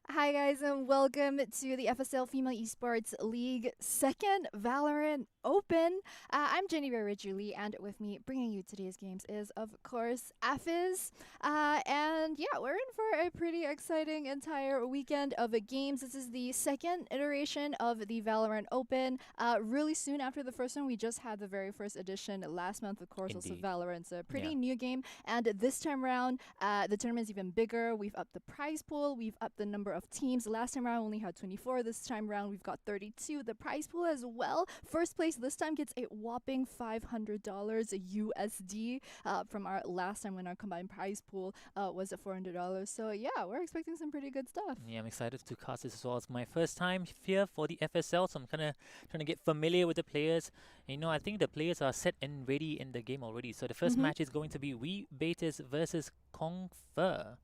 Hi guys and welcome to the FSL Female Esports League second Valorant Open. I'm Jennifer Julie, and with me bringing you today's games is of course Afiz. And yeah, we're in for a pretty exciting entire weekend of games. This is the second iteration of the Valorant Open. Really soon after the first one, we just had the very first edition last month. Of course, also Indeed. Valorant's a Yeah. pretty new game, and this time around, the tournament's even bigger. We've upped the prize pool. We've upped the number of teams. Last time around, we only had 24. This time around, we've got 32. The prize pool as well. First place this time gets a whopping $500 USD from our last time when our combined prize pool was at $400. So yeah, we're expecting some pretty good stuff. Yeah, I'm excited to cast this as well. It's my first time here for the FSL, so I'm kind of trying to get familiar with the players. And, I think the players are set and ready in the game already. So the first match is going to be We.Baeters versus KONG.FE.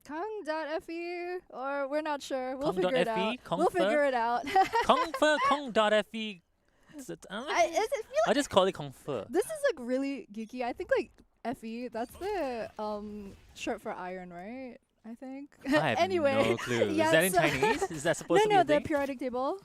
KONG.FE, or we're not sure. We'll figure it out. KONG.FE, We'll figure it out. KONG.FE, KONG.FE. I'll just call it KONG.FE. This is like really geeky. I think like FE, that's the short for iron, right? I think. I have Anyway, no clue. yes. Is that in Chinese? Is that supposed to be No, a the thing? periodic table.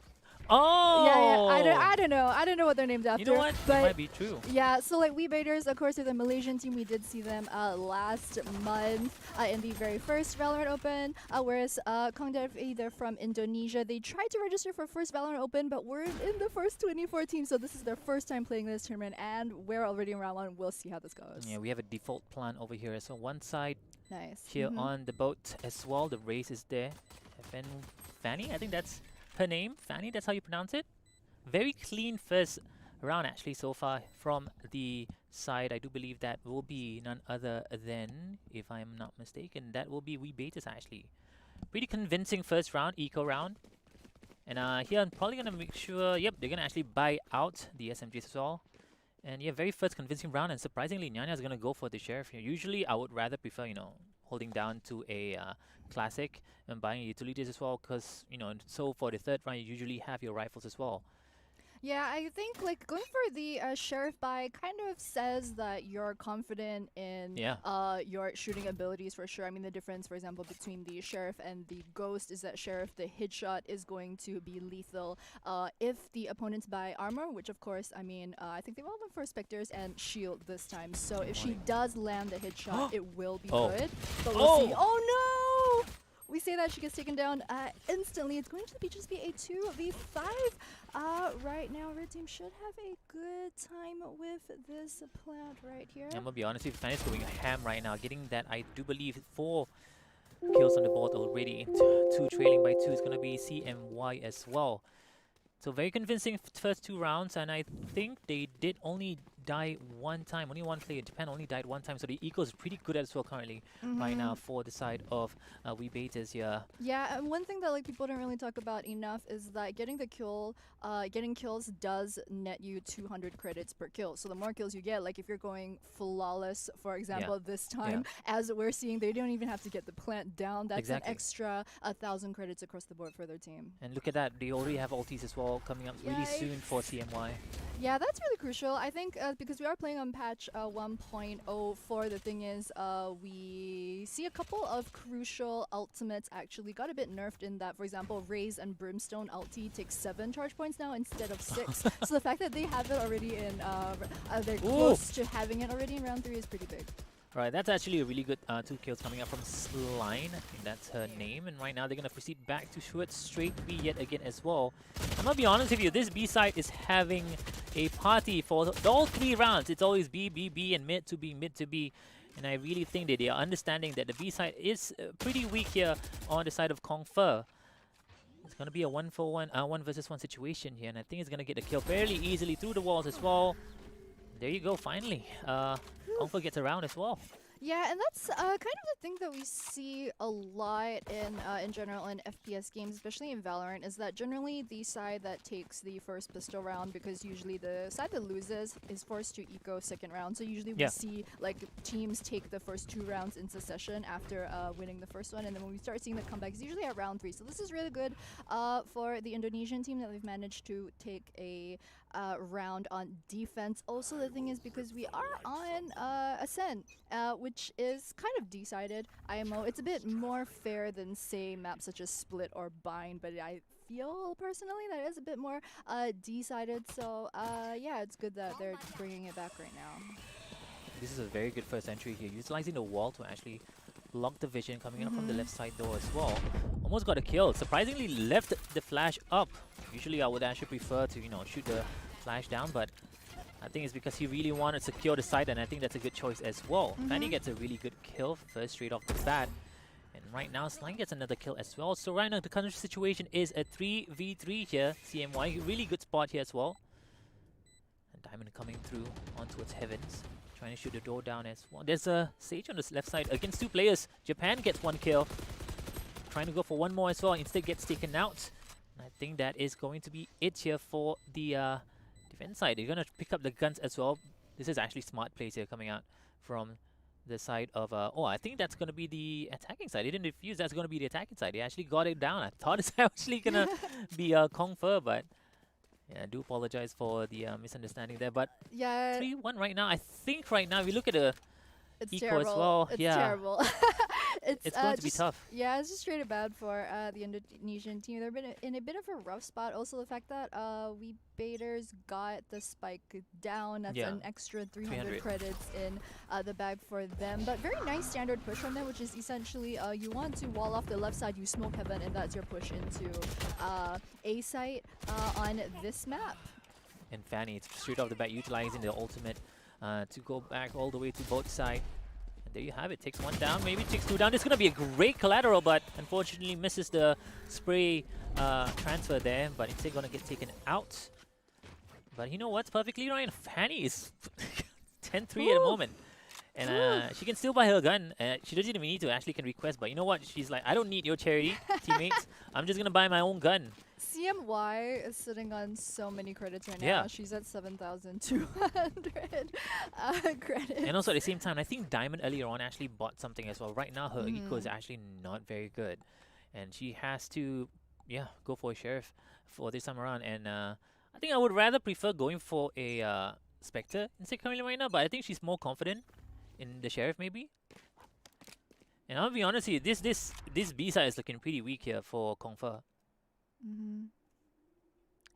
Oh! Yeah. I don't know. I don't know what they're named after. You know what? It But might be true. yeah, so like We.Baeters, of course, are the Malaysian team. We did see them last month in the very first Valorant Open, whereas KONG.FE, they're from Indonesia. They tried to register for first Valorant Open, but we're in the first 24 teams, so this is their first time playing this tournament, and we're already in round one. We'll see how this goes. Yeah, we have a default plan over here. So one side Nice. here on the boat as well. The race is there. And Fanny, I think that's her name. Fanny, that's how you pronounce it. Very clean first round actually so far from the side. I do believe that will be none other than, if I'm not mistaken, that will be We.Baeters actually. Pretty convincing first round, eco round. And here I'm probably gonna make sure, yep, they're gonna actually buy out the SMGs as well. And yeah, very first convincing round, and surprisingly, Nyanya's gonna go for the sheriff here. Usually, I would rather prefer, holding down to a classic and buying utilities as well, because, so for the third round, you usually have your rifles as well. Yeah, I think like going for the sheriff buy kind of says that you're confident in Yeah. your shooting abilities for sure. I mean, the difference, for example, between the sheriff and the ghost is that sheriff, the headshot is going to be lethal if the opponents buy armor, which of course, I mean, I think they all went for specters and shield this time. So if she does land the headshot, it will be good. But we'll see. Oh no! We say that she gets taken down instantly. It's going to be just be a 2v5. Right now, Red Team should have a good time with this plant right here. I'm gonna be honest with you, Fanny's going ham right now, getting that, I do believe, 4 kills on the board already. 2 trailing by 2 is gonna be CMY as well. So very convincing first 2 rounds, and I think they did only die one time. Only one player in Japan only died one time, so the eco is pretty good as well currently right now for the side of We.Baeters here. Yeah, and one thing that like people don't really talk about enough is that getting kills does net you 200 credits per kill. So the more kills you get, like if you're going flawless, for example, this time, as we're seeing, they don't even have to get the plant down. That's an extra 1,000 credits across the board for their team. And look at that, they already have ultis as well coming up really soon for CMY. Yeah, that's really crucial. I think because we are playing on patch 1.04, the thing is we see a couple of crucial ultimates actually got a bit nerfed in that, for example, Raze and Brimstone ulti takes 7 charge points now instead of 6. So the fact that they have it already in, they're close to having it already in round 3 is pretty big. Right, that's actually a really good 2 kills coming up from Sline. I think that's her name. And right now they're going to proceed back to Shuat straight B yet again as well. I'm going to be honest with you, this B side is having a party for all 3 rounds. It's always B, B, B, and mid to B, mid to B. And I really think that they are understanding that the B side is pretty weak here on the side of KONG.FE. It's going to be a 1-for-1, 1 versus 1 situation here. And I think it's going to get the kill fairly easily through the walls as well. There you go, finally. KONG.FE gets around as well. Yeah, and that's kind of the thing that we see a lot in general in FPS games, especially in Valorant, is that generally the side that takes the first pistol round, because usually the side that loses is forced to eco second round. So usually we see like teams take the first 2 rounds in succession after winning the first one, and then when we start seeing the comebacks, usually at round 3. So this is really good for the Indonesian team that they've managed to take a round on defense. Also, the thing is because we are on Ascent, which which is kind of D-sided. IMO, it's a bit more fair than, say, maps such as Split or Bind, but I feel personally that it is a bit more D-sided. So yeah, it's good that they're bringing it back right now. This is a very good first entry here, utilizing the wall to actually block the vision coming up from the left side door as well. Almost got a kill. Surprisingly left the flash up. Usually I would actually prefer to, you know, shoot the flash down, but I think it's because he really wanted to secure the side, and I think that's a good choice as well. Fanny gets a really good kill first straight off the bat. And right now, Slime gets another kill as well. So right now, the current situation is a 3v3 here. CMY, really good spot here as well. And Diamond coming through on towards Heavens, trying to shoot the door down as well. There's a Sage on the left side against 2 players. Japan gets 1 kill. Trying to go for 1 more as well. Instead gets taken out. And I think that is going to be it here for the defense side. They're going to pick up the guns as well. This is actually smart plays here coming out from the side of... oh, I think that's going to be the attacking side. They didn't defuse. That's going to be the attacking side. They actually got it down. I thought it's actually going to be KONG.FE, but... yeah, I do apologize for the misunderstanding there, but yeah, 3-1 right now. I think right now, if you look at the it's eco terrible. as well, It's yeah, terrible. it's going to be tough. Yeah, it's just straight up bad for the Indonesian team. They've been in a bit of a rough spot. Also, the fact that We.Baeters got the spike down. That's an extra 300 credits in the bag for them. But very nice standard push from them, which is essentially you want to wall off the left side, you smoke heaven, and that's your push into A site on this map. And Fanny, it's straight off the bat, utilizing the ultimate to go back all the way to both sides. And there you have it. Takes 1 down, maybe takes 2 down. This is going to be a great collateral, but unfortunately misses the spray transfer there. But instead going to get taken out. But you know what's perfectly right? Fanny is 10-3 at the moment. And she can still buy her gun. She doesn't even need to. Ashley can request. But you know what? She's like, I don't need your charity, teammates. I'm just going to buy my own gun. CMY is sitting on so many credits right now. Yeah. She's at 7,200 credits. And also at the same time, I think Diamond earlier on actually bought something as well. Right now, her eco is actually not very good. And she has to, go for a Sheriff for this time around. And I think I would rather prefer going for a Spectre instead currently right now. But I think she's more confident in the Sheriff maybe. And I'll be honest here, this B side is looking pretty weak here for KONG.FE.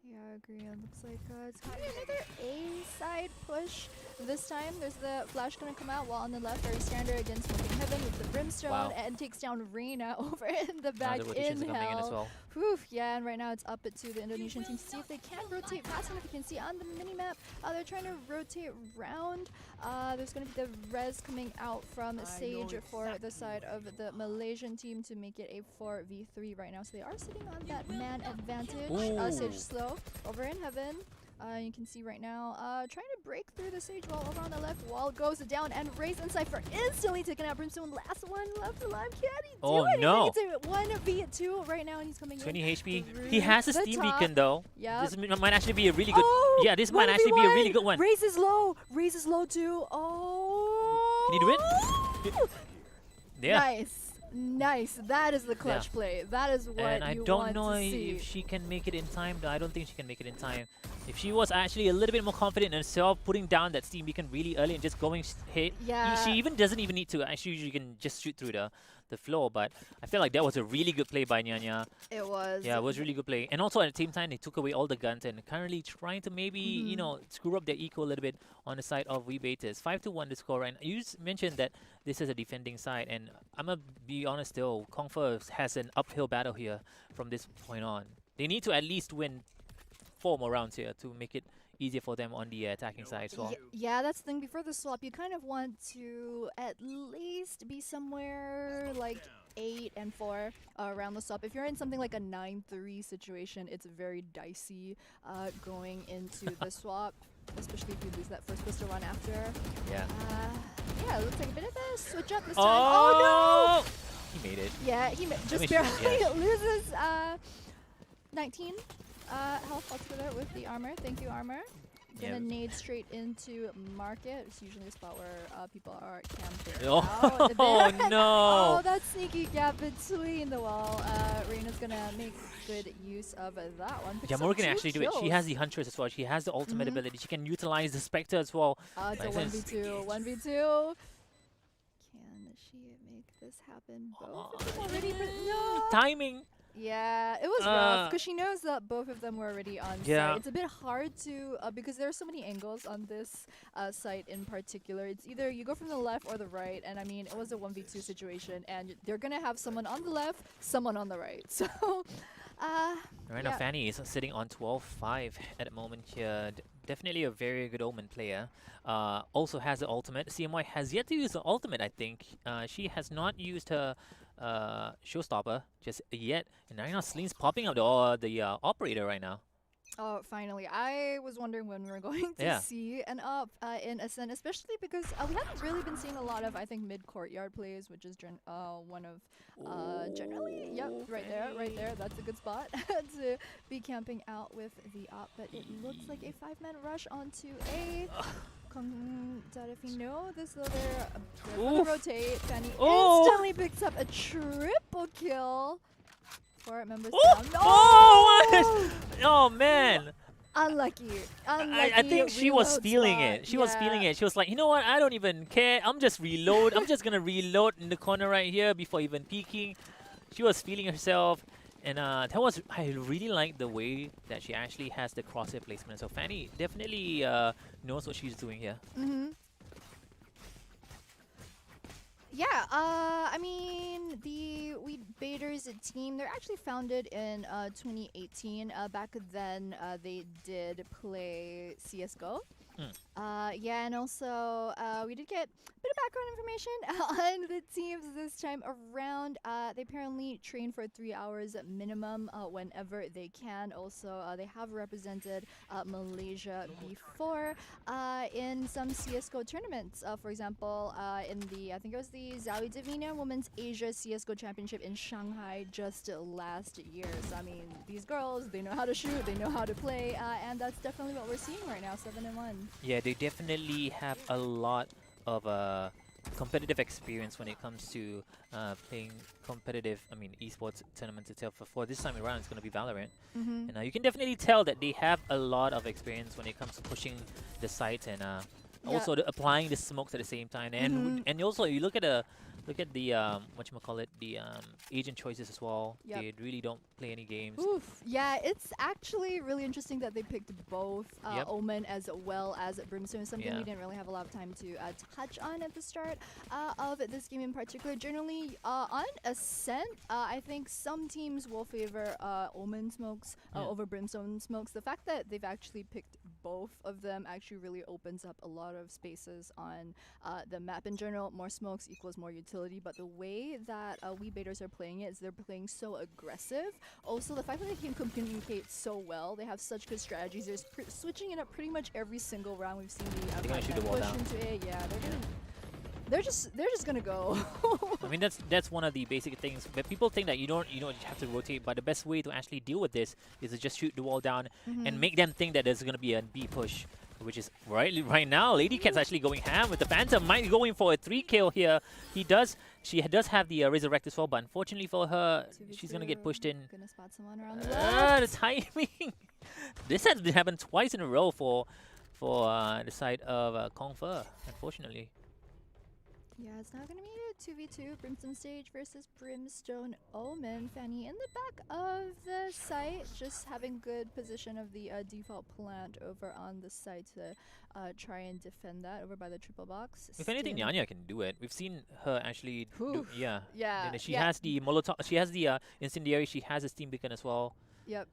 Yeah, I agree. It looks like it's kind of another A-side push. This time, there's the flash going to come out while on the left, very standard against Smoking Heaven with the Brimstone and takes down Reina over in the back in hell. Whew, yeah, and right now it's up to the Indonesian team to see if they can rotate fast enough. You can see on the mini-map, they're trying to rotate round. There's going to be the res coming out from Sage for the side of the Malaysian team to make it a 4v3 right now. So they are sitting on that man advantage. Sage slow over in Heaven. You can see right now, trying to break through the Sage wall over on the left. Wall goes down, and Raze and Cypher instantly taken out. Brimstone, last one left alive. Can he do it? No. It's a 1v2 right now, and he's coming 20 in. 20 HP. He has a Steam Beacon though. Yeah. This might actually be a really good. Yeah, this might actually be a really good one. Raze is low. Raze is low too. Oh. Can he do it? Yeah. Nice. Nice. That is the clutch play. That is what and I you don't want know to see. if she can make it in time. I don't think she can make it in time. If she was actually a little bit more confident in herself, putting down that Steam Beacon really early and just going hit, she even doesn't even need to. Actually, you can just shoot through the floor. But I feel like that was a really good play by Nyanya. It was. Yeah, it was really good play. And also at the same time, they took away all the guns and currently trying to maybe, you know, screw up their eco a little bit on the side of We.Baeters. 5-1 the score right now. You just mentioned that this is a defending side, and I'm going to be honest still, KONG.FE has an uphill battle here from this point on. They need to at least win 4 more rounds here to make it easier for them on the attacking side as well. Yeah, that's the thing. Before the swap, you kind of want to at least be somewhere like 8-4 around the swap. If you're in something like a 9-3 situation, it's very dicey going into the swap, especially if you lose that first pistol run after. Yeah. Yeah, it looks like a bit of a switch up this time. Oh, no! He made it. Yeah, he just barely loses 19 health altogether with the armor. Thank you, armor. Gonna nade straight into market. It's usually a spot where people are camping. Oh no! Oh, that sneaky gap between the wall. Reina's gonna make good use of that one. Jamor can actually do it. She has the Huntress as well. She has the ultimate ability. She can utilize the Spectre as well. It's a 1v2. 1v2. she make this happen? Both of them already. No. Timing. Yeah, it was rough because she knows that both of them were already on Yeah. site. It's a bit hard to because there are so many angles on this site in particular. It's either you go from the left or the right, and I mean it was a 1v2 situation, and they're gonna have someone on the left, someone on the right. So, Right now, Fanny is sitting on 12-5 at the moment here. Definitely a very good Omen player. Also has the ultimate. CMY has yet to use the ultimate, I think. She has not used her showstopper just yet. And right now, Celine's popping up the operator right now. Oh, finally. I was wondering when we were going to see an up in Ascent, especially because we haven't really been seeing a lot of, I think, mid-courtyard plays, which is one of generally, yep, right there. That's a good spot to be camping out with the op. But it looks like a 5-man rush onto a KONG.FE. No, this though they're gonna rotate. Fanny instantly picks up a triple kill. 4 members down. No! Oh man! Unlucky. I think she was feeling it. She was feeling it. She was like, you know what? I don't even care. I'm just reload. I'm just gonna reload in the corner right here before even peeking. She was feeling herself, and I really like the way that she actually has the crosshair placement. So Fanny definitely knows what she's doing here. Yeah, I mean, the We.Baeters team, they're actually founded in 2018. Back then, they did play CSGO. Yeah, and also we did get a bit of background information on the teams this time around. They apparently train for 3 hours minimum whenever they can. Also, they have represented Malaysia before in some CSGO tournaments. For example, in the, I think it was the Zowie Divina Women's Asia CSGO Championship in Shanghai just last year. So, I mean, these girls, they know how to shoot, they know how to play, and that's definitely what we're seeing right now, 7-1. Yeah, they definitely have a lot of competitive experience when it comes to playing competitive, esports tournaments itself. For this time around, it's going to be Valorant. And you can definitely tell that they have a lot of experience when it comes to pushing the site and also applying the smokes at the same time. And also, you look at the whatchamacallit, the agent choices as well. They really don't play any games. Yeah, it's actually really interesting that they picked both Omen as well as Brimstone, something we didn't really have a lot of time to touch on at the start of this game in particular. Generally, on Ascent, I think some teams will favor Omen smokes over Brimstone smokes. The fact that they've actually picked both of them actually really opens up a lot of spaces on the map in general. More smokes equals more utility. But the way that We.Baeters are playing it is they're playing so aggressive. Also, the fact that they can communicate so well, they have such good strategies. They're switching it up pretty much every single round. We've seen the push into it. Yeah, they're just gonna go. I mean, that's one of the basic things. But people think that you don't have to rotate. But the best way to actually deal with this is to just shoot the wall down and make them think that there's gonna be a B push. Which is right now, Lady Cat's actually going ham with the Phantom. Might go in for a 3 kill here. She does have the Resurrect as well, but unfortunately for her, she's gonna get pushed in. Gonna spot someone around the left. The timing. This has happened twice in a row for the side of KONG.FE, unfortunately. Yeah, it's now going to be a 2v2 Brimstone stage versus Brimstone Omen. Fanny in the back of the site, just having good position of the default plant over on the site to try and defend that over by the triple box. If anything, Nyanya can do it. We've seen her actually do, Yeah. She has the Molotov, she has the Incendiary, she has a Steam Beacon as well. Yep.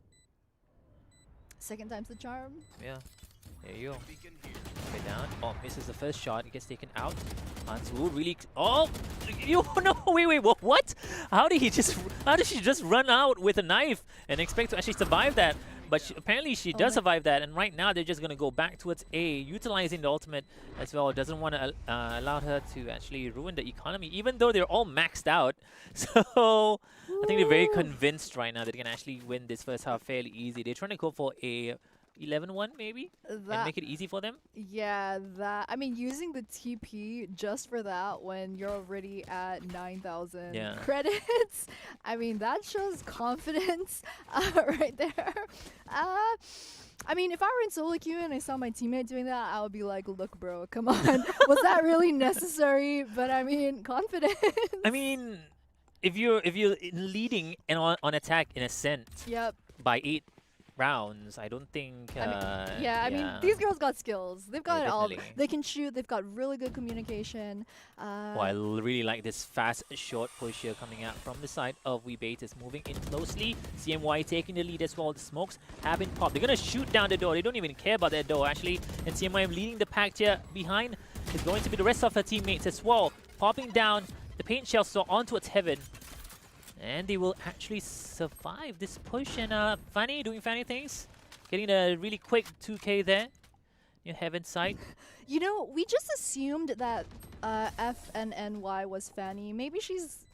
Second time's the charm. Yeah. There you go. Okay, down. Oh, misses the first shot. It gets taken out. Hansu really. Oh, you no! Wait. What? How did she just run out with a knife and expect to actually survive that? But apparently she does survive that. And right now they're just gonna go back towards A, utilizing the ultimate as well. Doesn't want to allow her to actually ruin the economy, even though they're all maxed out. So I think they're very convinced right now that they can actually win this first half fairly easy. They're trying to go for a 11-1 maybe and make it easy for them. Yeah, I mean, using the TP just for that when you're already at 9,000 credits, I mean, that shows confidence right there. I mean, if I were in solo queue and I saw my teammate doing that, I would be like, look, bro, come on. Was that really necessary? But I mean, confidence. I mean, if you're leading and on attack in a sense Yep. by 8 rounds, I don't think. Yeah, I mean, these girls got skills. They've got Yeah, it all. definitely. They can shoot. They've got really good communication. Oh, I really like this fast short push here coming out from the side of We.Baeters, moving in closely. CMY taking the lead as well. The smokes have been popped. They're gonna shoot down the door. They don't even care about that door actually. And CMY leading the pack here behind is going to be the rest of her teammates as well, popping down the paint shell so onto its heaven. And they will actually survive this push. And Fanny doing Fanny things, getting a really quick 2K there. In heaven side. You know, we just assumed that F and NY was Fanny. Maybe she's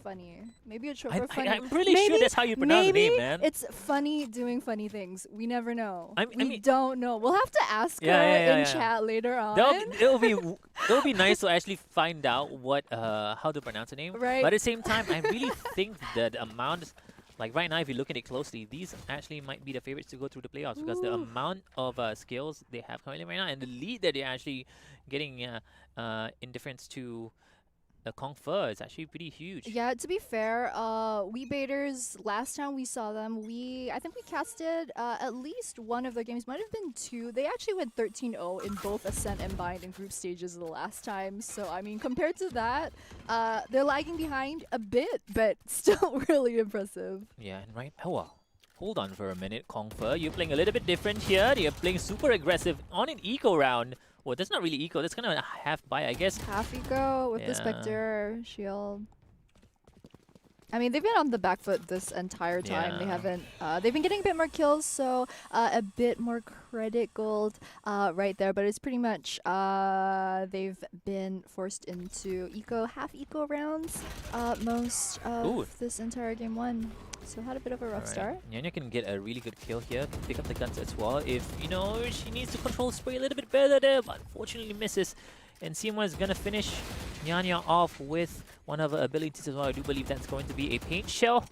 funny. Maybe it's short for funny. I'm pretty sure that's how you pronounce the name, man. It's funny doing funny things. We never know. I we mean, don't know. We'll have to ask her in chat later on. It'll be nice to actually find out what how to pronounce the name. Right. But at the same time, I really think that the amount, like right now, if you look at it closely, these actually might be the favorites to go through the playoffs because the amount of skills they have currently right now and the lead that they're actually getting in difference to KONG.FE is actually pretty huge. Yeah, to be fair, We.Baeters, last time we saw them, I think we casted at least one of their games, might have been 2. They actually went 13-0 in both Ascent and Bind and group stages the last time. So, I mean, compared to that, they're lagging behind a bit, but still really impressive. Yeah, and right, oh well. Hold on for a minute, KONG.FE. You're playing a little bit different here. You're playing super aggressive on an eco round. Well, that's not really eco. That's kind of a half buy, I guess. Half eco with the Spectre shield. I mean, they've been on the back foot this entire time. They haven't. They've been getting a bit more kills, so a bit more credit gold right there. But it's pretty much they've been forced into half eco rounds most of this entire game 1. So had a bit of a rough start. Nyanya can get a really good kill here, can pick up the guns as well. If, you know, she needs to control spray a little bit better there, but unfortunately misses. And CMY is going to finish Nyanya off with one of her abilities as well. I do believe that's going to be a paint shell.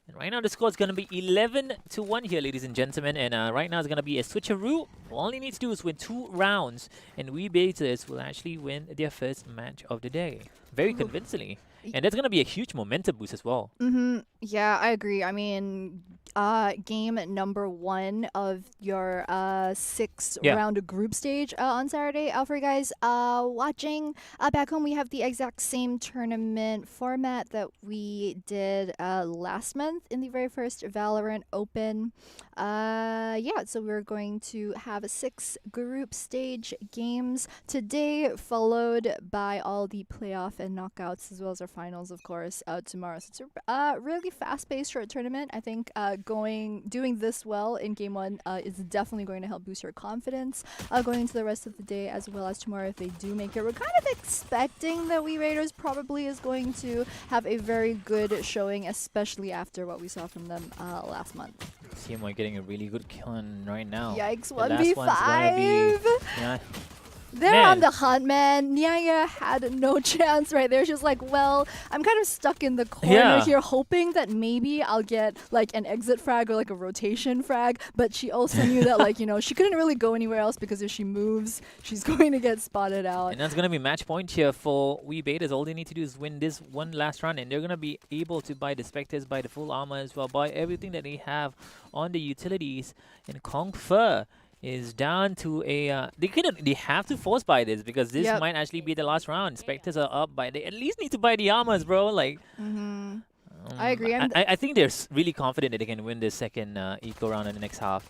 And right now the score is going to be 11-1 here, ladies and gentlemen. And right now it's going to be a switcheroo. All they need to do is win 2 rounds. And We.Baeters will actually win their first match of the day. Very convincingly. And that's going to be a huge momentum boost as well. Yeah, I agree. I mean, game number 1 of your 6-round group stage on Saturday. For you guys watching back home, we have the exact same tournament format that we did last month in the very first Valorant Open. Yeah, so we're going to have 6 group stage games today, followed by all the playoff and knockouts, as well as our finals, of course, tomorrow. So it's a really fast-paced short tournament. I think doing this well in game 1 is definitely going to help boost your confidence going into the rest of the day, as well as tomorrow if they do make it. We're kind of expecting that We.Baeters probably is going to have a very good showing, especially after what we saw from them last month. CMY getting a really good kill on right now. Yikes, The 1v5! They're on the hunt, man. Nyanya had no chance right there. She was like, well, I'm kind of stuck in the corner here, hoping that maybe I'll get like an exit frag or like a rotation frag. But she also knew that, like, you know, she couldn't really go anywhere else because if she moves, she's going to get spotted out. And that's going to be match point here for We.Baeters. All they need to do is win this one last round, and they're going to be able to buy the Spectres, buy the full armor as well, buy everything that they have on the utilities. And KONG.FE is down to a they have to force buy this because this might actually be the last round. Spectres are up by, they at least need to buy the armors, bro. Like I agree. I think they're really confident that they can win this second eco round in the next half.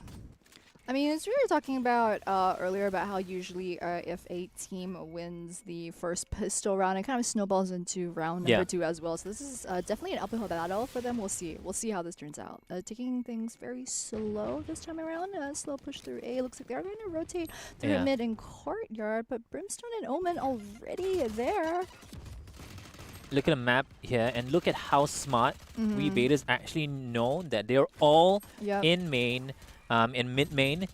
I mean, as we were talking about earlier about how usually if a team wins the first pistol round, it kind of snowballs into round number 2 as well. So this is definitely an uphill battle for them. We'll see. We'll see how this turns out. Taking things very slow this time around. Slow push through A. Looks like they're going to rotate through mid and courtyard, but Brimstone and Omen already there. Look at the map here and look at how smart We.Baeters actually know that they're all in main. In mid main,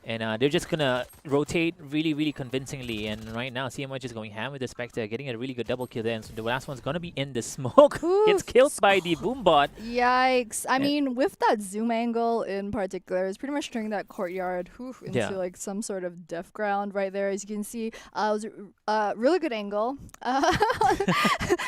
And they're just gonna rotate really, really convincingly. And right now, CMY just going ham with the Spectre, getting a really good double kill there. And so the last one's gonna be in the smoke. Gets killed by the Boombot. Yikes. I mean, with that zoom angle in particular, it's pretty much turning that courtyard into like some sort of death ground right there. As you can see, it was a really good angle.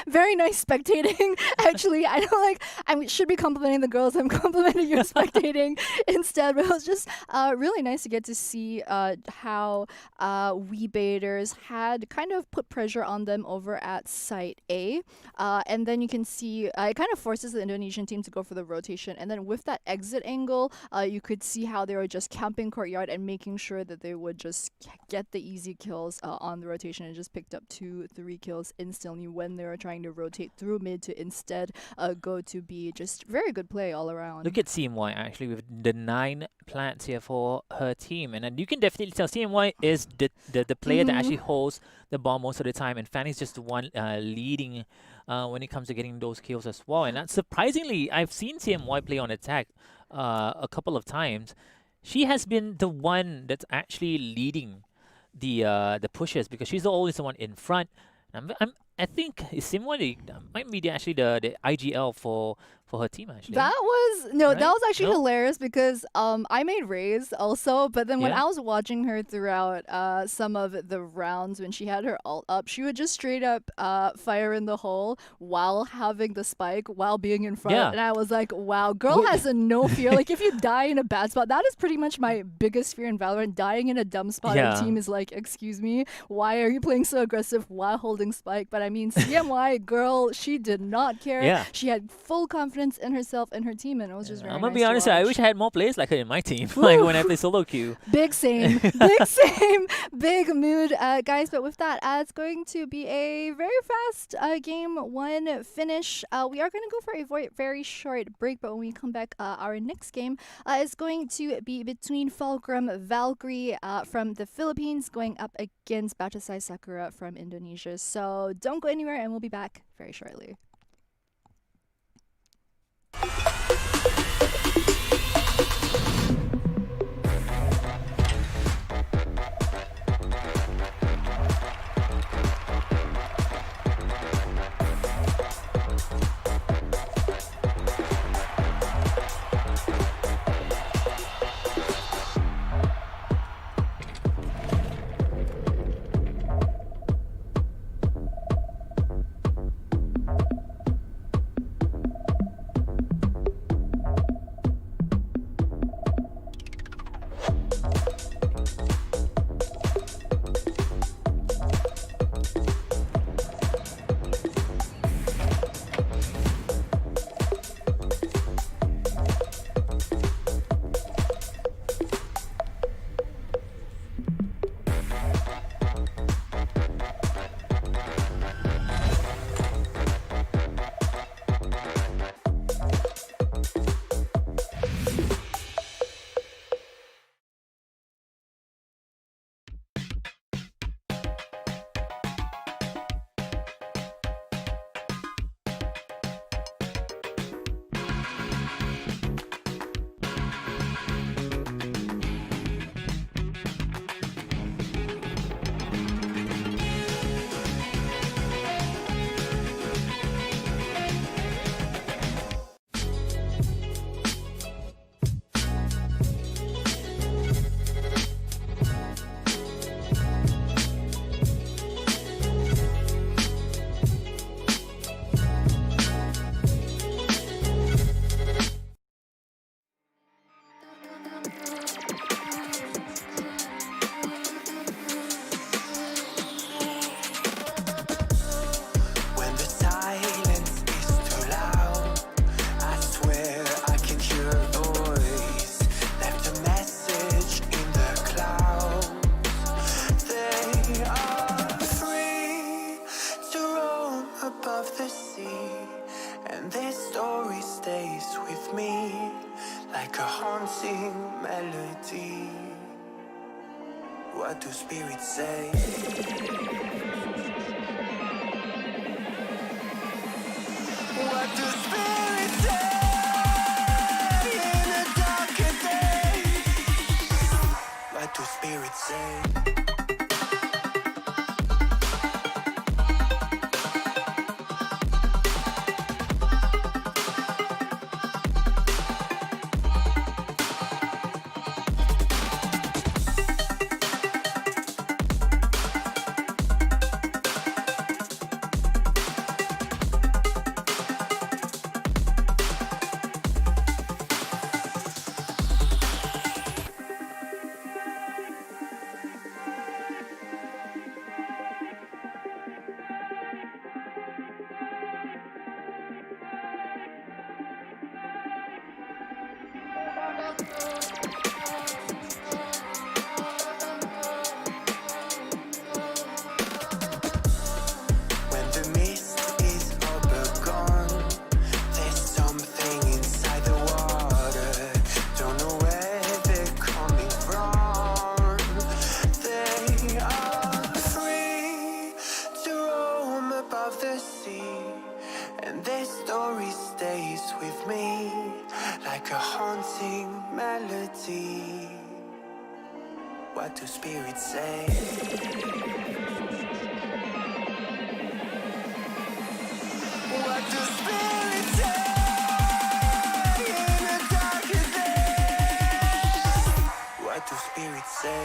Very nice spectating, actually. I should be complimenting the girls. I'm complimenting your spectating instead. But it was just really nice to get to see how We.Baeters had kind of put pressure on them over at Site A. And then you can see it kind of forces the Indonesian team to go for the rotation. And then with that exit angle, you could see how they were just camping courtyard and making sure that they would just get the easy kills on the rotation, and just picked up 2-3 kills instantly when they were trying to rotate through mid to instead go to B. Just very good play all around. Look at CMY actually with the 9 plants here for her team, and then you can definitely tell CMY is the player that actually holds the ball most of the time, and Fanny's just the one leading when it comes to getting those kills as well. And that's surprisingly, I've seen CMY play on attack a couple of times. She has been the one that's actually leading the pushes, because she's always the one in front. I think CMY might be actually the IGL for her team actually. That was actually hilarious, because I made Raze also, but then when I was watching her throughout some of the rounds when she had her ult up, she would just straight up fire in the hole while having the spike, while being in front. And I was like, wow, girl has no fear. Like, if you die in a bad spot, that is pretty much my biggest fear in Valorant. Dying in a dumb spot, and the team is like, excuse me, why are you playing so aggressive while holding spike? But I mean, CMY, girl, she did not care. She had full confidence in herself and her team, and it was just very I'm gonna nice be honest, I wish I had more players like her in my team. Like when I play solo queue. Big same. Big same. Big mood, guys. But with that, it's going to be a very fast game 1 finish. We are going to go for a very short break, but when we come back, our next game is going to be between Fulcrum Valkyrie from the Philippines going up against Battousai Sakura from Indonesia. So don't go anywhere, and we'll be back very shortly. What do spirits say? What do spirits say in the darker days? What spirits say? When the mist is all but gone, there's something inside the water. Don't know where they're coming from. They are free to roam above the sea, and their story stays with me like a haunting melody. What do spirits say? What do spirits say in a darker day? What do spirits say?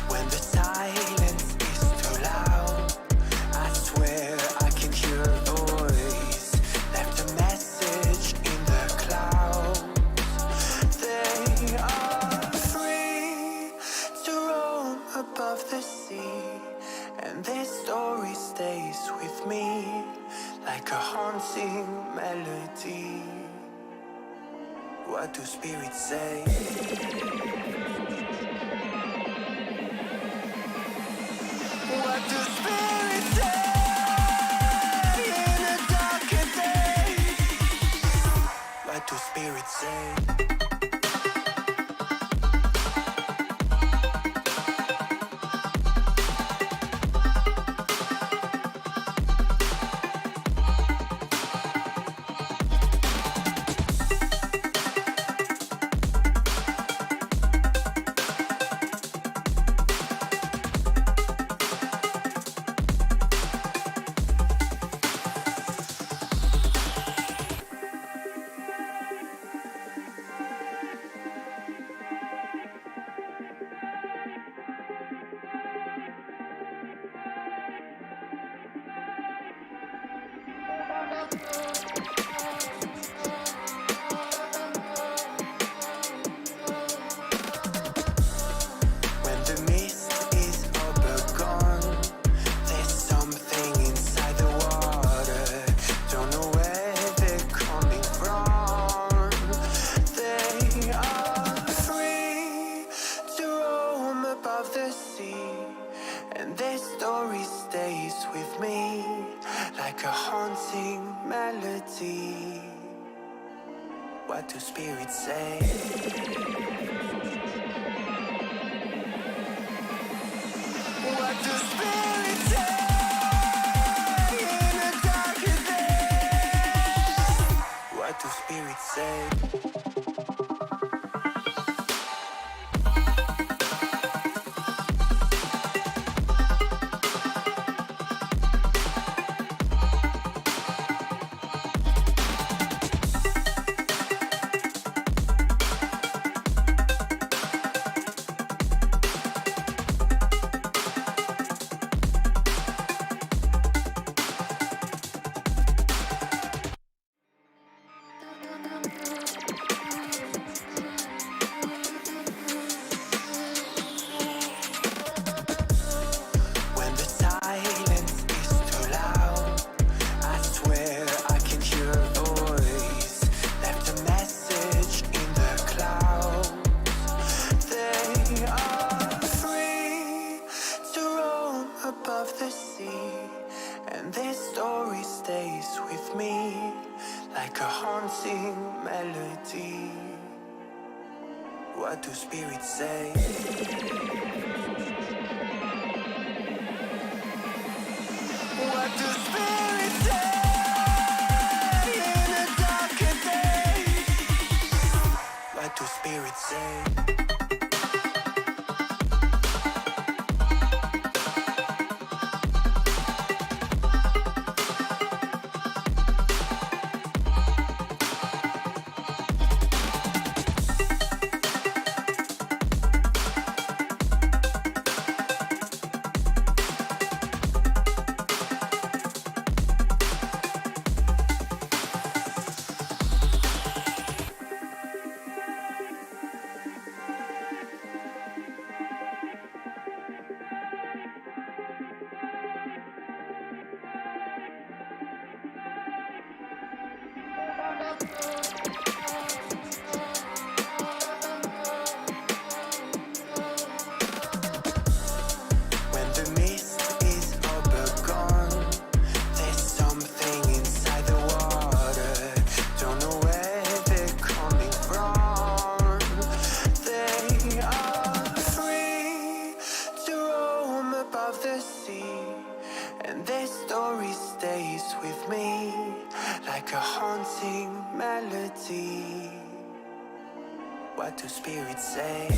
When the silence is too loud, I swear I can hear a voice. Left a message in the clouds. They are free to roam above the sea, and their story stays with me like a haunting melody. What do spirits say? What do spirits say in a darker day? What do spirits say? When the mist is all but gone, there's something inside the water. Don't know where they're coming from. They are free to roam above the sea, and their story stays with me like a haunting melody. What do spirits say? What do spirits say in a darker day? What do spirits say? haunting melody. What do spirits say? What do spirits say in a darker day? What do spirits say? When the mist is over gone, there's something inside the water. Don't know where they're coming from. They are free to roam above the sea, and their story stays with me like a haunting melody. What do spirits say?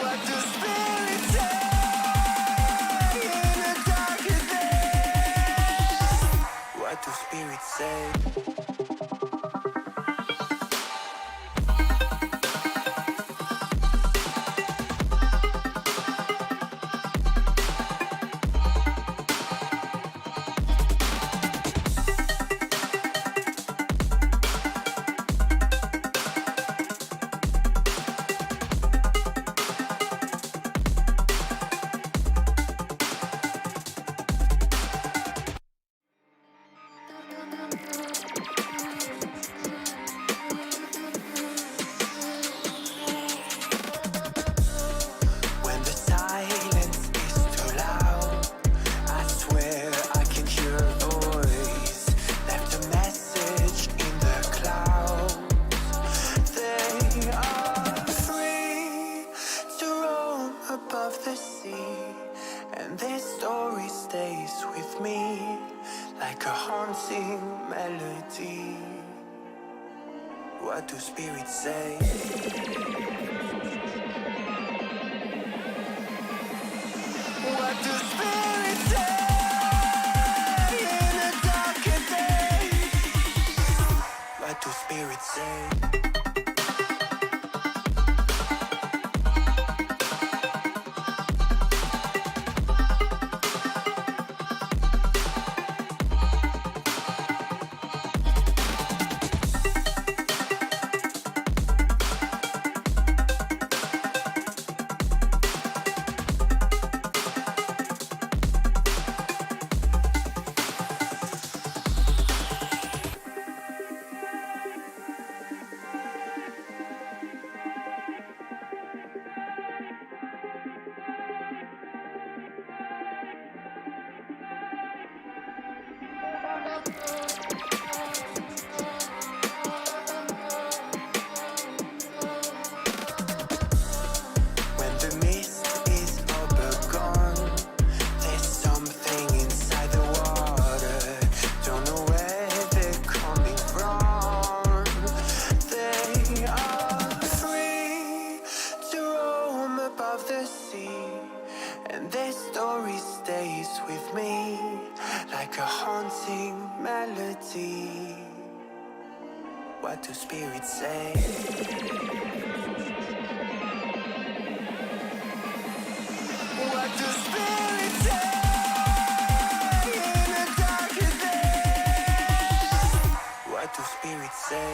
What do spirits say in a darker day? What do spirits say? When the silence is too loud, I swear I can hear a voice. Left a message in the clouds. They are free to roam above the sea, and their story stays with me like a haunting melody. What do spirits say? What do spirits say in a darker day? What do spirits say? When the mist is over gone, there's something inside the water. Don't know where they're coming from. They are free to roam above the sea, and their story stays with me like a haunting melody. What do spirits say? What do spirits say in a darker day? What do spirits say?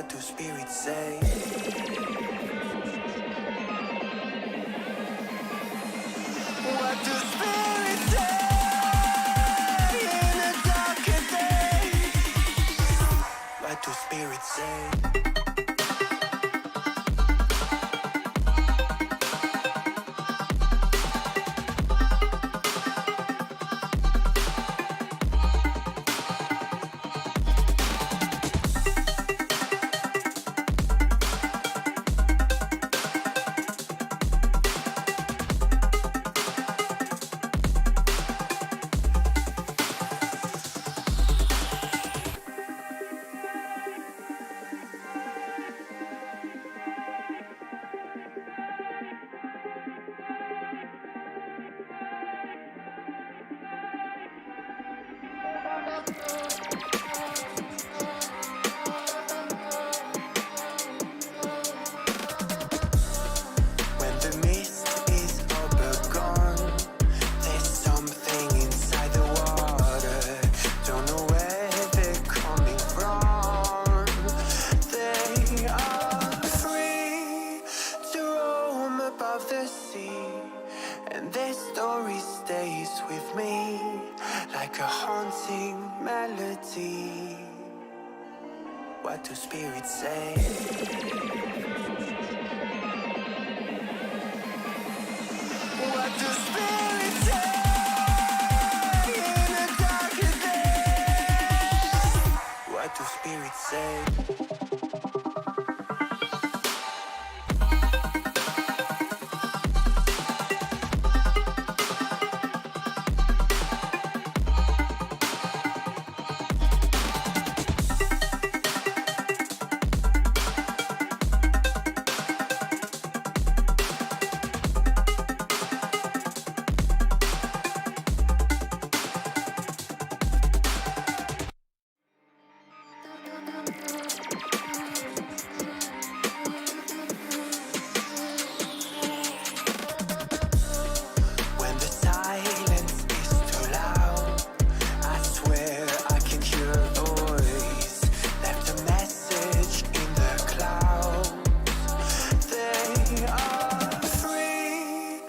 What do spirits say? What do spirits say in a darker day? What do spirits say? When the mist is over gone, there's something inside the water. Don't know where they're coming from. They are free to roam above the sea, and their story stays with me like a haunting melody. What do spirits say? What do spirits say in a darker day? What do spirits say? When the silence is too loud, I swear I can hear a voice. Left a message in the clouds. They are free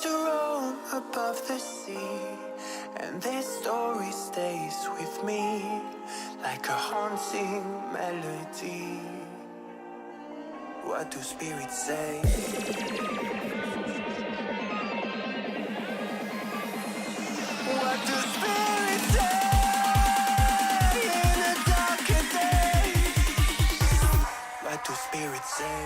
to roam above the sea, and their story stays with me like a haunting melody. What do spirits say? What do spirits say in a darker day? What do spirits say?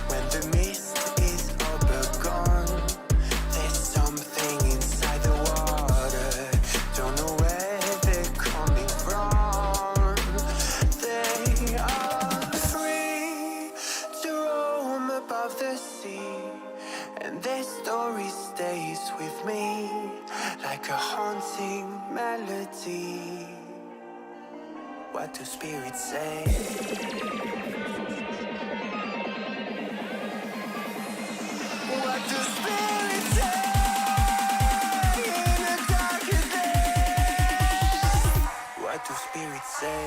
When the mist is over gone, there's something inside the water. Don't know where they're coming from. They are free to roam above the sea, and their story stays with me like a haunting melody. What do spirits say? What do spirits say in a darker day? What do spirits say?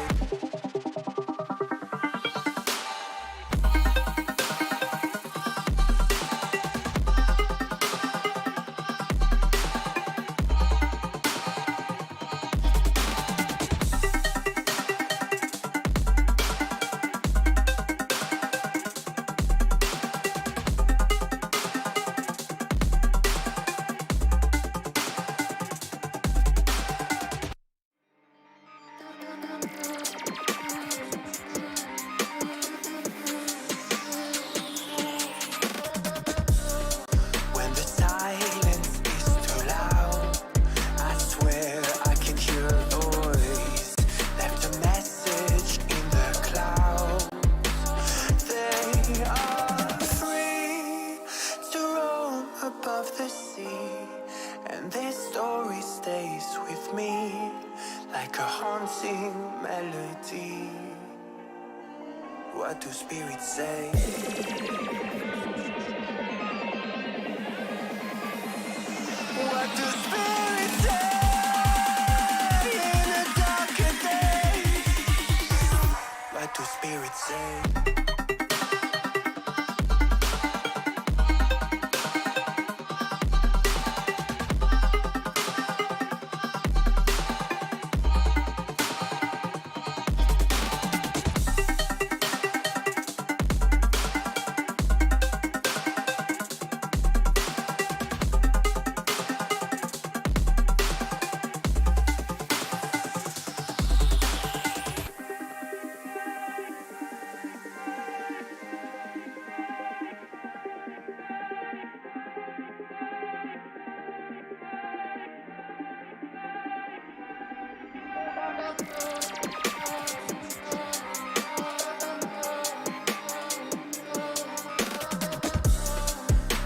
What do spirits say? What do spirits say in the darker days? What do spirits say?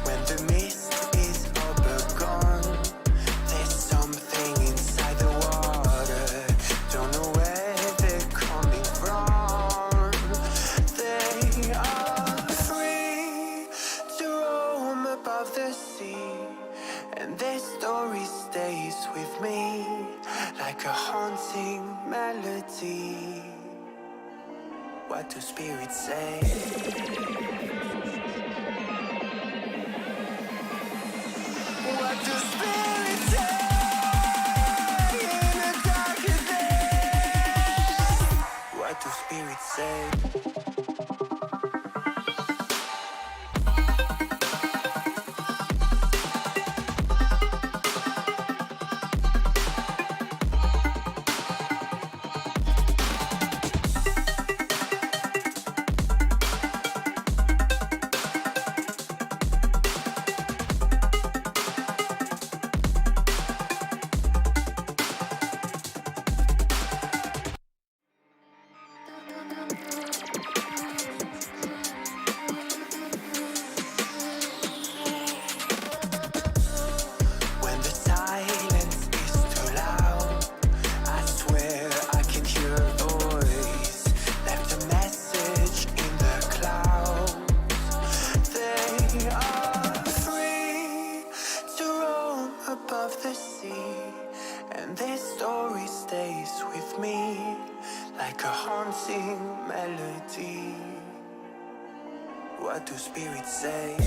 When the mist is all but gone, there's something inside the water. Don't know where they're coming from. They are free to roam above the sea, and their story stays with me like a haunting melody. What do spirits say? What do spirits say in the darker days? What do spirits say? When the silence is too loud, I swear I can hear a voice. Left a message in the clouds. They are free to roam above the sea, and their story stays with me like a haunting melody. What do spirits say?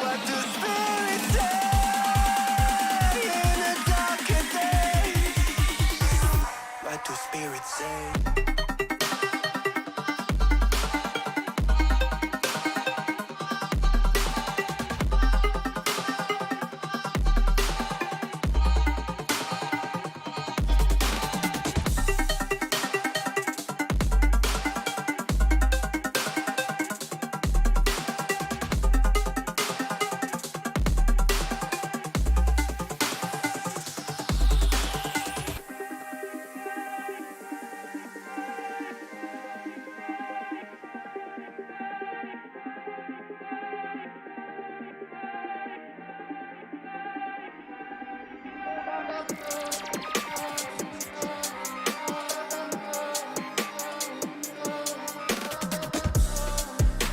What do spirits say in the darker days? What do spirits say?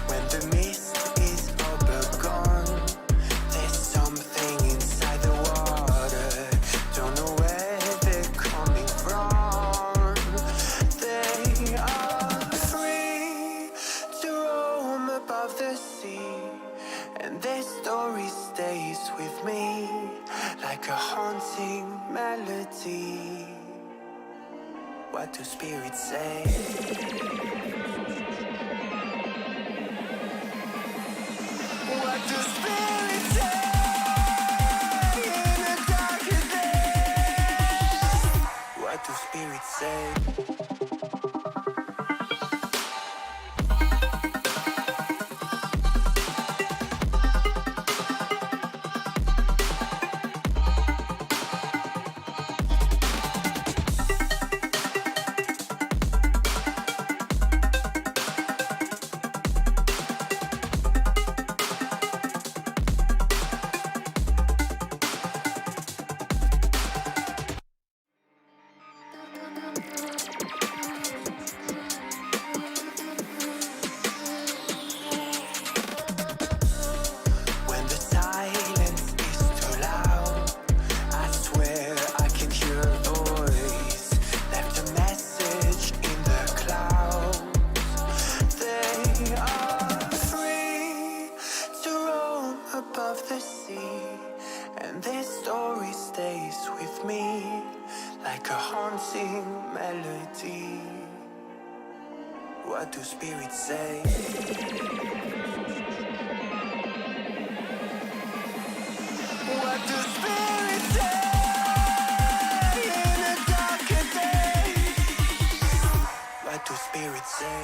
When the mist is all but gone, there's something inside the water. Don't know where they're coming from. They are free to roam above the sea, and their story stays with me like a haunting melody. What do spirits say? What do spirits say in the darker days? What do spirits say? like a haunting melody. What do spirits say? What do spirits say in a darker day? What do spirits say?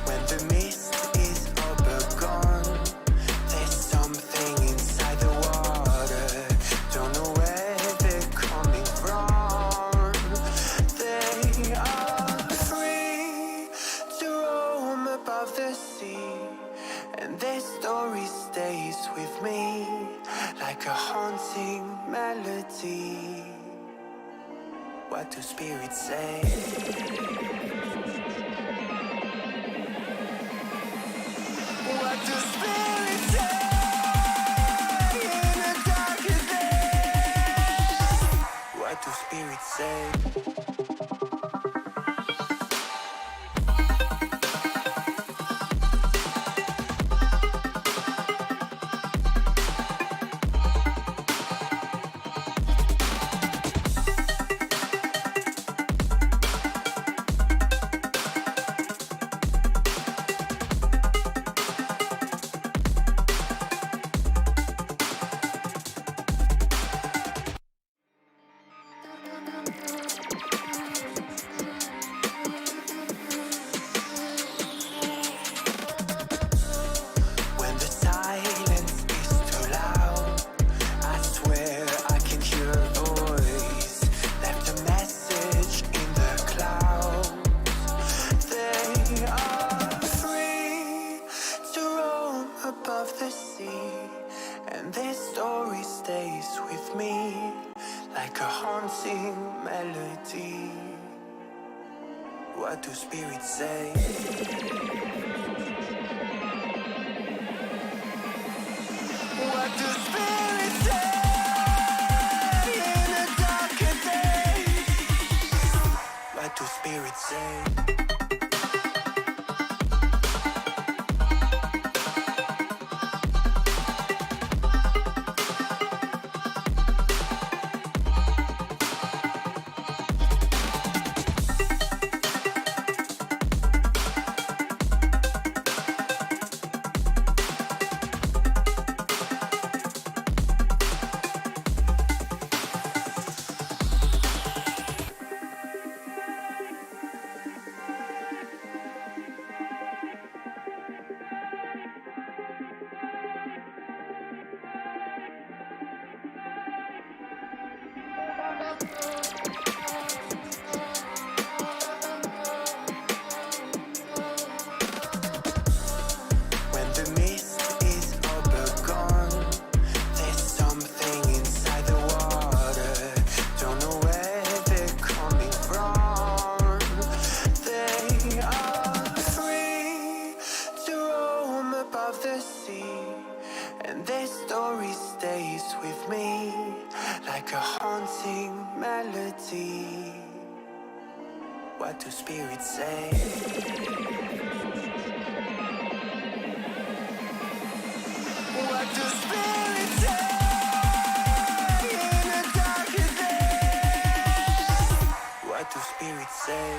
When the mist is over gone, there's something inside the water. Don't know where they're coming from. They are free to roam above the sea, and their story stays with me like a haunting melody. What do spirits say? What do spirits say in a darker day? What do spirits say? When the silence is too loud, I swear I can hear a voice. Left a message in the clouds. They are free to roam above the sea, and their story stays with me like a haunting melody. What do spirits say? What do spirits say in a darker day? What do spirits say? When the mist is over gone, there's something inside the water. Don't know where they're coming from. They are free to roam above the sea, and their story stays with me like a haunting melody. What do spirits say? What do spirits say in a darker day? What do spirits say?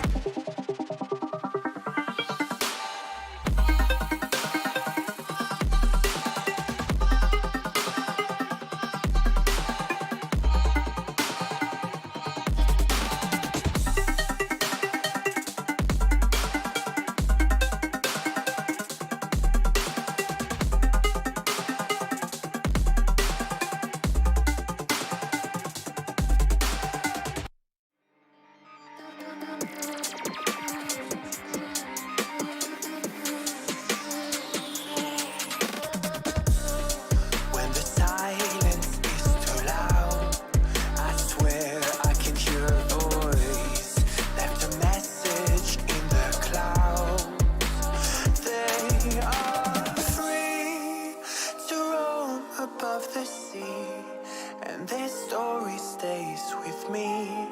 and this story stays with me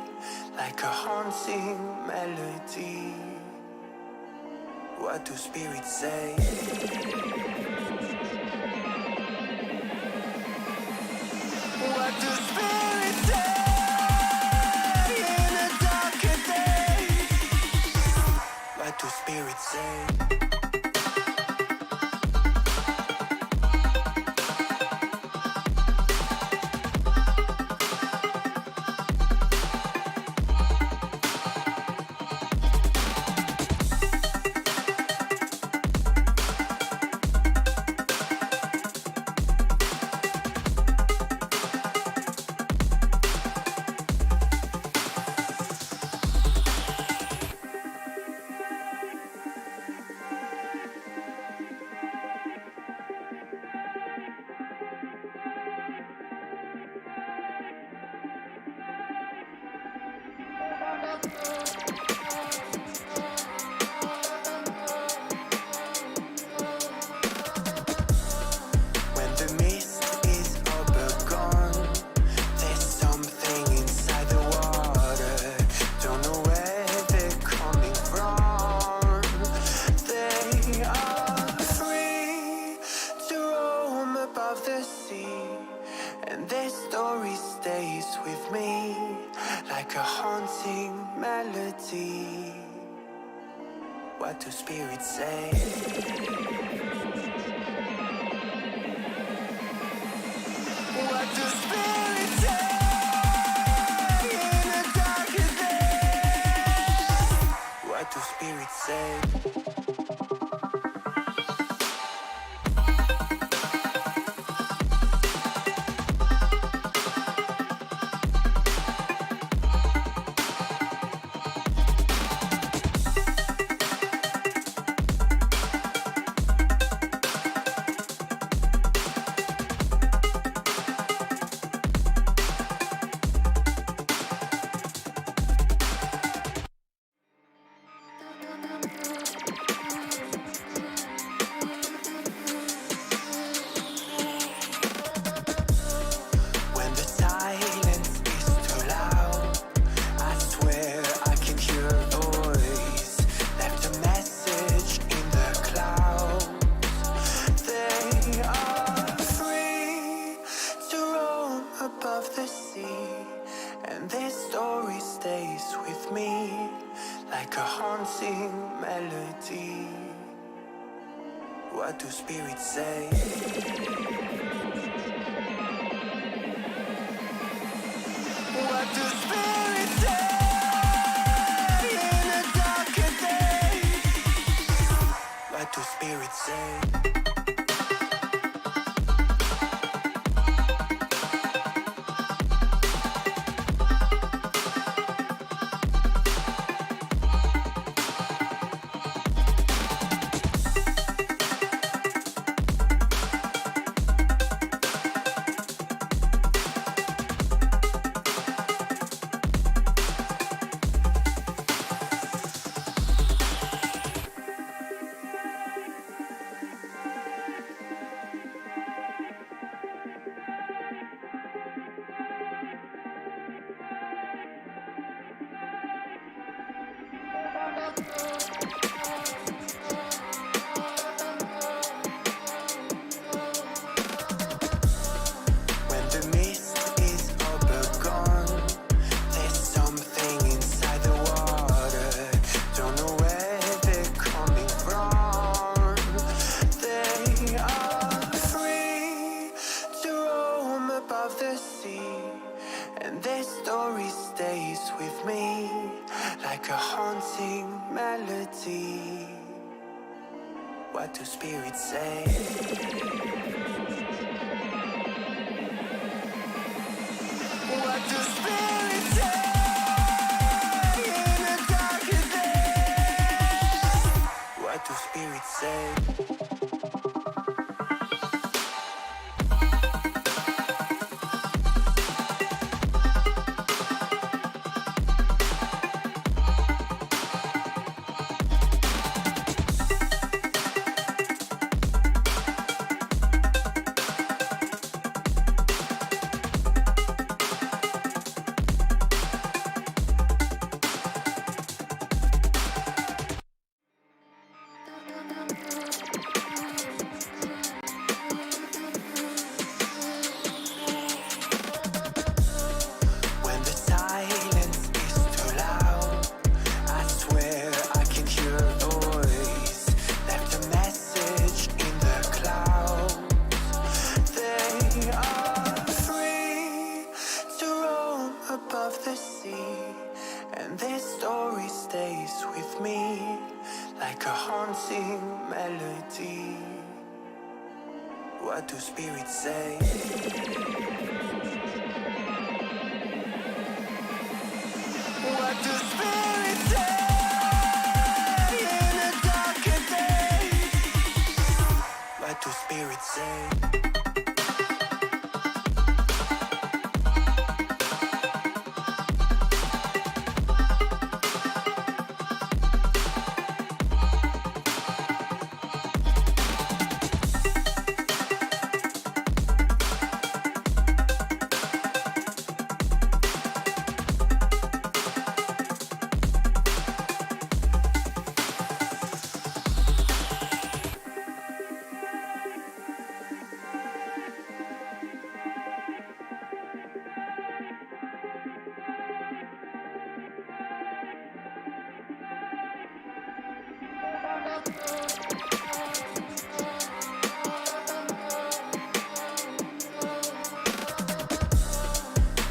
like a haunting melody. What do spirits say? What do spirits say in a darker day? What do spirits say? When the mist is all but gone, there's something inside the water. Don't know where they're coming from. They are free to roam above the sea, and their story stays with me like a haunting melody. What do spirits say? What do spirits say in a darker day? What do spirits say? When the silence is too loud, I swear I can hear a voice. Left a message in the clouds. They are free to roam above the sea, and their story stays with me like a haunting melody. What do spirits say? What do spirits say in a darker day? What do spirits say? When the mist is all but gone, there's something inside the water. Don't know where they're coming from. They are free to roam above the sea, and their story stays with me like a haunting melody. What do spirits say? What do spirits say in a darker day? What do spirits say? above the sea, and their story stays with me like a haunting melody. What do spirits say? What do spirits say in a darker day? What do spirits say?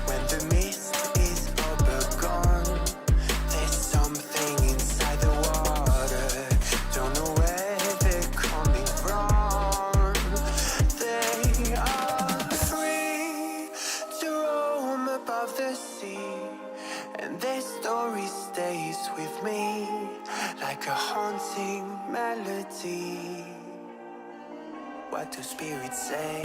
When the mist is overgone, there's something inside the water. Don't know where they're coming from. They are free to roam above the sea, and their story stays with me like a haunting melody. What do spirits say?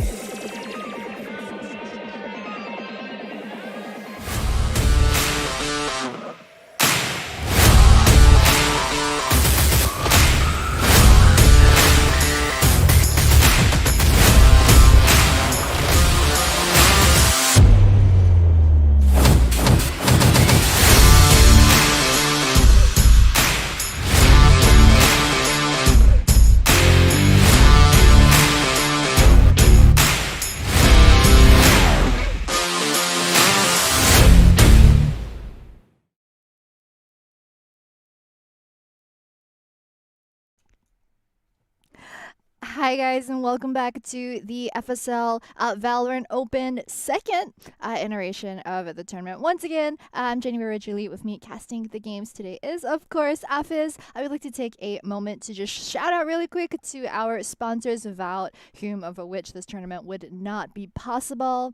Hi guys, and welcome back to the Fsl Valorant Open second iteration of the tournament. Once again, I'm Jenny originally with me casting the games today is, of course, Afiz. I would like to take a moment to just shout out really quick to our sponsors, without whom of which this tournament would not be possible.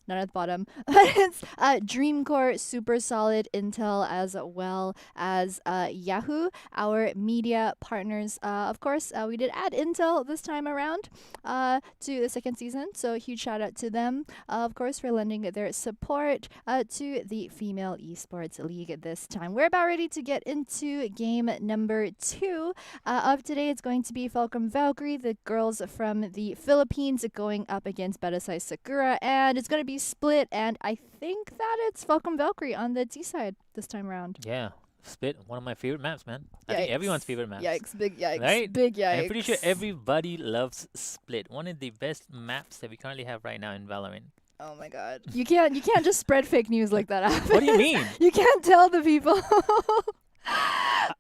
Not at the bottom. It's Dreamcore, Super Solid, Intel, as well as Yahoo, our media partners. Of course, we did add Intel this time around to the second season, so huge shout out to them, of course, for lending their support to the Female Esports League this time. We're about ready to get into game number 2 of today. It's going to be Fulcrum Valkyrie, the girls from the Philippines, going up against Battousai Sakura, and it's going to be split, and I think that it's Fulcrum Valkyrie on the T side this time around. Yeah, Split, one of my favorite maps, man. I think Yikes. everyone's favorite maps. Yikes, big yikes, Right? big yikes. I'm pretty sure everybody loves Split. One of the best maps that we currently have right now in Valorant. Oh my god. You can't just spread fake news like that. What do you mean? You can't tell the people.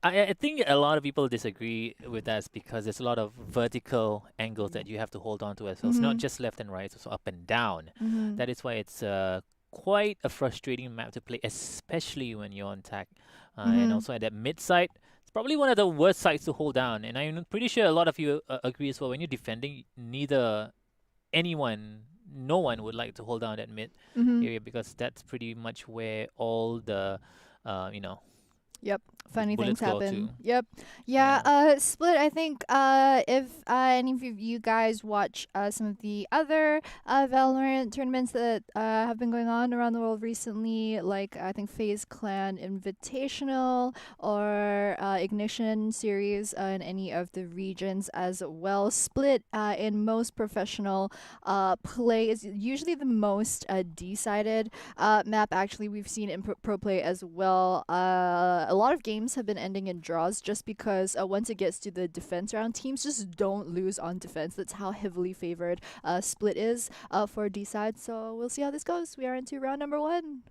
I think a lot of people disagree with us because there's a lot of vertical angles that you have to hold on to as well. It's not Mhm. just left and right, it's also up and down. Mhm. That is why it's quite a frustrating map to play, especially when you're on attack. And Mhm. also at that mid side, it's probably one of the worst sides to hold down. And I'm pretty sure a lot of you agree as well. When you're defending, no one would like to hold down that mid Mhm. area because that's pretty much where all the, you know, Yep. Funny things bullets go happen. to. Yep. Yeah. Split. I think. If any of you guys watch some of the other Valorant tournaments that have been going on around the world recently, like I think FaZe Clan Invitational or Ignition series in any of the regions as well. Split in most professional play is usually the most decided map. Actually, we've seen in pro play as well. A lot of games have been ending in draws just because once it gets to the defense round, teams just don't lose on defense. That's how heavily favored Split is for D side. So we'll see how this goes. We are into round number 1.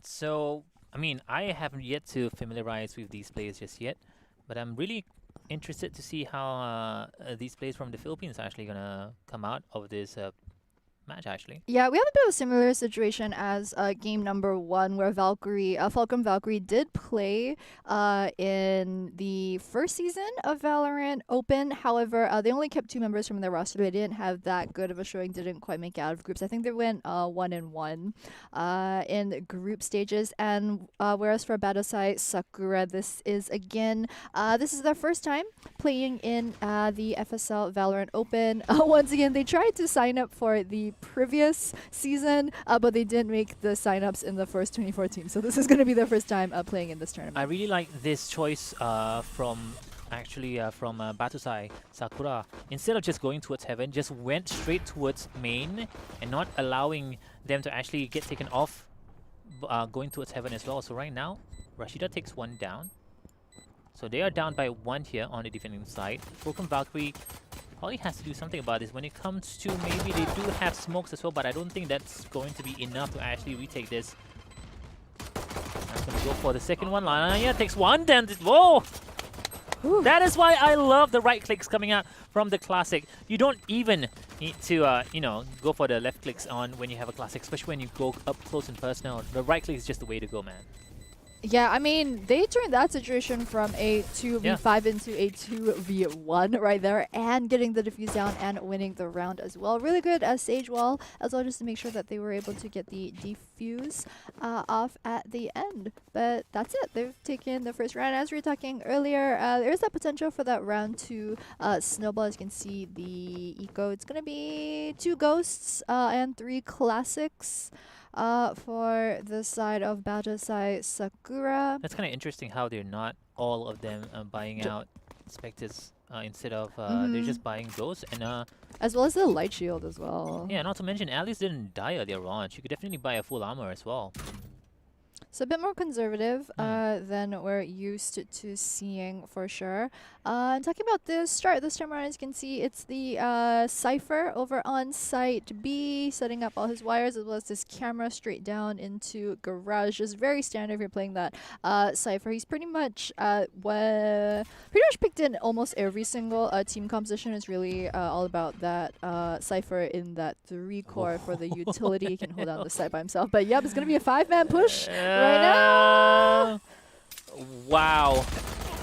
So, I mean, I haven't yet to familiarize with these players just yet, but I'm really interested to see how these players from the Philippines are actually gonna come out of this match actually. Yeah, we have a bit of a similar situation as game number 1, where Fulcrum Valkyrie did play in the first season of Valorant Open. However, they only kept 2 members from their roster. They didn't have that good of a showing, didn't quite make it out of groups. I think they went 1-1 in group stages. And whereas for Battousai Sakura, this is their first time playing in the Fsl Valorant Open. Once again, they tried to sign up for the previous season, but they didn't make the signups in the first 24 teams. So this is going to be their first time playing in this tournament. I really like this choice from Battousai Sakura. Instead of just going towards heaven, just went straight towards main and not allowing them to actually get taken off going towards heaven as well. So right now, Rashida takes 1 down. So they are down by 1 here on the defending side. Fulcrum Valkyrie probably has to do something about this. When it comes to, maybe they do have smokes as well, but I don't think that's going to be enough to actually retake this. I'm going to go for the second one. Lania takes 1 down. Whoa! Ooh. That is why I love the right clicks coming out from the classic. You don't even need to, go for the left clicks on when you have a classic, especially when you go up close and personal. The right click is just the way to go, man. Yeah, I mean, they turned that situation from a 2v5 into a 2v1 right there, and getting the defuse down and winning the round as well. Really good as Sage Wall as well, just to make sure that they were able to get the defuse off at the end. But that's it. They've taken the first round. As we were talking earlier, there's that potential for that round to snowball. As you can see, the eco, it's going to be 2 ghosts and 3 classics. For the side of Battousai Sakura. That's kind of interesting how they're not all of them buying out Spectres instead of they're just buying ghosts and as well as the light shield as well. Yeah, not to mention Alice didn't die earlier on. She could definitely buy a full armor as well. So a bit more conservative than we're used to seeing for sure. And talking about this start this time around, as you can see, it's the Cypher over on site B, setting up all his wires as well as this camera straight down into garage. Just very standard if you're playing that Cypher. He's pretty much picked in almost every single team composition. It's really all about that Cypher in that 3 core for the utility. He can hold down the site by himself. But yep, it's gonna be a 5-man push right now. Wow.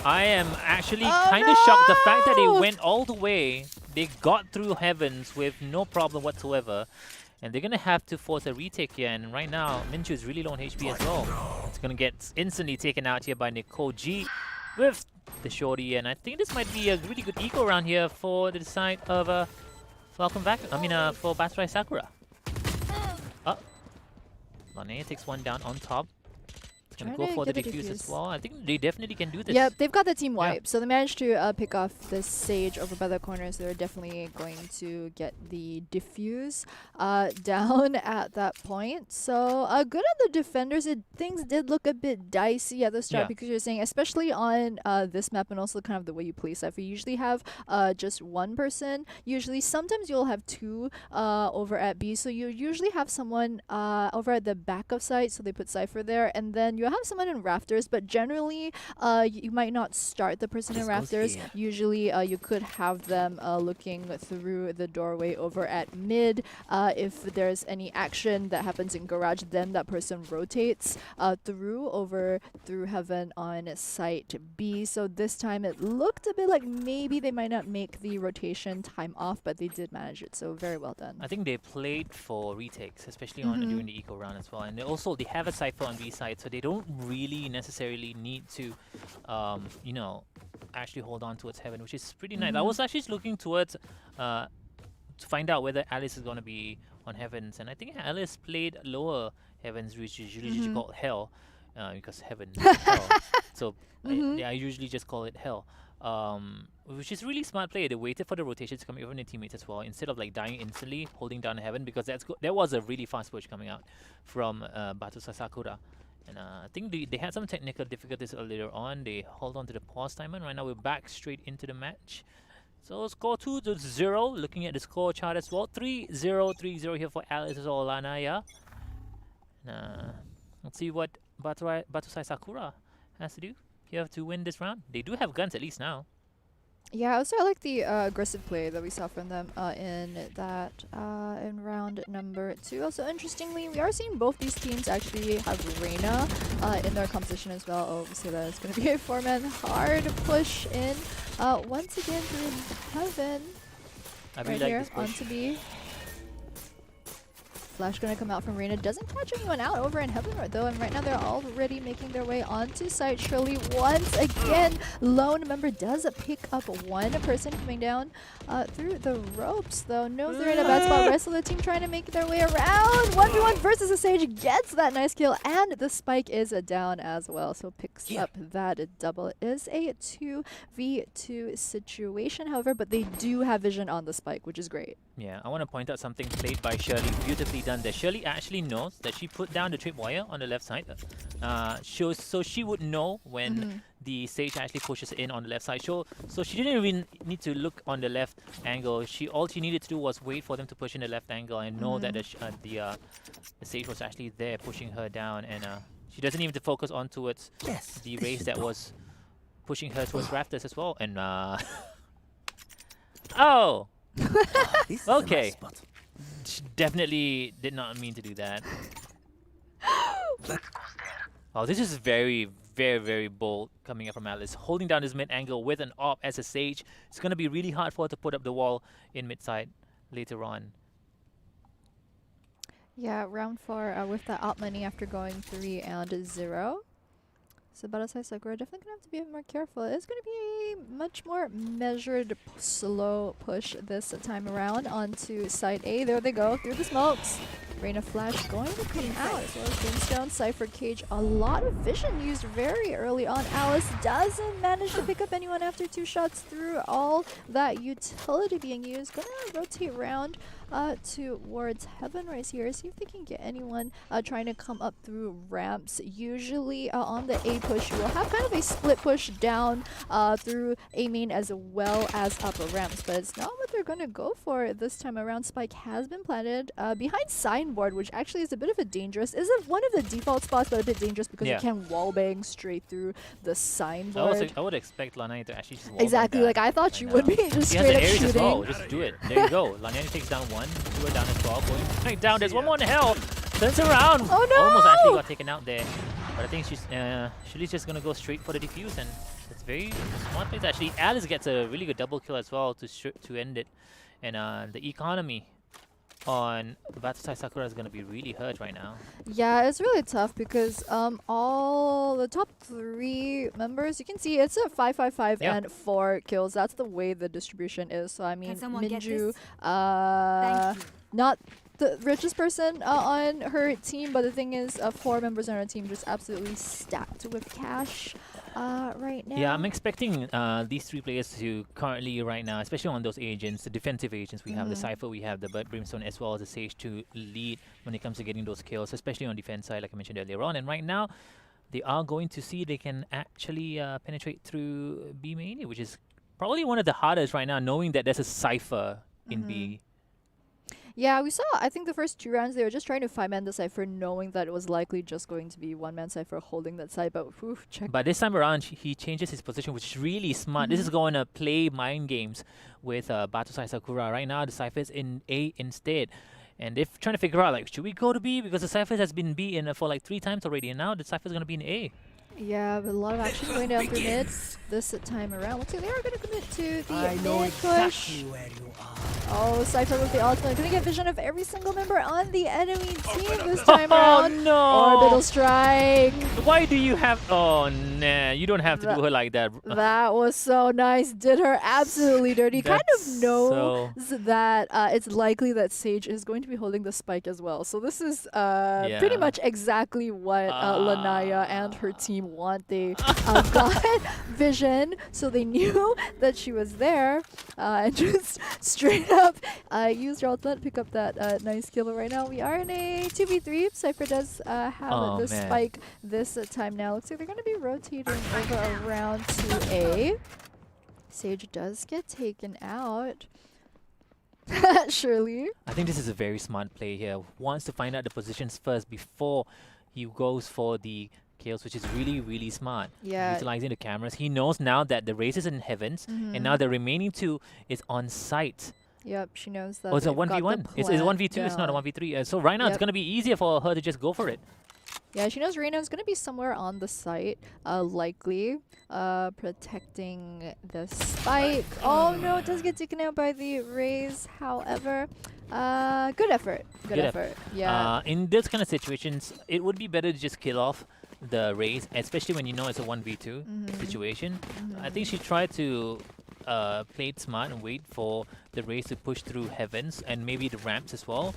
I am actually kind of shocked the fact that they went all the way. They got through heavens with no problem whatsoever. And they're going to have to force a retake here. And right now, Minchu is really low on HP as well. It's going to get instantly taken out here by Nicole G with the shorty. And I think this might be a really good eco round here for the side of for Battousai Sakura. Lane takes 1 down on top. Gonna go for the defuse as well. I think they definitely can do this. Yep, they've got the team wipe. So they managed to pick off the Sage over by the corners. They're definitely going to get the defuse down at that point. So good on the defenders. Things did look a bit dicey at the start because you're saying, especially on this map and also kind of the way you play Cypher, you usually have just 1 person. Usually, sometimes you'll have 2 over at B. So you usually have someone over at the back of site. So they put Cypher there, and then you have someone in rafters, but generally you might not start the person in rafters. Usually you could have them looking through the doorway over at mid. If there's any action that happens in garage, then that person rotates through heaven on site B. So this time it looked a bit like maybe they might not make the rotation time off, but they did manage it, so very well done. I think they played for retakes, especially on during the eco round as well. And they have a Cypher on B side, so they don't really necessarily need to actually hold on towards heaven, which is pretty nice. I was actually looking towards to find out whether Alice is going to be on heavens, and I think Alice played lower heavens, which is usually called hell, because heaven is hell. So I usually just call it hell, which is really smart play. They waited for the rotation to come even in teammates as well, instead of like dying instantly, holding down heaven, because there was a really fast push coming out from Battousai Sakura. And I think they had some technical difficulties earlier on. They hold on to the pause timer. Right now we're back straight into the match. So score 2-0. Looking at the score chart as well. 3-0 here for Alice Olanaya. Let's see what Battousai Sakura has to do here to win this round. They do have guns at least now. Yeah, also I like the aggressive play that we saw from them in round number 2. Also, interestingly, we are seeing both these teams actually have Reyna in their composition as well. Oh, we see that it's going to be a 4-man hard push in once again through Heaven. I Right really like here this push. onto B. Flash gonna come out from Reyna. Doesn't catch anyone out over in Heaven though, and right now they're already making their way onto site. Surely once again, lone member does pick up one person coming down through the ropes though. Knows they're in a bad spot. Rest of the team trying to make their way around. 1v1 versus a Sage gets that nice kill, and the spike is down as well. So picks up that double. It is a 2v2 situation, however, but they do have vision on the spike, which is great. Yeah, I want to point out something played by Shirley. Beautifully done there. Shirley actually knows that she put down the tripwire on the left side. So she would know when the Sage actually pushes in on the left side. So she didn't even need to look on the left angle. All she needed to do was wait for them to push in the left angle and know that the Sage was actually there pushing her down. And she doesn't even have to focus on towards the race that was pushing her towards rafters as well. And oh! Okay. She definitely did not mean to do that. Oh, this is very, very, very bold coming up from Alice. Holding down his mid angle with an op as a Sage. It's going to be really hard for her to put up the wall in mid side later on. Yeah, round 4 with the op money after going 3-0. So Battousai Sakura definitely gonna have to be a bit more careful. It's gonna be a much more measured, slow push this time around onto side A. There they go, through the smokes. Reyna Flash going to come out as well as Brimstone. Cypher Cage, a lot of vision used very early on. Alice doesn't manage to pick up anyone after 2 shots through all that utility being used. Gonna rotate around towards Heaven right here. See if they can get anyone trying to come up through ramps. Usually on the A push, you will have kind of a split push down through A main as well as upper ramps, but it's not what they're going to go for this time around. Spike has been planted behind signboard, which actually is a bit of a dangerous, isn't one of the default spots, but a bit dangerous because you can wallbang straight through the signboard. I would expect Lanai to actually just wallbang exactly, that like I thought you would be just she straight has up the areas shooting. as well. Just do it. There you go. Lanai takes down 1, 2 are down as well. Going right down. There's one more in hell. Turns around. Oh no! Almost actually got taken out there. But I think she's just gonna go straight for the defuse, and it's very smart place actually. Alice gets a really good double kill as well to end it, and the economy on Battousai Sakura is gonna be really hurt right now. Yeah, it's really tough because all the top 3 members, you can see it's a 5-5-5 and 4 kills. That's the way the distribution is. So I mean, Minju, not the richest person on her team, but the thing is 4 members on her team just absolutely stacked with cash right now. Yeah, I'm expecting these 3 players to currently right now, especially on those agents, the defensive agents, we have the Cypher, we have the Brimstone as well as the Sage to lead when it comes to getting those kills, especially on defense side like I mentioned earlier on. And right now they are going to see they can actually penetrate through B main, which is probably one of the hardest right now, knowing that there's a Cypher in B. Yeah, we saw, I think the first 2 rounds, they were just trying to 5-man the Cypher, knowing that it was likely just going to be 1-man Cypher holding that side, but check. But this time around, he changes his position, which is really smart. This is going to play mind games with Battousai Sakura. Right now, the Cypher is in A instead. And they're trying to figure out, like, should we go to B? Because the Cypher has been B for like 3 times already, and now the Cypher is going to be in A. Yeah, but a lot of action going down through mid this time around. Looks like they are going to commit to the I know mid push. exactly where you are. Oh, Cypher with the ultimate. Gonna get vision of every single member on the enemy team this time around. Oh no! Orbital strike. Why do you have... Oh, nah. You don't have to do her like that. That was so nice. Did her absolutely dirty. Kind of knows that it's likely that Sage is going to be holding the spike as well. So this is pretty much exactly what Lanaya and her team want. They got vision, so they knew that she was there, and just straight up used her ultimate to pick up that nice kill. Right now we are in a 2v3. Cypher does have the spike this time now. Looks like they're going to be rotating over around to A. Sage does get taken out. Surely. I think this is a very smart play here. Wants to find out the positions first before he goes for the Chaos, which is really, really smart. Yeah. Utilizing the cameras. He knows now that the race is in heavens, and now the remaining 2 is on site. Yep, she knows that. Oh, it's a they've got the 1v1. It's a plant 1v2, it's not a down. 1v3. So right now it's Yep. going to be easier for her to just go for it. Yeah, she knows Reina's gonna be somewhere on the site, likely, protecting the spike. Oh no, it does get taken out by the Raze. However, good effort. Good effort. Yeah. In this kind of situations, it would be better to just kill off the race, especially when you know it's a 1v2 situation. I think she tried to play it smart and wait for the race to push through heavens and maybe the ramps as well.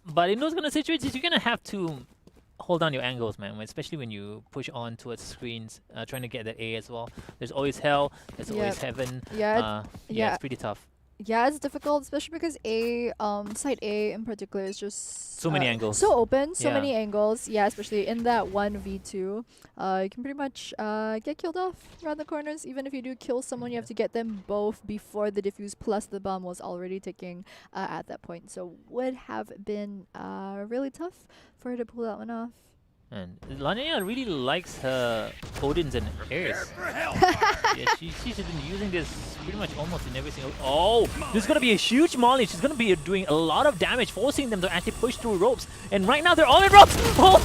But in those kind of situations, you're gonna have to hold down your angles, man, especially when you push on towards screens, trying to get that A as well. There's always hell, there's always heaven. Yeah, Yeah, it's pretty tough. Yeah, it's difficult, especially because site A in particular is just So many angles. so open, so Yeah. many angles. Yeah, especially in that 1v2, you can pretty much get killed off around the corners. Even if you do kill someone, you have to get them both before the defuse plus the bomb was already ticking at that point. So would have been really tough for her to pull that one off. And Lania really likes her Odins and Airs. Yeah, she's been using this pretty much almost in every single... Oh! This is going to be a huge molly. She's going to be doing a lot of damage, forcing them to actually push through ropes. And right now they're all in ropes! Oh!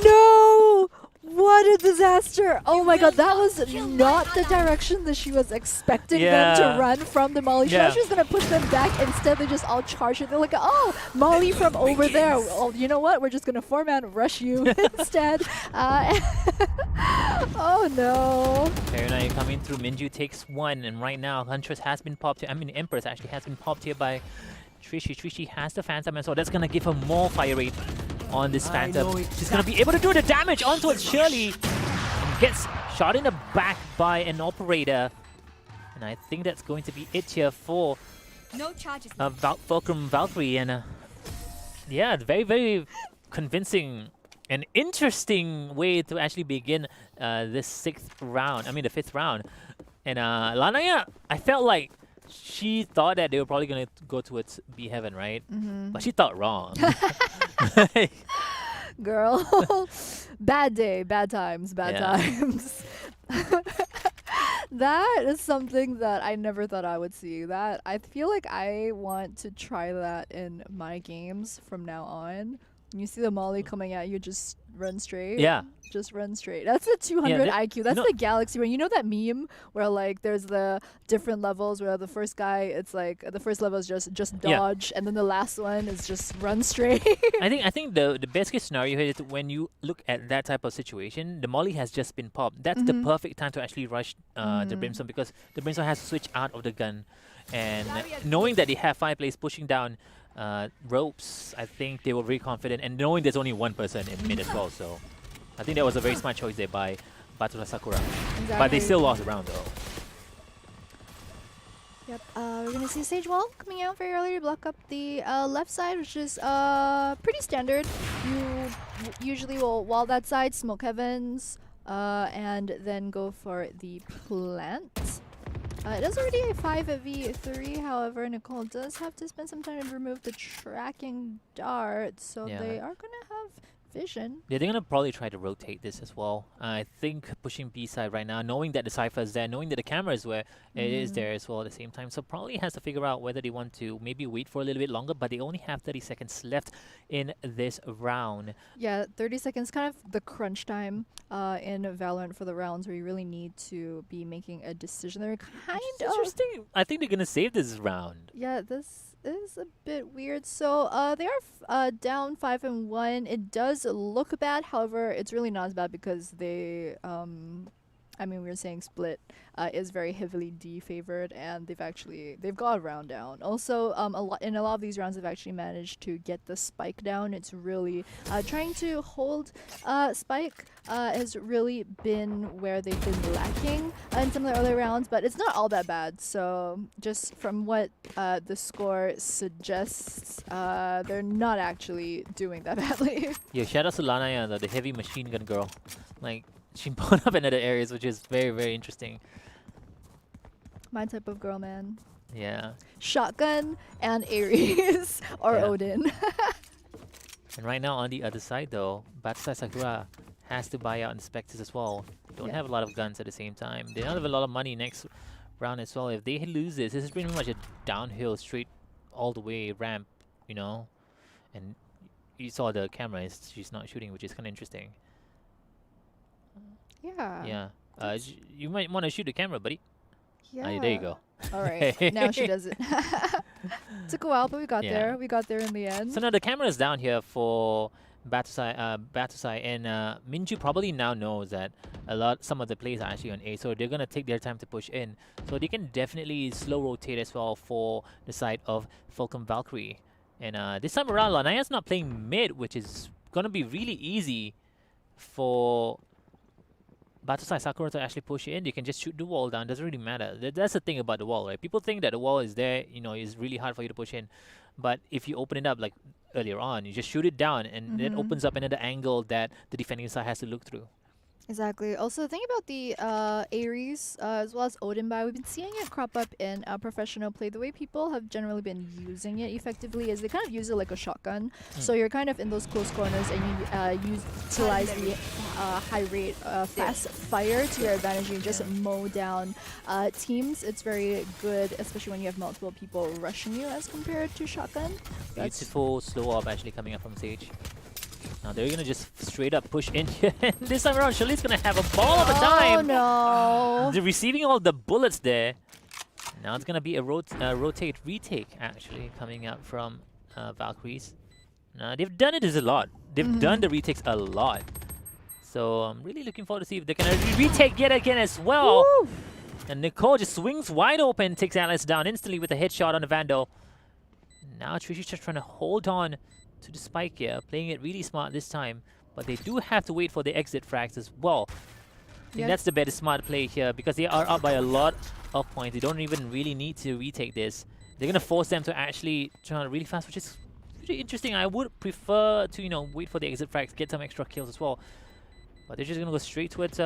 No! What a disaster! Oh my god, that was not the direction that she was expecting them to run from the Molly. She thought she was gonna push them back. Instead, they just all charge it. They're like, oh, Molly from over there. Oh, you know what? We're just gonna 4-man rush you instead. Oh no. Paranai coming through. Minju takes 1, and right now Huntress has been popped here. I mean, Empress actually has been popped here by Trishy. Trishy has the Phantom as well. That's gonna give her more fire rate on this Phantom. She's gonna be able to do the damage onto it. Shirley gets shot in the back by an operator, and I think that's going to be it here for Fulcrum Valkyrie. And yeah, very, very convincing and interesting way to actually begin this 6th round. I mean, the 5th round. And Lanaya, I felt like she thought that they were probably going to go towards B Heaven, right? But she thought wrong. Girl. Bad day, bad times, bad times. That is something that I never thought I would see. That I feel like I want to try that in my games from now on. When you see the molly coming at you, just run straight. Yeah. Just run straight. That's the 200 IQ. That's the galaxy one. You know that meme where like there's the different levels where the first guy, it's like the first level is just dodge, and then the last one is just run straight. I think the best case scenario here is when you look at that type of situation, the molly has just been popped. That's the perfect time to actually rush the Brimstone, because the Brimstone has to switch out of the gun, and knowing that they have 5 players pushing down ropes, I think they were very confident, and knowing there's only one person in mid as well, so I think that was a very smart choice there by Battousai Sakura. Exactly. But they still lost the round though. Yep, we're gonna see Sage Wall coming out very early to block up the left side, which is pretty standard. You usually will wall that side, smoke heavens, and then go for the plant. It is already a 5v3, however, Nicole does have to spend some time to remove the tracking dart, so they are gonna have vision. Yeah, they're gonna probably try to rotate this as well. I think pushing B side right now, knowing that the Cypher is there, knowing that the camera is where it is there as well at the same time. So probably has to figure out whether they want to maybe wait for a little bit longer, but they only have 30 seconds left in this round. Yeah, 30 seconds, kind of the crunch time in Valorant for the rounds where you really need to be making a decision. They're kind of interesting. I think they're gonna save this round. Yeah, this is a bit weird. So they are down 5-1. It does look bad, however, it's really not as bad because they I mean, we were saying split is very heavily defavored, and they've got a round down. Also, in a lot of these rounds, they've actually managed to get the spike down. It's really trying to hold spike has really been where they've been lacking in some of the earlier rounds, but it's not all that bad. So just from what the score suggests, they're not actually doing that badly. Yeah, shout out to Lanaya, the heavy machine gun girl. Like, she put up in other areas, which is very, very interesting. My type of girl, man. Yeah. Shotgun and Ares or Odin. And right now on the other side though, Battousai Sakura has to buy out Inspectors as well. Don't Yeah. have a lot of guns at the same time. They don't have a lot of money next round as well. If they lose this is pretty much a downhill straight all the way ramp, you know. And you saw the camera, she's not shooting, which is kind of interesting. Yeah. Yeah. You might want to shoot the camera, buddy. Yeah. There you go. All right. Now she does it. Took a while, but we got Yeah. there. We got there in the end. So now the camera is down here for Battousai, and Minju probably now knows that some of the plays are actually on A, so they're gonna take their time to push in. So they can definitely slow rotate as well for the side of Fulcrum Valkyrie. And this time around, Lanaya's not playing mid, which is gonna be really easy for Battousai Sakura to actually push in. You can just shoot the wall down. Doesn't really matter. That's the thing about the wall, right? People think that the wall is there, you know, is really hard for you to push in. But if you open it up like earlier on, you just shoot it down, and it opens up another angle that the defending side has to look through. Exactly. Also, the thing about the Ares as well as Odinbai, we've been seeing it crop up in professional play. The way people have generally been using it effectively is they kind of use it like a shotgun. So you're kind of in those close corners and you utilize the high rate fast fire to your advantage. You just mow down teams. It's very good, especially when you have multiple people rushing you as compared to shotgun. Beautiful slow up actually coming up from Sage. Now they're gonna just straight up push in here. This time around, Shali's gonna have a ball of a time. Oh no! They're receiving all the bullets there. Now it's gonna be a rotate retake actually coming up from Valkyries. Now they've done it a lot. They've done the retakes a lot. So I'm really looking forward to see if they can retake yet again as well. Woo! And Nicole just swings wide open, takes Alice down instantly with a headshot on the Vandal. Now Trishy's just trying to hold on to the spike here, playing it really smart this time, but they do have to wait for the exit frags as well. I think that's the better smart play here because they are up by a lot of points. They don't even really need to retake this. They're gonna force them to actually turn really fast, which is pretty interesting. I would prefer to, you know, wait for the exit frags, get some extra kills as well. But they're just gonna go straight towards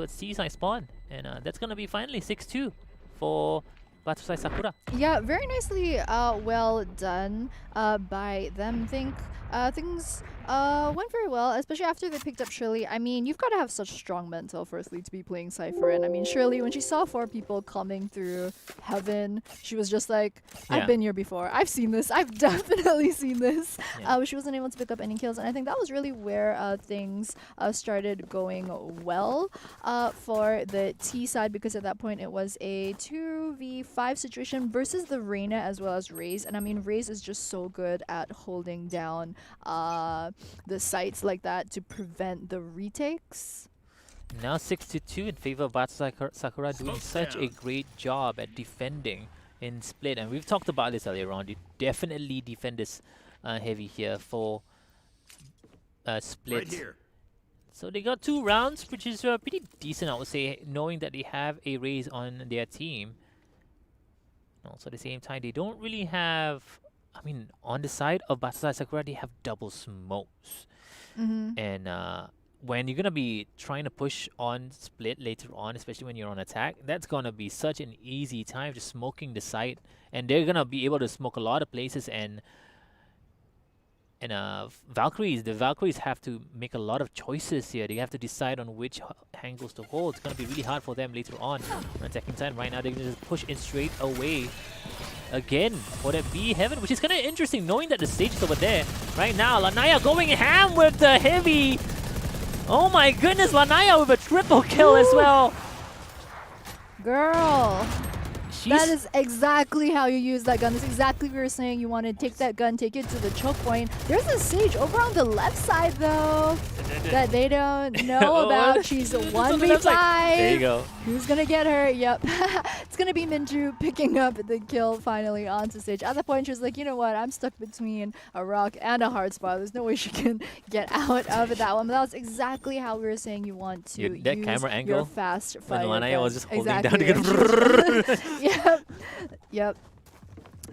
C-side spawn, and that's gonna be finally 6-2 for Battousai Sakura. Yeah, very nicely well done by them. Things went very well, especially after they picked up Shirley. I mean, you've got to have such strong mental, firstly, to be playing Cypher. And I mean, Shirley, when she saw 4 people coming through heaven, she was just like, I've been here before. I've seen this. I've definitely seen this. But she wasn't able to pick up any kills. And I think that was really where things started going well for the T side, because at that point it was a 2v5 situation versus the Reyna as well as Raze. And I mean, Raze is just so good at holding down the sites like that to prevent the retakes. Now 6-2 in favor of Battousai Sakura, doing such a great job at defending in split. And we've talked about this earlier on. They definitely defend this heavy here for split. Right, so they got 2 rounds, which is pretty decent, I would say, knowing that they have a Raze on their team. And also at the same time, they don't really have... I mean, on the side of Battousai Sakura, they have double smokes. And when you're going to be trying to push on split later on, especially when you're on attack, that's going to be such an easy time just smoking the site. And they're going to be able to smoke a lot of places. And the Valkyries have to make a lot of choices here. They have to decide on which angles to hold. It's going to be really hard for them later on attacking side. Right now, they're going to just push in straight away. Again, for that B heaven, which is kind of interesting knowing that the stage is over there. Right now, Lanaya going ham with the heavy. Oh my goodness, Lanaya with a triple kill as well. Girl, that is exactly how you use that gun. That's exactly what we were saying. You want to take that gun, take it to the choke point. There's a Sage over on the left side, though, that they don't know about. She's 1v5. There you go. Who's going to get her? Yep. It's going to be Minju picking up the kill finally onto Sage. At that point, she was like, you know what? I'm stuck between a rock and a hard spot. There's no way she can get out of that one. But that was exactly how we were saying you want to use that camera angle your fast fire. when Lanaya was just holding exactly. down to get... Yep.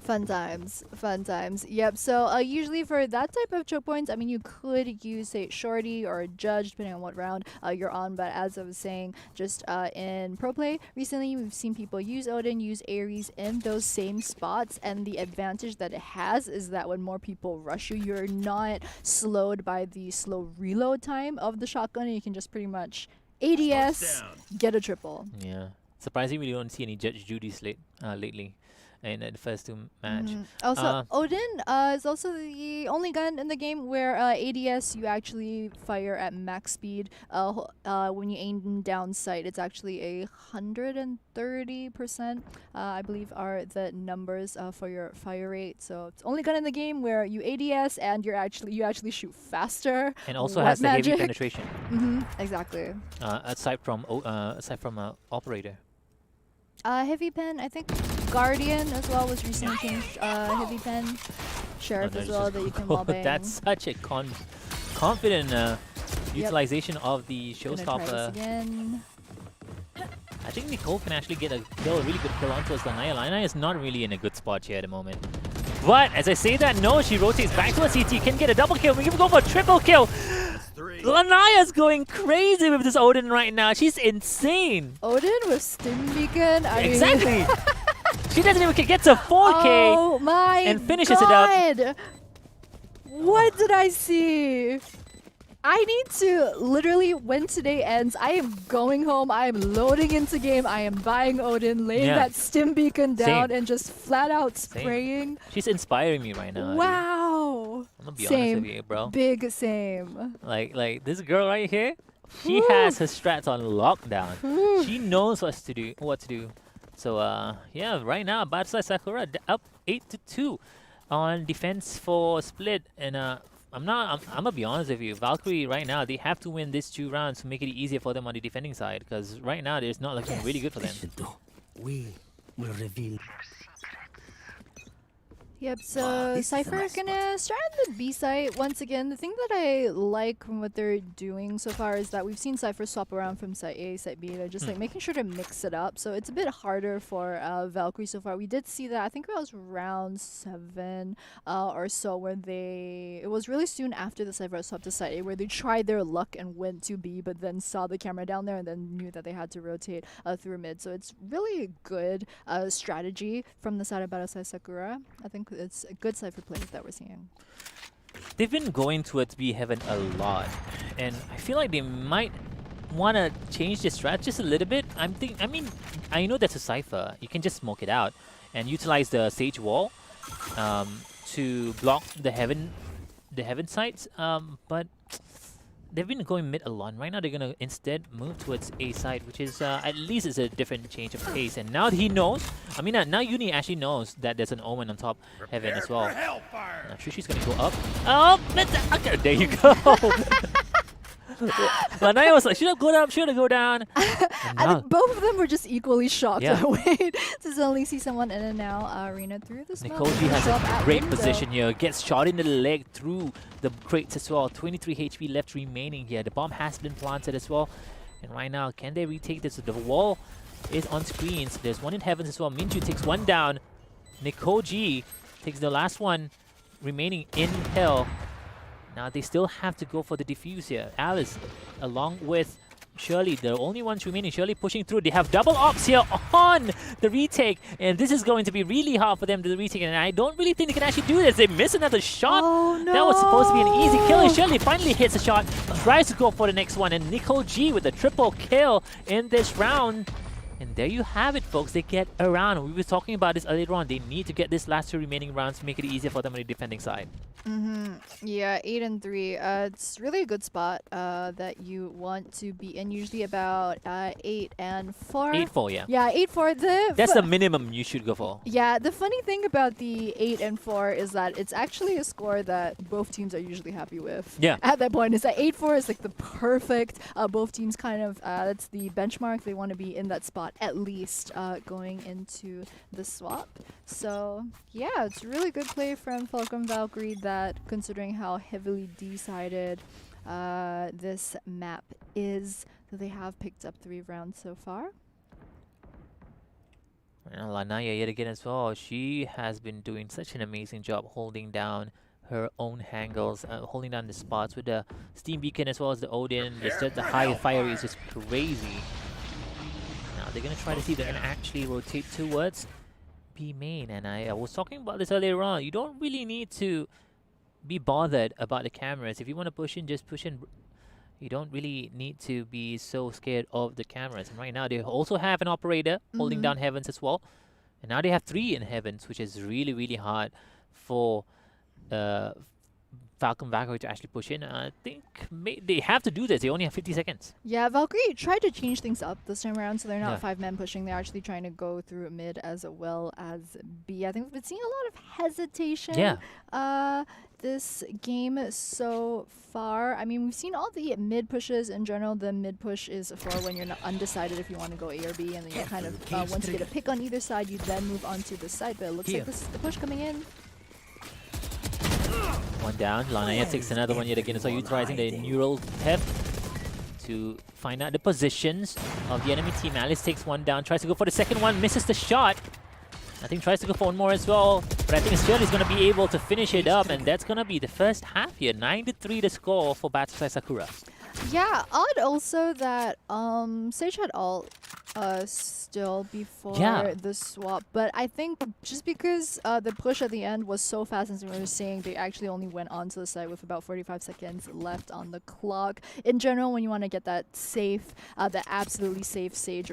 Fun times, fun times. Yep. So usually for that type of choke points, I mean, you could use say shorty or judge depending on what round you're on. But as I was saying, just in pro play recently, we've seen people use Odin, use Ares in those same spots, and the advantage that it has is that when more people rush you, you're not slowed by the slow reload time of the shotgun, and you can just pretty much ADS get a triple. Yeah. Surprisingly, we don't see any Judge Judy's lately in the first two match. Also, Odin is also the only gun in the game where ADS you actually fire at max speed. When you aim down sight, it's actually 130%. I believe are the numbers for your fire rate. So it's only gun in the game where you ADS and you actually shoot faster. And also What has the heavy magic? penetration. Exactly. Aside from operator. Heavy pen, I think Guardian as well was recently changed. Heavy pen, Sheriff as well that you can wallbang. That's such a confident utilization of the Gonna try this showstopper. again. I think Nicole can actually get a really good kill onto Lanaya. Lanaya is not really in a good spot here at the moment. But as I say that, no, she rotates back to a CT, can get a double kill. We can go for a triple kill. Lanaya's going crazy with this Odin right now. She's insane. Odin with Stim Beacon. I mean, Exactly. She doesn't even get to 4K. Oh my and finishes it up. God. What did I see? I need to literally, when today ends, I am going home, I am loading into game, I am buying Odin, laying that Stim Beacon down, and just flat out spraying. She's inspiring me right now. Wow. I'm gonna be honest with you, bro. Big same. Like this girl right here, she has her strats on lockdown. She knows what to do. So yeah, right now Battousai Sakura up 8-2 on defense for split, and I'm gonna be honest with you. Valkyrie right now, they have to win these 2 rounds to make it easier for them on the defending side, because right now it's not looking really good for them. We will reveal. Yep, so Cypher gonna start on the B site once again. The thing that I like from what they're doing so far is that we've seen Cypher swap around from site A, site B. They're just like making sure to mix it up. So it's a bit harder for Valkyrie so far. We did see that, I think it was round 7 or so, where it was really soon after the Cypher swapped to site A, where they tried their luck and went to B, but then saw the camera down there and then knew that they had to rotate through mid. So it's really a good strategy from the side of Battousai Sakura. I think it's a good Cypher play that we're seeing. They've been going towards B heaven a lot, and I feel like they might want to change their strat just a little bit. I mean, I know that's a Cypher. You can just smoke it out and utilize the Sage Wall to block the heaven sites. But they've been going mid a lot. Right now, they're gonna instead move towards A side, which is at least is a different change of pace. And now he knows. I mean, now Uni actually knows that there's an Omen on top heaven as well. Not sure she's gonna go up. Oh, okay, there you go. Lanaya was like, should I go down? Should I go down? I think both of them were just equally shocked. Yeah. Wait to suddenly see someone in and now arena through the smoke. Nikoji has a great window. position here. Gets shot in the leg through the crates as well. 23 HP left remaining here. The bomb has been planted as well. And right now, can they retake this? The wall is on screens. There's one in heavens as well. Minju takes one down. Nikoji takes the last one remaining in hell. Now they still have to go for the defuse here. Alice, along with Shirley, the only ones remaining. Shirley pushing through. They have double ops here on the retake, and this is going to be really hard for them to retake. And I don't really think they can actually do this. They miss another shot. Oh, no. That was supposed to be an easy kill. And Shirley finally hits a shot, tries to go for the next one, and Nicole G with a triple kill in this round. And there you have it, folks. They get around. We were talking about this earlier on. They need to get this last 2 remaining rounds to make it easier for them on the defending side. Yeah, 8-3. It's really a good spot that you want to be in. Usually about 8 and 4. 8-4, yeah. Yeah, 8-4. That's the minimum you should go for. Yeah, the funny thing about the 8 and 4 is that it's actually a score that both teams are usually happy with. Yeah. At that point, is that 8-4 is like the perfect. Both teams kind of that's the benchmark. They want to be in that spot at least going into the swap. So yeah, it's a really good play from Fulcrum Valkyrie. That considering how heavily decided this map is, that they have picked up 3 rounds so far. And Lanaya yet again as well. She has been doing such an amazing job holding down her own angles, holding down the spots with the Steam Beacon as well as the Odin. The high fire is just crazy. Now they're going to try to see if they can actually rotate towards B main. And I was talking about this earlier on. You don't really need to be bothered about the cameras. If you want to push in, just push in. You don't really need to be so scared of the cameras. And right now they also have an operator holding down Heavens as well. And now they have 3 in Heavens, which is really, really hard for Valkyrie to actually push in. I think they have to do this. They only have 50 seconds. Yeah, Valkyrie tried to change things up this time around, so they're not 5-man pushing. They're actually trying to go through mid as well as B. I think we've been seeing a lot of hesitation this game so far. I mean, we've seen all the mid pushes in general. The mid push is for when you're not undecided if you want to go A or B, and then you kind of, once you get a pick on either side, you then move on to the side. But it looks like this is the push coming in. One down. Lanaya takes another one yet again. So utilizing the neural theft to find out the positions of the enemy team. Alice takes one down, tries to go for the second one, misses the shot. I think tries to go for one more as well. But I think Shirley's going to be able to finish it up, and that's going to be the first half here. 9-3 the score for Battousai Sakura. Yeah, odd also that Sage had ult still before the swap, but I think just because the push at the end was so fast, as we were saying, they actually only went onto the side with about 45 seconds left on the clock. In general, when you want to get that safe, the absolutely safe Sage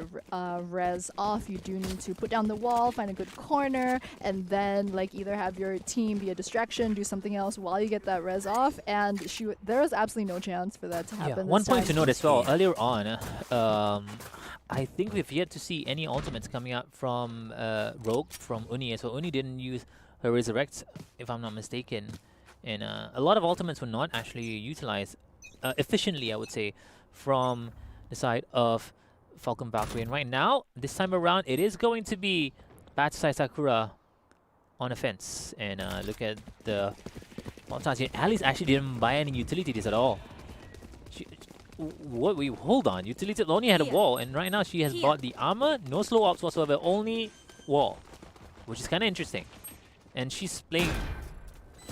res off, you do need to put down the wall, find a good corner, and then like either have your team be a distraction, do something else while you get that res off, and there was absolutely no chance for that to happen. One point to note as well, earlier on, I think we've yet to see any ultimates coming out from Rogue, from Uni. So Uni didn't use her Resurrect, if I'm not mistaken. And a lot of ultimates were not actually utilized efficiently, I would say, from the side of Fulcrum Valkyrie. And right now, this time around, it is going to be Battousai Sakura on offense. And look at the montage here. Alice actually didn't buy any utilities at all. Hold on. Utility only had a wall, and right now she has bought the armor, no slow ops whatsoever, only wall, which is kind of interesting. And she's playing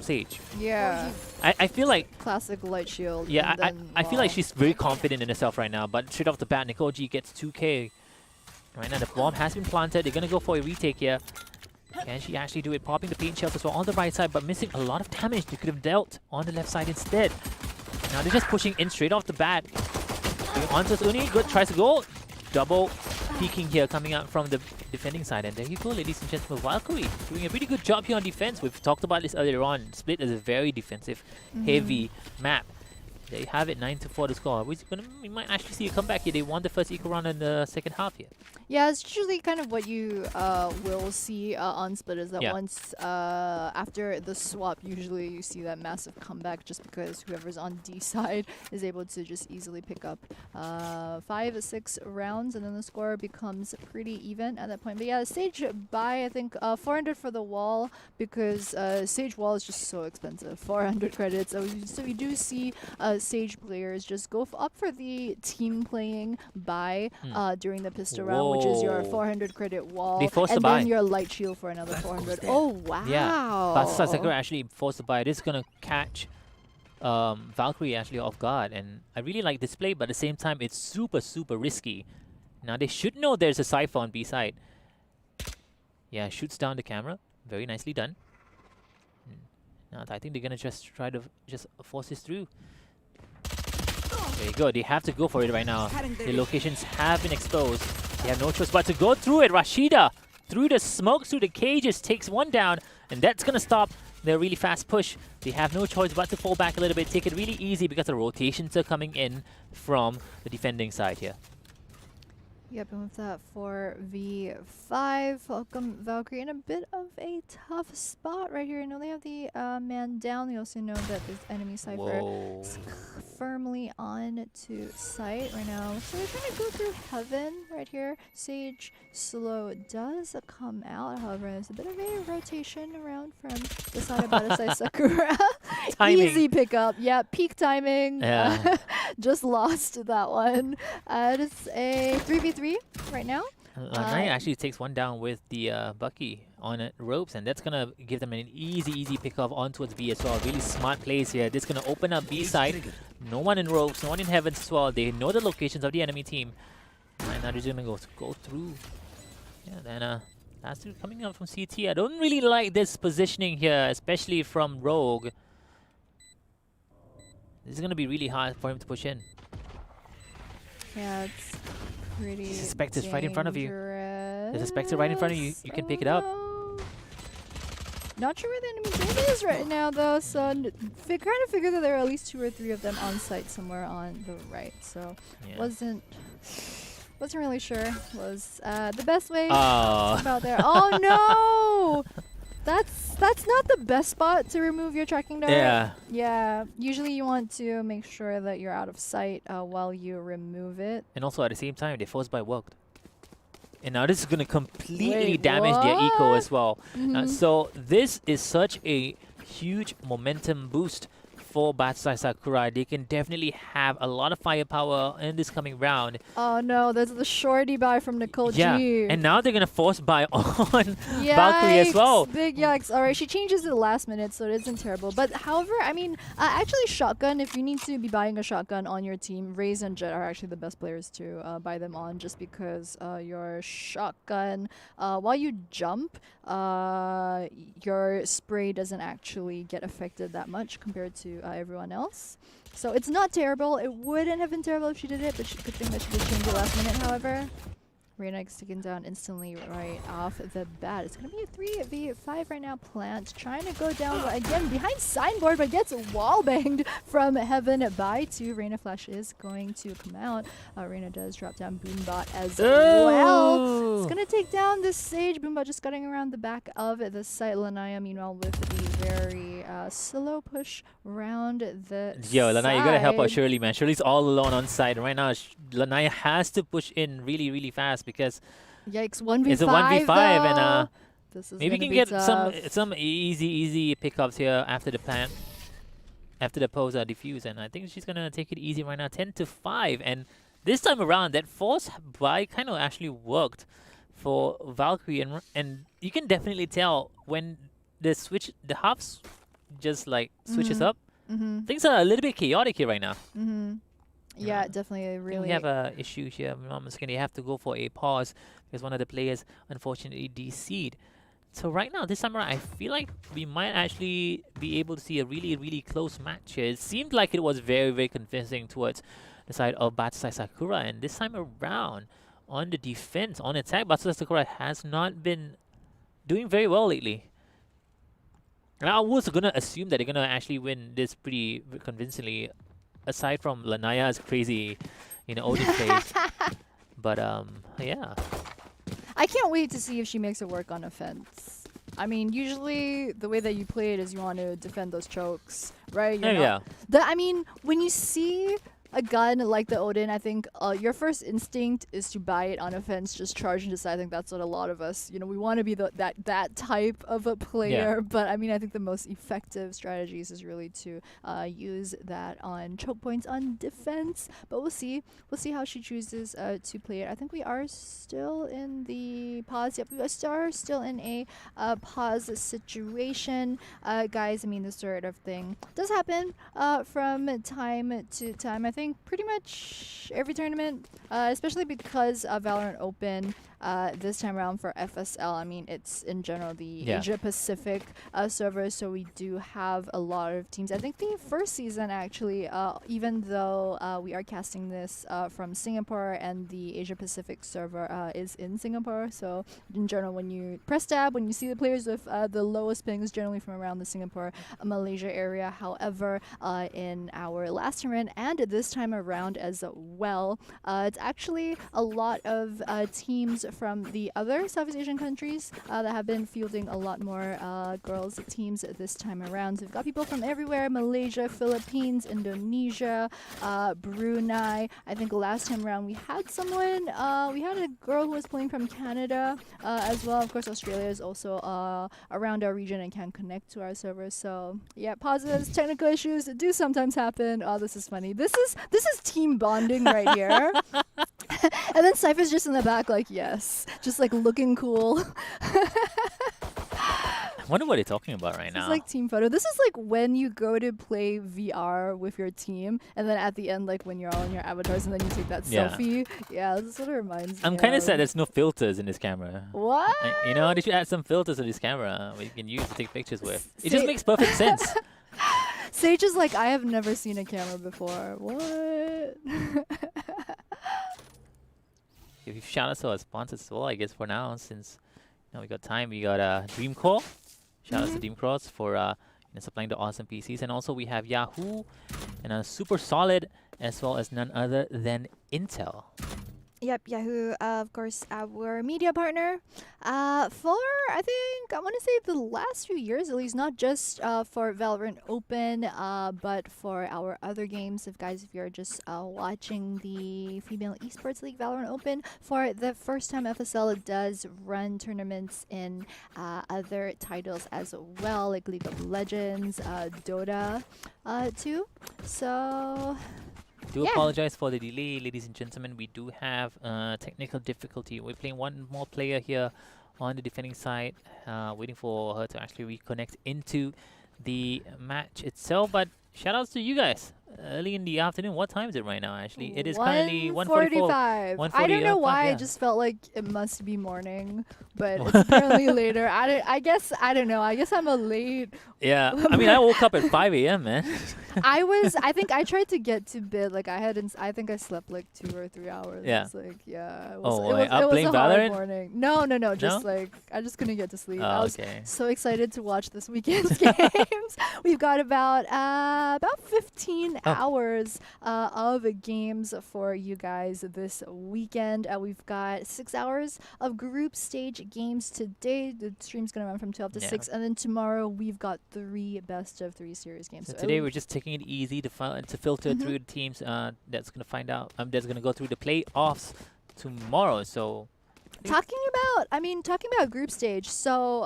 Sage. Yeah. I feel like classic light shield. Yeah, I feel like she's very confident in herself right now. But straight off the bat, Nicole G gets 2K. Right now the bomb has been planted. They're gonna go for a retake here. Can she actually do it? Popping the paint shells as well on the right side, but missing a lot of damage. They could have dealt on the left side instead. Now they're just pushing in straight off the bat. Onto Uni, good, tries to go. Double peeking here coming out from the defending side. And there you go, ladies and gentlemen. Valkyrie doing a pretty good job here on defense. We've talked about this earlier on. Split is a very defensive, heavy map. There you have it, 9-4 the score. We might actually see a comeback here. They won the first equal round in the second half here. Yeah, it's usually kind of what you will see on Split, is that once after the swap, usually you see that massive comeback just because whoever's on D side is able to just easily pick up 5-6 rounds, and then the score becomes pretty even at that point. But yeah, Sage buy, I think 400 for the wall, because Sage wall is just so expensive, 400 credits. So we do see Sage players just go up for the team playing buy during the pistol round, which is your 400 credit wall, and then your light shield for another 400. Oh wow! Yeah, Battousai Sakura actually forced to buy. This is gonna catch Valkyrie actually off guard, and I really like this play, but at the same time it's super risky. Now they should know there's a Cypher on B side. Yeah, shoots down the camera, very nicely done. Now I think they're gonna just try to force this through. There you go. They have to go for it right now. The locations have been exposed. They have no choice but to go through it. Rashida, through the smoke, through the cages, takes one down. And that's going to stop their really fast push. They have no choice but to fall back a little bit. Take it really easy because the rotations are coming in from the defending side here. Yep, and with that 4v5, Fulcrum Valkyrie in a bit of a tough spot right here. I know they have the man down. They also know that this enemy Cypher is firmly on to site right now. So they're trying to go through Heaven right here. Sage slow does come out. However, there's a bit of a rotation around from the side of Battousai Sakura. Easy pickup. Yeah, peak timing. Yeah. Just lost that one. It is a 3v3 right now. Lanai actually takes one down with the Bucky on ropes, and that's gonna give them an easy pickoff on towards B as well. Really smart plays here. This is gonna open up B side. No one in ropes, no one in heavens as well. They know the locations of the enemy team. And now they're just gonna go through. Yeah, then last two coming out from CT. I don't really like this positioning here, especially from Rogue. This is gonna be really hard for him to push in. Yeah, it's pretty. There's a Spectre right in front of you. dangerous. There's a Spectre right in front of you. You can pick it up. No. Not sure where the enemy team is right now, though. So kind of figured that there are at least 2 or 3 of them on site somewhere on the right. So Yeah. wasn't really sure was the best way Oh. about there. Oh no! That's not the best spot to remove your tracking dart. Yeah. Yeah. Usually you want to make sure that you're out of sight while you remove it. And also at the same time, they force by worked. And now this is going to completely Wait, damage their eco what? as well. So this is such a huge momentum boost for Battousai Sakura. They can definitely have a lot of firepower in this coming round. Oh no, there's the shorty buy from Nicole Yeah, G. and now they're going to force buy on Valkyrie as well. Big yikes. Alright, she changes it the last minute, so it isn't terrible. But however, I mean, actually shotgun, if you need to be buying a shotgun on your team, Raze and Jet are actually the best players to buy them on, just because your shotgun, while you jump, your spray doesn't actually get affected that much compared to everyone else. So it's not terrible. It wouldn't have been terrible if she did it, but good thing that she did change it last minute, however. Reyna gets taken down instantly right off the bat. It's going to be a 3v5 right now. Plant trying to go down again behind signboard, but gets wall banged from heaven by 2. Reyna Flash is going to come out. Reyna does drop down Boombot as well. It's going to take down this Sage. Boombot just cutting around the back of the site. Lanaya, meanwhile, with the very slow push around the Yo, Lanaya, you gotta help out side. Shirley, man. Shirley's all alone on side. Right now, Lanaya has to push in really fast because Yikes, 1v5 it's a 1v5 and though. This is maybe we gonna can be get tough. some easy pickups here after the plant, after the pose defuse, and I think she's gonna take it easy right now, 10-5. And this time around, that force buy kind of actually worked for Valkyrie, and you can definitely tell when the halves just like switches up. Things are a little bit chaotic here right now. Yeah, definitely I think really. we have a issue here. I'm just gonna have to go for a pause because one of the players unfortunately DC'd. So right now, this time around, I feel like we might actually be able to see a really close match here. It seemed like it was very convincing towards the side of Battousai Sakura, and this time around, on the defense, on attack, Battousai Sakura has not been doing very well lately. And I was gonna assume that they're gonna actually win this pretty convincingly, aside from Lanaya's crazy, Odin phase. But yeah. I can't wait to see if she makes it work on offense. I mean, usually the way that you play it is you want to defend those chokes, right? Yeah. I mean, when you see a gun like the Odin, I think your first instinct is to buy it on offense, just charge and decide. I think that's what a lot of us, we want to be that type of a player. Yeah. But I mean, I think the most effective strategies is really to use that on choke points on defense. But we'll see how she chooses to play it. I think we are still in the pause. Yep, we are still in a pause situation, guys. I mean, this sort of thing does happen from time to time. I think pretty much every tournament, especially because Valorant Open this time around for FSL, I mean, it's in general the Asia Pacific server, so we do have a lot of teams. I think the first season actually, even though we are casting this from Singapore and the Asia Pacific server is in Singapore, so in general, when you press tab, when you see the players with the lowest pings, generally from around the Singapore, Malaysia area. However, in our last tournament and this time around as well, it's actually a lot of teams from the other Southeast Asian countries that have been fielding a lot more girls teams this time around. So we've got people from everywhere: Malaysia, Philippines, Indonesia, Brunei. I think last time around we had someone, we had a girl who was playing from Canada as well. Of course, Australia is also around our region and can connect to our servers. So yeah, pauses, technical issues do sometimes happen. Oh, this is funny. This is team bonding right here. And then Cypher's just in the back like, yes. Just like looking cool. I wonder what they're talking about right now. It's like team photo. This is like when you go to play VR with your team, and then at the end, like when you're all in your avatars, and then you take that selfie. Yeah, this is what it reminds me. I'm kind of of. sad there's no filters in this camera. What? You know, they should add some filters to this camera where you can use to take pictures with. It just makes perfect sense. Sage is like, I have never seen a camera before. What? If you shout out to our sponsors as well, I guess for now, since we got time, we got Dreamcore. Shout out to Dreamcore for supplying the awesome PCs, and also we have Yahoo and Super Solid, as well as none other than Intel. Yep, Yahoo, of course, our media partner for, I think, I want to say the last few years, at least, not just for Valorant Open, but for our other games. If you're just watching the Female Esports League Valorant Open, for the first time, FSL does run tournaments in other titles as well, like League of Legends, Dota, too. So... Do apologize for the delay, ladies and gentlemen. We do have technical difficulty. We're playing one more player here on the defending side, waiting for her to actually reconnect into the match itself. But shout outs to you guys. Early in the afternoon. What time is it right now, actually? It is currently 1:45. I don't know why. I just felt like it must be morning, but it's apparently later. I guess I don't know. I guess I'm a late. Yeah, I mean, I woke up at 5 a.m., man. I think I tried to get to bed. Like I think I slept like 2 or 3 hours. Yeah. It's like, yeah. It Oh, was playing a hard Valorant? morning. No. Just No? like I just couldn't get to sleep. Oh, I was okay. so excited to watch this weekend's games. We've got about 15 hours of games for you guys this weekend. We've got 6 hours of group stage games today. The stream's gonna run from 12 to 6, and then tomorrow we've got 3 best of 3 series games. So today we're just taking it easy to filter through the teams that's gonna find out. That's gonna go through the playoffs tomorrow. So talking about group stage. So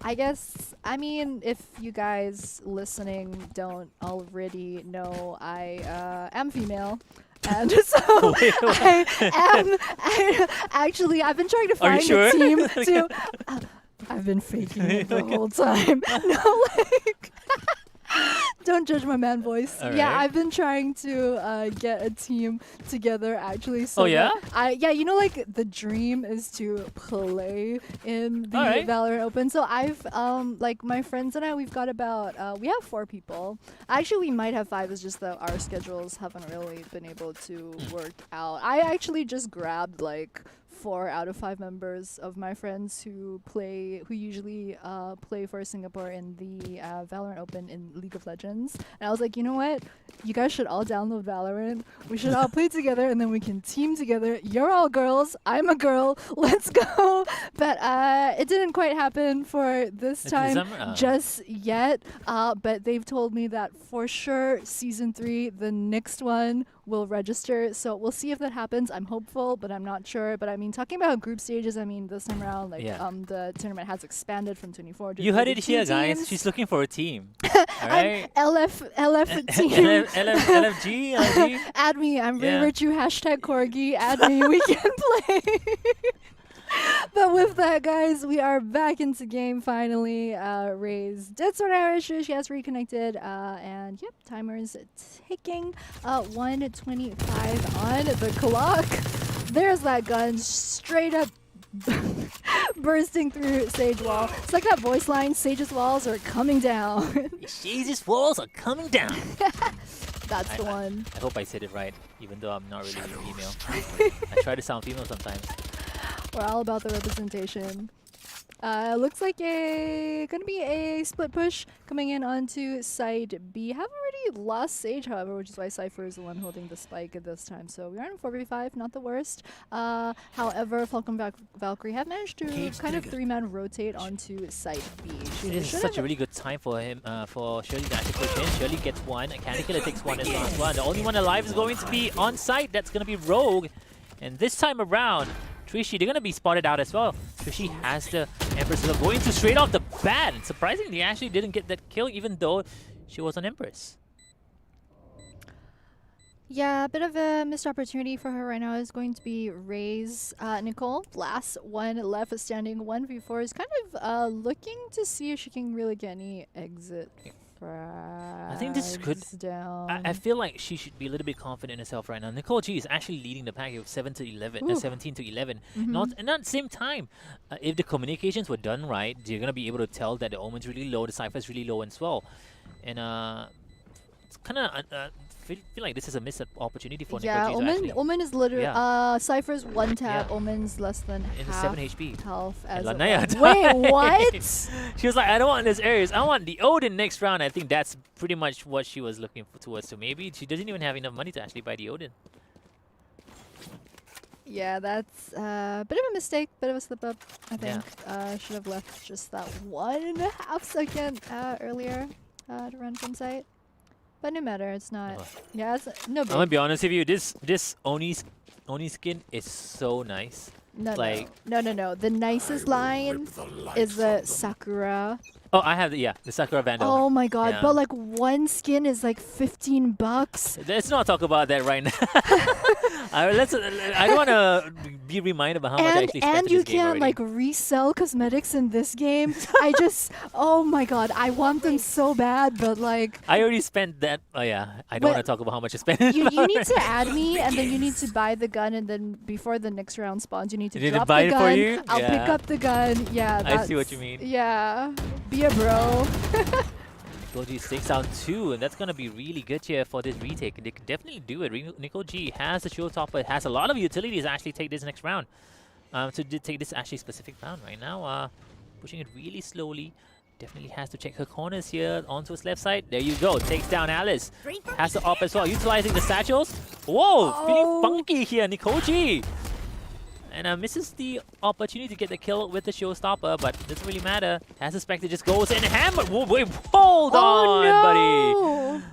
I guess, if you guys listening don't already know, I am female. And so I've been trying to find a team to... I've been faking it the whole time. No, like... Don't judge my man voice. All yeah, right. I've been trying to get a team together actually. So yeah? like the dream is to play in the Valorant Open. So I've like my friends and I, we've got about we have 4 people. Actually, we might have 5. It's just that our schedules haven't really been able to work out. I actually just grabbed like 4 out of 5 members of my friends who usually play for Singapore in the Valorant Open in League of Legends. And I was like, you know what? You guys should all download Valorant. We should all play together, and then we can team together. You're all girls. I'm a girl. Let's go. But it didn't quite happen for this time just yet. But they've told me that for sure Season 3, the next one, will register. So we'll see if that happens. I'm hopeful, but I'm not sure. But I mean, talking about group stages, I mean, this time around, like the tournament has expanded from 24 to you heard it 32 here, guys. teams. She's looking for a team. All right. LF team. LFG, LFG. Add me. I'm Ray Virtue #Corgi. Add me. We can play. But with that, guys, we are back into game finally. Ray's dead sort of issue. She has reconnected. And yep, timer's ticking. 1:25 on the clock. There's that gun straight up bursting through Sage wall. It's like that voice line, Sage's walls are coming down. Sage's walls are coming down. That's the one. I hope I said it right, even though I'm not really female. I try to sound female sometimes. We're all about the representation. Looks like gonna be a split push coming in onto side B. Have already lost Sage, however, which is why Cypher is the one holding the spike at this time. So we are in 4v5, not the worst. However, Fulcrum Valkyrie have managed to kind of 3-man rotate onto side B. This is such a really good time for him, for Shirley to actually push in. Shirley gets one, and Candy Killer takes one as well. The only one alive is going to be on site. That's going to be Rogue. And this time around, Trishy, they're going to be spotted out as well. Trishy has the Empress going to straight off the bat. And surprisingly, actually didn't get that kill, even though she was an Empress. Yeah, a bit of a missed opportunity for her right now is going to be Ray's Nicole. Last one left standing 1v4 is kind of looking to see if she can really get any exit. I think this could. Down. I feel like she should be a little bit confident in herself right now. Nicole G is actually leading the pack with 17 to 11. Not and at the same time, if the communications were done right, you're gonna be able to tell that the Omen's really low, the Cypher's really low as well, and it's kind of feel like this is a missed opportunity for Nicole G. Omen is literally Cypher's one tap. Omen's less than in half 7 HP. Health as Lanaya Wait, what? She was like, I don't want this Ares. I want the Odin next round. I think that's pretty much what she was looking towards. So maybe she doesn't even have enough money to actually buy the Odin. Yeah, that's a bit of a mistake, bit of a slip up. I think should have left just that 1.5 second earlier to run from site. But no matter, it's not. Yeah, it's no big. I'm gonna be honest with you. This Oni skin is so nice. No, like no. The nicest line is the Sakura. Oh, I have the Sakura Vandal. Oh my god! But like one skin is like $15. Let's not talk about that right now. I don't want to be reminded about how much I actually spent and in you this game can't already. like resell cosmetics in this game. Oh my god, I want them so bad, but like I already spent that. Oh yeah, I don't want to talk about how much I spent. You need to add me, and then you need to buy the gun, and then before the next round spawns, you need to drop buy the it gun. for you? I'll pick up the gun. Yeah, I see what you mean. Yeah, be a bro. Nicole G takes down 2, and that's going to be really good here for this retake. They can definitely do it. Nicole G has the showstopper, has a lot of utilities to actually take this next round. To take this actually specific round right now. Pushing it really slowly. Definitely has to check her corners here onto his left side. There you go. Takes down Alice. Has the op as well. Utilizing the satchels. Whoa! Feeling funky here, Nicole G. And misses the opportunity to get the kill with the showstopper, but it doesn't really matter. Has the Spectre just goes in hammer. Whoa, wait, hold on, buddy.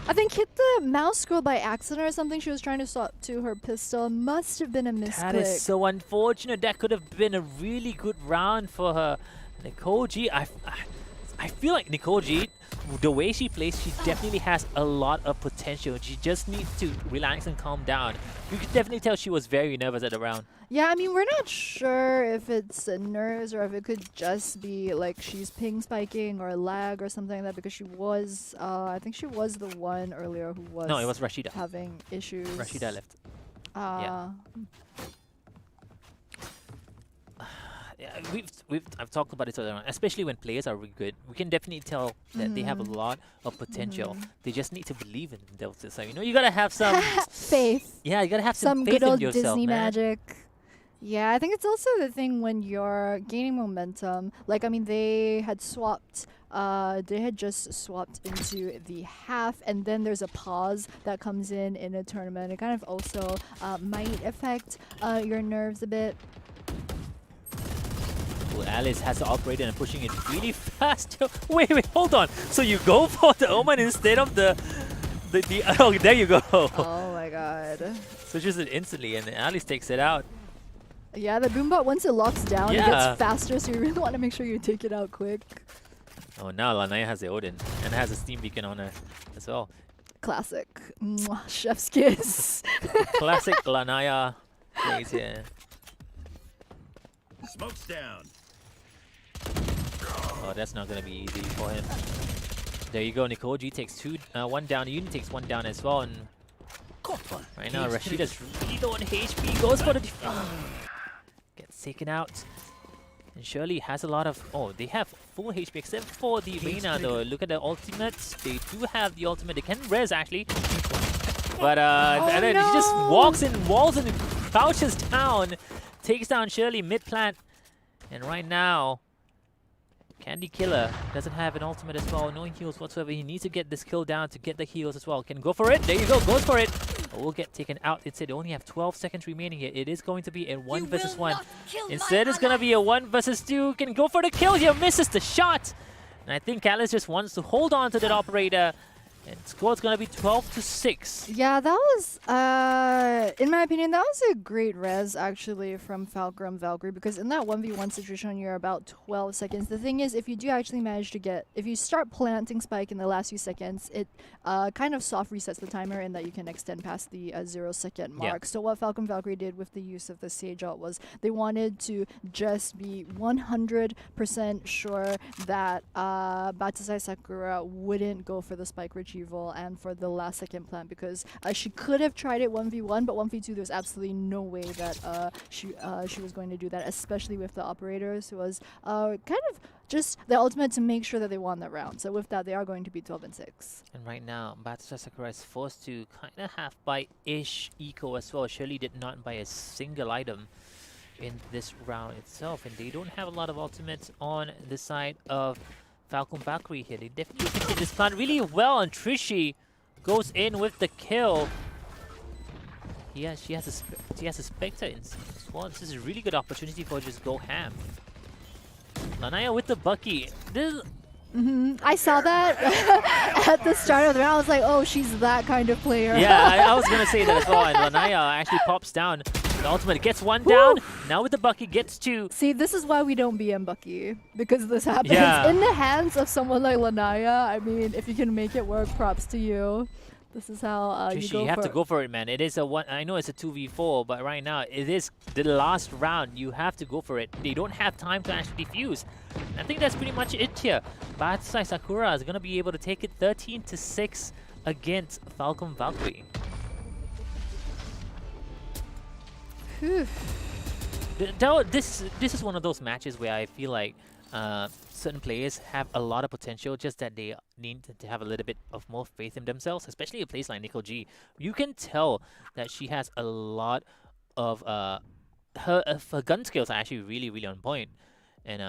I think hit the mouse scroll by accident or something. She was trying to swap to her pistol. Must have been a misclick. That is so unfortunate. That could have been a really good round for her. Nicole G, I feel like Nicole G, the way she plays, she definitely has a lot of potential. She just needs to relax and calm down. You could definitely tell she was very nervous at the round. Yeah, I mean, we're not sure if it's nerves or if it could just be like she's ping spiking or lag or something like that, because she was, I think she was the one earlier who was. No, it was Rashida. Having issues. Rashida left. Yeah. I've talked about it earlier on, especially when players are really good. We can definitely tell that they have a lot of potential. They just need to believe in themselves. So, you know, you gotta have some faith. Yeah, you gotta have some faith good old in yourself, Disney man. magic. Yeah, I think it's also the thing when you're gaining momentum. Like, I mean, they had swapped. They had just swapped into the half, and then there's a pause that comes in a tournament. It kind of also might affect your nerves a bit. Well, Alice has the operator and pushing it really fast. Wait, hold on. So you go for the Omen instead of the oh, there you go. Oh my god. Switches it instantly, and Alice takes it out. Yeah, the boombot, once it locks down, it gets faster, so you really want to make sure you take it out quick. Oh, now Lanaya has the Odin and has a steam beacon on her as well. Classic. Mwah, chef's kiss. Classic Lanaya plays here. Smoke's down. Oh, that's not going to be easy for him. There you go. Nicole G takes one down. Uni takes one down as well. And right now, Rashida's really low on HP. Goes for the gets taken out. And Shirley has a lot of... Oh, they have full HP except for the Reina though. Look at the ultimates. They do have the ultimate. They can res actually. But and then he just walks in, walls and crouches down. Takes down Shirley mid-plant. And right now, Candy Killer doesn't have an ultimate as well. No heals whatsoever. He needs to get this kill down to get the heals as well. Can go for it. There you go. Goes for it. But will get taken out. Instead, they only have 12 seconds remaining here. It is going to be a 1 versus 1. Instead, it's going to be a 1 versus 2. Can go for the kill here. Misses the shot. And I think Alice just wants to hold on to that operator. And score's gonna be 12-6. Yeah, that was, in my opinion, that was a great res actually from Fulcrum Valkyrie, because in that 1v1 situation, you're about 12 seconds. The thing is, if you do actually manage to get, if you start planting spike in the last few seconds, it kind of soft resets the timer in that you can extend past the 0-second mark. So what Fulcrum Valkyrie did with the use of the Sage ult was they wanted to just be 100% sure that Battousai Sakura wouldn't go for the spike retrieval and for the last second plant, because she could have tried it 1v1, but 1v2 there's absolutely no way that she was going to do that, especially with the operators, who was kind of just the ultimate to make sure that they won that round. So with that, they are going to be 12-6. And right now, Battousai Sakura is forced to kind of have buy-ish eco as well. Shirley did not buy a single item in this round itself, and they don't have a lot of ultimates on the side of Falcon Valkyrie here. They definitely can see this plant really well, and Trishy goes in with the kill. She has a Spectre in as well. This is a really good opportunity for just go ham. Lanaya with the Bucky. This I saw that at the start of the round. I was like, oh, she's that kind of player. yeah, I was gonna say that as well. And Lanaya actually pops down. The ultimate gets one down. Now with the Bucky gets two. See, this is why we don't BM Bucky, because this happens Yeah. in the hands of someone like Lanaya. I mean, if you can make it work, props to you. This is how you Trishy, go you have for to go for it, man. It is a one. I know it's a 2v4, but right now it is the last round. You have to go for it. They don't have time to actually defuse. I think that's pretty much it here. Battousai Sakura is gonna be able to take it 13-6 against Falcon Valkyrie. This is one of those matches where I feel like certain players have a lot of potential, just that they need to have a little bit of more faith in themselves, especially a place like Nicole G. You can tell that she has a lot of her gun skills are actually really, really on point. And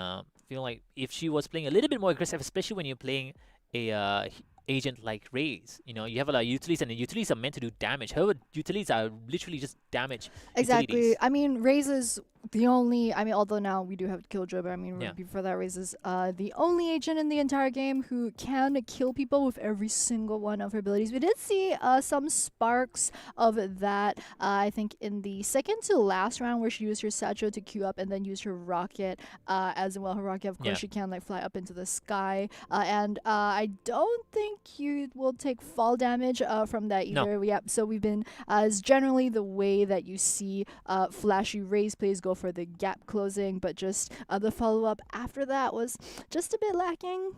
feel like if she was playing a little bit more aggressive, especially when you're playing a agent like Raze, you know, you have a lot of utilities, and the utilities are meant to do damage. Her utilities are literally just damage. Exactly. Utilities. I mean, Raze is the only, I mean, although now we do have Killjoy, but I mean, Yeah. before that, Raze is the only agent in the entire game who can kill people with every single one of her abilities. We did see some sparks of that, I think, in the second to last round, where she used her Satchel to queue up and then used her rocket as well. Her rocket, of course, Yeah. she can like fly up into the sky. And I don't think you will take fall damage from that either. No. Yep. So we've been, as generally the way that you see flashy Raze plays go for the gap closing, but just the follow-up after that was just a bit lacking.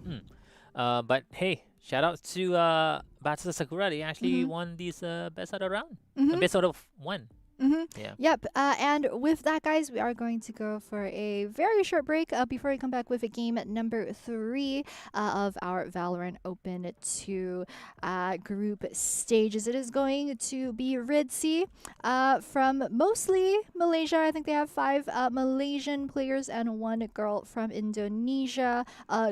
But hey, shout out to Battousai Sakura. They actually won these best out of round. Best out of one. Yeah. Yep. And with that, guys, we are going to go for a very short break before we come back with a game at number 3 of our Valorant Open 2 group stages. It is going to be Redsea from mostly Malaysia. I think they have 5 Malaysian players and 1 girl from Indonesia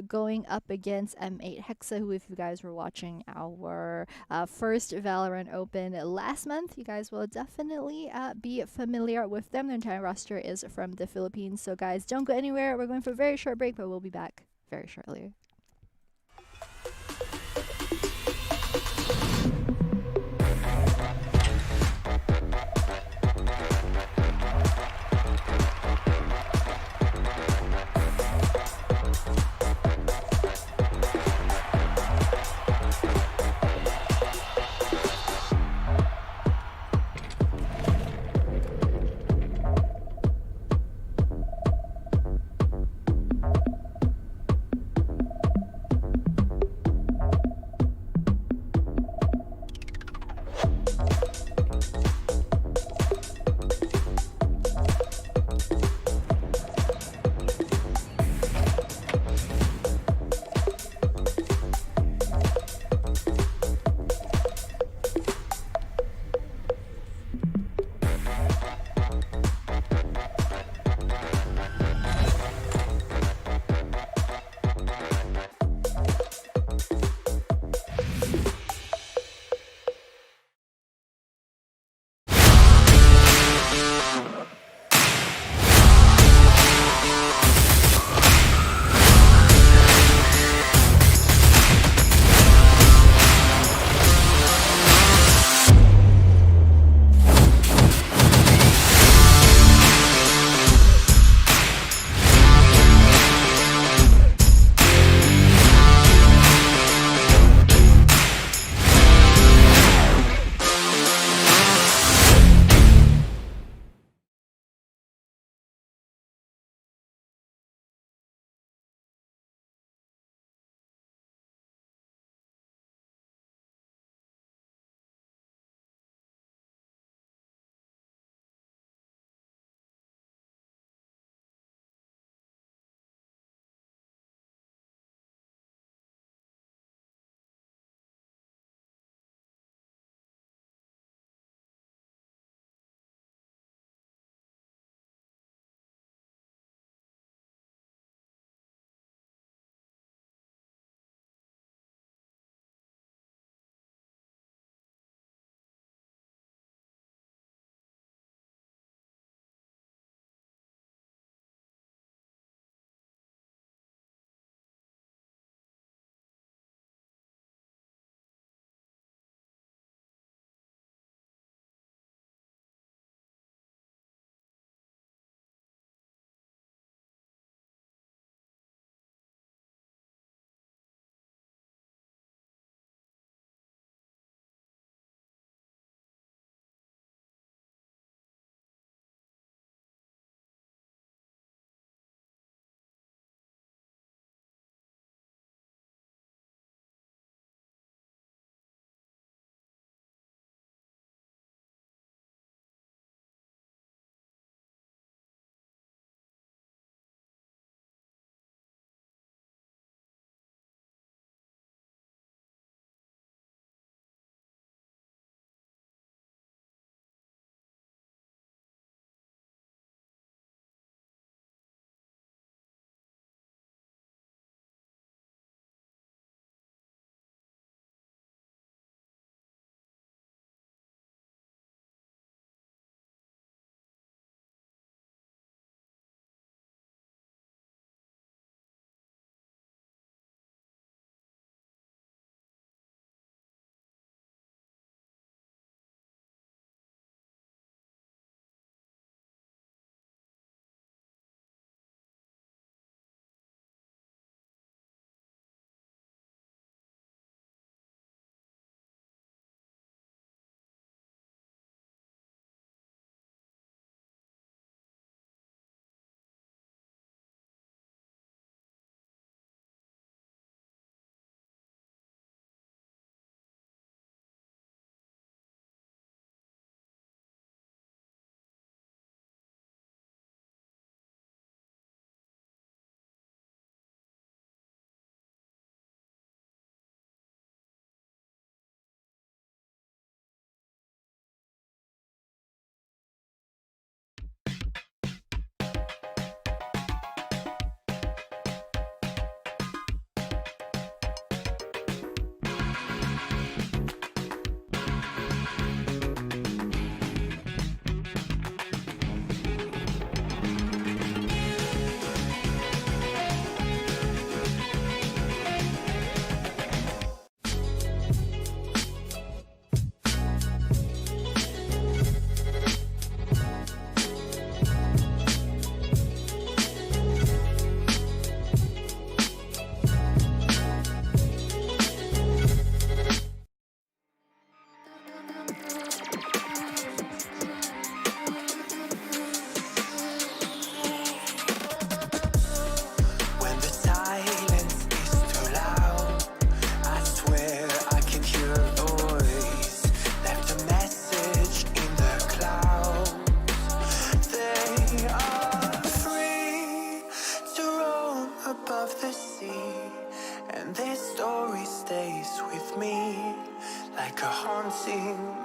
going up against M8 Hexa, who, if you guys were watching our first Valorant Open last month, you guys will definitely be familiar with them. The entire roster is from the Philippines. So guys, don't go anywhere. We're going for a very short break, but we'll be back very shortly.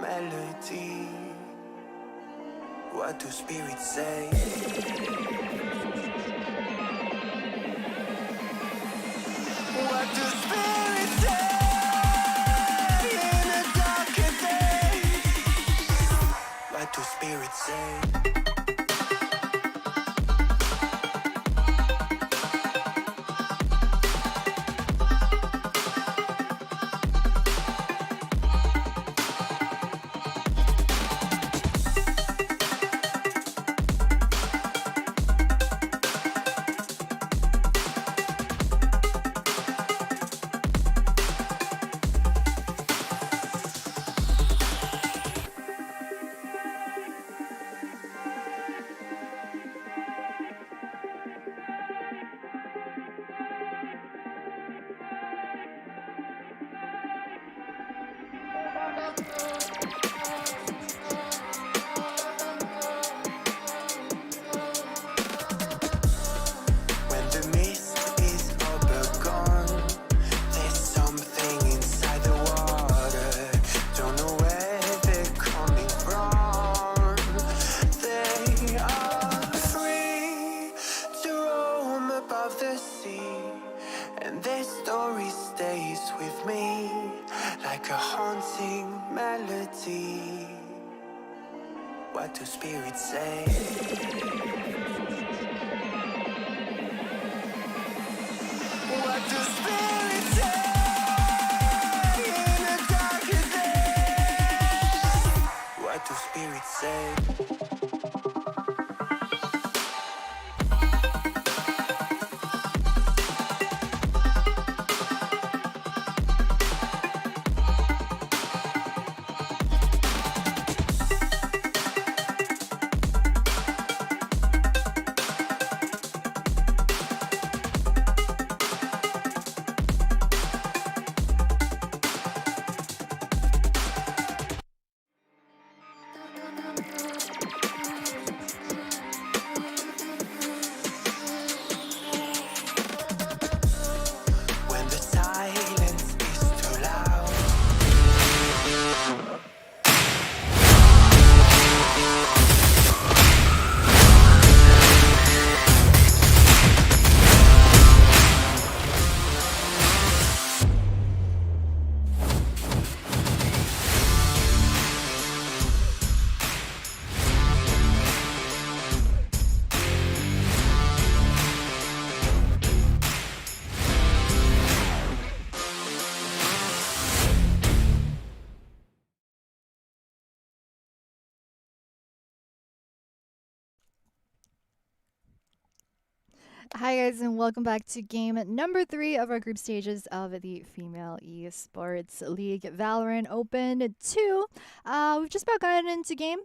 melody. What do spirits say? What do spirits say in a darker day? What do spirits say? When the mist is over gone, there's something inside the water. Don't know where they're coming from. They are free to roam above the sea, and their story stays with me like a haunting melody. What do spirits say? What do spirits say in a darker day? What do spirits say? When the silence is too loud, Hi guys, and welcome back to game number 3 of our group stages of the Female Esports League Valorant Open 2. We've just about gotten into game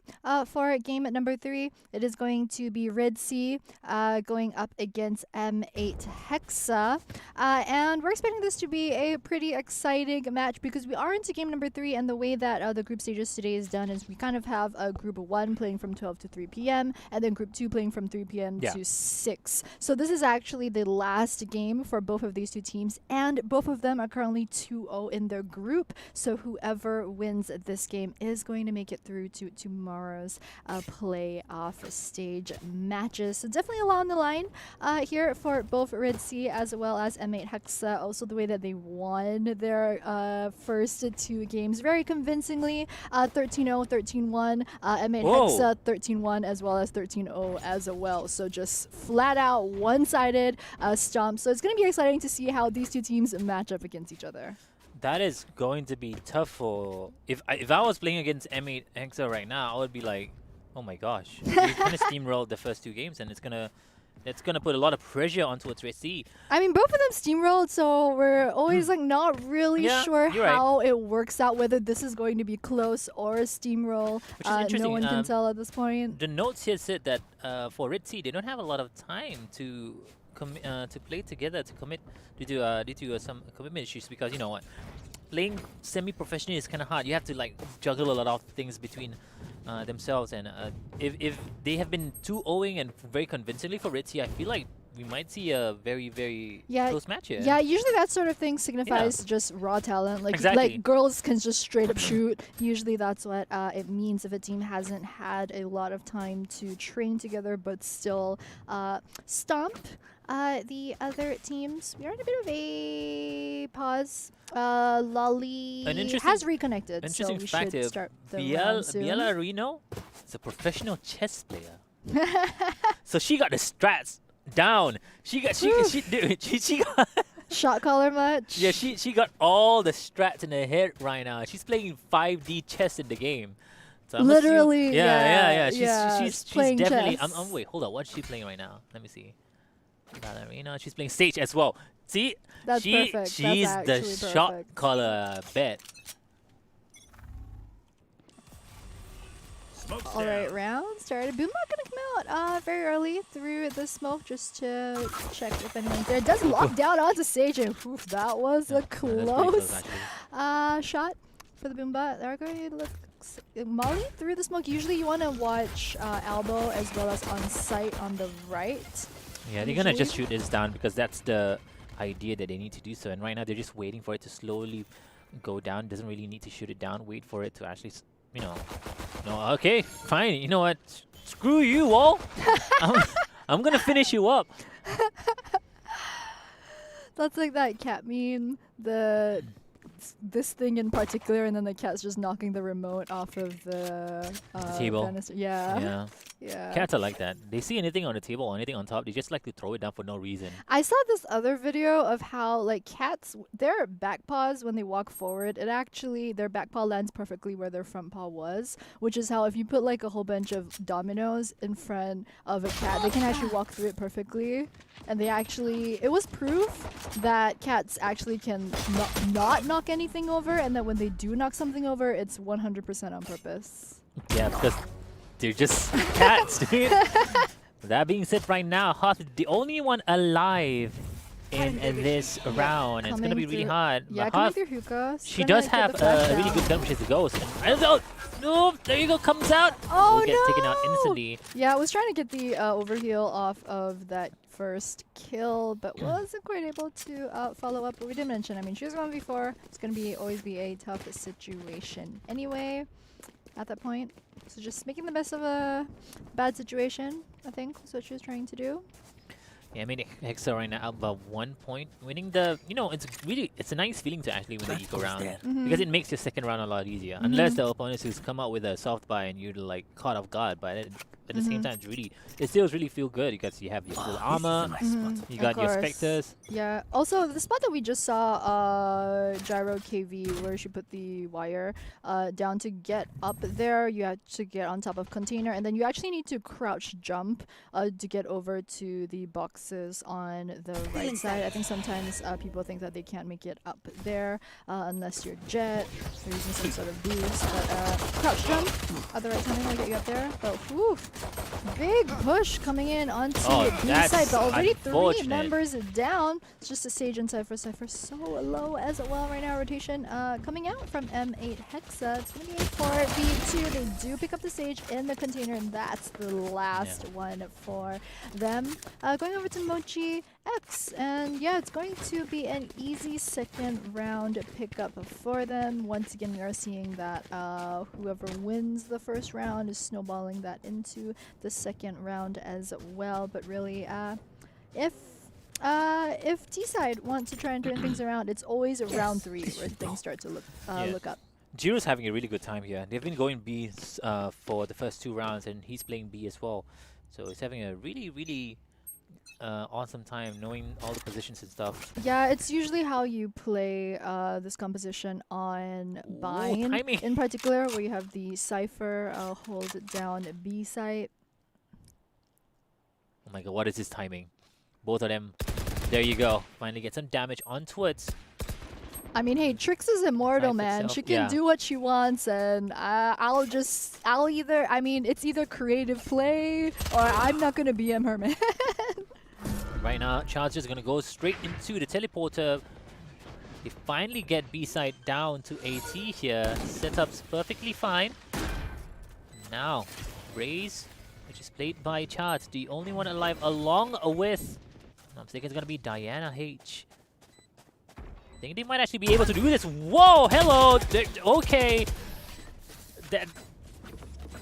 for game number 3. It is going to be Redsea going up against M8 Hexa. And we're expecting this to be a pretty exciting match because we are into game number 3, and the way that the group stages today is done is we kind of have group 1 playing from 12 to 3 p.m. and then group 2 playing from 3 p.m. to 6. So this is actually the last game for both of these two teams, and both of them are currently 2-0 in their group. So whoever wins this game is going to make it through to tomorrow's playoff stage matches. So definitely along the line here for both Redsea as well as M8 Hexa. Also the way that they won their first 2 games very convincingly, 13-0, 13-1, M8 Hexa 13-1 as well as 13-0 as well. So just flat out one-sided stomp. So it's going to be exciting to see how these two teams match up against each other. That is going to be tough for... If I was playing against M8 Hexa right now, I would be like, oh my gosh. We kind of steamrolled the first 2 games, and it's gonna put a lot of pressure onto its Redsea. I mean, both of them steamrolled, so we're always like not really sure how it works out, whether this is going to be close or a steamroll. Which is interesting. No one can tell at this point. The notes here said that for Redsea, they don't have a lot of time to play together, to commit due to some commitment issues, because you know what, playing semi-professionally is kind of hard. You have to like juggle a lot of things between themselves, and if they have been 2-0ing and very convincingly for Redsea, I feel like we might see a very, very Yeah, close match here. Yeah, usually that sort of thing signifies just raw talent. Like Exactly. like girls can just straight up shoot. Usually that's what it means if a team hasn't had a lot of time to train together, but still stomp the other teams. We are in a bit of a pause. Lolly has reconnected, so Interesting we fact should here, start the round soon. Biela Reno is a professional chess player. So she got the strats down. She got Shot caller much? yeah, she got all the strats in her head right now. She's playing 5D chess in the game. So I'm Literally, yeah. yeah, She's playing definitely. chess. Wait, hold on. What's she playing right now? Let me see. Ballerina. She's playing Sage as well. See, That's perfect. she's That's the actually shot perfect. caller bet. Alright, round started. Boombot gonna come out very early through the smoke just to check if anyone's there. It does lock down onto Sage, and oof, that was a That's pretty close actually. shot for the Boombot. They're going to look Molly through the smoke. Usually you want to watch elbow as well as on sight on the right. Yeah, they're gonna just shoot this down because that's the idea that they need to do so. And right now they're just waiting for it to slowly go down. Doesn't really need to shoot it down. Wait for it to actually, you know. No, okay, fine. You know what? Screw you, Wall. I'm gonna finish you up. That's like that cat meme. This thing in particular, and then the cat's just knocking the remote off of the table. banister. Yeah. Yeah. Yeah. Cats are like that. They see anything on the table or anything on top, they just like to throw it down for no reason. I saw this other video of how like cats, their back paws when they walk forward, it actually their back paw lands perfectly where their front paw was, which is how if you put like a whole bunch of dominoes in front of a cat, they can actually walk through it perfectly. And they actually, it was proof that cats actually can not knock anything over, and that when they do knock something over, it's 100% on purpose. Yeah, because they're just cats, dude. That being said, right now, Hoth is the only one alive in this round. It's gonna be really hard. Yeah, but coming Hoth, through hookah. she does have a really good gun, which is the ghost. And no, there you go, comes out. Oh, Get taken out instantly. Yeah, I was trying to get the overheal off of that first kill, but wasn't quite able to follow up. But we did mention, I mean, she was going before. It's going to always be a tough situation anyway at that point. So just making the best of a bad situation, I think, was what she was trying to do. Yeah, I mean, Hexa right now out by 1 point, winning the, you know, it's a nice feeling to actually win the eco round because it makes your second round a lot easier. Unless the opponents who's come out with a soft buy and you're like caught off guard, but at the same time, it still really feel good because you have your full armor, you got your specters. Yeah. Also, the spot that we just saw, Gyro KV, where she put the wire down to get up there, you have to get on top of container, and then you actually need to crouch jump to get over to the boxes on the right side. I think sometimes people think that they can't make it up there unless you're Jet or using some sort of boost. But crouch jump at the right timing will get you up there. But whew, big push coming in onto B side, but already 3 members down. It's just a Sage and Cypher. Cypher so low as well right now. Rotation coming out from M8 Hexa. It's going to be a 4v2. They do pick up the Sage in the container, and that's the last one for them. Going over to Mochi X, and yeah, it's going to be an easy second round pickup for them. Once again, we are seeing that whoever wins the first round is snowballing that into the second round as well. But really, if T-side want to try and turn things around, it's always round 3 where things start to look up. Jiro's having a really good time here. They've been going B for the first 2 rounds, and he's playing B as well. So he's having a really awesome time knowing all the positions and stuff. Yeah, it's usually how you play this composition on Bind in particular, where you have the Cypher hold down B site. Oh my god, what is his timing? Both of them. There you go. Finally get some damage onto it. I mean, hey, Trix is immortal, man. Itself, She can do what she wants, and it's either creative play or I'm not gonna BM her, man. Right now, Charles is gonna go straight into the teleporter. They finally get B side down to AT here. Setup's perfectly fine. Now, Raze, which is played by Charles, the only one alive, along with I'm thinking it's gonna be Diana H. I think they might actually be able to do this. Whoa, hello. Okay. That.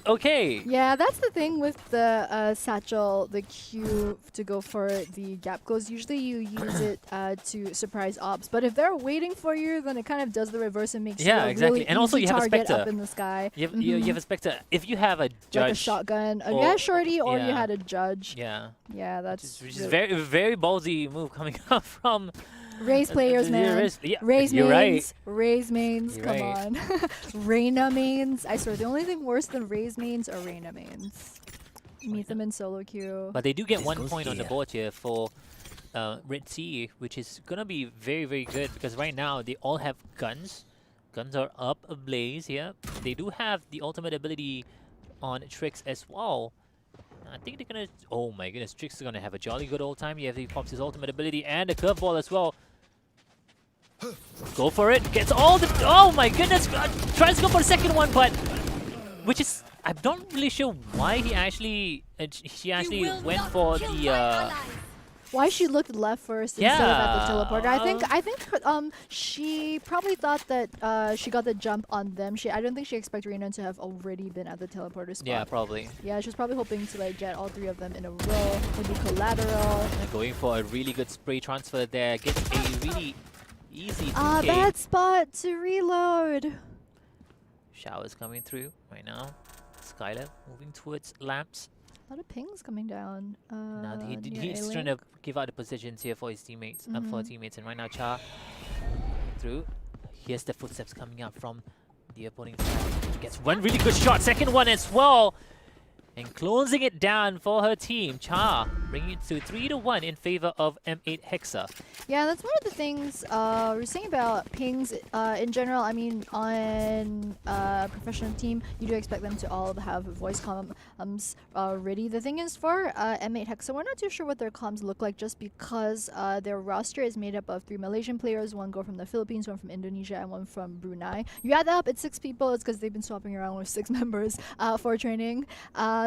Okay. Yeah, that's the thing with the satchel, the Q to go for the gap close. Usually you use it to surprise ops, but if they're waiting for you, then it kind of does the reverse and makes you a exactly. really And also easy you have a target Spectre. up in the sky. You have a Spectre. If you have a judge, Like a shotgun, or- yeah, shorty, or you yeah. had a judge. yeah, Yeah, that's which is very ballsy move coming up from Raise players, man. Raise you're mains. right. Raise mains. You're Come right. on. Reina mains. I swear, the only thing worse than raise mains are Reina mains. Meet them in solo queue. But they do get This 1 goes point on the here. board here for Redsea, which is gonna be very good because right now they all have guns. Guns are up ablaze here. They do have the ultimate ability on Trix as well. I think they're gonna. Oh my goodness, Trix is gonna have a jolly good old time. Yeah, he pops his ultimate ability and a curveball as well. Go for it. Gets all the. Oh my goodness! Tries to go for the second one, but which is I'm not really sure why he actually. She actually went for the. Why she looked left first instead of at the Yeah, teleporter? I think she probably thought that she got the jump on them. I don't think she expected Reina to have already been at the teleporter spot. Yeah, probably. Yeah, she was probably hoping to like jet all 3 of them in a row, maybe collateral. And going for a really good spray transfer there. Gets a really easy 2K. Bad spot to reload. Showers coming through right now. Skylar moving towards lamps. A lot of pings coming down. Now near he's A trying lane. to give out the positions here for his teammates. For teammates, and right now Cha through. Here's the footsteps coming up from the opponent side. Gets one really good shot. Second one as well. And closing it down for her team. Cha bringing it to 3-1 in favor of M8 Hexa. Yeah, that's one of the things we're saying about pings in general. I mean, on a professional team, you do expect them to all have voice comms ready. The thing is, for M8 Hexa, we're not too sure what their comms look like just because their roster is made up of 3 Malaysian players, 1 girl from the Philippines, 1 from Indonesia, and 1 from Brunei. You add that up, it's 6 people. It's because they've been swapping around with 6 members for training.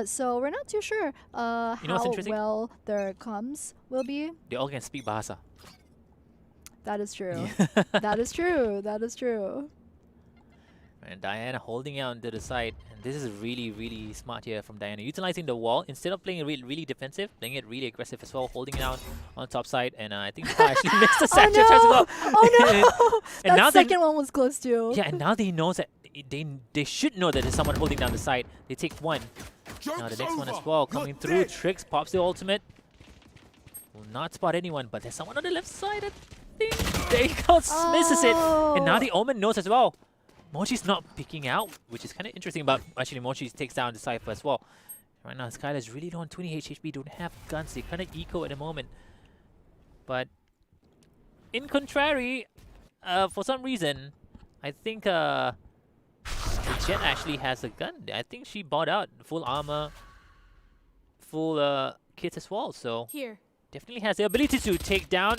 So we're not too sure know what's how interesting? well their comms will be. They all can speak Bahasa. That is true. That is true. That is true. And Diana holding out to the side. And this is really smart here from Diana. Utilizing the wall. Instead of playing it really defensive, playing it really aggressive as well. Holding it out on top side. And I think Cha actually missed the satchel as well. Oh no! And now that second one was close too. Yeah, and now they know that they should know that there's someone holding down the side. They take one. Now the next one as well coming through. Trix pops the ultimate. Will not spot anyone, but there's someone on the left side. I think there he goes, misses it. And now the Omen knows as well. Mochi's not picking out, which is kind of interesting. But actually, Mochi takes down the Cypher as well. Right now, Skylar's really low on 20 HP. Don't have guns. They kind of eco at the moment. But in contrary, for some reason, I think the Jet actually has a gun. I think she bought out full armor, full kits as well. So Here. definitely has the ability to take down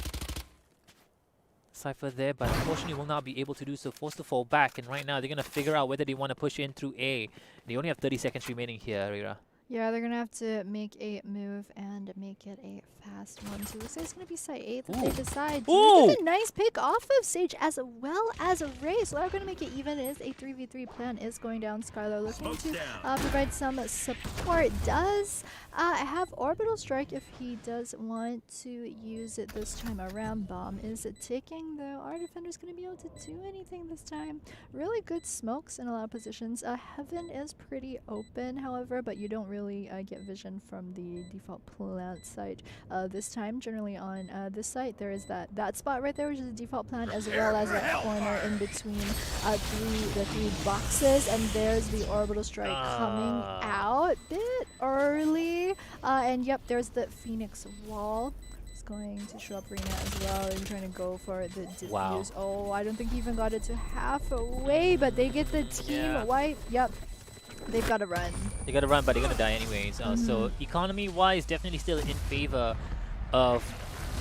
Cypher there, but unfortunately will not be able to do so. Forced to fall back, and right now they're gonna figure out whether they want to push in through A. They only have 30 seconds remaining here, Rira. Yeah, they're gonna have to make a move and make it a fast one too. Looks like it's gonna be side 8 that they decide. Ooh. This is a nice pick off of Sage as well as a Ray. So they're gonna make it even. It is a 3v3 plan is going down. Skylar looking to provide some support. Does have orbital strike if he does want to use it this time around. Bomb is ticking though. Our defender's gonna be able to do anything this time. Really good smokes in a lot of positions. Heaven is pretty open, however, but you don't really get vision from the default plant site this time. Generally on this site there is that spot right there, which is a default plant, as well as that corner in between the 3 boxes, and there's the orbital strike coming out bit early, and yep, there's the Phoenix wall. It's going to show up Rena as well. They're trying to go for the diffuse. Wow. Oh, I don't think he even got it to halfway, but they get the team wipe. Yep. They've got to run. They gotta run, but they're gonna die anyways. So economy-wise, definitely still in favor of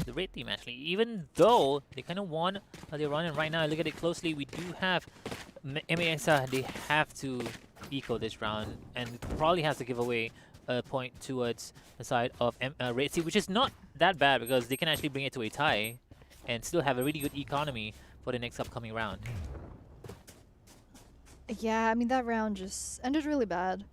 the red team actually. Even though they kind of won their run, and right now, look at it closely. We do have MASA. They have to eco this round, and probably has to give away a point towards the side of Redsea, which is not that bad because they can actually bring it to a tie and still have a really good economy for the next upcoming round. Yeah, I mean, that round just ended really bad.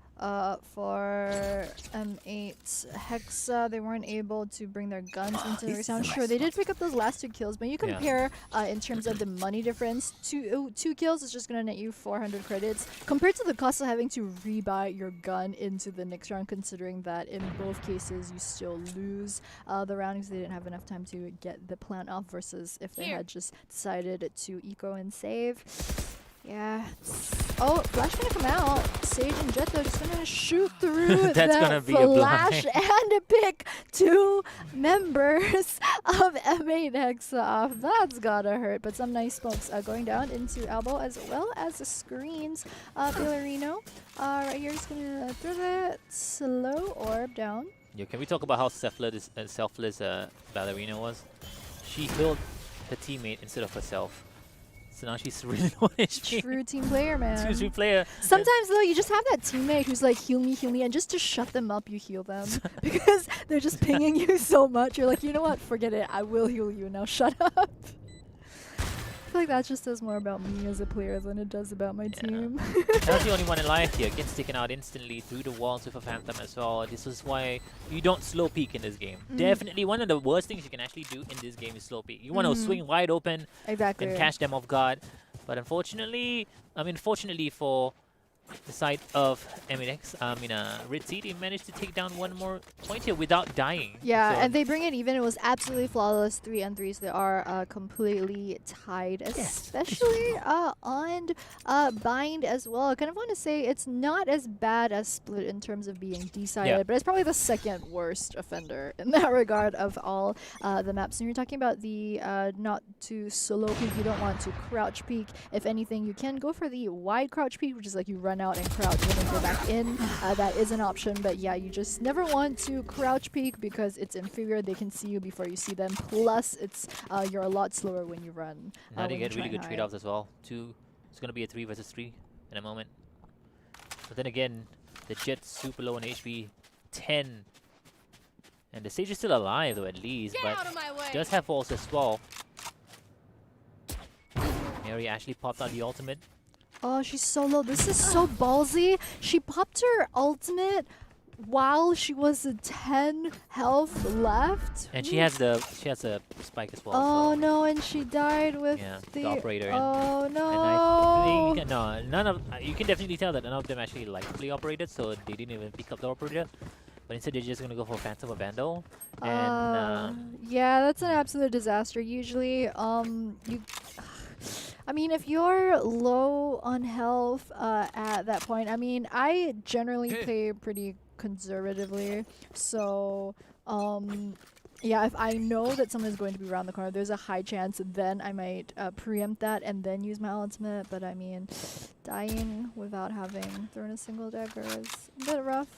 For M8 Hexa, they weren't able to bring their guns into the round. Sure, they did pick up those last 2 kills, but you compare in terms of the money difference, two kills is just going to net you 400 credits compared to the cost of having to rebuy your gun into the next round, considering that in both cases you still lose the round because they didn't have enough time to get the plant off versus if they had just decided to eco and save. Yeah. Oh, Flash gonna come out. Sage and Jet though just gonna shoot through That's the gonna be a Flash blind. and pick 2 members of M8 Hexa off. That's gotta hurt. But some nice smokes going down into Elbow as well as the screens. Ballerino right here is gonna throw that slow orb down. Yeah, can we talk about how selfless Ballerina was? She healed her teammate instead of herself. So now she's really low HP. True team player, man. True player. Sometimes though, you just have that teammate who's like, heal me, and just to shut them up, you heal them. Because they're just pinging you so much. You're like, you know what, forget it, I will heal you, now shut up. I feel like that just says more about me as a player than it does about my team. That's the only one alive here. Gets taken out instantly through the walls with a Phantom as well. This is why you don't slow peek in this game. Definitely one of the worst things you can actually do in this game is slow peek. You want to swing wide open Exactly. and catch them off guard. But unfortunately, fortunately for the side of Redsea, they managed to take down one more point here without dying. Yeah, So and they bring it even. It was absolutely flawless. 3-3s. They are completely tied, especially on Bind as well. I kind of want to say it's not as bad as Split in terms of being decided, but it's probably the second worst offender in that regard of all the maps. And you're talking about the not to solo peek. You don't want to crouch peek. If anything, you can go for the wide crouch peek, which is like you run out and crouch and then go back in. That is an option, but yeah, you just never want to crouch peek because it's inferior. They can see you before you see them. Plus, it's you're a lot slower when you run. now they get really good trade-offs as well. It's going to be a 3 versus 3 in a moment. But then again, the Jet's super low on HP, 10. And the Sage is still alive though at least, but does have walls as well. Mary actually popped out the ultimate. Oh, she's so low. This is so ballsy. She popped her ultimate while she was at 10 health left. And she has a spike as well. Oh so no, and she died with the operator. Oh no. And I think none of you can definitely tell that none of them actually like play operator, so they didn't even pick up the operator. But instead they're just gonna go for Phantom or Vandal. And yeah, that's an absolute disaster. Usually, I mean, if you're low on health at that point, I mean, I generally play pretty conservatively. So, yeah, if I know that someone is going to be around the corner, there's a high chance then I might preempt that and then use my ultimate. But I mean, dying without having thrown a single dagger is a bit rough.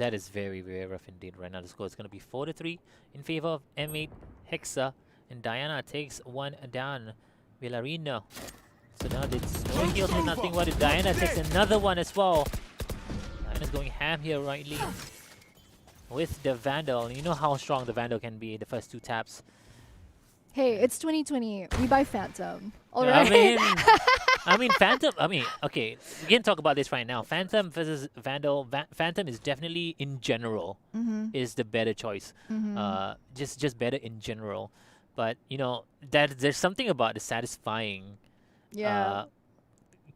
that is very, very rough indeed right now. The score is going to be 4-3 in favor of M8 Hexa. And Diana takes one down. Villarino. So now it's no heals and nothing but Diana takes another one as well. Diana's going ham here rightly with the Vandal. You know how strong the Vandal can be in the first 2 taps. Hey, it's 2020. We buy Phantom. All right. Phantom. Okay, we can talk about this right now. Phantom versus Vandal. Phantom is definitely, in general, is the better choice. Just better in general. But you know that there's something about the satisfying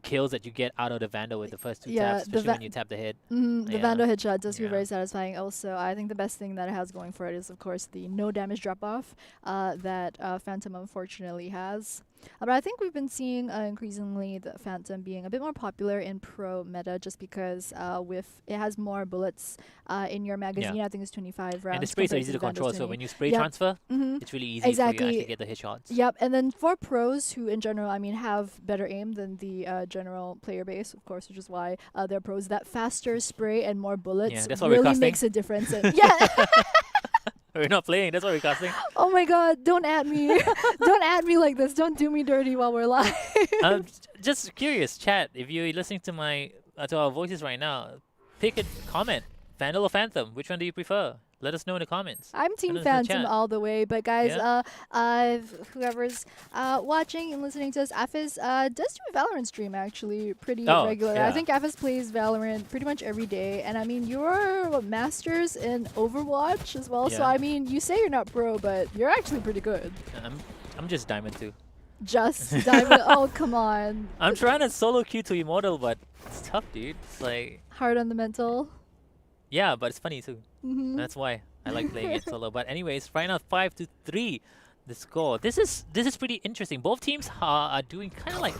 kills that you get out of the Vandal with the first 2 taps, especially when you tap the hit. The Vandal headshot does feel very satisfying. Also, I think the best thing that it has going for it is, of course, the no damage drop off that Phantom unfortunately has. But I think we've been seeing increasingly the Phantom being a bit more popular in pro meta just because with it has more bullets in your magazine. I think it's 25 rounds. And the sprays are easy to control, so when you spray transfer, it's really easy for you to actually get the hit shots. Yep, and then for pros who in general, I mean, have better aim than the general player base, of course, which is why they're pros. That faster spray and more bullets really makes a difference. We're not playing. That's what we're casting. Oh my god, don't add me. Don't add me like this. Don't do me dirty while we're live. I'm just curious, chat, if you're listening to our voices right now, pick a comment. Vandal or Phantom? Which one do you prefer? Let us know in the comments. I'm Team Let us know in the Phantom chat. all the way, but guys, Yeah. whoever's watching and listening to us, Afis does do a Valorant stream actually pretty Oh, regular. yeah. I think Afis plays Valorant pretty much every day, and I mean you're masters in Overwatch as well. So Yeah. I mean, you say you're not pro, but you're actually pretty good. I'm just Diamond 2. Just diamond. Oh come on, I'm trying to solo queue to Immortal, but it's tough, dude. It's like, hard on the mental. yeah, but it's funny too. Mhm. That's why I like playing it solo. But anyways, right now 5-3 the score. This is pretty interesting. Both teams are doing kind of like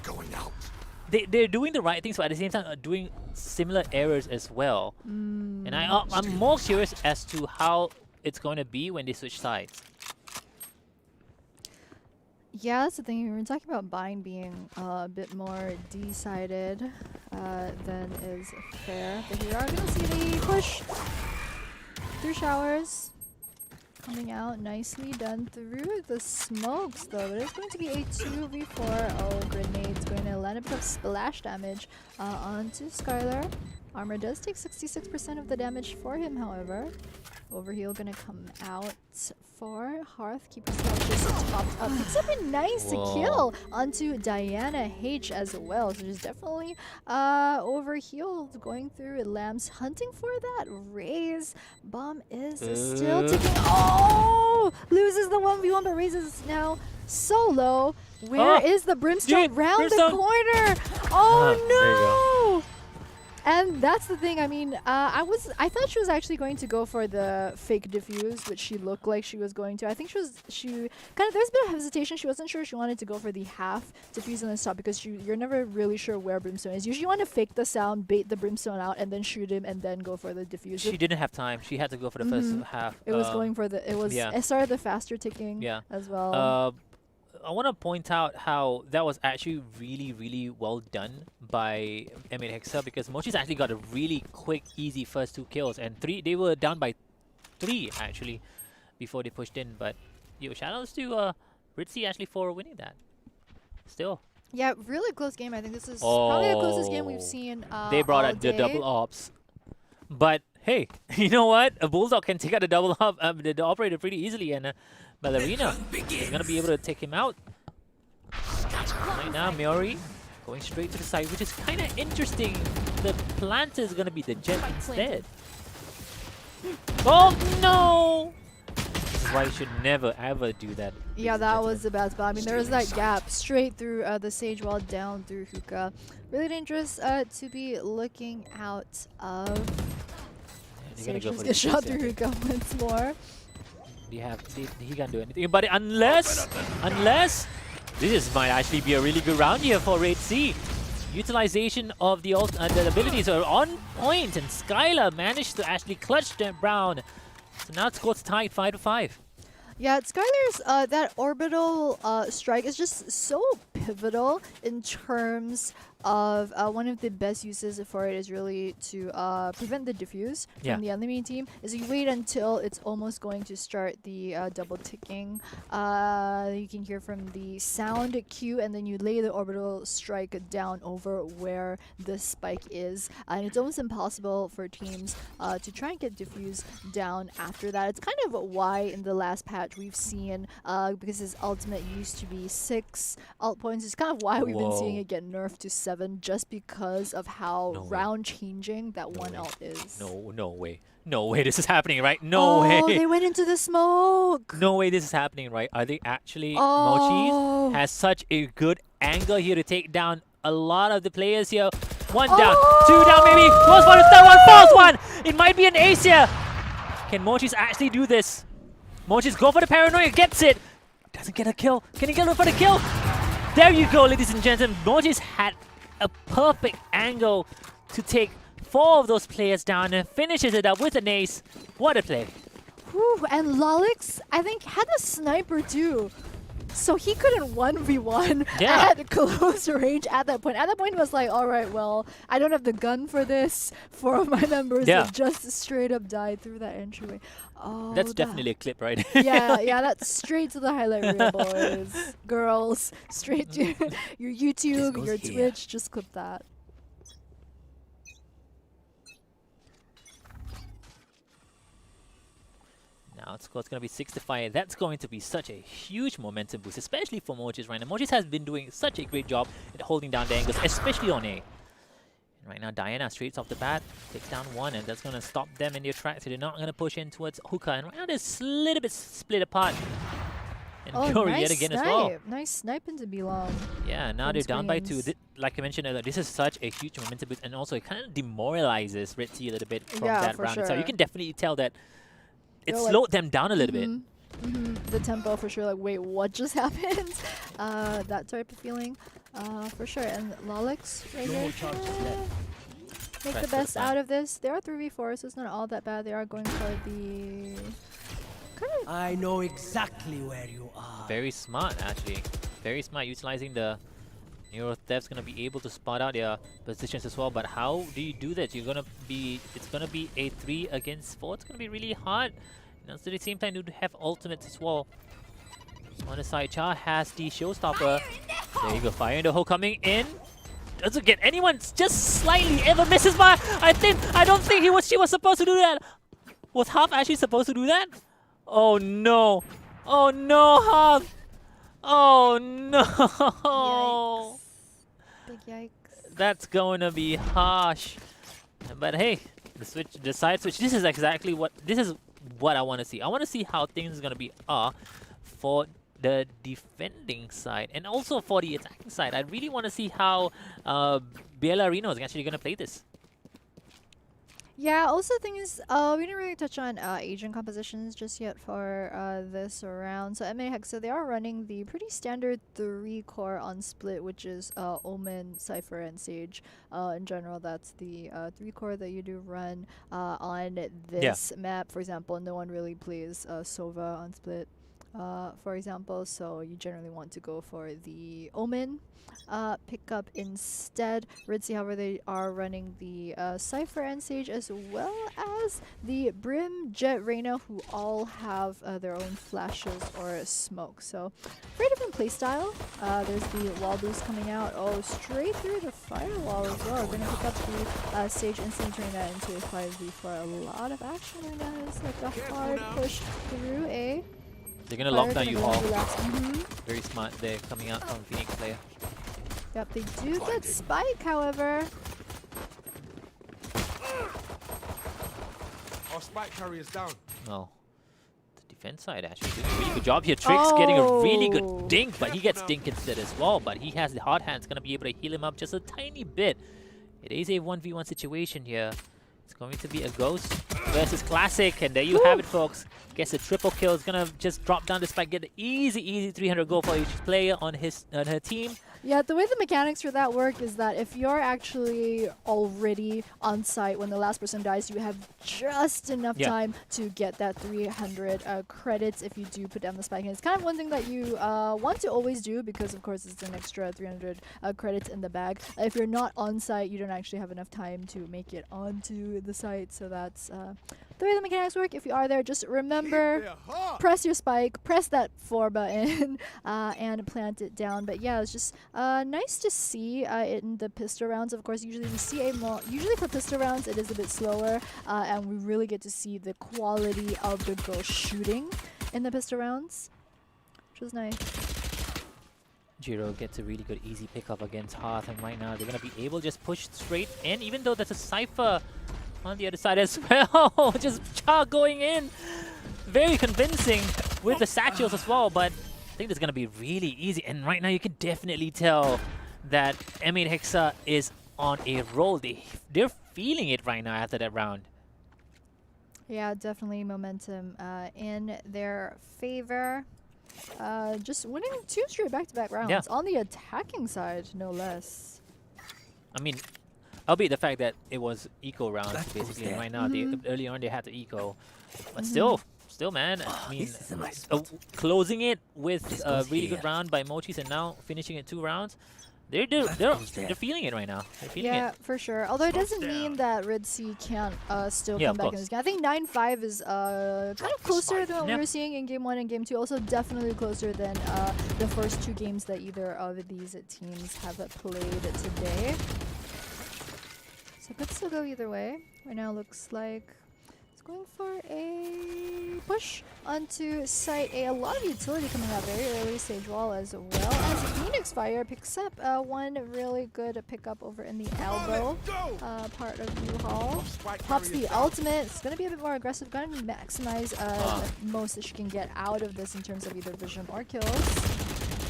they're doing the right things, but at the same time are doing similar errors as well. And I'm more curious as to how it's going to be when they switch sides. Yeah, that's the thing. We were talking about Bind being a bit more decided than is fair. But here are gonna see the push through showers. Coming out nicely done through the smokes though. But it's going to be a 2v4. Oh, grenades going to land a bit of splash damage onto Skylar. Armor does take 66% of the damage for him, however. Overheal gonna come out for Hearth. Keep himself just topped up. Picks up a nice kill onto Diana H as well. So there's definitely Overheal going through. Lambs hunting for that raise. Bomb is still ticking. Oh! Loses the 1v1, but raises now solo. Where is the Brimstone? Dude, Round Brimstone. the corner. There you Oh no! And that's the thing. I mean, I thought she was actually going to go for the fake diffuse, which she looked like she was going to. I think there's a bit of hesitation. She wasn't sure she wanted to go for the half diffuse on the top because you're never really sure where Brimstone is. Usually you want to fake the sound, bait the Brimstone out, and then shoot him, and then go for the diffuse. She didn't have time. She had to go for the first half. It was going for the. It started the faster ticking. Yeah. As well. I want to point out how that was actually really, really well done by Hexa because Mochi's actually got a really quick, easy first 2 kills, and they were down by 3 actually before they pushed in. But shout outs to Redsea actually for winning that. Still. Yeah, really close game. I think this is probably the closest game we've seen. They brought out the double ops, but hey, you know what? A Bulldog can take out the double op, the operator pretty easily, and Ballerina is gonna be able to take him out. Right now, Amari going straight to the side, which is kind of interesting. The planter is gonna be the jet instead. Oh no! This is why you should never ever do that. Yeah, that was the bad spot. I mean, there was that gap straight through the Sage Wall down through Hookah. Really dangerous to be looking out of. Sage just get shot through Hookah once more. He can't do anything. But unless this might actually be a really good round here for Redsea. Utilization of the abilities are on point, and Skylar managed to actually clutch them Brown. So now it scores tied 5-5. Yeah, Skylar's that orbital strike is just so pivotal in terms of one of the best uses for it is really to prevent the diffuse from the enemy team. Is you wait until it's almost going to start the double ticking. You can hear from the sound cue, and then you lay the orbital strike down over where the spike is, and it's almost impossible for teams to try and get diffuse down after that. It's kind of why in the last patch we've seen because his ultimate used to be 6 ult points. It's kind of why we've been seeing it get nerfed to 7. Just because of how round changing that one ult is. No way this is happening, right? No way. Oh, they went into the smoke. No way this is happening, right? Are they actually Mochi has such a good angle here to take down a lot of the players here. 1 down, 2 down maybe. Goes for the third one, falls one. It might be an ace here. Can Mochis actually do this? Mochis go for the paranoia, gets it. Doesn't get a kill. Can he get it for the kill? There you go, ladies and gentlemen. Mochis had a perfect angle to take 4 of those players down and finishes it up with an ace. What a play. Whew, and Lalix, I think, had a sniper too. So he couldn't 1v1 at close range at that point. At that point, it was like, all right, well, I don't have the gun for this. 4 of my members have just straight up died through that entryway. Oh, that's definitely a clip, right? yeah, that's straight to the highlight reel, boys. Girls, straight to your YouTube, your Twitch, just clip that. outscore is going to be 6-5. That's going to be such a huge momentum boost, especially for Mojis right now. Mojis has been doing such a great job at holding down the angles, especially on A. And right now, Diana straight off the bat takes down one, and that's going to stop them in their tracks. So they're not going to push in towards Hookah. And right now, they're a little bit split apart. And Fury nice yet again snipe. as well. Nice snipe into Belong. Yeah, now they're down by 2. Like I mentioned earlier, this is such a huge momentum boost, and also it kind of demoralizes Redsea a little bit from that round itself. You can definitely tell that it slowed them down a little bit. The tempo for sure, like, wait, what just happened? That type of feeling, for sure. And Lolix right there. Make the best out of this. They are 3v4, so it's not all that bad. They are going for the... I know exactly where you are. Very smart, actually. Very smart, utilizing the Neuro Theft's gonna be able to spot out their positions as well. But how do you do that? It's gonna be a 3 against 4. It's gonna be really hard. And at the same time, you have ultimates as well. On the side, Cha has the showstopper. There you go, fire in the hole coming in. Doesn't get anyone, just slightly ever misses by. I don't think she was supposed to do that. Was Half actually supposed to do that? Oh no! Oh no, Half! Oh no! Yikes. Big yikes. That's going to be harsh. But hey, the side switch. This is exactly what I want to see. I want to see how things are going to be for the defending side and also for the attacking side. I really want to see how Bellarino is actually going to play this. Yeah, also the thing is, we didn't really touch on agent compositions just yet for this round. So Hexa, they are running the pretty standard 3-core on split, which is Omen, Cypher, and Sage. In general, that's the 3-core that you do run on this map. For example, no one really plays Sova on split, for example, so you generally want to go for the Omen pickup instead. Redsea, however, they are running the Cypher and Sage as well as the Brim, Jet, Reyna, who all have their own flashes or smoke. So very different playstyle. There's the wall boost coming out. Oh, straight through the firewall as well. We're going to pick up the Sage instantly turning that into a 5v for a lot of action right now. It's like a hard push through A. They're going to lock down U-Haul. Very smart there, coming out from Phoenix player. Yep, they do get Spike, however. Our Spike carrier's down. Oh, the defense side actually doing a really good job here. Trix getting a really good dink, but he gets dink instead as well. But he has the hard hands, going to be able to heal him up just a tiny bit. It is a 1v1 situation here. It's going to be a Ghost versus Classic, and there you have it, folks. Gets a triple kill. It's gonna just drop down the spike, get an easy 300 goal for each player on her team. Yeah, the way the mechanics for that work is that if you're actually already on site when the last person dies, you have just enough time to get that 300 credits if you do put down the spike. And it's kind of one thing that you want to always do because, of course, it's an extra 300 credits in the bag. If you're not on site, you don't actually have enough time to make it onto the site. So that's the way the mechanics work. If you are there, just remember, press your spike, press that 4 button, and plant it down. But yeah, it's just nice to see in the pistol rounds. Of course, usually we see usually for pistol rounds it is a bit slower, and we really get to see the quality of the girl shooting in the pistol rounds, which was nice. Jiro gets a really good easy pickup against Hearth, and right now they're gonna be able to just push straight in, even though there's a Cypher on the other side as well. Just Cha going in, very convincing with the satchels as well, but I think it's going to be really easy. And right now you can definitely tell that M8 Hexa is on a roll. They're feeling it right now after that round. Yeah, definitely momentum in their favor. Just winning 2 straight back-to-back rounds on the attacking side, no less. I mean, albeit the fact that it was eco rounds basically, and right now early on they had to eco, but still, man. I mean, closing it with a really good round by Mochis, and now finishing it 2 rounds. They're feeling it right now. They're feeling it. For sure. Although it doesn't mean that Redsea can't still come back in this game. I think 9-5 is kind of closer than what we were seeing in Game 1 and Game 2. Also definitely closer than the first 2 games that either of these teams have played today. So it could still go either way. Right now looks like it's going for a push onto site. A lot of utility coming out very early stage wall, as well as Phoenix Fire picks up one really good pickup over in the elbow part of U-Haul. Pops the ultimate. It's going to be a bit more aggressive. Going to maximize the most that she can get out of this in terms of either vision or kills.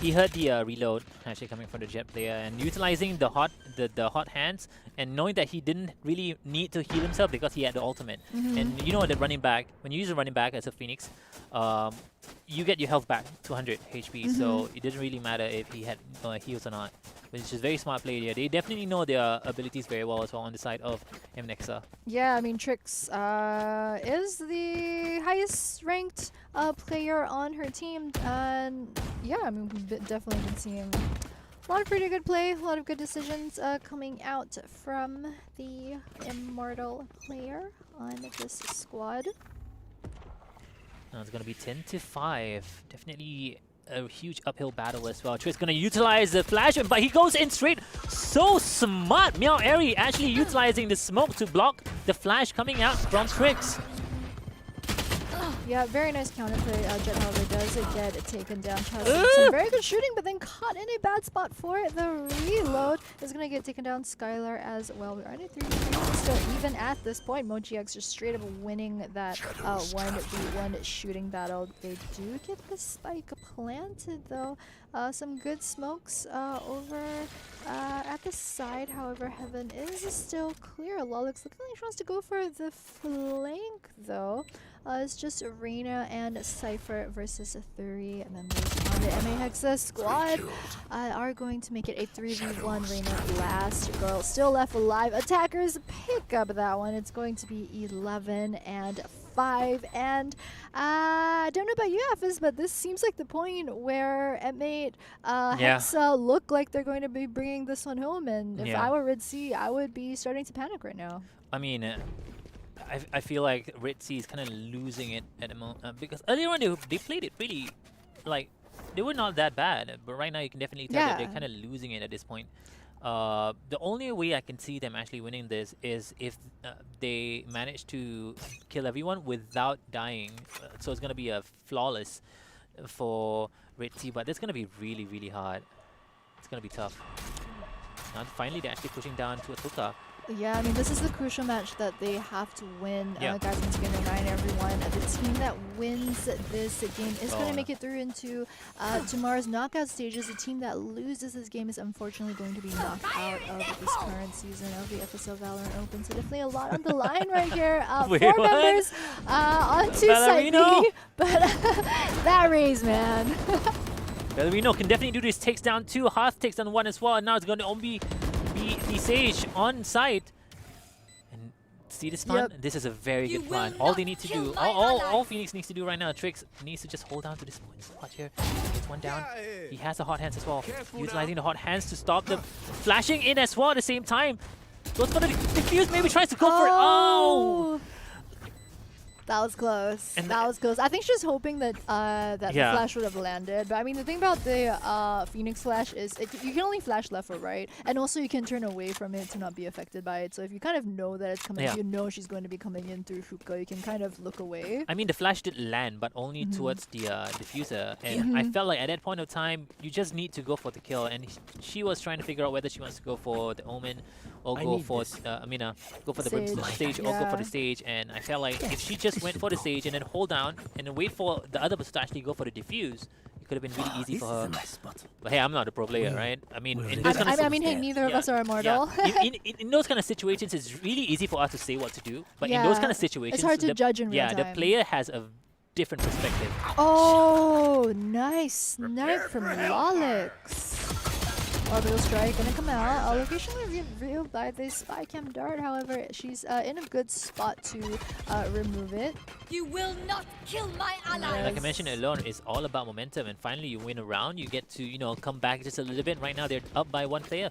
He heard the reload actually coming from the Jet player and utilizing the hot hands and knowing that he didn't really need to heal himself because he had the ultimate. And you know that running back, when you use a running back as a Phoenix, you get your health back to 100 HP. So it doesn't really matter if he had heals or not. Which is very smart play here. They definitely know their abilities very well as well on the side of MNEXA. Yeah, I mean, Trix is the highest ranked player on her team. And yeah, I mean, we've definitely been seeing a lot of pretty good play, a lot of good decisions coming out from the Immortal player on this squad. Now it's going to be 10-5. Definitely a huge uphill battle as well. Trix going to utilize the flash, but he goes in straight. So smart. Meow Airy actually utilizing the smoke to block the flash coming out from Trix. Yeah, very nice counterplay. Jet, however, does get taken down. Some very good shooting, but then caught in a bad spot for it. The reload is going to get taken down. Skylar as well. We're already 3-3. Still even at this point. MochiX just straight up winning that 1v1 shooting battle. They do get the spike planted, though. Some good smokes over at the side. However, Heaven is still clear. Lolix looking like she wants to go for the flank, though. It's just Arena and Cypher versus a 3, and then the MA Hexa squad are going to make it a 3v1. Reina last girl still left alive. Attackers pick up that one. It's going to be 11-5, and I don't know about you, Afis, but this seems like the point where M8 Hexa look like they're going to be bringing this one home, and if I were Redsea, I would be starting to panic right now. I mean, I feel like Redsea is kind of losing it at the moment because earlier on they played it really, like, they were not that bad, but right now you can definitely tell that they're kind of losing it at this point. The only way I can see them actually winning this is if they manage to kill everyone without dying. So it's going to be a flawless for Redsea, but that's going to be really, really hard. It's going to be tough. Now finally they're actually pushing down to Atuka. Yeah, I mean, this is the crucial match that they have to win. Guys, once again, remind everyone, the team that wins this game is going to make it through into tomorrow's knockout stages. The team that loses this game is unfortunately going to be knocked out of this current season of the Fsl Valorant Open. So definitely a lot on the line right here. Wait, 4 members onto site B, but that raise, man. Ballerino can definitely do this. Takes down 2. Hearth takes down 1 as well. And now it's going to only be the Sage on site. And see this plan? This is a very good plan. All they need to do, all Phoenix needs to do right now, Trix needs to just hold down to this point spot here. Gets one down. He has the hot hands as well. Utilizing the hot hands to stop them. Flashing in as well at the same time. Goes for the defuse, maybe tries to go for it. Oh! That was close. And that was close. I think she's hoping that the flash would have landed. But I mean, the thing about the Phoenix flash is you can only flash left or right, and also you can turn away from it to not be affected by it. So if you kind of know that it's coming, you know she's going to be coming in through hookah, you can kind of look away. I mean, the flash did land, but only towards the diffuser. And I felt like at that point of time, you just need to go for the kill. And she was trying to figure out whether she wants to go for the Omen or go for go for the Brimstone stage or go for the stage. And I felt like if she just went for the stage and then hold down and then wait for the other person to actually go for the diffuse, it could have been really easy for her. But hey, I'm not a pro player, right? I mean, in those kind of hey, neither of us are immortal. In those kind of situations, it's really easy for us to say what to do. But in those kind of situations, it's hard to judge in real time. The player has a different perspective. Oh, nice snipe from Lolix. Orbital strike gonna come out. Location revealed by the spy cam dart. However, she's in a good spot to remove it. You will not kill my allies. Like I mentioned, Alone is all about momentum, and finally you win a round. You get to come back just a little bit. Right now they're up by 1 player.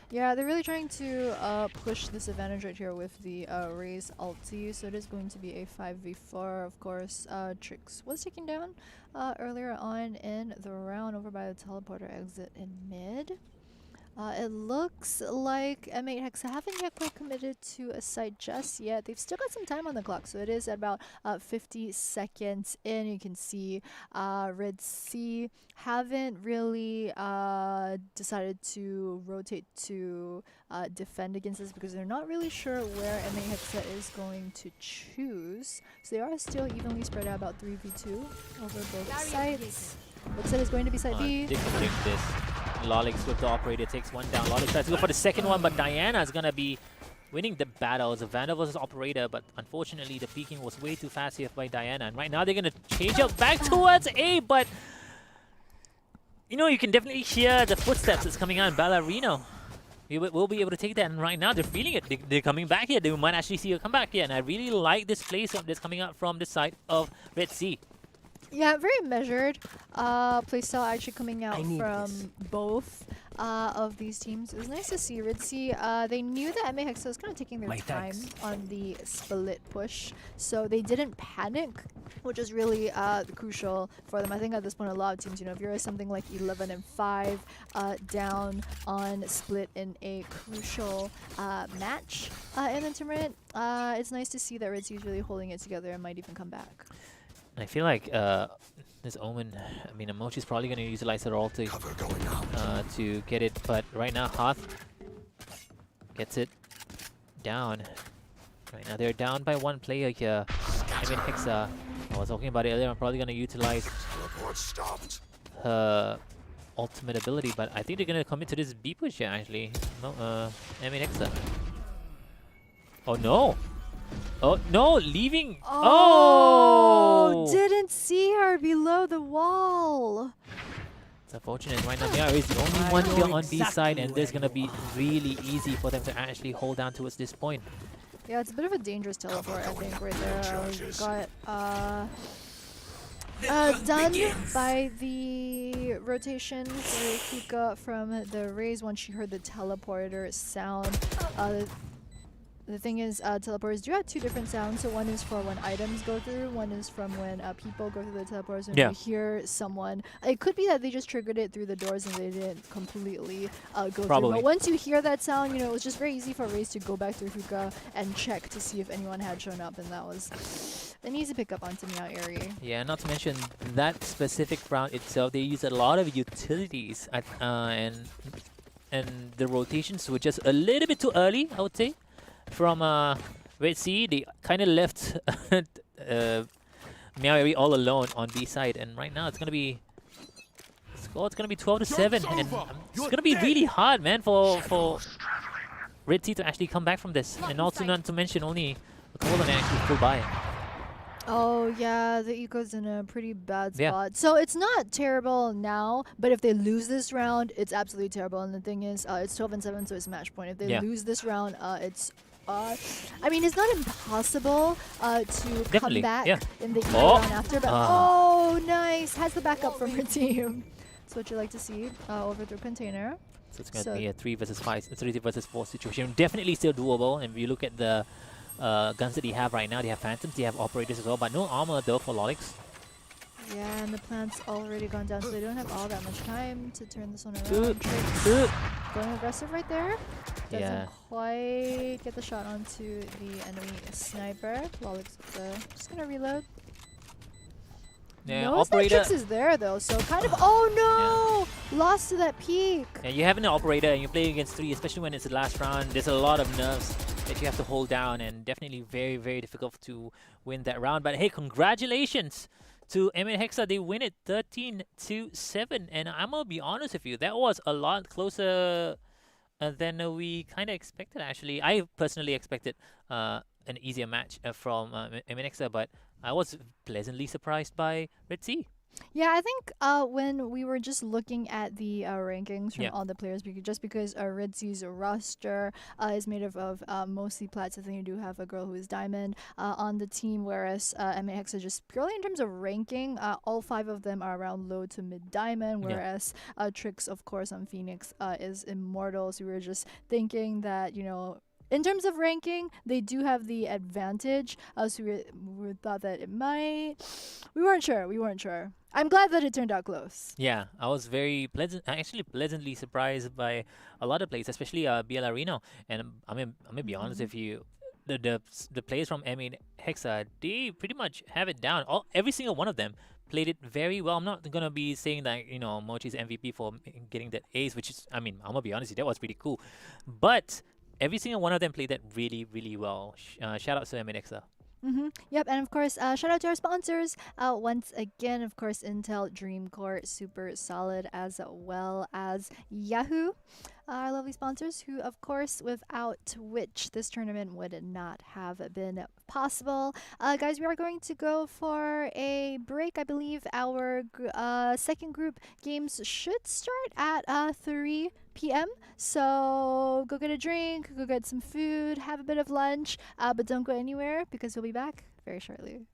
Yeah, they're really trying to push this advantage right here with the Raze ulti. So it is going to be a 5v4, of course. Trix was taken down earlier on in the round over by the teleporter exit in mid. It looks like M8 Hexa haven't yet quite committed to a site just yet. They've still got some time on the clock, so it is at about 50 seconds in. You can see Redsea haven't really decided to rotate to defend against this because they're not really sure where M8 Hexa is going to choose. So they are still evenly spread out about 3v2 over both sites. Looks like it's going to be side B. Didn't think this. Lolix with the operator takes one down. Lolix tries to go for the second one, but Diana is going to be winning the battle. It's a Vandal versus operator, but unfortunately the peeking was way too fast here by Diana. And right now they're going to change up back towards A, but you know, you can definitely hear the footsteps that's coming out in Ballerino. We'll be able to take that, and right now they're feeling it. They're coming back here. They might actually see a comeback here, and I really like this place-up that's coming out from the side of Redsea. Yeah, very measured playstyle actually coming out I need from this. both of these teams. It was nice to see Redsea. They knew that MA Hexa was kind of taking their My time thanks. on the split push, so they didn't panic, which is really crucial for them. I think at this point a lot of teams, you know, if you're something like 11 and 5 down on split in a crucial match in the tournament, it's nice to see that Redsea is really holding it together and might even come back. I feel like this Omen, I mean, Emochi's probably going to utilize her ult to get it, but right now Hearth gets it down. Right now they're down by one player here. I mean, Hexa, I was talking about it earlier, I'm probably going to utilize her ultimate ability, but I think they're going to commit to this B push here actually. No, I mean, Hexa. Oh no! Oh no, leaving. Oh! Didn't see her below the wall. It's unfortunate. Right now, Mia is the only I one know here on B exactly side, and where there's gonna you be really easy for them to actually hold down towards this point. Yeah, it's a bit of a dangerous teleport, I think, right there. Got done by the rotation for Kuka from the Raze once she heard the teleporter sound. The thing is, teleporters do have two different sounds. So one is for when items go through, one is from when people go through the teleporters. And Yeah. you hear someone, it could be that they just triggered it through the doors and they didn't completely go through. Probably. But once you hear that sound, you know, it was just very easy for Raze to go back through Hookah and check to see if anyone had shown up, and that was an easy pickup onto Meow Airy. Yeah, not to mention that specific round itself, they use a lot of utilities, at, and the rotations were just a little bit too early, I would say. From Redsea, they kind of left Meow all alone on B side, and right now it's gonna be score. It's gonna be 12 to 7, and it's gonna be really hard, man, for Redsea to actually come back from this, and also not to mention only a couple of them actually pull by. Oh yeah, the Eco's in a pretty bad Yeah. spot. So it's not terrible now, but if they lose this round, it's absolutely terrible. And the thing is, it's 12 and 7, so it's match point. If they Yeah. lose this round, it's I mean, it's not impossible to come Definitely, back yeah. in the Eco Oh. round after, but Ah. oh, nice, has the backup from her team. So what you like to see over through container. So it's going to So- be a 3 versus 5, 3 versus 4 situation. Definitely still doable. And if you look at the guns that they have right now, they have Phantoms, they have Operators as well, but no armor though for Lolix. Yeah, and the plant's already gone down, so they don't have all that much time to turn this one Ooh, around. Tricks ooh. going aggressive right there. Doesn't Yeah. quite get the shot onto the enemy sniper. Lolix just gonna reload. Yeah, Knows that Operator. Tricks is there though, so kind of. Oh no! Lost to that peak. Yeah, you have an Operator and you're playing against 3, especially when it's the last round. There's a lot of nerves that you have to hold down, and definitely very, very difficult to win that round. But hey, congratulations to Emmett Hexa. They win it 13 to 7, and I'm gonna be honest with you, that was a lot closer than we kind of expected. Actually, I personally expected an easier match from Emmett Hexa, but I was pleasantly surprised by Redsea. Yeah, I think when we were just looking at the rankings from Yeah. all the players, just because Redsea's roster is made of mostly plats, I think you do have a girl who is diamond on the team, whereas MAX is just purely in terms of ranking, all 5 of them are around low to mid diamond, Yeah. whereas Trix, of course, on Phoenix is immortal. So we were just thinking that, you know, In terms of ranking, they do have the advantage. So we thought that it might. We weren't sure. We weren't sure. I'm glad that it turned out close. Yeah, I was very actually pleasantly surprised by a lot of plays, especially BL Arena. And I'm gonna be honest, if you the players from M8 Hexa, they pretty much have it down. Every single one of them played it very well. I'm not gonna be saying that Mochi's MVP for getting that ace, which is, I mean, I'm gonna be honest, that was pretty cool. But every single one of them played that really, really well. Shout out to M8 Hexa. Yep, and of course, shout out to our sponsors. Once again, of course, Intel, Dreamcore, super solid, as well as Yahoo, our lovely sponsors, who, of course, without which this tournament would not have been possible. Guys, we are going to go for a break. I believe our second group games should start at 3 p.m. So go get a drink, go get some food, have a bit of lunch, but don't go anywhere because we'll be back very shortly.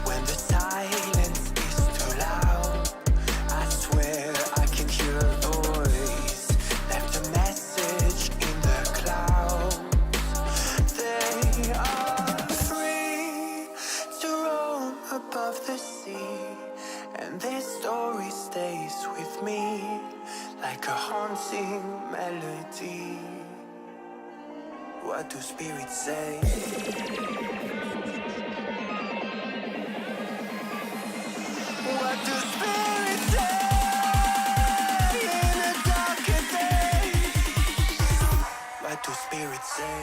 When the silence is too loud, I swear I can hear a voice. Left a message in the clouds. They are free to roam above the sea, and their story stays with me like a haunting melody. What do spirits say? What do spirits say in a darker day? What do spirits say?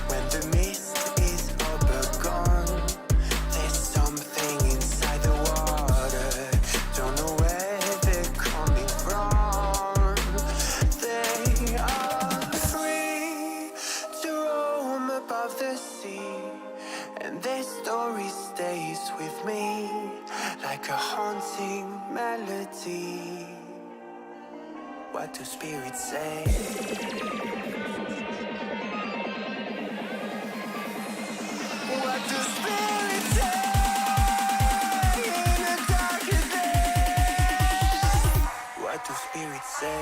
When the mist is all but gone, there's something inside the water. Don't know where they're coming from. They are free to roam above the sea, and their story stays with me like a haunting melody. What do spirits say? What do spirits say in the darkest days? What do spirits say?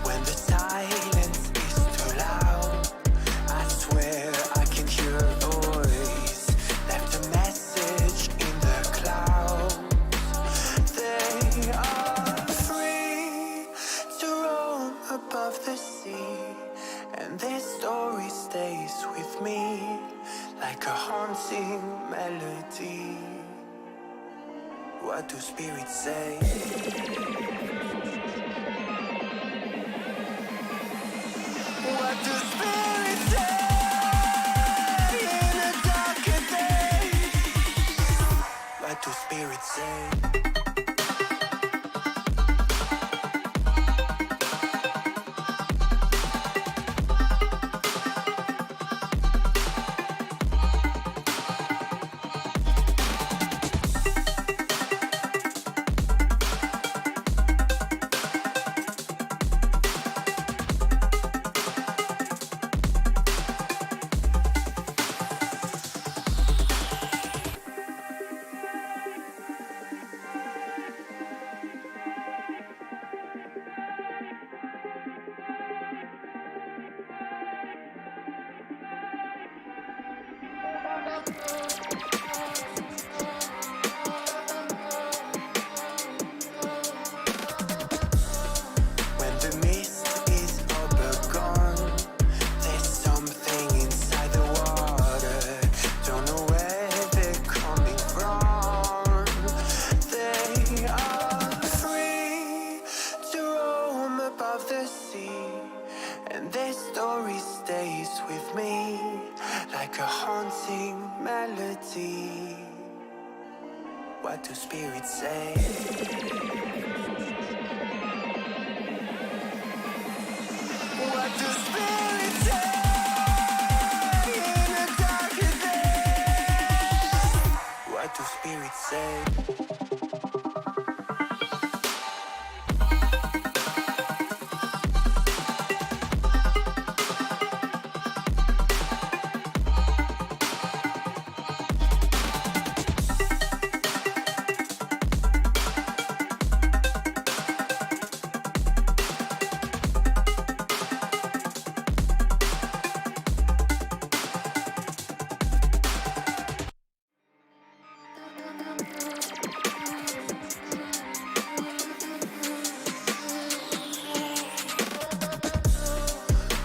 When the silence is too loud, I swear I can hear a voice. Left a message in the clouds. They are free to roam above the sea, and this story stays with me like a haunting melody. What do spirits say? What do spirits say in the darker days? What do spirits say? When the mist is overgone, there's something inside the water. Don't know where they're coming from. They are free to roam above the sea, and their story stays with me like a haunting melody. What do spirits say? What do spirits say in the darker days? What do spirits say?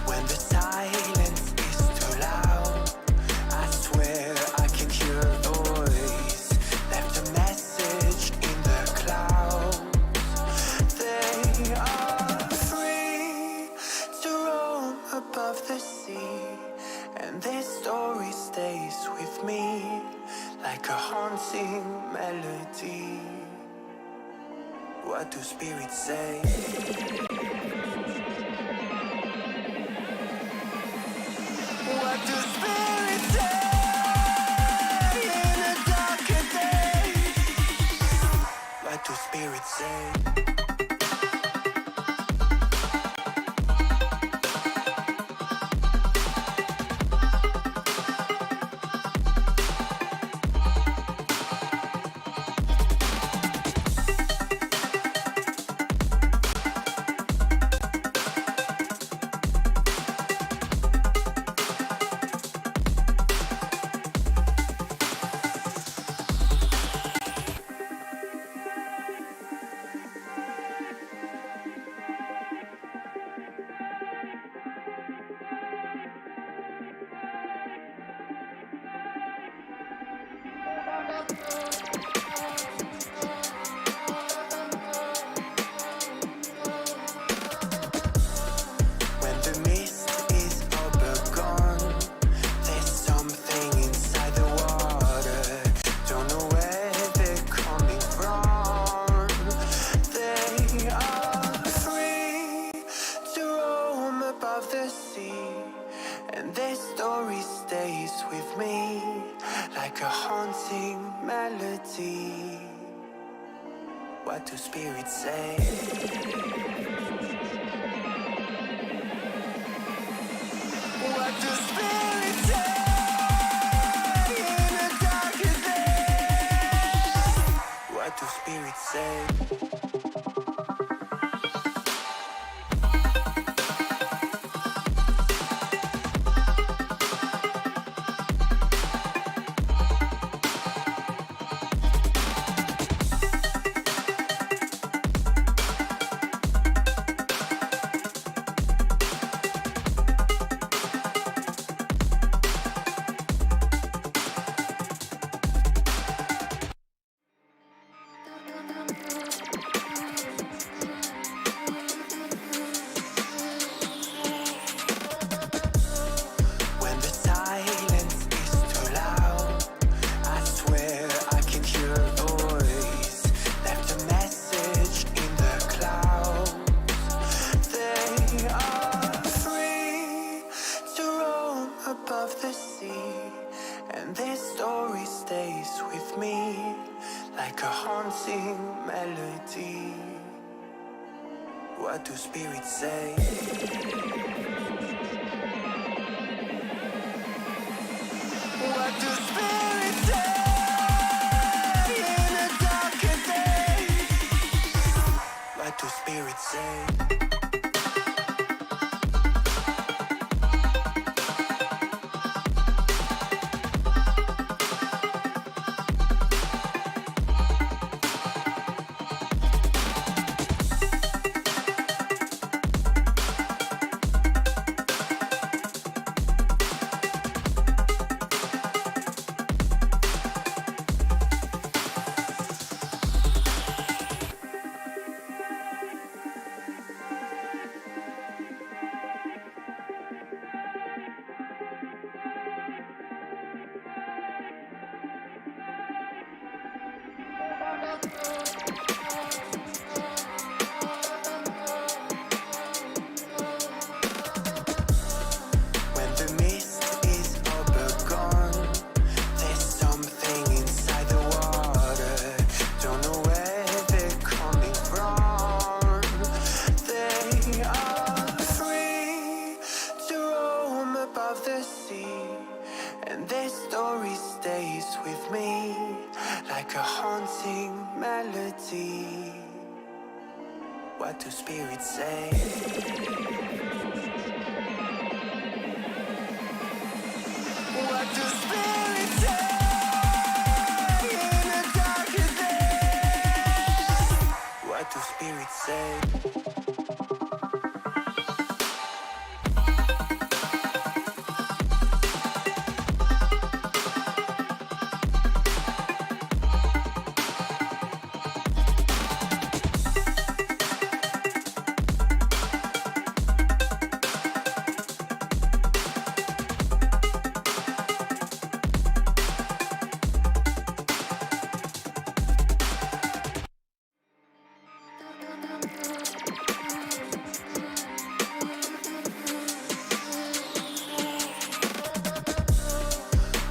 When the silence is too loud, I swear I can hear a voice. Left a message in the clouds. They are free to roam above the sea, and their story stays with me like a haunting melody. What do spirits say? What do spirits say in the darker days? What do spirits say? What do spirits say? What do spirits say in the darkest day? What do spirits say? When the silence is too loud, I swear I can hear a voice. Left a message in the clouds. They are free to roam above the sea, and their story stays with me like a haunting melody. What do spirits say? What do spirits say in the darkest days? What do spirits say? When the mist is overgone, there's something inside the water. Don't know where they're coming from. They are free to roam above the sea, and their story stays with me like a haunting melody. What do spirits say? What do spirits say in the darkest days? What do spirits say?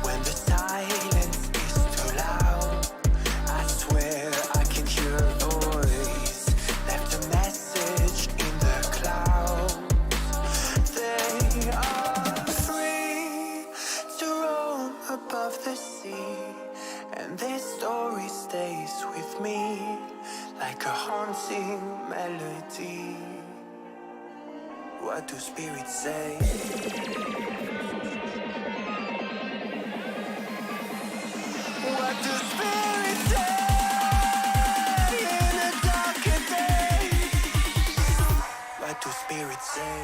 When the silence is too loud, I swear I can hear a voice. Left a message in the clouds. They are free to roam above the sea, and their story stays with me like a haunting melody. What do spirits say? What do spirits say in the darkest days? What do spirits say?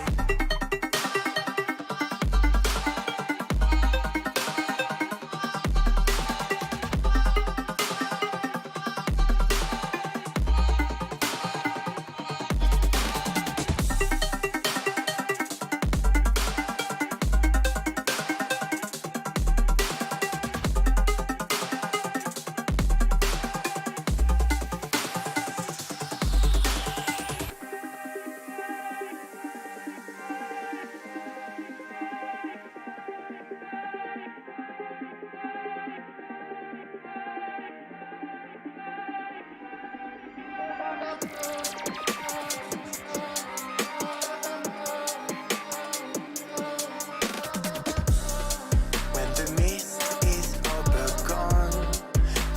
When the mist is all gone,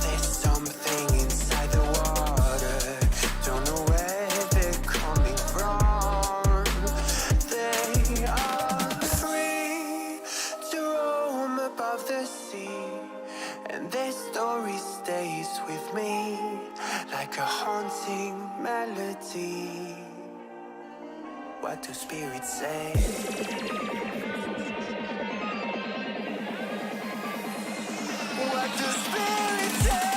there's something inside the water. Don't know where they're coming from. They are free to roam above the sea, and their story stays with me like a haunting melody. What do spirits say? What do spirits say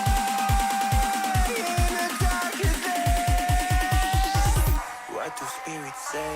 in a darker day? What do spirits say?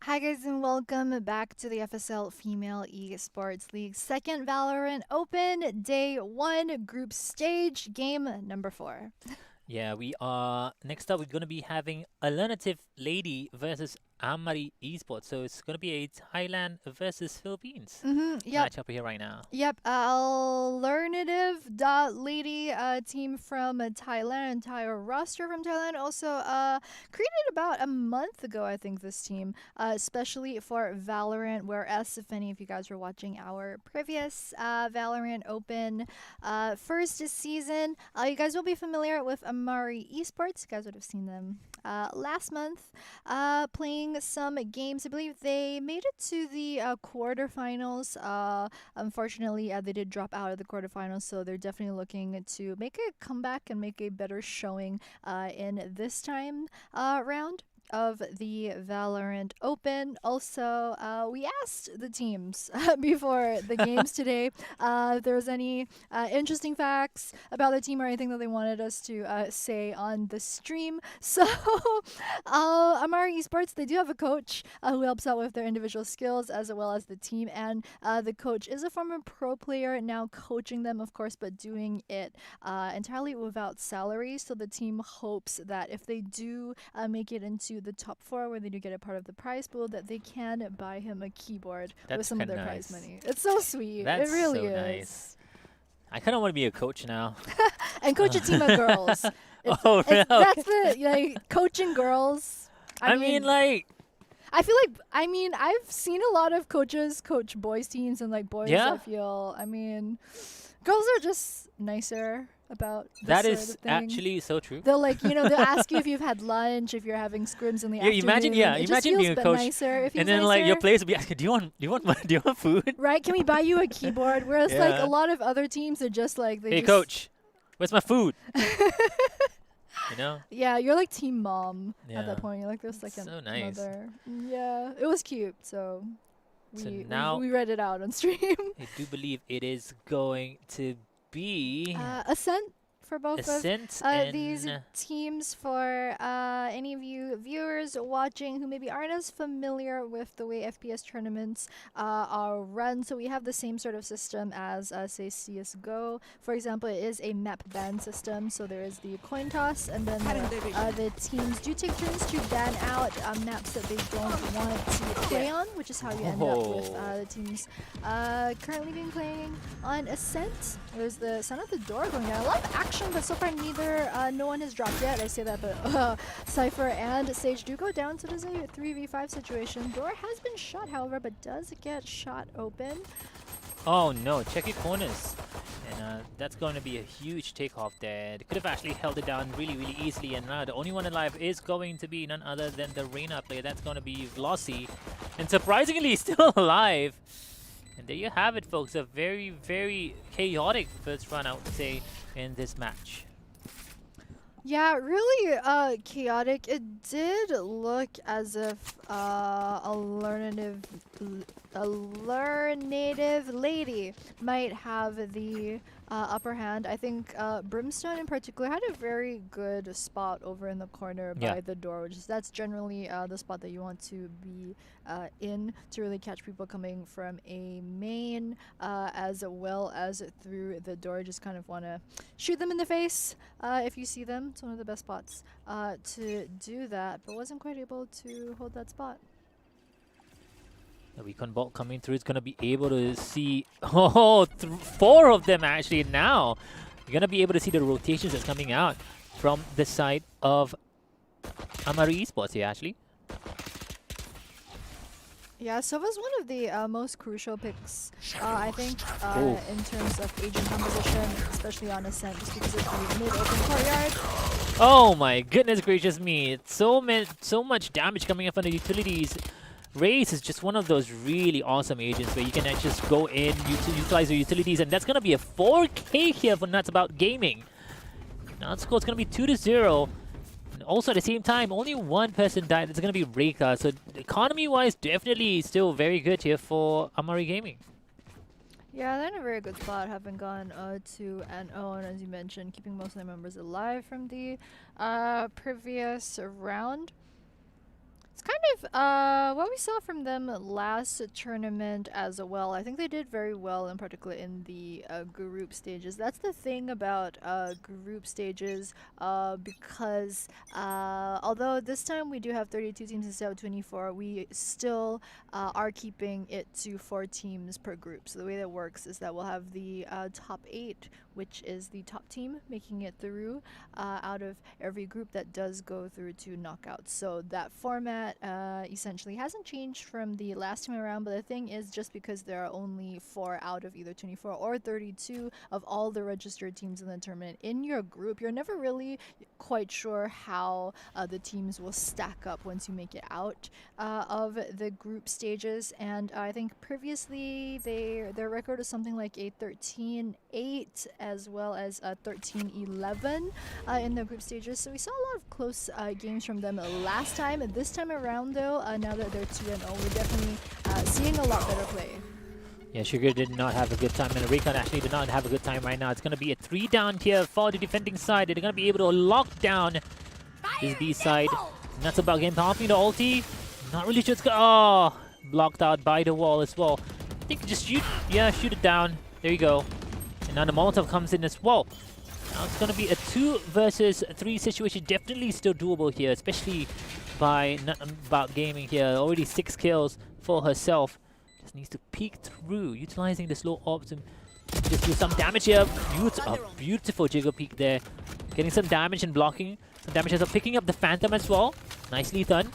Hi guys and welcome back to the FSL Female Esports League second Valorant Open Day 1 group stage game number 4. Yeah, we are. Next up, we're going to be having Alernative.lady versus Amari Esports. So it's going to be a Thailand versus Philippines Yep. matchup here right now. Yep, Alernative.lady, team from Thailand, entire roster from Thailand. Also, created about a month ago, I think, this team, especially for Valorant. Whereas, if any of you guys were watching our previous Valorant Open first season, you guys will be familiar with Amari Esports. You guys would have seen them last month playing some games. I believe they made it to the quarterfinals. Unfortunately, they did drop out of the quarterfinals, so they're definitely looking to make a comeback and make a better showing in this time round of the Valorant Open. Also, we asked the teams before the games today if there was any interesting facts about the team or anything that they wanted us to say on the stream. So, Amari Esports, they do have a coach who helps out with their individual skills as well as the team, and the coach is a former pro player, now coaching them, of course, but doing it entirely without salary. So the team hopes that if they do make it into the top 4, where they do get a part of the prize pool, that they can buy him a keyboard with some of their prize money. It's so sweet. That's it really so is. nice. I kind of want to be a coach now. And coach a team of girls. Oh, really? That's the coaching girls. I mean, like, I feel like I've seen a lot of coaches coach boys teams, and like boys, Yeah. I feel girls are just nicer about this that sort is of thing. actually so true. They'll they'll ask you if you've had lunch, if you're having scrims in the afternoon. Imagine It just imagine being feels a coach, nicer. It feels and then like your nicer. players will be asking, do you want food? Right? Can we buy you a keyboard? Whereas like Yeah. a lot of other teams are just like they Hey just, coach, where's my food? You know? Yeah, you're like team mom at Yeah. that point. You're like their second So nice. mother. Yeah, it was cute. So So we now- we read it out on stream. I do believe it is going to be Ascent for both of Ascent these and teams. For any of you viewers watching who maybe aren't as familiar with the way FPS tournaments are run, so we have the same sort of system as say CSGO. For example, it is a map ban system, so there is the coin toss, and then the teams do take turns to ban out maps that they don't want to play on, which is how you end up with the teams currently being playing on Ascent. There's the sound at the door going down. A lot of action, but so far no one has dropped yet. I say that, but Cypher and Sage do go down, so there's a 3v5 situation. Door has been shot, however, but does get shot open. oh no, check your corners. And that's going to be a huge takeoff there. They could have actually held it down really, really easily. And now the only one alive is going to be none other than the Reyna player. That's going to be Glossy. And surprisingly, still alive. And there you have it, folks. A very, very chaotic first run, I would say, in this match. Yeah, really chaotic. It did look as if Alernative.lady might have the upper hand. I think Brimstone in particular had a very good spot over in the corner by the door, which is that's generally the spot that you want to be in to really catch people coming from a main as well as through the door. Just kind of want to shoot them in the face if you see them. It's one of the best spots to do that, but wasn't quite able to hold that spot. The recon bot coming through is going to be able to see 4 of them actually now. You're going to be able to see the rotations that's coming out from the side of Amari Esports here, Ashley. Yeah, Sova's one of the most crucial picks, I think, in terms of agent composition, especially on Ascent, just because of the mid-open courtyard. Oh my goodness gracious me. It's so much damage coming up on the utilities. Raze is just one of those really awesome agents where you can just go in, utilize your utilities, and that's going to be a 4K here for NoBrainGaming. Now the score is going to be 2-0. And also at the same time, only one person died. It's going to be Reika. So economy-wise, definitely still very good here for Amari Gaming. Yeah, they're in a very good spot, having gone 2-0, and as you mentioned, keeping most of their members alive from the previous round. It's kind of what we saw from them last tournament as well. I think they did very well, in particular in the group stages. That's the thing about group stages, because although this time we do have 32 teams instead of 24, we still are keeping it to 4 teams per group. So the way that works is that we'll have the top 8, which is the top team making it through out of every group that does go through to knockouts. So that format essentially hasn't changed from the last time around, but the thing is, just because there are only 4 out of either 24 or 32 of all the registered teams in the tournament in your group, you're never really quite sure how the teams will stack up once you make it out of the group stages. And I think previously their record is something like a 13-8 as well as a 13-11 in the group stages. So we saw a lot of close games from them last time. And this time around, though, now that they're 2-0, we're definitely seeing a lot better play. Yeah, Sugar did not have a good time, and Recon actually did not have a good time right now. It's going to be a 3 down here for the defending side. They're going to be able to lock down this B side. And that's about game popping the ulti. Not really sure it's going. Oh, blocked out by the wall as well. I think just shoot it down. There you go. And now the Molotov comes in as well. Now it's going to be a 2 versus 3 situation. Definitely still doable here, especially by NoBrainGaming here. Already 6 kills for herself. Just needs to peek through, utilizing the slow ops and just do some damage here. Beautiful jiggle peek there. Getting some damage and blocking. Some damage as well. Picking up the Phantom as well. Nicely done.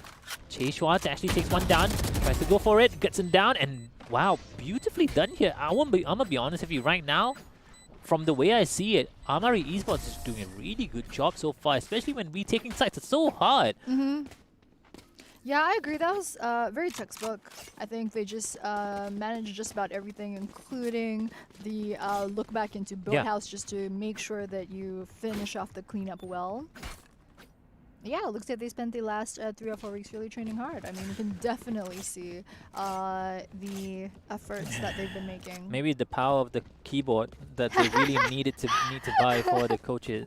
Chase Schwartz actually takes one down. Tries to go for it. Gets him down. And wow, beautifully done here. I'm gonna be honest with you right now. From the way I see it, Amari Esports is doing a really good job so far, especially when we taking sites. It's so hard. Yeah, I agree. That was very textbook. I think they just managed just about everything, including the look back into Boathouse, just to make sure that you finish off the cleanup well. Yeah, it looks like they spent the last 3 or 4 weeks really training hard. I mean, you can definitely see the efforts that they've been making. Maybe the power of the keyboard that they really need to buy for the coach is.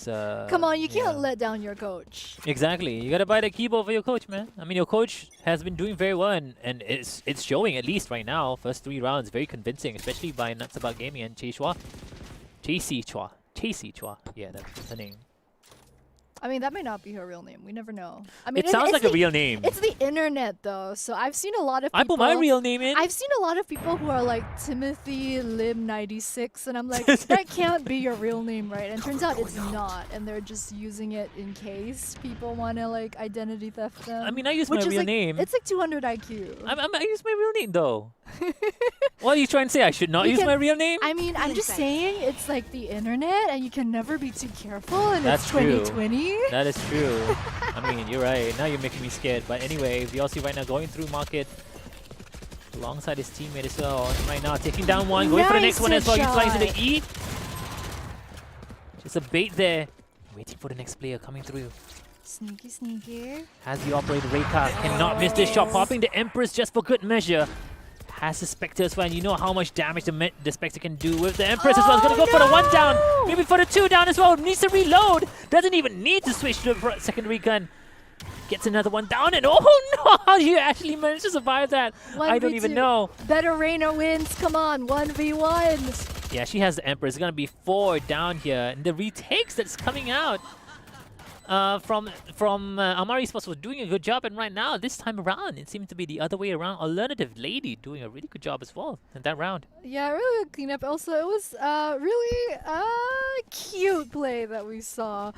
Come on, you can't let down your coach. Exactly, you gotta buy the keyboard for your coach, man. I mean, your coach has been doing very well, and it's showing, at least right now. First 3 rounds, very convincing, especially by NoBrainGaming and Chase Chua. Yeah, that's her name. I mean, that may not be her real name. We never know. I mean, it sounds like a real name. It's the internet, though. So I've seen a lot of people. I put my real name in. I've seen a lot of people who are like Timothy Lim 96, and I'm like, that can't be your real name, right? And turns out it's not, and they're just using it in case people want to like identity theft them. I mean, I use my real name. It's like 200 IQ. I use my real name though. What are you trying to say? I should not use my real name? I mean, I'm just saying it's like the internet, and you can never be too careful. And That's it's true. 2020. That is true. I mean, you're right. Now you're making me scared. But anyway, VLC right now going through market alongside his teammate as well. Right now taking down one, going for the next one as well. Utilizing the E. Just a bait there Waiting for the next player coming through. Sneaky, sneaky. Has the operator Reika. Cannot miss this shot. Popping the Empress just for good measure. Has the Spectre as well. And you know how much damage the Spectre can do with the Empress as well. It's going to go for the 1 down. Maybe for the 2 down as well. Needs to reload. Doesn't even need to switch to the secondary gun. Gets another 1 down. And oh no! How do you actually manage to survive that? I don't even know. Better Reina wins. Come on. 1v1. Yeah, she has the Empress. It's going to be 4 down here. And the retakes that's coming out from Amari Esports was doing a good job, and right now, this time around, it seems to be the other way around. Alternative.lady doing a really good job as well in that round. Yeah, really good cleanup. Also, it was really cute play that we saw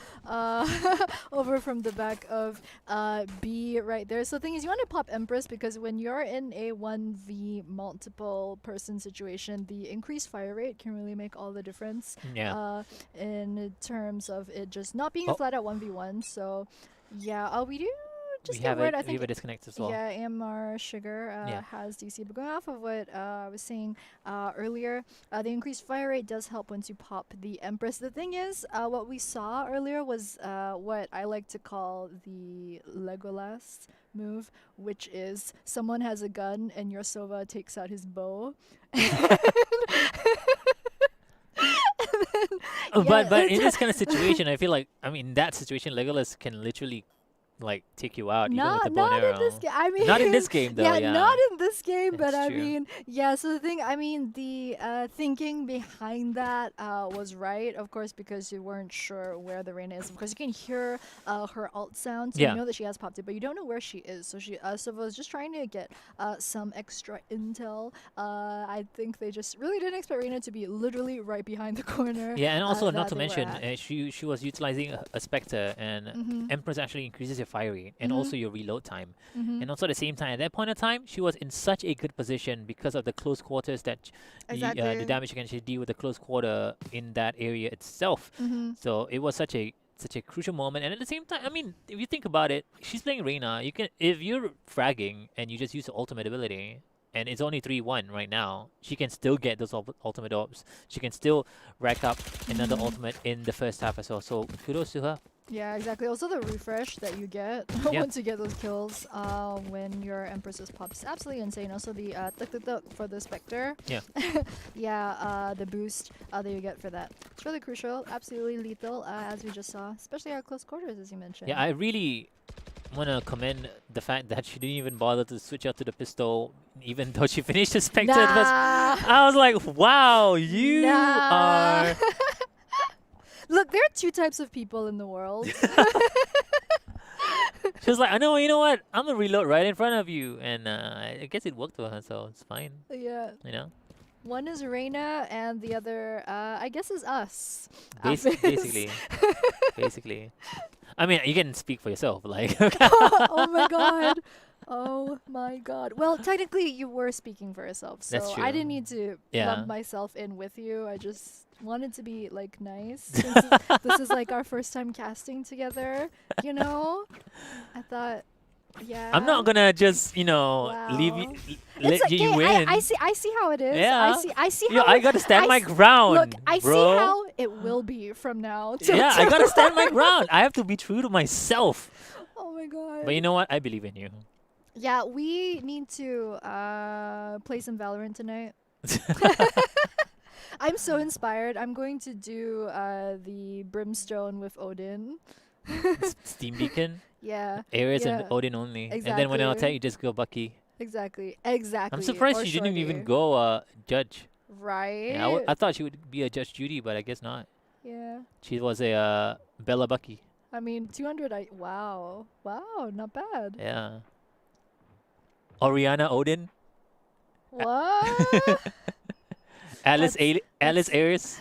over from the back of B right there. So the thing is, you want to pop Empress because when you're in a 1v multiple person situation, the increased fire rate can really make all the difference. Yeah. In terms of it just not being a flat out 1v1. So yeah, we do just We get have word. a I think disconnect as well. yeah, Amar Sugar has DC. But going off of what I was saying earlier, the increased fire rate does help once you pop the Empress. The thing is, what we saw earlier was what I like to call the Legolas move, which is someone has a gun and your Sova takes out his bow. But in this kind of situation, I feel like, I mean, that situation, Legolas can literally like take you out even with the bow and arrow. Not in this game. I mean, not in this game though. Yeah, not in this game. But That's I true. mean, yeah. So the thing, I mean, the thinking behind that was right, of course, because you weren't sure where the Reina is. Of course, you can hear her alt sound, so you know that she has popped it, but you don't know where she is. So she, so was just trying to get some extra intel. I think they just really didn't expect Reina to be literally right behind the corner. Yeah, and also not that to they were mention, at. she was utilizing a Spectre, and Empress actually increases your fire rate and also your reload time. And also at the same time, at that point of time, she was in such a good position because of the close quarters that the damage you can actually deal with the close quarter in that area itself. So it was such a crucial moment. And at the same time, I mean, if you think about it, she's playing Reina. You can, if you're fragging and you just use the ultimate ability, and it's only 3-1 right now, she can still get those ultimate orbs. She can still rack up another ultimate in the first half as well. So kudos to her. Yeah, exactly. Also, the refresh that you get once you get those kills when your Empress is popped is absolutely insane. Also, the tuk for the Spectre. Yeah. Yeah, the boost that you get for that. It's really crucial. Absolutely lethal, as we just saw. Especially at close quarters, as you mentioned. Yeah, I really want to commend the fact that she didn't even bother to switch out to the pistol, even though she finished the Spectre. I was like, wow, you are... Look, there are 2 types of people in the world. She was like, I know, you know what? I'm gonna reload right in front of you, and I guess it worked for her, so it's fine. Yeah. You know. One is Reina, and the other, I guess, is us. Basically, basically. I mean, you can speak for yourself, like. Oh my god. Oh my god. Well, technically, you were speaking for yourself, so That's true. I didn't need to Yeah. lump myself in with you. I just wanted to be like nice. Since this is like our first time casting together, you know. I thought, yeah. I'm not gonna just, you know, leave you, let you win. I see how it is. Yeah. I see Yo, how I gotta stand my ground. Look, I bro. see how it will be from now till Yeah, I gotta stand my ground. I have to be true to myself. Oh my god. But you know what? I believe in you. Yeah, we need to play some Valorant tonight. I'm so inspired. I'm going to do the Brimstone with Odin. Steam Beacon, Yeah. Ares, Yeah. and Odin only. And then when I'll Exactly. attack, you just go Bucky. Exactly. I'm surprised Or she didn't even Shorty. go Judge. Right. Yeah, I thought she would be a Judge Judy, but I guess not. Yeah. She was a Bella Bucky. I mean, 200. Wow. Wow. Not bad. Yeah. Oriana Odin. What? Alice Alice Ares.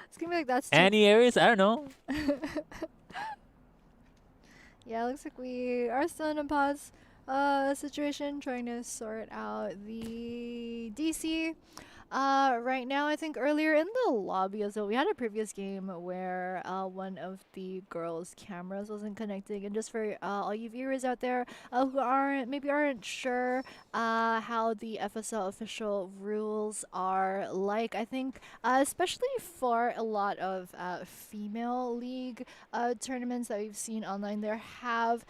It's gonna be like that's. Annie Ares. I don't know. Yeah, looks like we are still in a pause situation, trying to sort out the DC. Right now, I think earlier in the lobby as well, we had a previous game where one of the girls' cameras wasn't connecting. And just for all you viewers out there who aren't sure how the FSL official rules are like, I think especially for a lot of female league tournaments that we've seen online, there have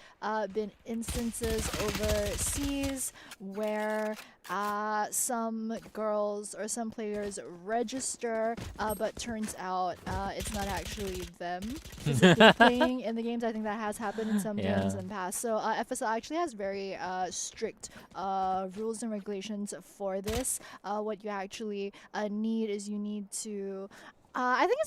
been instances overseas where some girls or some players register, but turns out it's not actually them physically playing in the games. I think that has happened in some games in the past. So FSL actually has very strict rules and regulations for this. What you actually need is you need to I think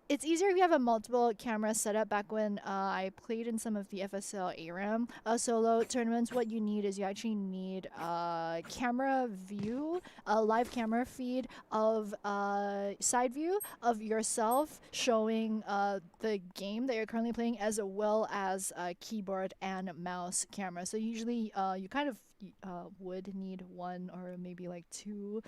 it's easier if you have a multiple camera setup. Back when I played in some of the FSL ARAM solo tournaments, what you need is you actually need a camera view, a live camera feed of side view of yourself showing the game that you're currently playing, as well as keyboard and mouse camera. So usually you kind of would need one or maybe like two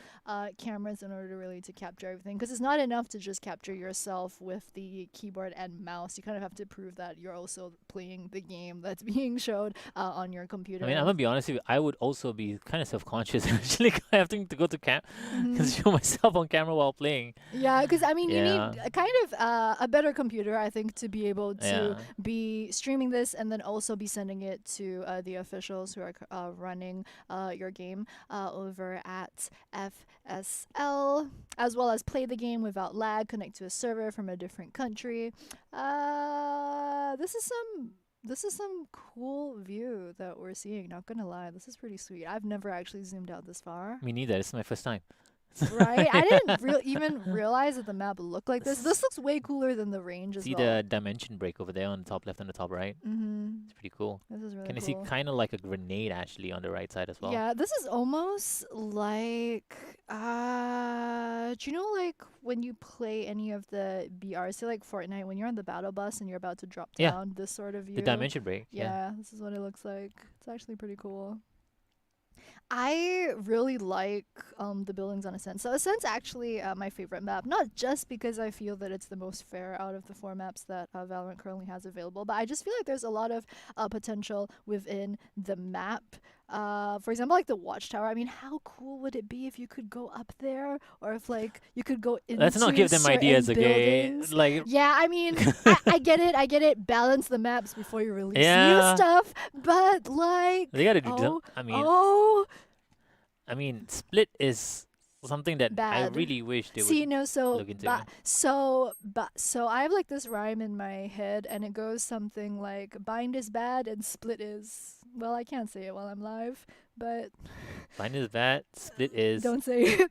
cameras in order really to capture everything, because it's not enough to just capture yourself with the keyboard and mouse. You kind of have to prove that you're also playing the game that's being showed on your computer. I mean, I'm gonna be honest with you, I would also be kind of self-conscious actually having to go to show myself on camera while playing. Yeah, because I mean, you need a kind of a better computer, I think, to be able to be streaming this and then also be sending it to the officials who are running your game over at FSL, as well as play the game without lag, connect to a server from a different country. This is some cool view that we're seeing, not gonna lie. This is pretty sweet. I've never actually zoomed out this far. Me neither, this is my first time. Right? I didn't even realize that the map looked like this. This looks way cooler than the range as See well. the dimension break over there on the top left and the top right? It's pretty cool. This is really Can you cool. see kind of like a grenade actually on the right side as well? Yeah, this is almost like do you know, like when you play any of the BRs, say like Fortnite, when you're on the battle bus and you're about to drop down, this sort of view. The dimension break. Yeah, this is what it looks like. It's actually pretty cool. I really like the buildings on Ascent. So Ascent's actually my favorite map, not just because I feel that it's the most fair out of the 4 maps that Valorant currently has available, but I just feel like there's a lot of potential within the map. For example, like the Watchtower. I mean, how cool would it be if you could go up there, or if like you could go into Let's not give them ideas, okay? buildings. Like, yeah, I mean, I get it. Balance the maps before you release new stuff, but like they gotta do I mean, Split is something that I really wish they would look into. So I have like this rhyme in my head, and it goes something like, bind is bad and split is, well, I can't say it while I'm live, but bind is bad, split is. Don't say it.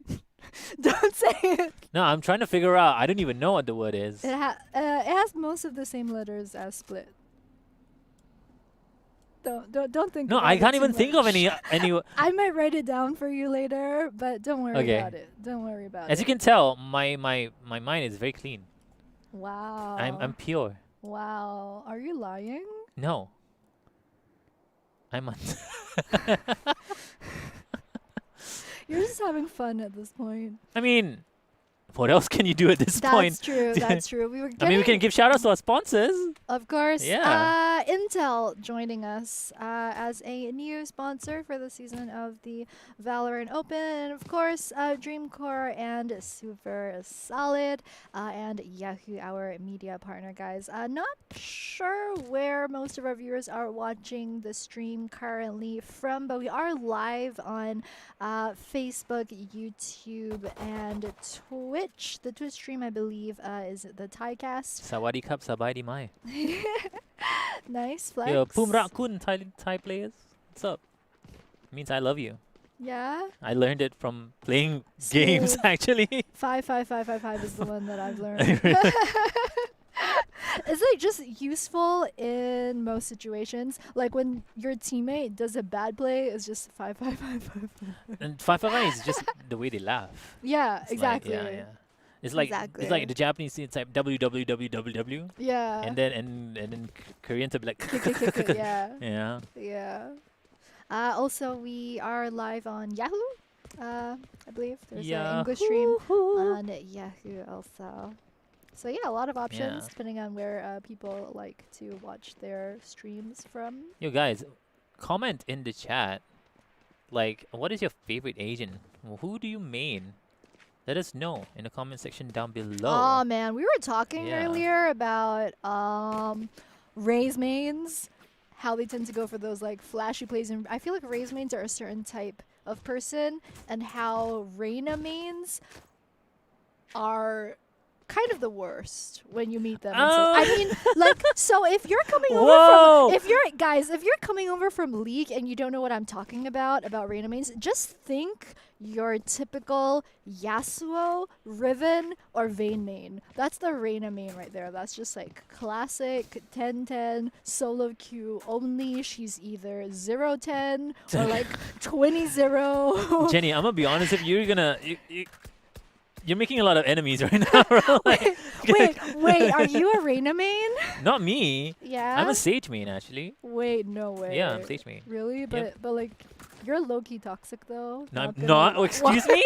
Don't say it. No, I'm trying to figure out. I don't even know what the word is. It has most of the same letters as split. Don't think. No, I can't even think of any. I might write it down for you later, but don't worry about it. Don't worry about it. As you can tell, my mind is very clean. Wow. I'm pure. Wow. Are you lying? No. I'm on. You're just having fun at this point. I mean, what else can you do at this point? That's true. That's true. I mean, we can give shout outs to our sponsors. Of course. Yeah. Intel joining us as a new sponsor for the season of the Valorant Open. And of course, Dreamcore and Super Solid and Yahoo, our media partner, guys. Not sure where most of our viewers are watching the stream currently from, but we are live on Facebook, YouTube, and Twitch. The Twitch stream, I believe, is the Thaicast. Sawadee Cup, Sabai Mai. Nice flex. Yo, Pum Rak Kun, Thai players. What's up? Means I love you. Yeah. I learned it from playing games, actually. 55555 is the one that I've learned. It's like just useful in most situations. Like when your teammate does a bad play, it's just 55555. And 555 is just the way they laugh. Yeah, It's exactly. Like, yeah. It's like it's like the Japanese thing. It's like www. Yeah. And then Koreans will be like Yeah. yeah. Yeah. Also, we are live on Yahoo. I believe there's an Yeah. English stream on Yahoo also. So yeah, a lot of options Yeah. depending on where people like to watch their streams from. Yo, guys, comment in the chat. Like, what is your favorite Asian? Who do you main? Let us know in the comment section down below. Oh man, we were talking Yeah. earlier about Raze mains, how they tend to go for those like flashy plays, and I feel like Raze mains are a certain type of person, and how Reyna mains are kind of the worst when you meet them. I mean, like, so if you're coming over Whoa! from, if you're coming over from League and you don't know what I'm talking about Reyna mains, just think your typical Yasuo, Riven, or Vayne main. That's the Reyna main right there. That's just like classic 10-10 solo queue only. She's either 0-10 or like 20-0. Jenny, I'm gonna be honest with you. You're making a lot of enemies right now, bro. Like, wait, are you a Reyna main? not me. Yeah. I'm a Sage main, actually. Wait, no way. Yeah, I'm Sage main. Really? But like, you're low-key toxic though. No, I'm gonna- not. Oh, excuse me?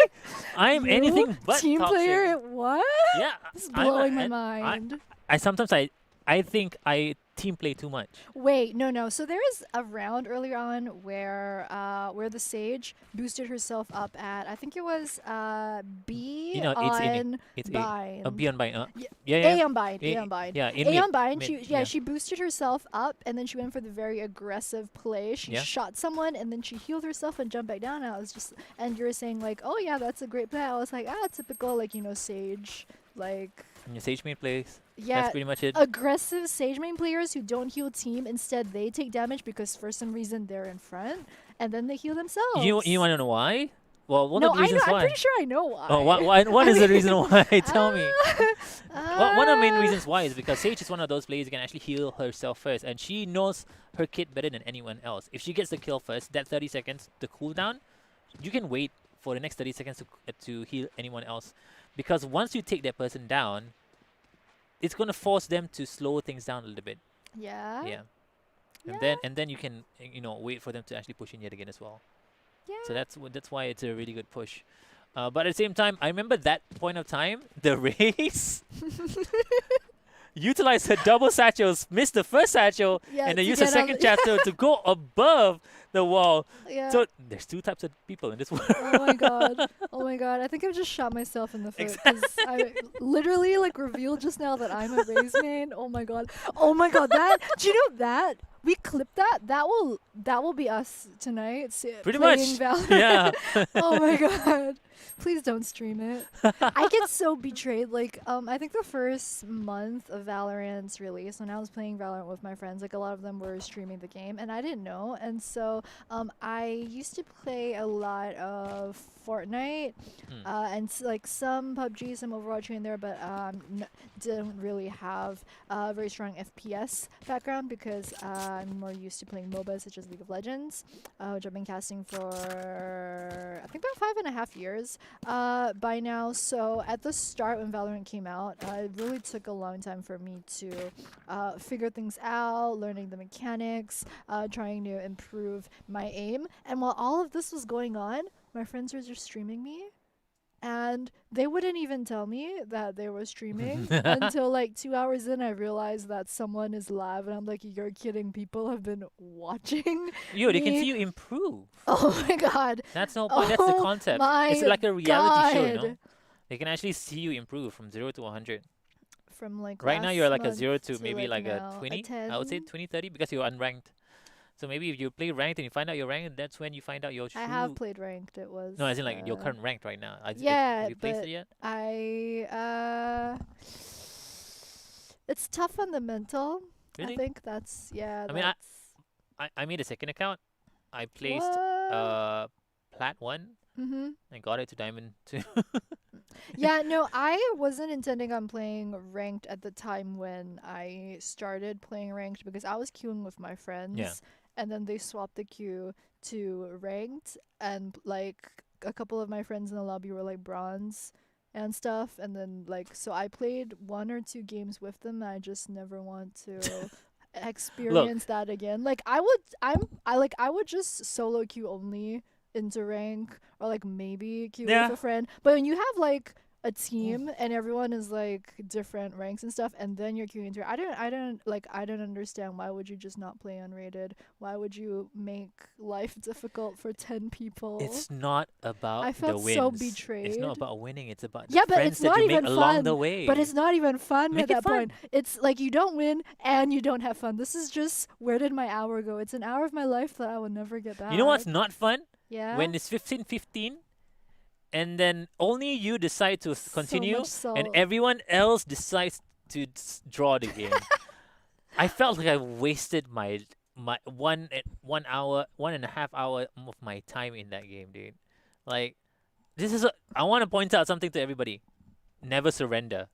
I'm You? anything but Team toxic. player? What? Yeah. This is I'm a- blowing my and mind. I sometimes I think I team play too much. Wait, no. So there is a round earlier on where the Sage boosted herself up at, I think it was B You know, it's on It's Bind. a B on bind. Yeah, Yeah. A on Bind. A- A on Bind. Yeah, in A mid, on Bind, mid, she boosted herself up and then she went for the very aggressive play. She Yeah. shot someone and then she healed herself and jumped back down. And I was just, and you were saying like, oh yeah, that's a great play. I was like, typical, like, Sage, like, Your Sage main plays. yeah, That's pretty much it. aggressive Sage main players who don't heal team. Instead, they take damage because for some reason they're in front and then they heal themselves. You want to know why? Well, one no, of the I know. reasons I'm why. pretty sure I know why. Oh, what is the reason why? Tell me. Uh, One of the main reasons why is because Sage is one of those players who can actually heal herself first, and she knows her kit better than anyone else. If she gets the kill first, that 30 seconds, the cooldown, you can wait for the next 30 seconds to heal anyone else. Because once you take that person down, it's going to force them to slow things down a little bit. Yeah. Yeah. Yeah. And then you can wait for them to actually push in yet again as well. Yeah. So that's why it's a really good push. But at the same time, I remember that point of time, the race utilized her double satchels, missed the first satchel, Yeah, and then to used the get on second the- satchel to go above the wall. Yeah. So there's two types of people in this world. Oh my god. Oh my god. I think I've just shot myself in the foot. 'Cause I literally like revealed just now that I'm a Raze main. Oh my god. Oh my god. That, do you know that? We clipped that. That will be us tonight. Pretty playing much. Valorant. Yeah. Oh my god. Please don't stream it. I get so betrayed. Like, I think the first month of Valorant's release, when I was playing Valorant with my friends, like a lot of them were streaming the game, and I didn't know. And so, I used to play a lot of Fortnite, and like some PUBG, some Overwatch here and there, but didn't really have a very strong FPS background because I'm more used to playing MOBAs such as League of Legends, which I've been casting for I think about 5.5 years by now. So at the start when Valorant came out, it really took a long time for me to figure things out, learning the mechanics, trying to improve my aim. And while all of this was going on, my friends were just streaming me. And they wouldn't even tell me that they were streaming until like 2 hours in. I realized that someone is live, and I'm like, "You're kidding! People have been watching." Yo, they can me. see you improve. Oh my god! That's the whole point. That's the Oh concept. my It's like a reality show, you know? God. They can actually see you improve from 0 to 100. From like Right now last you're like a month 0 to maybe like like a now, 20. 10. I would say 20, 30 because you're unranked. So maybe if you play ranked and you find out your rank, that's when you find out your true. I have played ranked. It was No, as in like your current ranked right now. yeah, have you placed but it yet? it's tough on the mental. Really? I think that's I mean, I made a second account. I placed Plat 1 Mm-hmm. and got it to Diamond 2. Yeah, no, I wasn't intending on playing ranked at the time when I started playing ranked because I was queuing with my friends. Yeah. And then they swapped the queue to ranked, and like a couple of my friends in the lobby were like bronze and stuff, and then like so I played 1 or 2 games with them. And I just never want to experience that again. Like I would just solo queue only into rank or like maybe queue Yeah. with a friend. But when you have like a team and everyone is like different ranks and stuff, and then you're queuing through. I don't understand. Why would you just not play unrated? Why would you make life difficult for 10 people? It's not about I the felt wins. so It's betrayed. not about winning. It's about the Yeah, but friends it's that not you make even along fun. the way. But it's not even fun Make at it that fun. point. It's like you don't win and you don't have fun. This is just where did my hour go? It's an hour of my life that I will never get back. You know what's not fun? Yeah. When it's 15-15 and then only you decide to continue and everyone else decides to draw the game. I felt like I wasted my 1 hour, 1.5 hour of my time in that game, dude. Like, I want to point out something to everybody. Never surrender.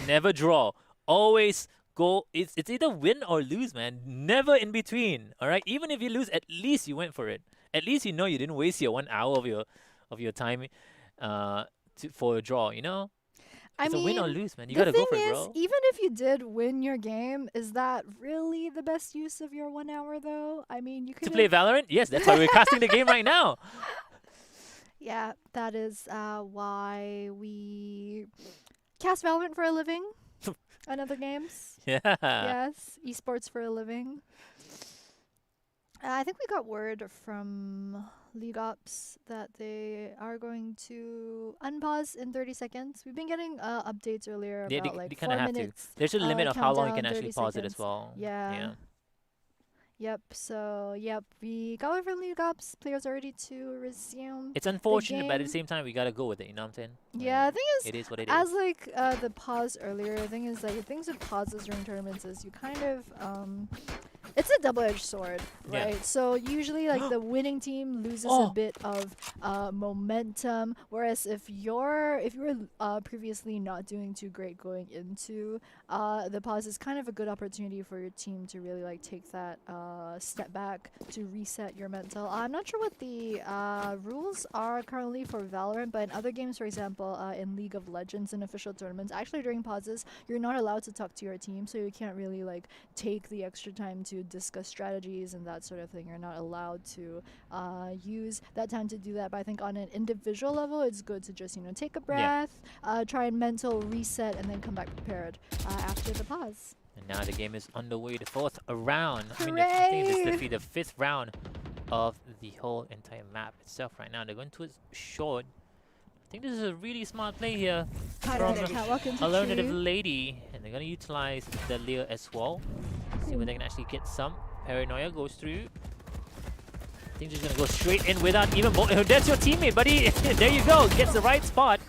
Never draw. Always go. It's either win or lose, man. Never in between. All right. Even if you lose, at least you went for it. At least you know you didn't waste your 1 hour of your time, for a draw. You know. I It's mean, a win or lose, man. You the gotta go thing for it, is, bro. even if you did win your game, is that really the best use of your 1 hour though? I mean, you could To play Valorant, yes. That's why we're casting the game right now. Yeah, that is why we cast Valorant for a living and other games. Yeah. Yes, esports for a living. I think we got word from League Ops that they are going to unpause in 30 seconds. We've been getting updates earlier Yeah, about they like kind of 4 have to. minutes. There's a limit of how long you can countdown, actually 30 pause it as seconds. well. Yeah. Yep. So we got word from League Ops. Players are ready to resume. It's unfortunate, but at the game. same time, we gotta go with it. You know what I'm saying? Yeah, the thing is, It is what it as is. like the pause earlier, the thing is like the things with pauses during tournaments is you kind of it's a double-edged sword, Yeah. right? So usually like the winning team loses a bit of momentum, whereas if you were previously not doing too great going into the pause, is kind of a good opportunity for your team to really like take that step back to reset your mental. I'm not sure what the rules are currently for Valorant, but in other games, for example, in League of Legends and official tournaments, actually during pauses, you're not allowed to talk to your team, so you can't really like take the extra time to discuss strategies and that sort of thing. You're not allowed to use that time to do that. But I think on an individual level, it's good to just take a breath, try and mental reset, and then come back prepared after the pause. And now the game is underway, the 4th round. I mean, I think this is the 5th round of the whole entire map itself right now. They're going to short. I think this is a really smart play here from Alernative.lady, and they're going to utilize the Leer as well. See whether they can actually get some. Paranoia goes through. I think they're going to go straight in without even... That's your teammate, buddy! There you go! Gets the right spot.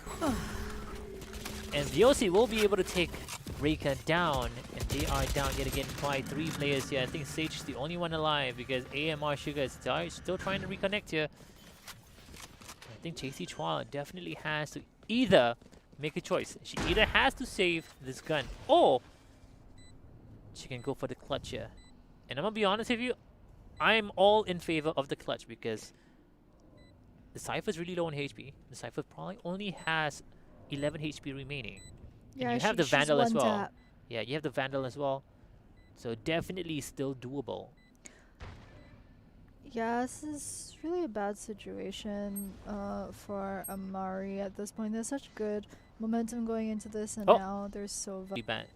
And VOC will be able to take Breaker down, and they are down yet again by 3 players here. I think Sage is the only one alive because AMR Sugar is still trying to reconnect here. I think JC Chua definitely has to either make a choice. She either has to save this gun or she can go for the clutch here. And I'm gonna be honest with you, I'm all in favor of the clutch because the Cypher's really low on HP. The Cypher probably only has 11 HP remaining. Yeah, and you have the Vandal as well. Tap. Yeah, you have the Vandal as well. So definitely still doable. Yeah, this is really a bad situation for Amari at this point. There's such good momentum going into this, and now they're so Bad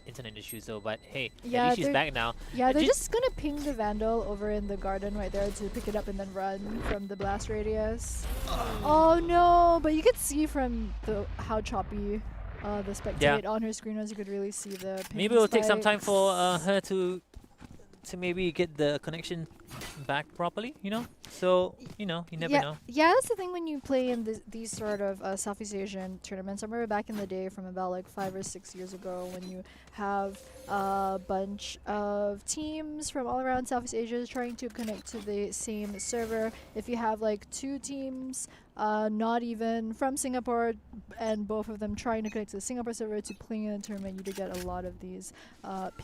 internet issues though, but hey, yeah, at least she's back now. Yeah, they're just gonna ping the Vandal over in the garden right there to pick it up and then run from the blast radius. Oh no, but you could see from how choppy the spectate on her screen was. You could really see the ping maybe it'll take some time spikes. for her to maybe get the connection back properly, So, you never know. Yeah, that's the thing when you play in these sort of Southeast Asian tournaments. I remember back in the day from about like 5 or 6 years ago when you have a bunch of teams from all around Southeast Asia trying to connect to the same server. If you have like 2 teams not even from Singapore and both of them trying to connect to the Singapore server to play in a tournament, you do get a lot of these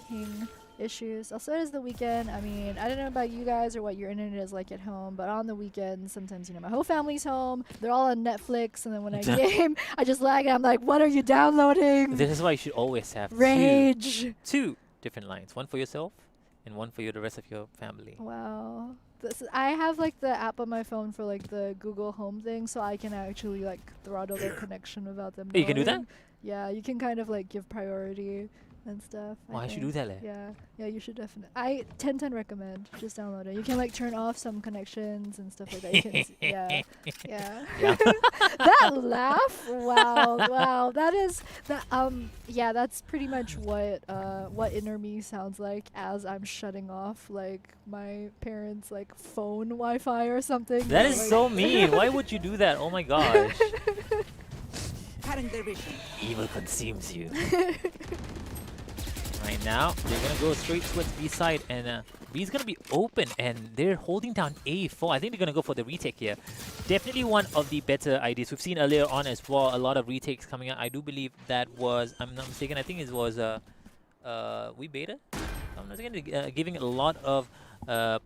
ping issues. Also, it is the weekend. I mean, I don't know about you guys or what your internet is like at home, but on the weekend, sometimes, my whole family's home. They're all on Netflix, and then when I game, I just lag and I'm like, what are you downloading? This is why you should always have Rage. two different lines. One for yourself and one for you, the rest of your family. Wow. I have like the app on my phone for like the Google Home thing, so I can actually like throttle their connection without them. Oh, you can do that? knowing. Yeah, you can kind of like give priority and stuff. Why should you do that? Yeah, you should definitely. I 10/10 recommend. Just download it. You can like turn off some connections and stuff like that. You can, yeah. Yeah. That laugh, wow. That is that. Yeah, that's pretty much what inner me sounds like as I'm shutting off like my parents' like phone Wi-Fi or something. That is like, so mean. Why would you do that? Oh my gosh. Evil consumes you. Right now, they're gonna go straight towards B side, and B's gonna be open, and they're holding down A4. I think they're gonna go for the retake here. Definitely one of the better ideas. We've seen earlier on as well a lot of retakes coming out. I do believe that was, I'm not mistaken, I think it was We.Baeters. I'm not mistaken, giving a lot of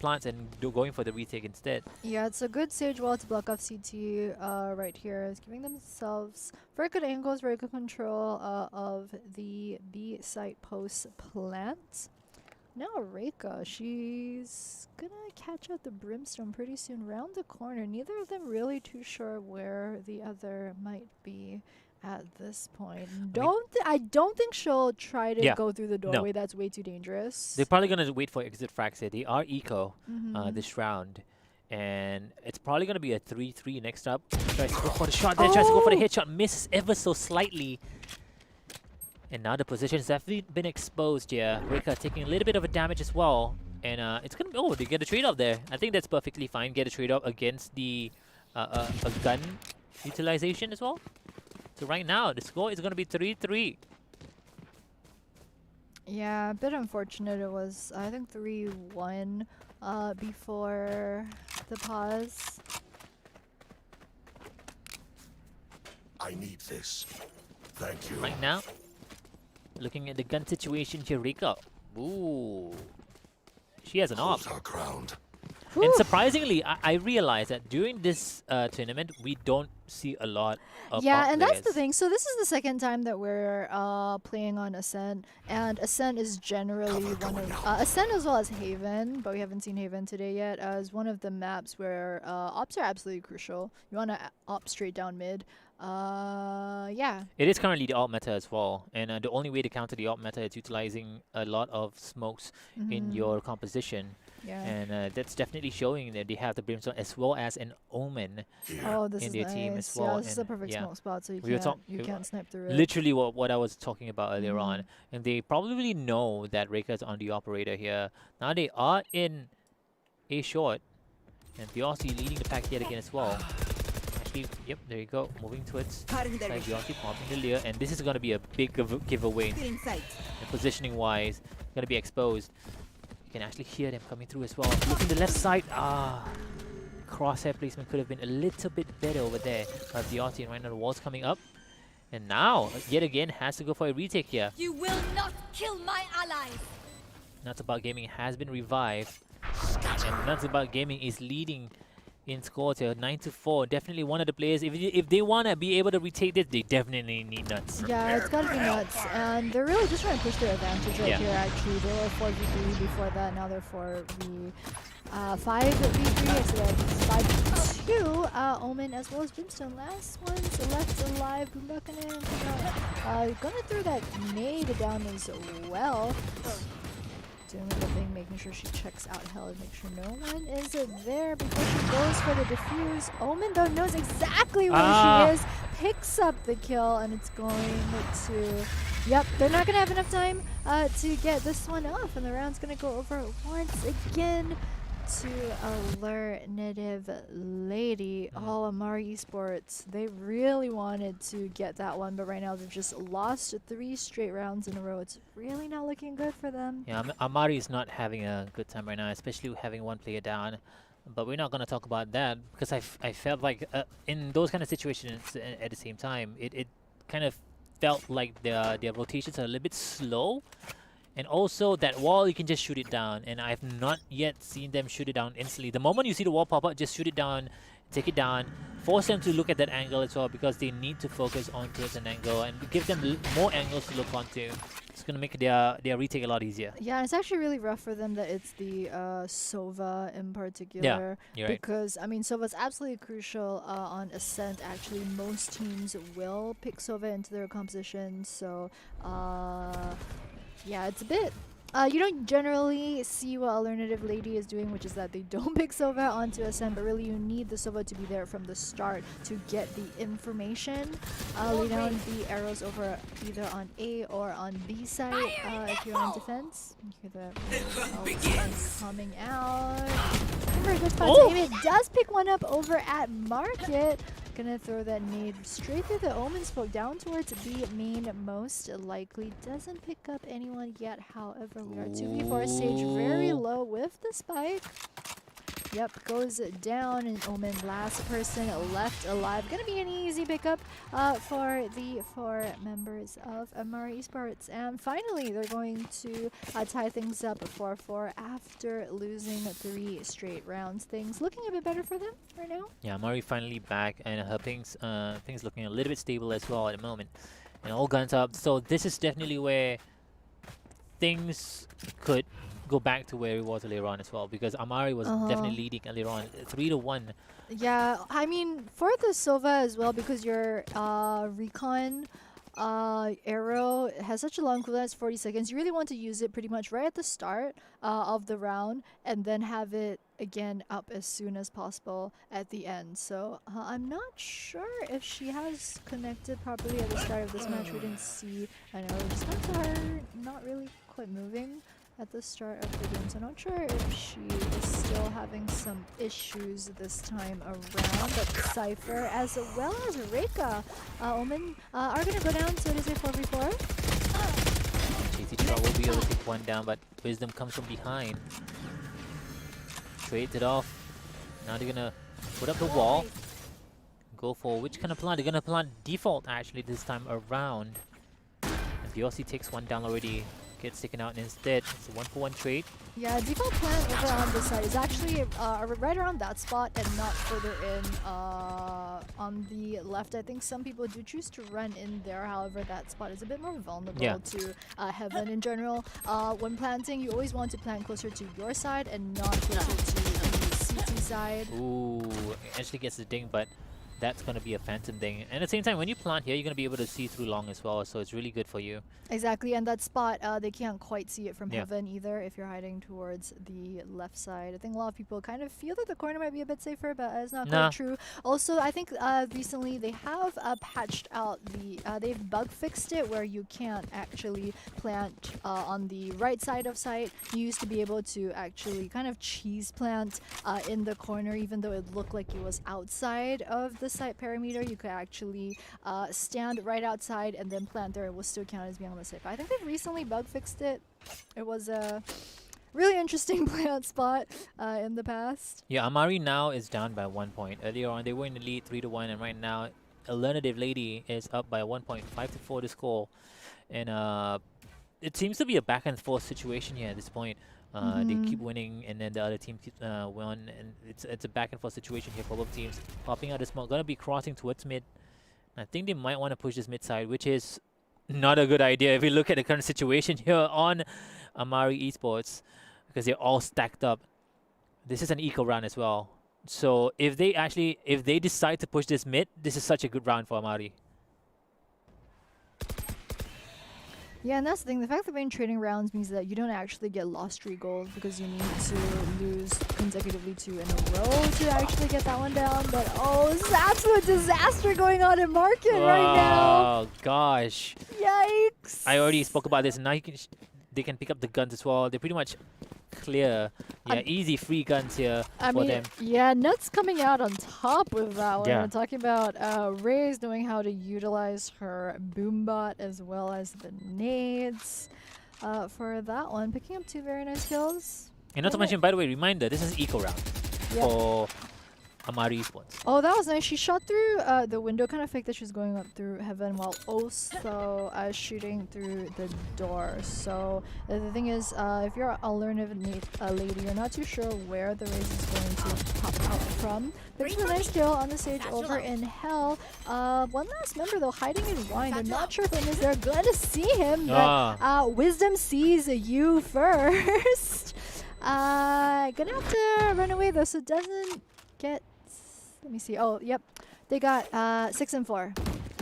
plants and going for the retake instead. Yeah, it's a good sage wall to block off CT right here. It's giving themselves very good angles, very good control of the B site post plant. Now Reika, she's gonna catch out the Brimstone pretty soon round the corner. Neither of them really too sure where the other might be at this point. I don't think she'll try to go through the doorway. That's way too dangerous. They're probably going to wait for exit frags here. They are eco this round. And it's probably going to be a 3-3 next up. Tries to go for the shot there. Tries to go for the headshot. Misses ever so slightly. And now the position has definitely been exposed here. Rika taking a little bit of a damage as well. And it's going to be... Oh, they get a trade-off there. I think that's perfectly fine. Get a trade-off against the a gun utilization as well. So right now, the score is going to be 3-3. Yeah, a bit unfortunate. It was, I think, 3-1 before the pause. I need this. Thank you. Right now, looking at the gun situation here, Rika. Ooh. She has an op. Hold our ground. And surprisingly, I realized that during this tournament, we don't see a lot of Yeah, op and that's the players. thing. So this is the second time that we're playing on Ascent, and Ascent is generally one of Ascent as well as Haven, but we haven't seen Haven today yet. As one of the maps where ops are absolutely crucial. You want to op straight down mid. Yeah. It is currently the alt meta as well, and the only way to counter the alt meta is utilizing a lot of smokes in your composition. Yeah. And that's definitely showing that they have the Brimstone as well as an Omen Oh, this in is their nice. team as Yeah, well. this is a And perfect yeah, smoke spot, so you We were can't snipe through it. literally what I was talking about earlier on. And they probably know that Reika is on the operator here. Now they are in A short, and Beyonce leading the pack yet again as well. Actually, yep, there you go. Moving towards Beyonce popping the Lear, and this is going to be a big giveaway. And positioning wise, going to be exposed. You can actually hear them coming through as well. Looking the left side, crosshair placement could have been a little bit better over there. But Beyonce, and right now the wall's coming up. And now, yet again, has to go for a retake here. You will not kill my allies. Nuts About Gaming has been revived. And Nuts About Gaming is leading in scores here, 9-4. Definitely one of the players. If they want to be able to retake this, they definitely need Nuts. Yeah, it's gotta be Nuts, and they're really just trying to push their advantage right here. Actually, they were 4v3 before that. Now they're 5v3. So that's 5v2. Omen as well as Brimstone. Last one's left alive. Bumbakanen gonna throw that nade down as well. Doing the thing, making sure she checks out hell and make sure no one is there before she goes for the defuse. Omen though knows exactly where she is, picks up the kill, and it's going to... Yep, they're not going to have enough time to get this one off, and the round's going to go over once again to Alernative.lady. Oh, Amari Esports. They really wanted to get that one, but right now they've just lost 3 straight rounds in a row. It's really not looking good for them. Yeah, Amari is not having a good time right now, especially having one player down. But we're not going to talk about that because I felt like in those kind of situations at the same time, it kind of felt like their rotations are a little bit slow. And also that wall, you can just shoot it down, and I've not yet seen them shoot it down instantly. The moment you see the wall pop up, just shoot it down. take it down, force them to look at that angle as well because they need to focus onto an angle and give them more angles to look onto. It's going to make their retake a lot easier. Yeah, it's actually really rough for them that it's the Sova in particular. You're right. Because, I mean, Sova's absolutely crucial on Ascent. Actually, most teams will pick Sova into their composition. So, yeah, it's a bit... you don't generally see what Alernative.lady is doing, which is that they don't pick Sova onto Ascent, but really you need the Sova to be there from the start to get the information. Lay down the arrows over either on A or on B side if you're on defense. You hear the coming out. Remember, good spot to aim. It does pick one up over at Market. Gonna throw that nade straight through the Omen Spoke down towards B main. Most likely doesn't pick up anyone yet. However, we are 2v4 stage, very low with the spike. Yep, goes down, and Omen, last person left alive. Gonna be an easy pickup for the 4 members of Amari Esports. And finally, they're going to tie things up 4-4 after losing 3 straight rounds. Things looking a bit better for them right now. Yeah, Amari finally back, and her things looking a little bit stable as well at the moment. And all guns up. So this is definitely where things could go back to where it was earlier on as well, because Amari was definitely leading earlier on 3-1. Yeah, I mean, for the Sova as well, because your recon arrow has such a long cooldown, it's 40 seconds. You really want to use it pretty much right at the start of the round, and then have it again up as soon as possible at the end. So I'm not sure if she has connected properly at the start of this match. We didn't see an arrow just got to her, not really quite moving at the start of the game, so I'm not sure if she is still having some issues this time around. But Cypher as well as Reika, Omen are going to go down, so it is a 4v4. JT will be able to take one down, but Wisdom comes from behind. Trades it off. Now they're going to put up the wall. Go for which kind of plant? They're going to plant default actually this time around. And BLC takes one down already. Gets taken out, and instead it's a 1-for-1 trade. Yeah, default plant over on this side is actually right around that spot and not further in on the left. I think some people do choose to run in there. However, that spot is a bit more vulnerable to Heaven in general. When planting, you always want to plant closer to your side and not closer to the CT side. Ooh, actually gets the ding, but that's going to be a phantom thing. And at the same time, when you plant here, you're going to be able to see through long as well, so it's really good for you. Exactly, and that spot, they can't quite see it from Heaven either if you're hiding towards the left side. I think a lot of people kind of feel that the corner might be a bit safer, but it's not quite true. Also, I think recently they have patched out the... they've bug fixed it where you can't actually plant on the right side of site. You used to be able to actually kind of cheese plant in the corner, even though it looked like it was outside of the site perimeter. You could actually stand right outside and then plant there. It will still count as being on the site. But I think they've recently bug fixed it. It was a really interesting plant spot in the past. Yeah, Amari now is down by 1 point. Earlier on, they were in the lead 3-1, and right now, Alernative.lady is up by 1 point, 5-4 to score. And it seems to be a back and forth situation here at this point. They keep winning, and then the other team keeps won, and it's a back and forth situation here for both teams. Popping out the smoke, gonna be crossing towards mid. I think they might want to push this mid side, which is not a good idea if you look at the current situation here on Amari Esports, because they're all stacked up. This is an eco round as well, so if they decide to push this mid, this is such a good round for Amari. Yeah, and that's the thing. The fact that we're in trading rounds means that you don't actually get lost streak gold because you need to lose consecutively 2 in a row to actually get that one down. But oh, this is absolute disaster going on in Market right now. Oh gosh. Yikes. I already spoke about this, and now they can pick up the guns as well. They're pretty much clear. Yeah, easy free guns here for them. Yeah, Nuts coming out on top with that one. Yeah. We're talking about Ray's knowing how to utilize her boombot as well as the nades for that one. Picking up 2 very nice kills. And not to mention, by the way, reminder, this is eco round for Amari Esports. Oh, that was nice. She shot through the window, kind of faked that she was going up through heaven while also shooting through the door. So the thing is, if you're Alernative.lady, you're not too sure where the raise is going to pop out from. There's a nice kill on the stage over in Hell. One last member though, hiding in Wine. They're not sure if it is. They're gonna see him, but Wisdom sees you first. Gonna have to run away though, so doesn't get. Let me see. Oh, yep. They got 6 and 4.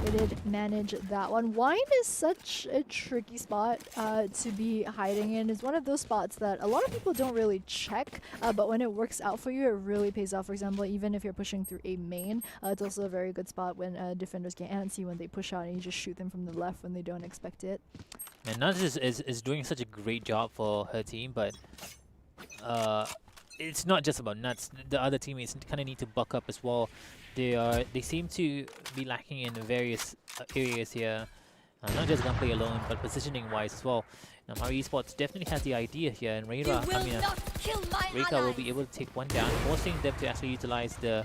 They did manage that one. Wine is such a tricky spot to be hiding in. It's one of those spots that a lot of people don't really check, but when it works out for you, it really pays off. For example, even if you're pushing through a main, it's also a very good spot when defenders can't see when they push out and you just shoot them from the left when they don't expect it. And Nuts is doing such a great job for her team, but it's not just about Nuts. The other teammates kind of need to buck up as well. They seem to be lacking in various areas here, not just gunplay alone, but positioning wise as well. Amari Esports definitely has the idea here, and Reika will be able to take one down, forcing them to actually utilize the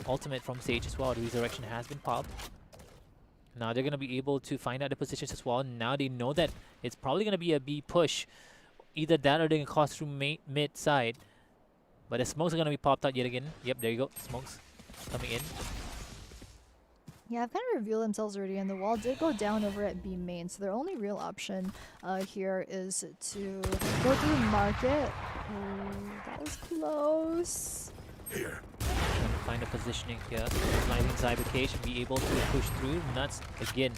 ultimate from stage as well. The resurrection has been popped. Now they're going to be able to find out the positions as well. Now they know that it's probably going to be a B push. Either that or they're going to cross through mid side. But the smokes are going to be popped out yet again. Yep, there you go. Smokes coming in. Yeah, I've kind of revealed themselves already, and the wall did go down over at B main, so their only real option here is to go through market. Ooh, that was close. Here. Trying to find a positioning here. Utilizing Cyber Cage and be able to push through. Nuts again.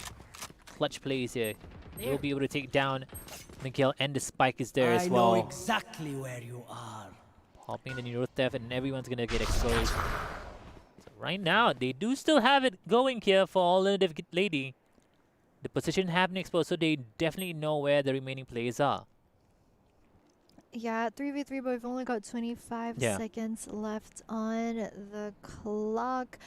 Clutch plays here. You'll be able to take down Miguel, and the spike is there as well. I know exactly where you are. Popping the Neuro Theft, and everyone's gonna get exposed. So right now, they do still have it going here for Alernative.lady. The position have been exposed, so they definitely know where the remaining players are. Yeah, 3v3, but we've only got 25 seconds left on the clock.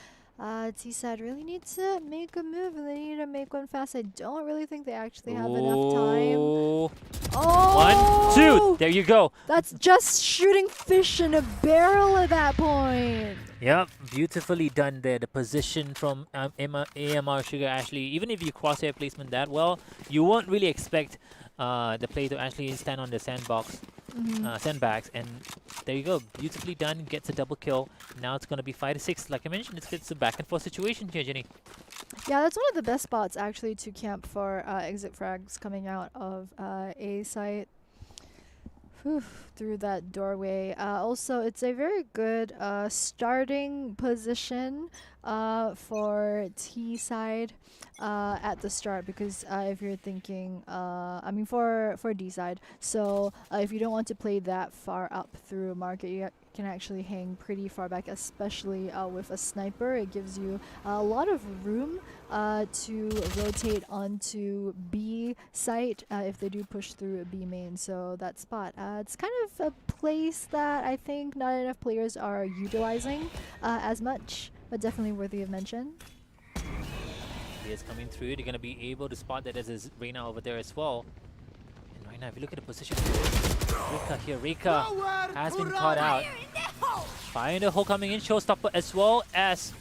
T-side really needs to make a move, and they need to make one fast. I don't really think they actually have enough time. Oh! 1, 2, there you go. That's just shooting fish in a barrel at that point. Yep, beautifully done there. The position from AMR Sugar Ashley, even if you crosshair placement that well, you won't really expect the player to actually stand on the sandbags, and there you go, beautifully done, gets a double kill. Now it's going to be 5-6. Like I mentioned, it's a back and forth situation here, Jenny. Yeah, that's one of the best spots actually to camp for exit frags coming out of A site. Through that doorway. Also, it's a very good starting position for T side at the start, because if you're thinking, I mean for D side, so if you don't want to play that far up through market, you can actually hang pretty far back, especially with a sniper. It gives you a lot of room to rotate onto B site if they do push through a B main. So that spot, it's kind of a place that I think not enough players are utilizing as much, but definitely worthy of mention. He is coming through. They're going to be able to spot that there's Reina over there as well. And right now, if you look at the position, Reika here. Reika has been caught out. Fire in the hole coming in. Showstopper as well as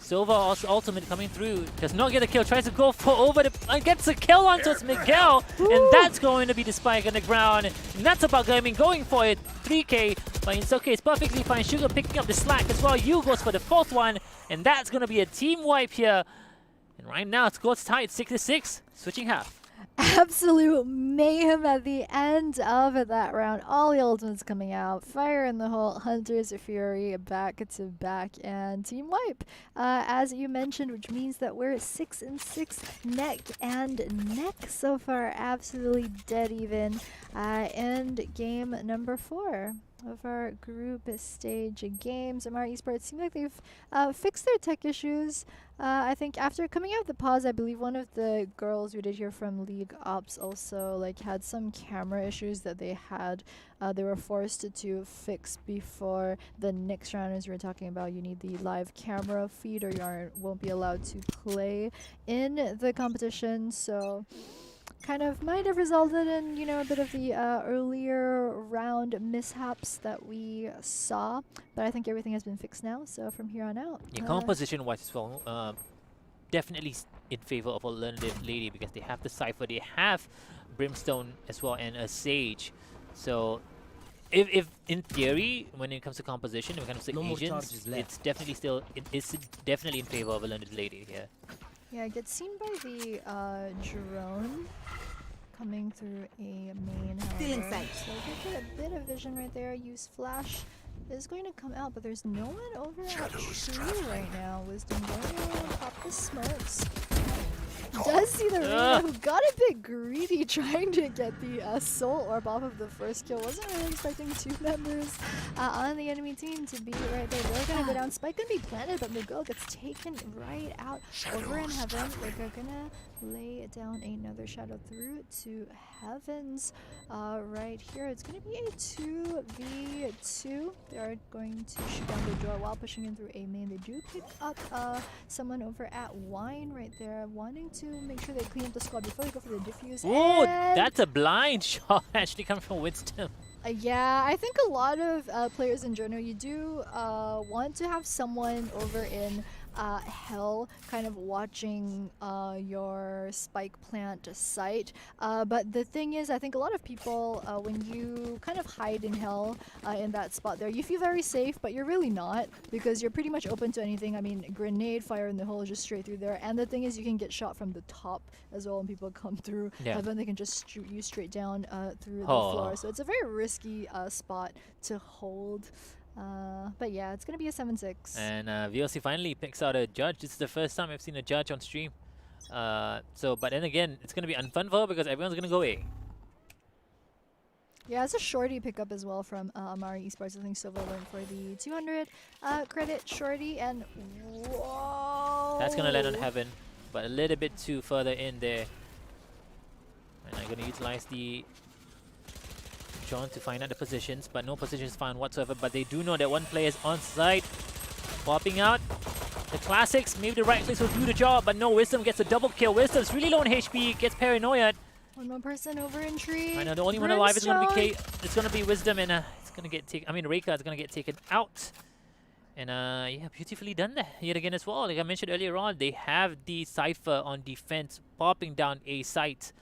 Silva's ultimate coming through. Does not get a kill. Tries to go for over the... gets a kill onto Miguel. And that's going to be the spike on the ground. And that's about Gaming going for it. 3K. But in some case, perfectly fine. Sugar picking up the slack as well. Yu goes for the 4th one. And that's going to be a team wipe here. And right now, score's tied 6-6. Switching half. Absolute mayhem at the end of that round. All the ultimates coming out. Fire in the hole. Hunter's Fury back to back, and team wipe. As you mentioned, which means that we're 6-6 neck and neck so far. Absolutely dead even. And game number 4 of our group stage games. Amari Esports seem like they've fixed their tech issues. I think after coming out of the pause, I believe one of the girls we did hear from League Ops also had some camera issues that they had. They were forced to fix before the next round, as we were talking about. You need the live camera feed or you won't be allowed to play in the competition. So kind of might have resulted in, you know, a bit of the earlier round mishaps that we saw. But I think everything has been fixed now, so from here on out. Yeah, composition-wise as well, definitely in favor of Alernative.lady because they have the Cypher, they have Brimstone as well, and a Sage. So, if in theory, when it comes to composition, when it comes to No more agents, charges left. it's definitely still it's definitely in favor of Alernative.lady here. Yeah, it gets seen by the drone coming through a main. Stealing however. sight. So they get a bit of vision right there. Use flash is going to come out, but there's no one over at Shadows tree right now. Wisdom going to pop the smokes. Does see the Reno, who got a bit greedy trying to get the soul orb off of the first kill. Wasn't really expecting two members on the enemy team to be right there. They're going to go down. Spike going to be planted, but Miguel gets taken right out over in heaven. They're going to lay down another shadow through to heavens right here. It's going to be a 2v2. They are going to shoot down the door while pushing in through a main. They do pick up someone over at Wine right there, wanting to make sure they clean up the squad before they go for the diffuse. Oh, And that's a blind shot actually coming from Wisdom. yeah, I think a lot of players in general, you do want to have someone over in Hell kind of watching your spike plant site. But the thing is, I think a lot of people, when you kind of hide in Hell in that spot there, you feel very safe, but you're really not because you're pretty much open to anything. I mean, grenade fire in the hole just straight through there. And the thing is, you can get shot from the top as well when people come through. Yeah. Then they can just shoot you straight down through the floor. So it's a very risky spot to hold. But yeah, it's gonna be a 7-6. And VLC finally picks out a judge. This is the first time I've seen a judge on stream. But then again, it's gonna be unfun for her because everyone's gonna go A. Yeah, it's a shorty pickup as well from Amari Esports. I think Silver went for the 200 credit shorty, and whoa! That's gonna land on heaven, but a little bit too further in there. And I'm gonna utilize the John to find out the positions, but no positions found whatsoever. But they do know that one player is on site. Popping out the classics, maybe the right clicks will do the job, but no, Wisdom gets a double kill. Wisdom's really low on HP, gets paranoia. One more person over in tree. I know the only one alive is gonna be it's gonna be Wisdom, and it's gonna get taken. I mean, Reika is gonna get taken out. And yeah, beautifully done there yet again as well. Like I mentioned earlier on, they have the Cypher on defense, popping down a site,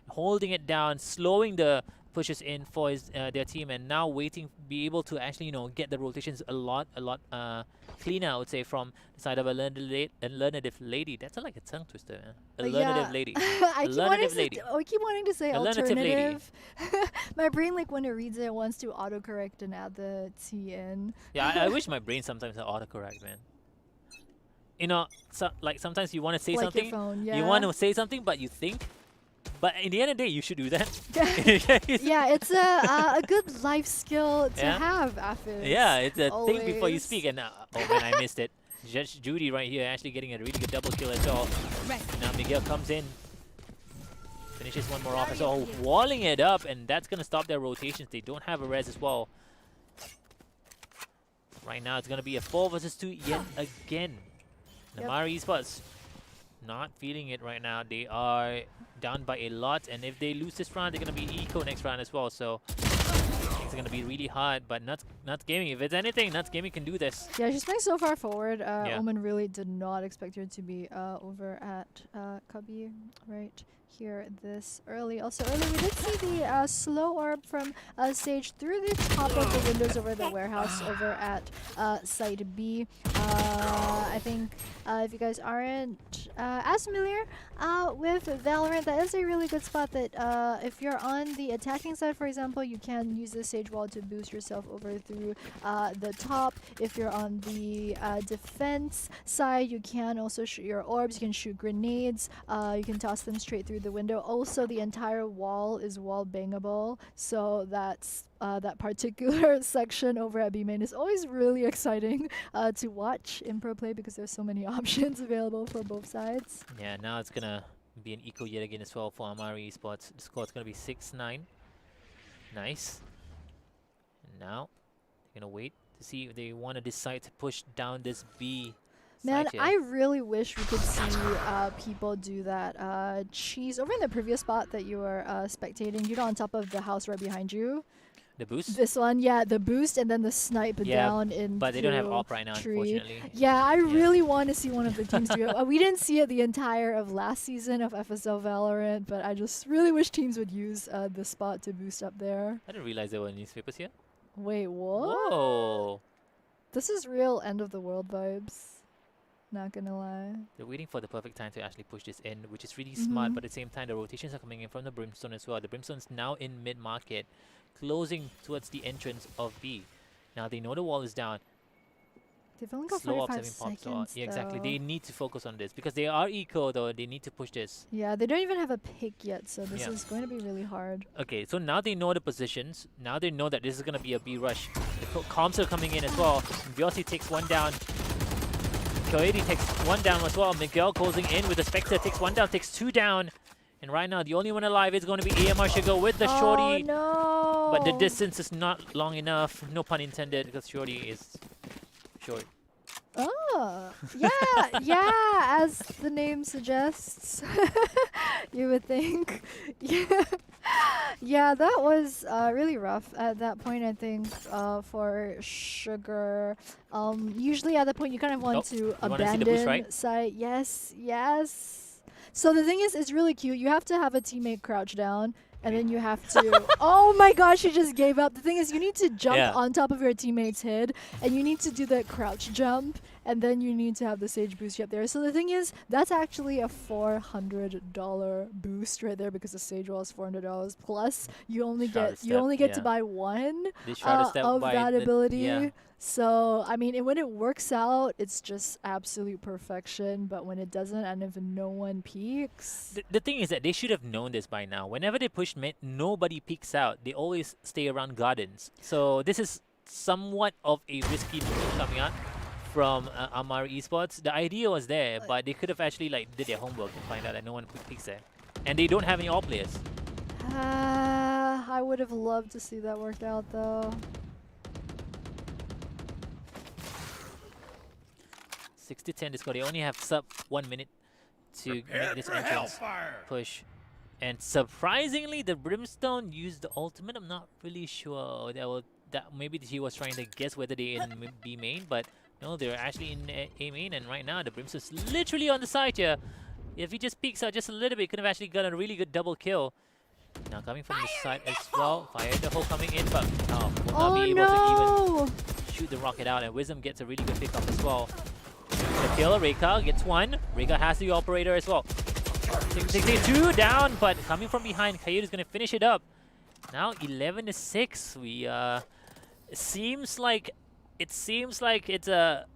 holding it down, slowing the pushes in for their team, and now waiting, be able to actually, you know, get the rotations a lot cleaner, I would say, from the side of Alernative.lady. That's like a tongue twister, man. Alernative.lady. I keep wanting to say Alernative.lady. alternative. My brain, like when it reads it, wants to autocorrect and add the T in. Yeah, I wish my brain sometimes had autocorrect, man. You know, like sometimes you want to say Like something, your phone, yeah. you want to say something, but you think. But in the end of the day, you should do that. Yeah, it's a good life skill to have, Afis. Yeah, it's a Always. thing before you speak. And oh man, I missed it. Judge Judy right here actually getting a really good double kill as well. Right. Now Miguel comes in, finishes one more off as well, walling it up, and that's gonna stop their rotations. They don't have a res as well. Right now, it's gonna be a 4 versus 2 yet again. Amari Esports not feeling it right now. They are down by a lot, and if they lose this round, they're gonna be eco next round as well. So things are gonna be really hard. But Nuts Gaming, if it's anything, Nuts Gaming can do this. Yeah, she's playing so far forward. Omen really did not expect her to be over at Cubby right here this early. Also earlier we did see the slow orb from Sage through the top of the windows over the warehouse over at site B. I think if you guys aren't as familiar with Valorant, that is a really good spot that if you're on the attacking side, for example, you can use the Sage wall to boost yourself over through the top. If you're on the defense side, you can also shoot your orbs, you can shoot grenades, you can toss them straight through the window. Also, the entire wall is wall bangable, so that's that particular section over at B-Main is always really exciting to watch in pro play because there's so many options available for both sides. Yeah, now it's gonna be an eco yet again as well for Amari Esports. The score's gonna be 6-9. Nice. And now they're gonna wait to see if they want to decide to push down this B. Man, Side here. I really wish we could see people do that cheese over in the previous spot that you were spectating. You know, on top of the house right behind you. The boost? This one, yeah, the boost and then the snipe Yeah, down in. but they don't have op right now, tree. unfortunately. Yeah, I really want to see one of the teams do it. We didn't see it the entire of last season of FSL Valorant, but I just really wish teams would use the spot to boost up there. I didn't realize there were newspapers here. Wait, what? Whoa! This is real end of the world vibes. Not gonna lie. They're waiting for the perfect time to actually push this in, which is really smart, but at the same time, the rotations are coming in from the Brimstone as well. The Brimstone's now in mid-market, closing towards the entrance of B. Now, they know the wall is down. They've only got Slow ops 45 having popped seconds, out. Yeah, exactly. though. They need to focus on this because they are eco, though. They need to push this. Yeah, they don't even have a pick yet, so this Yeah. is going to be really hard. Okay, so now they know the positions. Now they know that this is going to be a B rush. The comps are coming in as well. Biossi takes one down. KONG.FE takes one down as well. Miguel closing in with the Spectre, takes one down, takes two down. And right now, the only one alive is going to be AMR Sugar with the Shorty. Oh, no! But the distance is not long enough. No pun intended, because Shorty is short. Oh, yeah, yeah, as the name suggests, you would think. Yeah, yeah, that was really rough at that point, I think, for Sugar. Usually at that point, you kind of want to abandon see the boost, right? site. Yes, yes. So the thing is, it's really cute. You have to have a teammate crouch down. And then you have to. Oh my gosh, she just gave up. The thing is, you need to jump on top of your teammate's head, and you need to do the crouch jump, and then you need to have the Sage boost up there. So the thing is, that's actually a $400 boost right there because the Sage wall is $400 plus. You only get to buy one of that ability. Yeah. So, I mean, when it works out, it's just absolute perfection. But when it doesn't, and if no one peeks... The thing is that they should have known this by now. Whenever they push mid, nobody peeks out. They always stay around gardens. So this is somewhat of a risky move coming out from Amari Esports. The idea was there, but they could have actually did their homework and find out that no one peeks there. And they don't have any all players. I would have loved to see that work out, though. 6-10 to score. They only have sub 1 minute to make this entrance push. And surprisingly, the Brimstone used the ultimate. I'm not really sure. That maybe he was trying to guess whether they in B main, but no, they're actually in A main. And right now, the Brimstone's literally on the side here. If he just peeks out just a little bit, could have actually got a really good double kill. Now coming from the side as well. Fire the hole coming in, but will not be able to even shoot the rocket out. And Wisdom gets a really good pick up as well. The kill, Reika gets one. Reika has the operator as well. 2 down, but coming from behind, Coyote is going to finish it up. Now 11-6. We it seems like it's a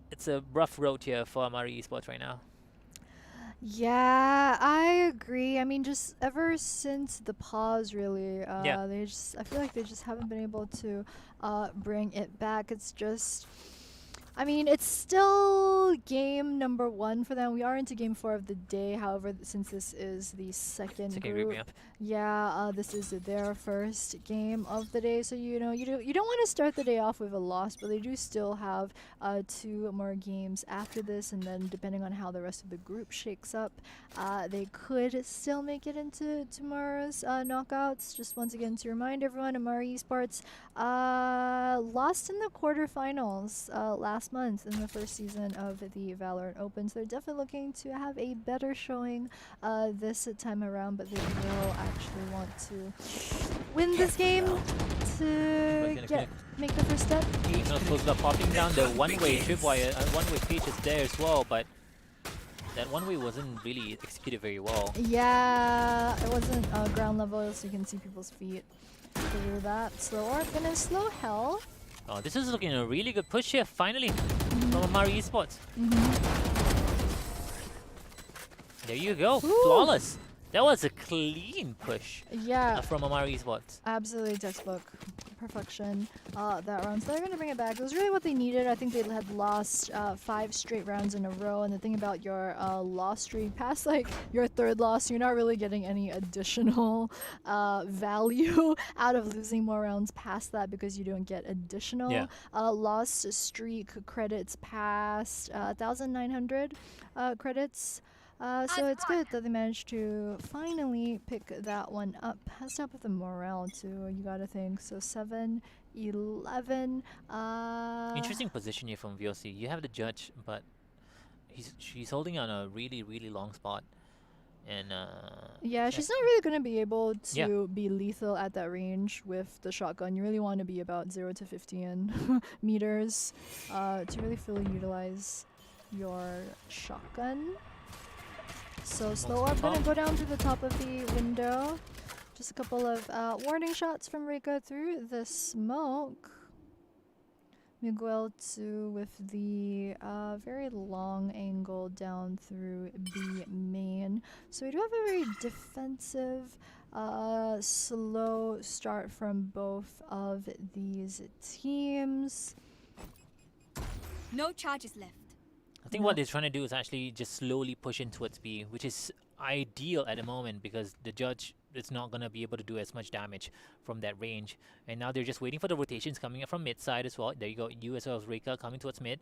rough road here for Amari Esports right now. Yeah, I agree. I mean, just ever since the pause, really, I feel like they just haven't been able to bring it back. It's just, I mean, it's still game number 1 for them. We are into game 4 of the day. However, since this is the second group, this is their first game of the day. So you don't want to start the day off with a loss, but they do still have 2 more games after this, and then depending on how the rest of the group shakes up, they could still make it into tomorrow's knockouts. Just once again to remind everyone, Amari Esports lost in the quarterfinals last month in the first season of the Valorant Open, so they're definitely looking to have a better showing this time around, but they will actually want to win this game to make the first step. Popping down the one-way tripwire, one-way peach is there as well, but that one-way wasn't really executed very well. Yeah, it wasn't ground level, so you can see people's feet through that. Slow gonna slow health. Oh, this is looking a really good push here, finally, from Amari Esports. There you go, flawless. That was a clean push Yeah, from Amari Esports. absolutely textbook perfection that round. So they're going to bring it back. It was really what they needed. I think they had lost 5 straight rounds in a row. And the thing about your loss streak, past like your 3rd loss, you're not really getting any additional value out of losing more rounds past that because you don't get additional loss streak credits past 1,900 credits. So it's good that they managed to finally pick that one up. Has to help with the morale too, you gotta think. So 7, 11. Interesting position here from VOC. You have the judge, but she's holding on a really, really long spot. And yeah, she's not really gonna be able to be lethal at that range with the shotgun. You really want to be about 0 to 15 meters to really fully utilize your shotgun. So slow up, gonna go down to the top of the window. Just a couple of warning shots from Reika through the smoke. Miguel too with the very long angle down through B main. So we do have a very defensive, slow start from both of these teams. No charges left. I think what they're trying to do is actually just slowly push in towards B, which is ideal at the moment because the judge is not going to be able to do as much damage from that range. And now they're just waiting for the rotations coming up from mid side as well. There you go, you as well as Reika coming towards mid.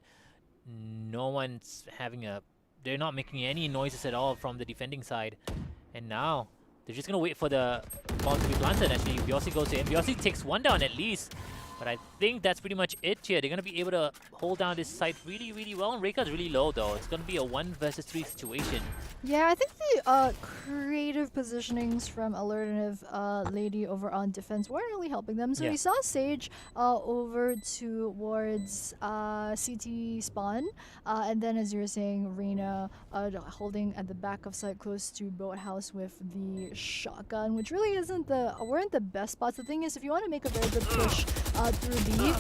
No one's having a... They're not making any noises at all from the defending side. And now they're just going to wait for the bomb to be planted. Actually, Vyossi goes in. Vyossi takes one down at least. But I think that's pretty much it here. They're going to be able to hold down this site really, really well. And Reika's really low, though. It's going to be a 1 versus 3 situation. Yeah, I think the creative positionings from Alernative.lady over on defense weren't really helping them. So we saw Sage over towards CT spawn. And then, as you were saying, Reina holding at the back of site close to Boathouse with the shotgun, which really weren't the best spots. The thing is, if you want to make a very good push through B,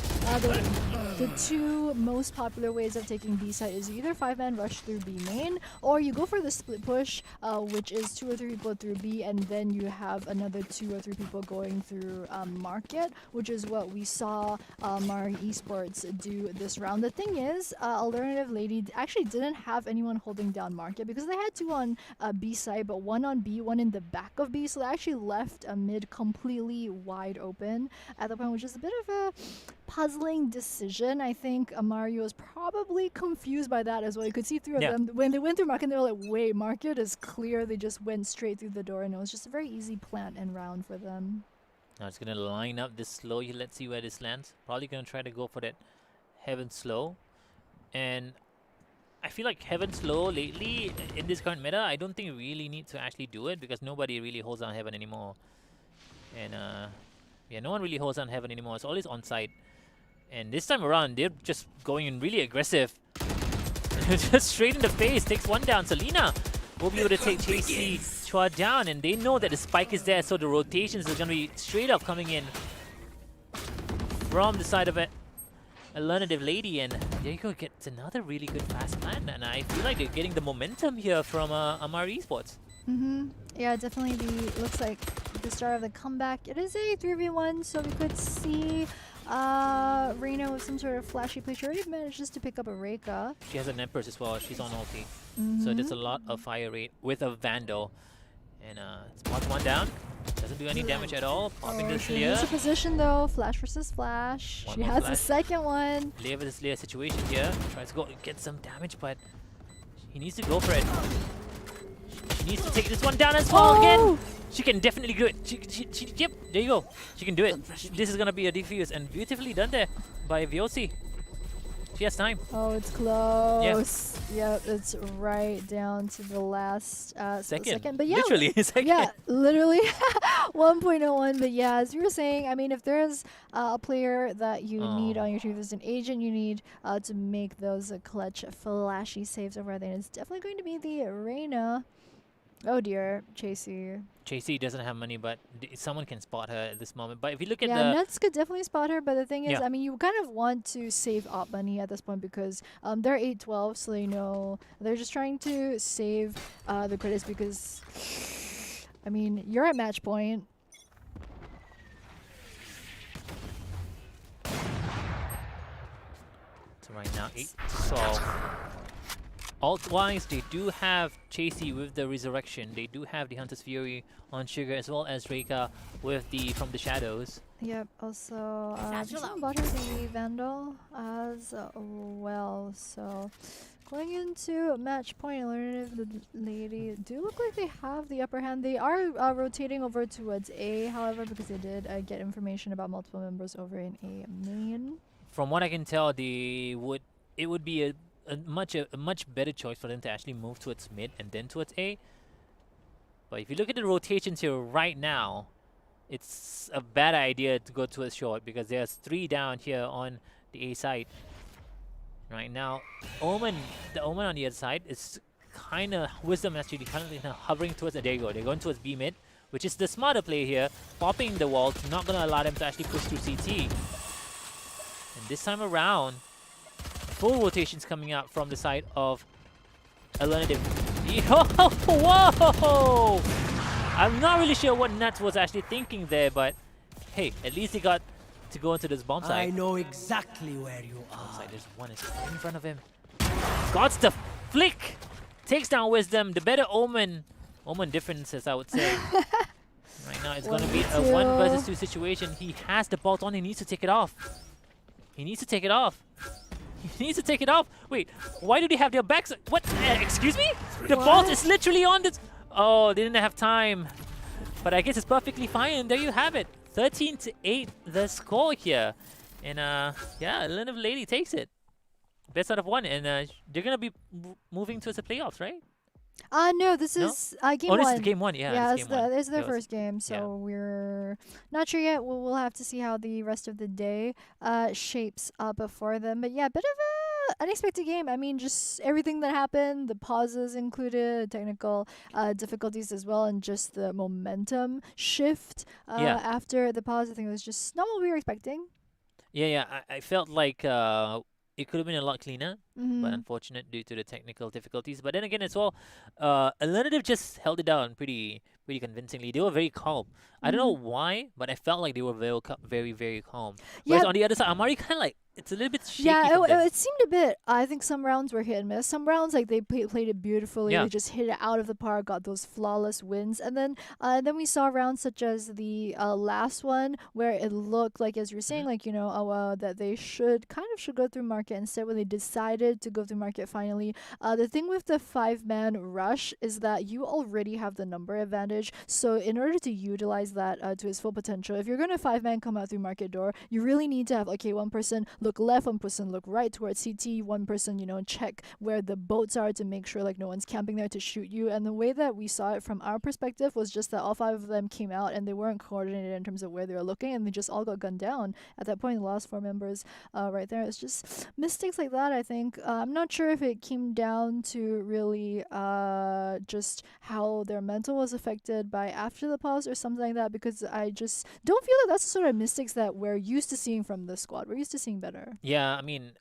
the 2 most popular ways of taking B site is either 5-man rush through B main, or you go for the split push, which is 2 or 3 people through B, and then you have another 2 or 3 people going through market, which is what we saw Amari Esports do this round. The thing is, Alernative.lady actually didn't have anyone holding down market because they had 2 on B side, but 1 on B, 1 in the back of B, so they actually left a mid completely wide open at the point, which is a bit of a puzzling decision. I think Amari was probably confused by that as well. You could see 3 of them when they went through market, they were like, wait, market is clear. They just went straight through the door, and it was just a very easy plant and round for them. Now it's going to line up this slow. Let's see where this lands. Probably going to try to go for that Heaven slow. And I feel like Heaven slow lately in this current meta, I don't think we really need to actually do it because nobody really holds down Heaven anymore. And yeah, no one really holds down Heaven anymore. It's always on site. And this time around, they're just going in really aggressive. Just straight in the face. Takes one down. Selena will be able to take JC Chua down. And they know that the spike is there. So the rotations are going to be straight up coming in from the side of it. Alernative.lady. And there you go. Gets another really good fast plan. And I feel like they're getting the momentum here from Amari Esports. Yeah, definitely looks like the start of the comeback. It is a 3v1, so we could see Reina with some sort of flashy play. She already manages to pick up a Reika. She has an Empress as well. She's on ulti. So there's a lot of fire rate with a Vandal. And spots one down. Doesn't do any damage at all. Popping this She Lear. needs a position though. Flash versus Flash. One She more has flash. the second one. Lear versus Lear situation here. Tries to go get some damage, but he needs to go for it. She needs to take this one down as well again. She can definitely do it. Yep, there you go. She can do it. This is going to be a defuse, and beautifully done there by Vyossi. She has time. Oh, it's close. Yep, it's right down to the last second. But yeah, literally second. Yeah, literally 1.01. But yeah, as you were saying, I mean, if there's a player that you need on your team, there's an agent you need to make those clutch, flashy saves over there. It's definitely going to be the Reina. Oh dear, Chasey. Chasey doesn't have money, but someone can spot her at this moment. But if you look at yeah, Nuts could definitely spot her, but the thing is, Yeah. I mean, you kind of want to save op money at this point because they're 8-12, so they know they're just trying to save the credits because I mean, you're at match point. So right now, 8 to solve. Alt-wise, they do have Chasey with the Resurrection. They do have the Hunter's Fury on Sugar, as well as Reika with the From the Shadows. Yep, also Satchel out. Butter the Vandal as well. So going into match point, Alernative.lady do look like they have the upper hand. They are rotating over towards A, however, because they did get information about multiple members over in A main. From what I can tell, it would be a much better choice for them to actually move towards mid and then towards A. But if you look at the rotations here right now, it's a bad idea to go towards short because there's 3 down here on the A side. Right now, the Omen on the other side is kind of Wisdom actually kind of hovering towards. There you go. They're going towards B mid, which is the smarter play here, popping the wall, not gonna allow them to actually push through CT. And this time around, full rotations coming out from the side of Alernative. Whoa! I'm not really sure what Nuts was actually thinking there, but hey, at least he got to go into this bomb site. I know exactly where you Bomb are. site, there's one is right in front of him. Got the flick! Takes down Wisdom, the better Omen differences, I would say. Right now, it's going to be a 1 versus 2 situation. He has the bolt on, he needs to take it off. He needs to take it off. He needs to take it off. Wait, why do they have their backs? What? Excuse me? The bolt is literally on this. Oh, they didn't have time. But I guess it's perfectly fine. And there you have it. 13-8 the score here. And yeah, Alernative.lady takes it. Best out of 1. And they're going to be moving towards the playoffs, right? No, this is game 1. Oh, this is game 1, yeah. Yeah, this it's their first game, so we're not sure yet. We'll have to see how the rest of the day shapes up for them. But yeah, bit of a unexpected game. I mean, just everything that happened, the pauses included, technical difficulties as well, and just the momentum shift after the pause. I think it was just not what we were expecting. Yeah, I felt like it could have been a lot cleaner, but unfortunate due to the technical difficulties. But then again as well, Alernative just held it down pretty convincingly. They were very calm. I don't know why, but I felt like they were very, very calm. Whereas on the other side, Amari kind of like, it's a little bit shaky. Yeah, it seemed a bit. I think some rounds were hit and miss. Some rounds, like they played it beautifully. They just hit it out of the park, got those flawless wins. And then we saw rounds such as the last one where it looked like, as you're saying, like that they should go through market instead. When they decided to go through market finally, the thing with the 5-man rush is that you already have the number advantage. So in order to utilize that to its full potential, if you're going to 5-man come out through market door, you really need to have one person look left, one person look right towards CT, one person check where the boats are to make sure like no one's camping there to shoot you. And the way that we saw it from our perspective was just that all 5 of them came out and they weren't coordinated in terms of where they were looking, and they just all got gunned down at that point. The last 4 members right there. It's just mistakes like that. I think I'm not sure if it came down to really just how their mental was affected by after the pause or something like that, because I just don't feel like that's the sort of mistakes that we're used to seeing from the squad. We're used to seeing better. Yeah, I mean,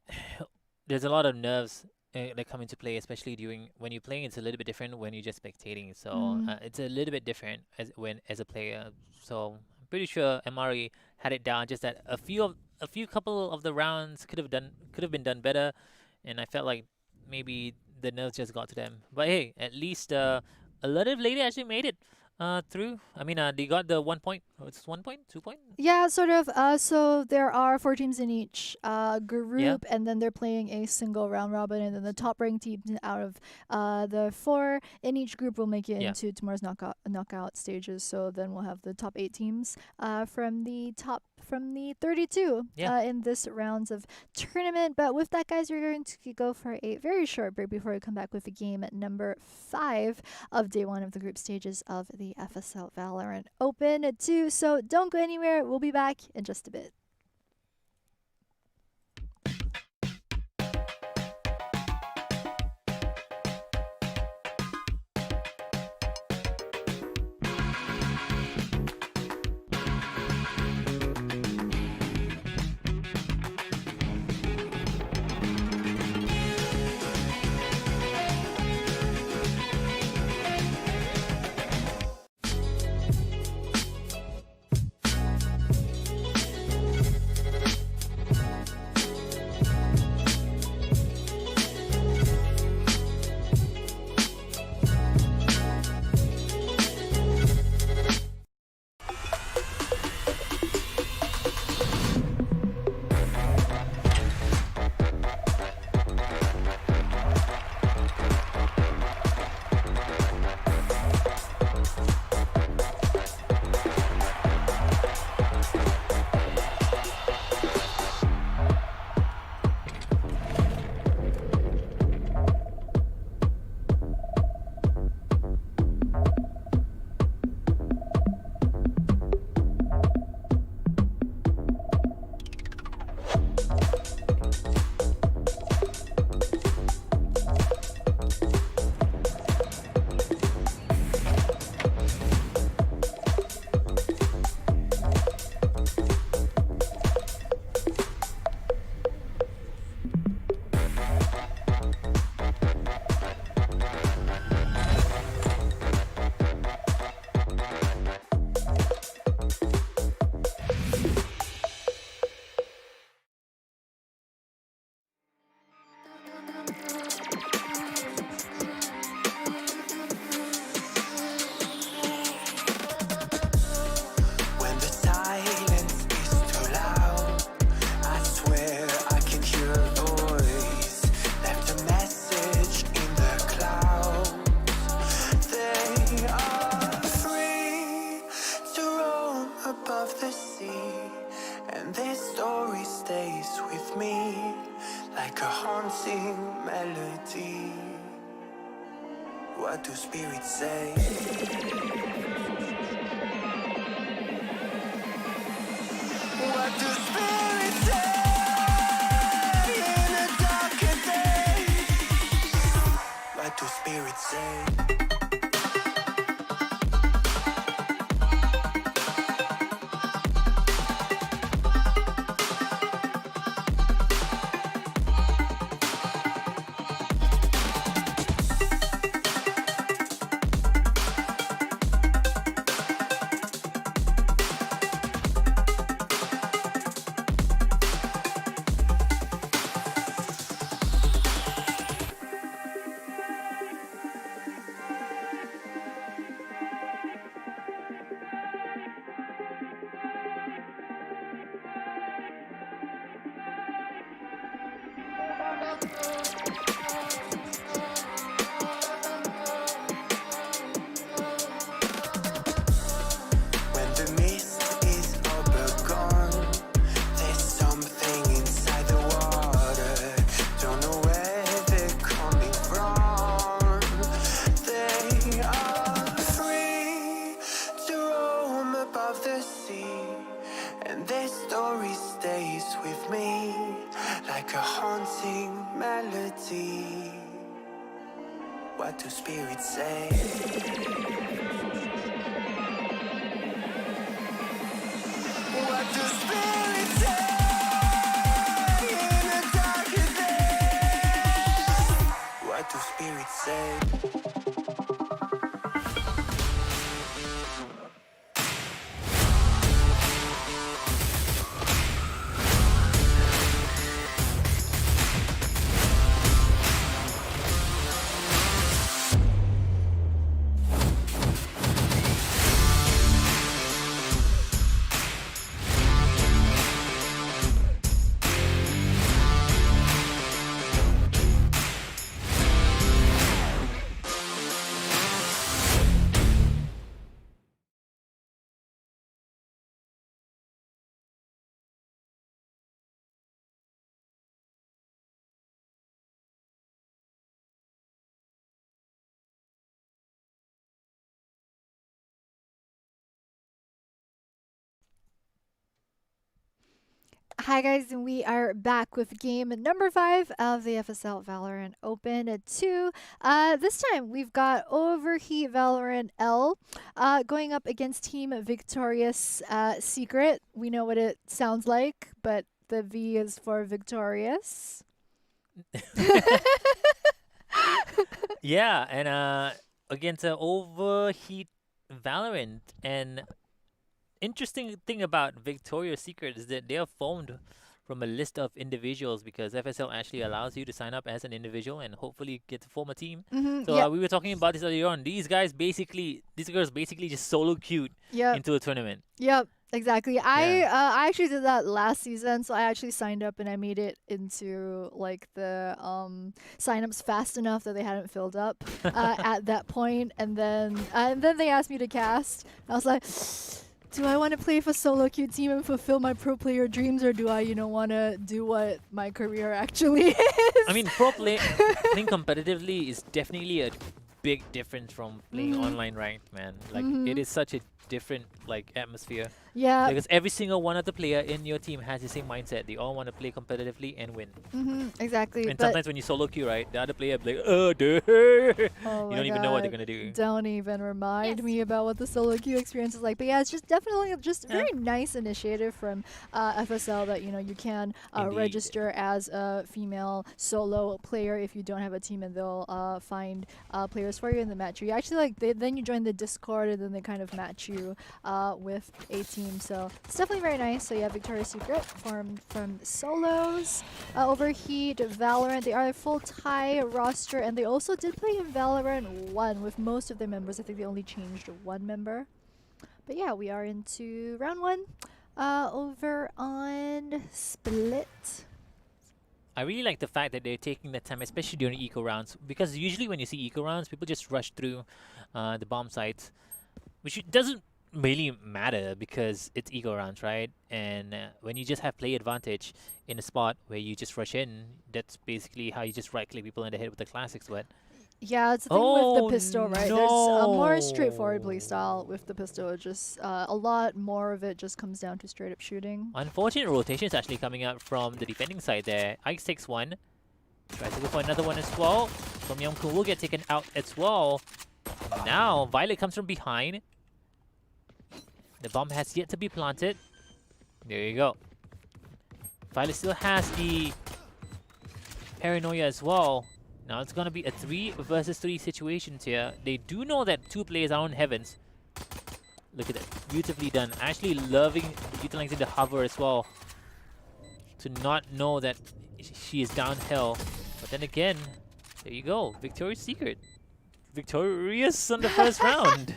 there's a lot of nerves that come into play, especially when you're playing. It's a little bit different when you're just spectating. So it's a little bit different as a player. So I'm pretty sure Amari had it down. Just that a couple of the rounds could have been done better, and I felt like maybe the nerves just got to them. But hey, at least Alernative.lady actually made it through. I mean, they got the 1 point. Oh, it's 1 point, 2 point. Yeah, sort of. So there are 4 teams in each group, and then they're playing a single round robin, and then the top ranked team out of the 4 in each group will make it into tomorrow's knockout stages. So then we'll have the top 8 teams from the 32 in this rounds of tournament. But with that, guys, we're going to go for a very short break before we come back with the game at number 5 of day 1 of the group stages of the Fsl Valorant Open 2. So don't go anywhere. We'll be back in just a bit. like a haunting melody. What do spirits say? What do spirits say in a darker day? What do spirits say? When the mist is overgone, there's something inside the water. Don't know where they're coming from. They are free to roam above the sea, and their story stays with me like a haunting melody. What do spirits say? What do spirits say in a darker day? What do spirits say? Hi guys, and we are back with game number 5 of the Fsl Valorant Open 2. This time we've got Overheat Valorant L going up against Team Victorious Secret. We know what it sounds like, but the V is for victorious. Yeah, and against Overheat Valorant, and interesting thing about Victoria's Secret is that they are formed from a list of individuals, because FSL actually allows you to sign up as an individual and hopefully get to form a team. So Yep. we were talking about this earlier on. These girls basically just solo queued into a tournament. Yep, exactly. I actually did that last season, so I actually signed up and I made it into like the signups fast enough that they hadn't filled up at that point, and then they asked me to cast. I was like, do I want to play for solo queue team and fulfill my pro player dreams, or do I, want to do what my career actually is? I mean, playing competitively is definitely a big difference from playing online ranked, man. Like, it is such a different atmosphere. Yeah. Because every single one of the player in your team has the same mindset. They all want to play competitively and win. Exactly. And but sometimes when you solo queue, right, the other player be like, oh, dude. You oh don't even know what they're gonna do. Don't even remind me about what the solo queue experience is like. But yeah, it's just definitely just a very nice initiative from FSL that you can register as a female solo player if you don't have a team, and they'll find players for you in the match. You actually then you join the Discord, and then they kind of match you with a team. So it's definitely very nice. So yeah, Victoria's Secret formed from solos. Overheat, Valorant, they are a full tie roster, and they also did play in Valorant 1 with most of their members. I think they only changed one member. But yeah, we are into round 1 over on Split. I really like the fact that they're taking the time, especially during eco rounds, because usually when you see eco rounds, people just rush through the bomb sites, which doesn't really matter because it's ego rounds, right? And when you just have play advantage in a spot where you just rush in, that's basically how you just right-click people in the head with the classics. But Yeah, it's the thing with the oh pistol, right? There's a more straightforward no! playstyle with the pistol. Just a lot more of it just comes down to straight up shooting. Unfortunate rotations actually coming out from the defending side there. Ike takes one. Tries to go for another one as well. From Young-kun will get taken out as well. Now, Violet comes from behind. The bomb has yet to be planted. There you go. Violet still has the paranoia as well. Now it's going to be a 3 versus 3 situations here. They do know that 2 players are on heavens. Look at that. Beautifully done. Actually loving utilizing the hover as well. To not know that she is downhill. But then again, there you go. Victoria's Secret. Victorious on the first round.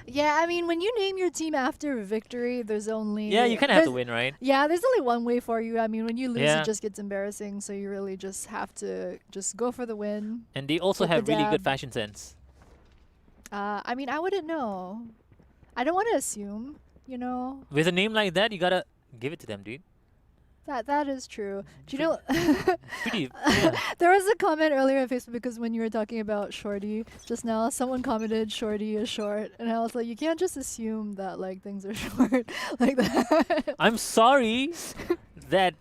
Yeah, I mean, when you name your team after victory, there's only... Yeah, you kind of have to win, right? Yeah, there's only one way for you. I mean, when you lose, Yeah. it just gets embarrassing. So you really just have to just go for the win. And they also With the have really good dab. fashion sense. I mean, I wouldn't know. I don't want to assume, you know. With a name like that, you gotta give it to them, dude. That is true. Do you know... Pretty, yeah. There was a comment earlier on Facebook because when you were talking about Shorty just now, someone commented Shorty is short, and I was like, you can't just assume that like things are short like that. I'm sorry that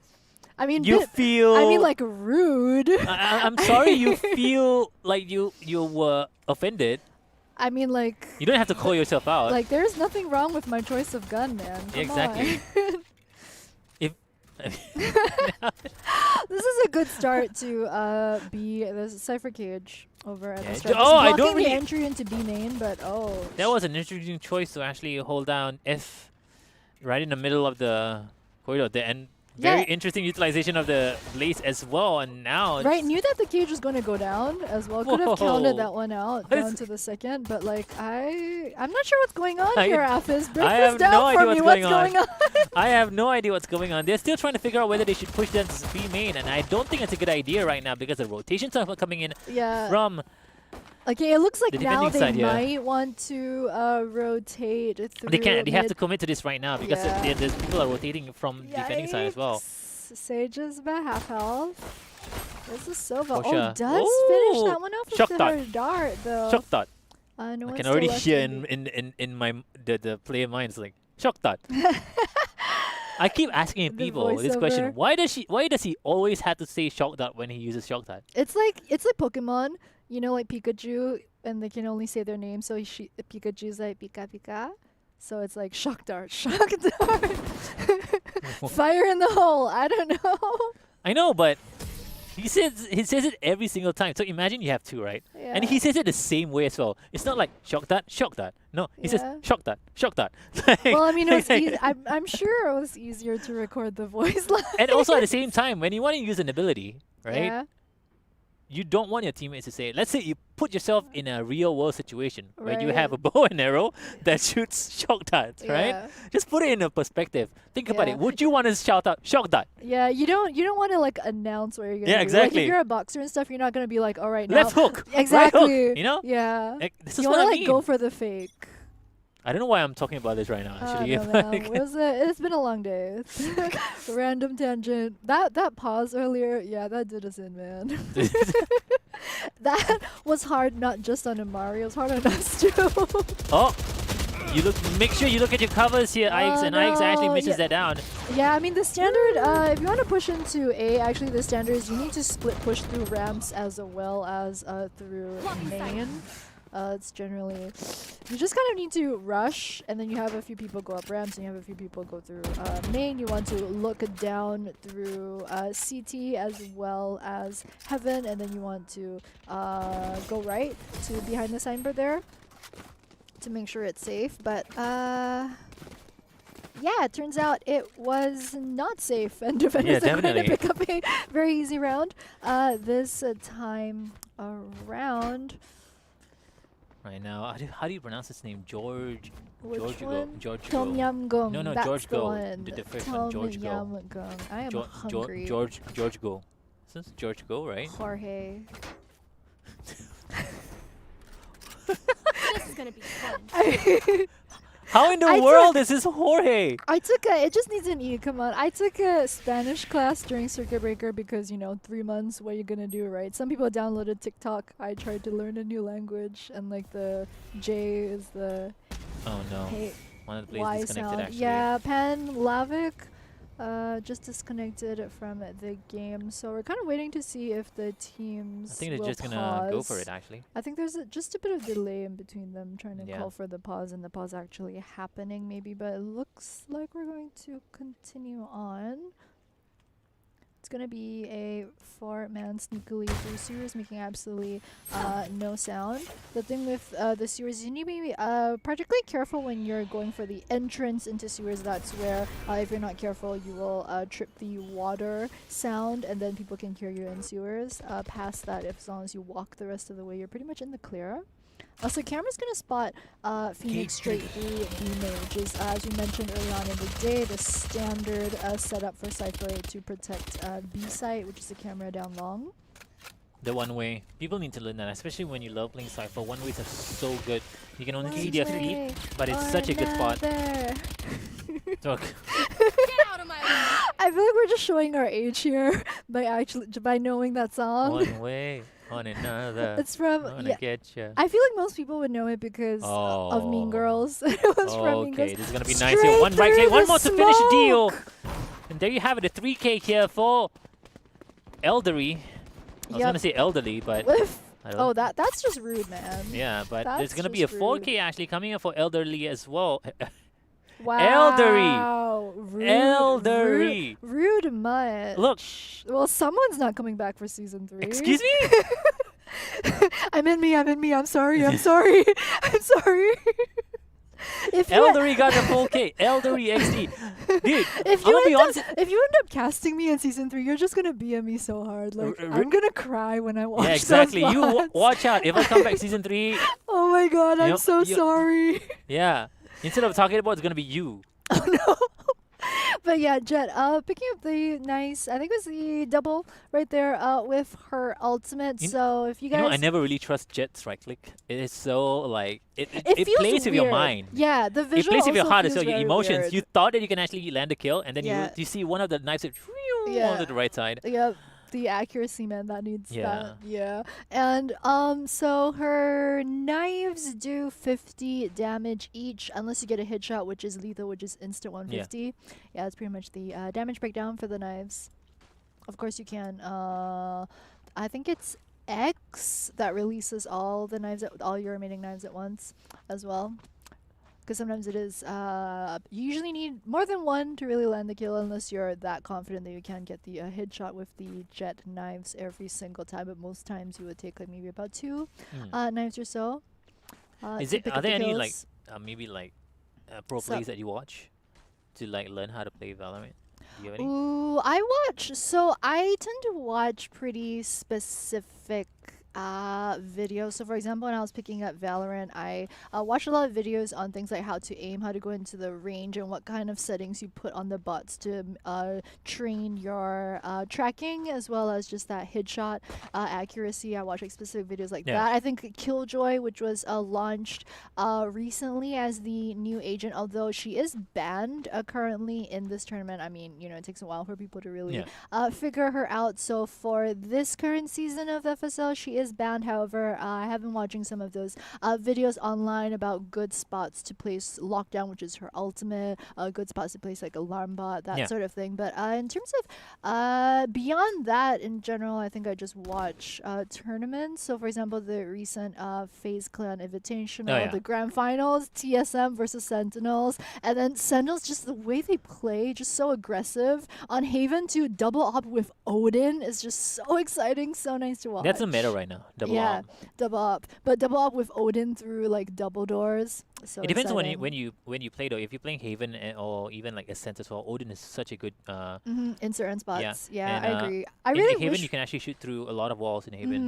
I mean, you feel. I mean, like rude. I'm sorry you feel like you were offended. I mean, like. You don't have to call yourself out. Like, there's nothing wrong with my choice of gun, man. Come Exactly. on. This is a good start to be the Cypher Cage over at Yeah, the start. oh, I Just don't blocking the really- entry into B main, but oh. That was an interesting choice to actually hold down F right in the middle of the corridor there, and very Yeah. interesting utilization of the blaze as well. And now Right, it's- knew that the cage was going to go down as well. Could have counted Whoa. that one out What down is- to the second, but like I'm not sure what's going on I- here, Afis. Break I this have down no for idea me. what's What's going going on? I have no idea what's going on. They're still trying to figure out whether they should push them to B main, and I don't think it's a good idea right now because the rotations are coming in Yeah. from. Okay, it looks like the now defending they side, yeah. might want to rotate through. They can't. They have mid. to commit to this right now because Yeah. the people are rotating from defending side as well. Yikes. Sage is about half health. This is Sova. For Oh, sure. does finish Ooh, that one off shock with dart. her dart though. Shock dot. No I one's can still already left hear in in my the player mind is like shock dot. I keep asking The people this question: voiceover. Why does he always have to say shock dot when he uses shock dot? It's like Pokemon, you know, like Pikachu, and they can only say their name. So Pikachu's like Pika Pika. So it's like shock dart, shock dart. Fire in the hole. I don't know. I know, but he says it every single time. So imagine you have two, right? And Yeah. he says it the same way as well. It's not like shock dot, shock dot. No, he says Yeah. shock dot, shock dot. Well, I mean, it was I'm sure it was easier to record the voice line. And also at the same time, when you want to use an ability, right? Yeah. You don't want your teammates to say, let's say you put yourself in a real world situation where you Right. have a bow and arrow that shoots shock darts, right? Yeah. Just put it in a perspective. Think about Yeah. it. Would you want to shout out shock dart? Yeah, you don't want to like announce where you're gonna Yeah, be. Like exactly. if you're a boxer and stuff, you're not gonna be like, all right, now Left hook. exactly. Right hook, you know? Yeah. This is You what wanna I like mean. go for the fake. I don't know why I'm talking about this right now, actually. I don't know. It's been a long day. Random tangent. That pause earlier, yeah, that did us in, man. That was hard not just on Amari, it was hard on us too. Oh, make sure you look at your covers here, Ike's, and Ike's actually no, misses yeah. that down. Yeah, I mean the standard, if you want to push into A, actually the standard is you need to split push through ramps as well as through main. It's generally, you just kind of need to rush, and then you have a few people go up ramps, and you have a few people go through main. You want to look down through CT as well as heaven, and then you want to go right to behind the signboard there to make sure it's safe. But yeah, it turns out it was not safe, and defenders are going to definitely. pick up a very easy round this time around. Right now, how do you pronounce his name? George. Which George one? Go. Tom Yam Goong. No, That's George the Go. one. The first Tom one, George Go. Yam Goong. I am hungry. George Go. This is George Go, right? Jorge. This is gonna be fun. How in the I world is this Jorge? I took a. It just needs an E. Come on. I took a Spanish class during circuit breaker because 3 months. What are you gonna do, right? Some people downloaded TikTok. I tried to learn a new language, and like the J is the Oh no. hey, One of the players Y disconnected sound. actually. Yeah, Pan Lavic. Just disconnected from the game, so we're kind of waiting to see if the teams. I think they're will just gonna go for pause. it actually. I think there's just a bit of delay in between them trying to Yeah. call for the pause and the pause actually happening, maybe. But it looks like we're going to continue on. It's gonna be a 4-man sneakily through series, making absolutely no sound. The thing with the series, you need to be particularly careful when you're going for the entrance into series. That's where, if you're not careful, you will trip the water sound, and then people can hear you in sewers. Past that, as long as you walk the rest of the way, you're pretty much in the clear. Also, camera's gonna spot Phoenix straight through B main, which is, as we mentioned early on in the day, the standard setup for Cypher to protect B site, which is the camera down long. The one way. People need to learn that, especially when you love playing Cypher. One ways are so good. You can only see their feet, but it's such a good spot. Look. Get out of my way. I feel like we're just showing our age here by knowing that song. One way on another. It's from Gonna get ya. I feel like most people would know it because of Mean Girls. It was from Mean Girls. Okay, this is gonna be nice here. One right through click, one the more to finish the deal. smoke. And there you have it, a 3K here for Eldery. I was gonna say elderly, but With I don't. oh, that's just rude, man. Yeah, but there's That's gonna be a just 4K actually coming up for elderly as well. Wow. Rude, Eldery. Rude much. Look. Well, someone's not coming back for season 3. Excuse me? I'm in me. I'm sorry. I'm sorry. I'm sorry. If you Eldery got the full K. Eldery XD. Dude, if I'm you gonna be end honest. up, if you end up casting me in season 3, you're just gonna BM me so hard. Like I'm gonna cry when I watch. Yeah, exactly. Those You VODs. watch out. If I come back season 3, Oh my god, I'm Yep, so yep. sorry. yeah. Instead of talking about, it's gonna be you. Oh no. But yeah, Jet, picking up the nice, I think it was the double right there with her ultimate. So if you guys, I never really trust Jet's right click. It is so like it it feels plays with your weird. mind. Yeah, the It visual plays with your also heart as feels well, your very emotions. weird. You thought that you can actually land a kill, and then Yeah. you see one of the knives that Yeah. onto the right side. Yep, the accuracy, man, that needs Yeah. that. Yeah. And so her knives do 50 damage each, unless you get a headshot, which is lethal, which is instant 150. Yeah, that's pretty much the damage breakdown for the knives. Of course, you can. I think it's X that releases all the knives, all your remaining knives at once, as well. Because sometimes it is, you usually need more than one to really land the kill unless you're that confident that you can get the headshot with the Jet knives every single time. But most times you would take like maybe about 2 knives or so. Is to it? pick Are up the there any like kills. maybe like pro So- plays that you watch to like learn how to play Valorant? Do you have any? Ooh, I watch. So I tend to watch pretty specific videos. So for example, when I was picking up Valorant, I watched a lot of videos on things like how to aim, how to go into the range, and what kind of settings you put on the bots to train your tracking, as well as just that headshot accuracy. I watch like specific videos like Yeah. that. I think Killjoy, which was launched recently as the new agent, although she is banned currently in this tournament. I mean, it takes a while for people to really figure her out. So for this current season of FSL, she is banned. However, I have been watching some of those videos online about good spots to place lockdown, which is her ultimate, good spots to place like alarm bot, that sort of thing. But in terms of beyond that, in general, I think I just watch tournaments. So for example, the recent FaZe Clan Invitational, the grand finals, TSM versus Sentinels, and then Sentinels, just the way they play, just so aggressive. On Haven to double op with Odin is just so exciting, so nice to watch. That's a meta right now. Double op. Double up, but double up with Odin through like double doors. So It depends on exciting. when you play though. If you're playing Haven or even like Ascent as well, Odin is such a good. In certain spots. Yeah, And, I agree. I in really Haven wish. you can actually shoot through a lot of walls in Haven.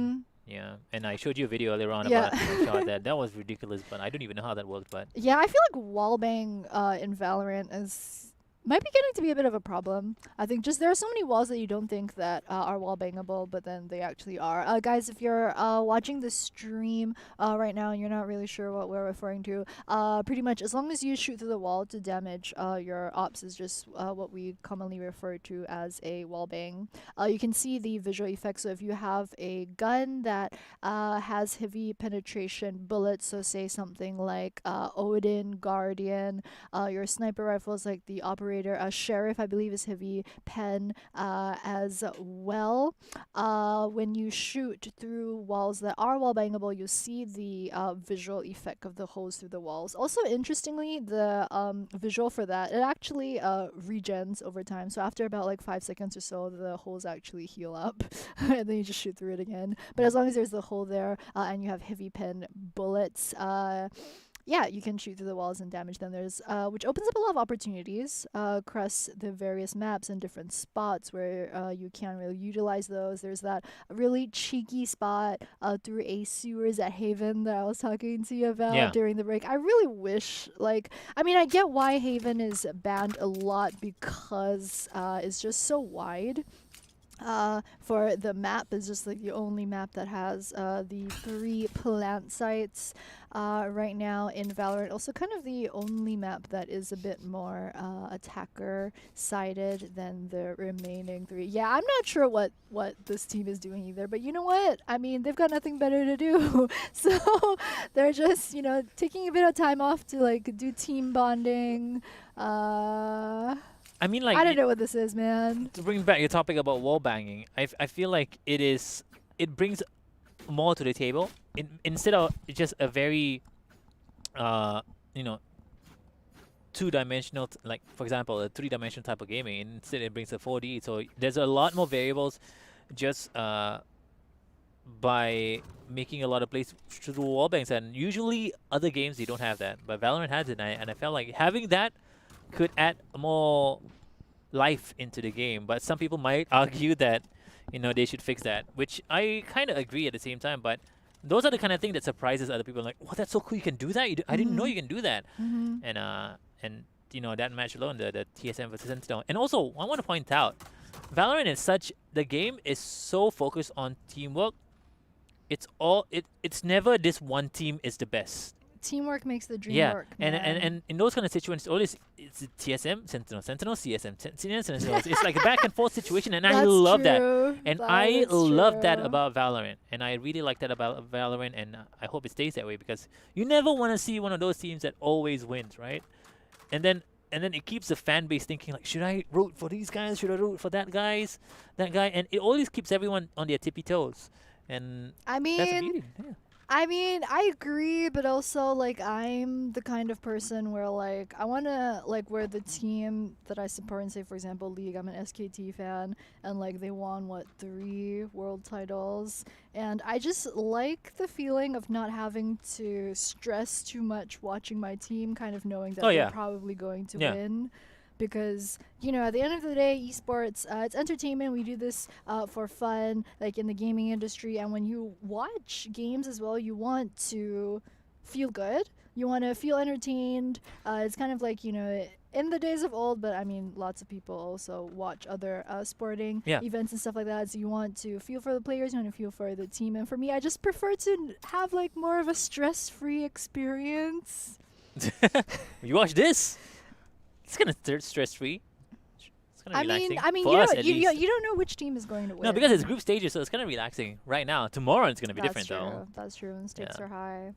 Mhm. Yeah, and I showed you a video earlier on Yeah. about a shot that was ridiculous, but I don't even know how that worked. But Yeah, I feel like wallbang in Valorant is might be getting to be a bit of a problem. I think just there are so many walls that you don't think that are wall bangable, but then they actually are. Guys, if you're watching the stream right now and you're not really sure what we're referring to, pretty much as long as you shoot through the wall to damage your ops is just what we commonly refer to as a wall bang. You can see the visual effects. So if you have a gun that has heavy penetration bullets, so say something like Odin, Guardian, your sniper rifles like the operator, Sheriff, I believe, is heavy pen as well. When you shoot through walls that are wall bangable, you'll see the visual effect of the holes through the walls. Also, interestingly, the visual for that, it actually regens over time. So after about like 5 seconds or so, the holes actually heal up and then you just shoot through it again. But as long as there's the hole there and you have heavy pen bullets, yeah, you can shoot through the walls and damage them. There's which opens up a lot of opportunities across the various maps and different spots where you can really utilize those. There's that really cheeky spot through a sewers at Haven that I was talking to you about during the break. I really wish, like, I mean, I get why Haven is banned a lot because it's just so wide. For the map is just like the only map that has the 3 plant sites right now in Valorant. Also kind of the only map that is a bit more attacker sided than the remaining 3. Yeah, I'm not sure what this team is doing either, but you know what? I mean, they've got nothing better to do. So they're just, you know, taking a bit of time off to like do team bonding. I mean, like, I don't know what this is, man. to bring back your topic about wall banging, I feel like it brings more to the table instead of just a very you know, two-dimensional, like for example a 3-dimensional type of gaming. Instead it brings a 4D, so there's a lot more variables just by making a lot of plays through wall bangs, and usually other games you don't have that, but Valorant has it, and I felt like having that could add more life into the game. But some people might argue that, you know, they should fix that, which I kind of agree at the same time. But those are the kind of thing that surprises other people. Like, oh, that's so cool! You can do that. I didn't know you can do that. And you know, that match alone, the TSM versus Sentinel. And also, I want to point out, Valorant is the game is so focused on teamwork. It's never this one team is the best. Teamwork makes the dream work. And in those kind of situations, always it's TSM, Sentinel, CSM, Sentinel. It's like a back and forth situation, and I love that. And I love that about Valorant, and I really like that about Valorant, and I hope it stays that way, because you never want to see one of those teams that always wins, right? And then it keeps the fan base thinking like, should I root for these guys? Should I root for that guy? And it always keeps everyone on their tippy toes. And I mean, that's the beauty. Yeah. I mean, I agree, but also, like, I'm the kind of person where, like, I want to, like, where the team that I support in, say, for example, League, I'm an SKT fan, and, like, they won, 3 world titles, and I just like the feeling of not having to stress too much watching my team, kind of knowing that they're probably going to win. Because, you know, at the end of the day, esports, it's entertainment. We do this for fun, like in the gaming industry. And when you watch games as well, you want to feel good. You want to feel entertained. It's kind of like, you know, in the days of old, but I mean, lots of people also watch other sporting events and stuff like that. So you want to feel for the players, you want to feel for the team. And for me, I just prefer to have, like, more of a stress-free experience. You watch this? It's kind of stress-free. It's kind of relaxing. I mean, you don't know which team is going to win. No, because it's group stages, so it's kind of relaxing right now. Tomorrow it's going to be different, though. That's true. And stakes are high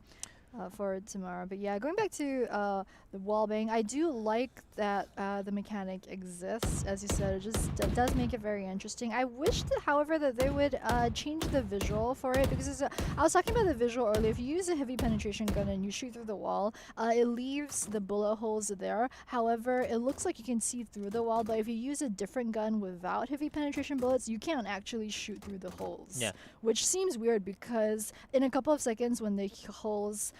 for tomorrow. But yeah, going back to the wall bang, I do like that the mechanic exists. As you said, it just does make it very interesting. I wish that, however, that they would change the visual for it, because I was talking about the visual earlier. If you use a heavy penetration gun and you shoot through the wall, it leaves the bullet holes there. However, it looks like you can see through the wall, but if you use a different gun without heavy penetration bullets, you can't actually shoot through the holes. Yeah. Which seems weird, because in a couple of seconds, when the holes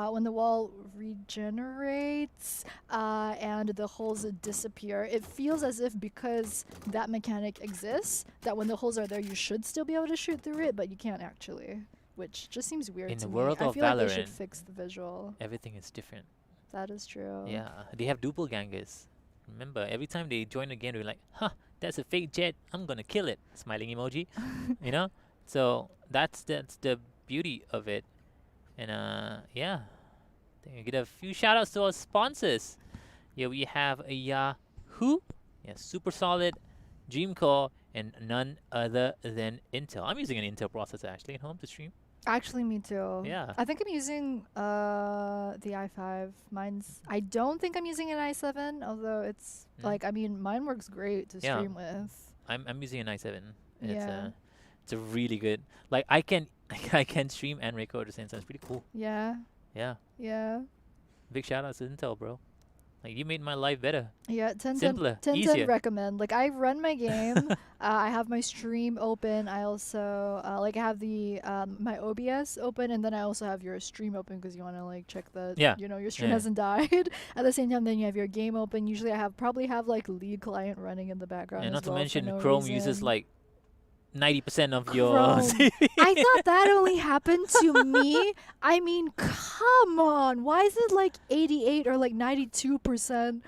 when the wall regenerates and the holes disappear, it feels as if, because that mechanic exists, that when the holes are there, you should still be able to shoot through it, but you can't actually, which just seems weird in to the me. world I of feel Valorant, like they should fix the visual. everything is different. That is true. Yeah, they have doppelgangers. remember, every time they join again, we're like, huh, that's a fake jet. I'm gonna kill it. Smiling emoji. You know? So that's the beauty of it. And yeah. Then we get a few shout outs to our sponsors. Here we have a Yahoo, yeah, Super Solid, Dreamcore, and none other than Intel. I'm using an Intel processor actually at home to stream. Actually, me too. Yeah. I think I'm using the i5. I don't think I'm using an i7, although it's like, I mean, mine works great to stream with. I'm using an i7. And Yeah. it's a really good. Like I can stream and record at the same time. It's pretty cool. Yeah. Yeah. Yeah. Big shout out to Intel, bro. Like you made my life better. Yeah, Simpler, 10 easier. recommend. Like I run my game, I have my stream open. I also like have the my OBS open, and then I also have your stream open because you want to like check that you know your stream hasn't died. At the same time, then you have your game open. Usually, I probably have like League client running in the background. And as not to well mention for no Chrome reason. uses like 90% of your Chrome. CPU. I thought that only happened to me. I mean, come on. Why is it like 88 or like 92%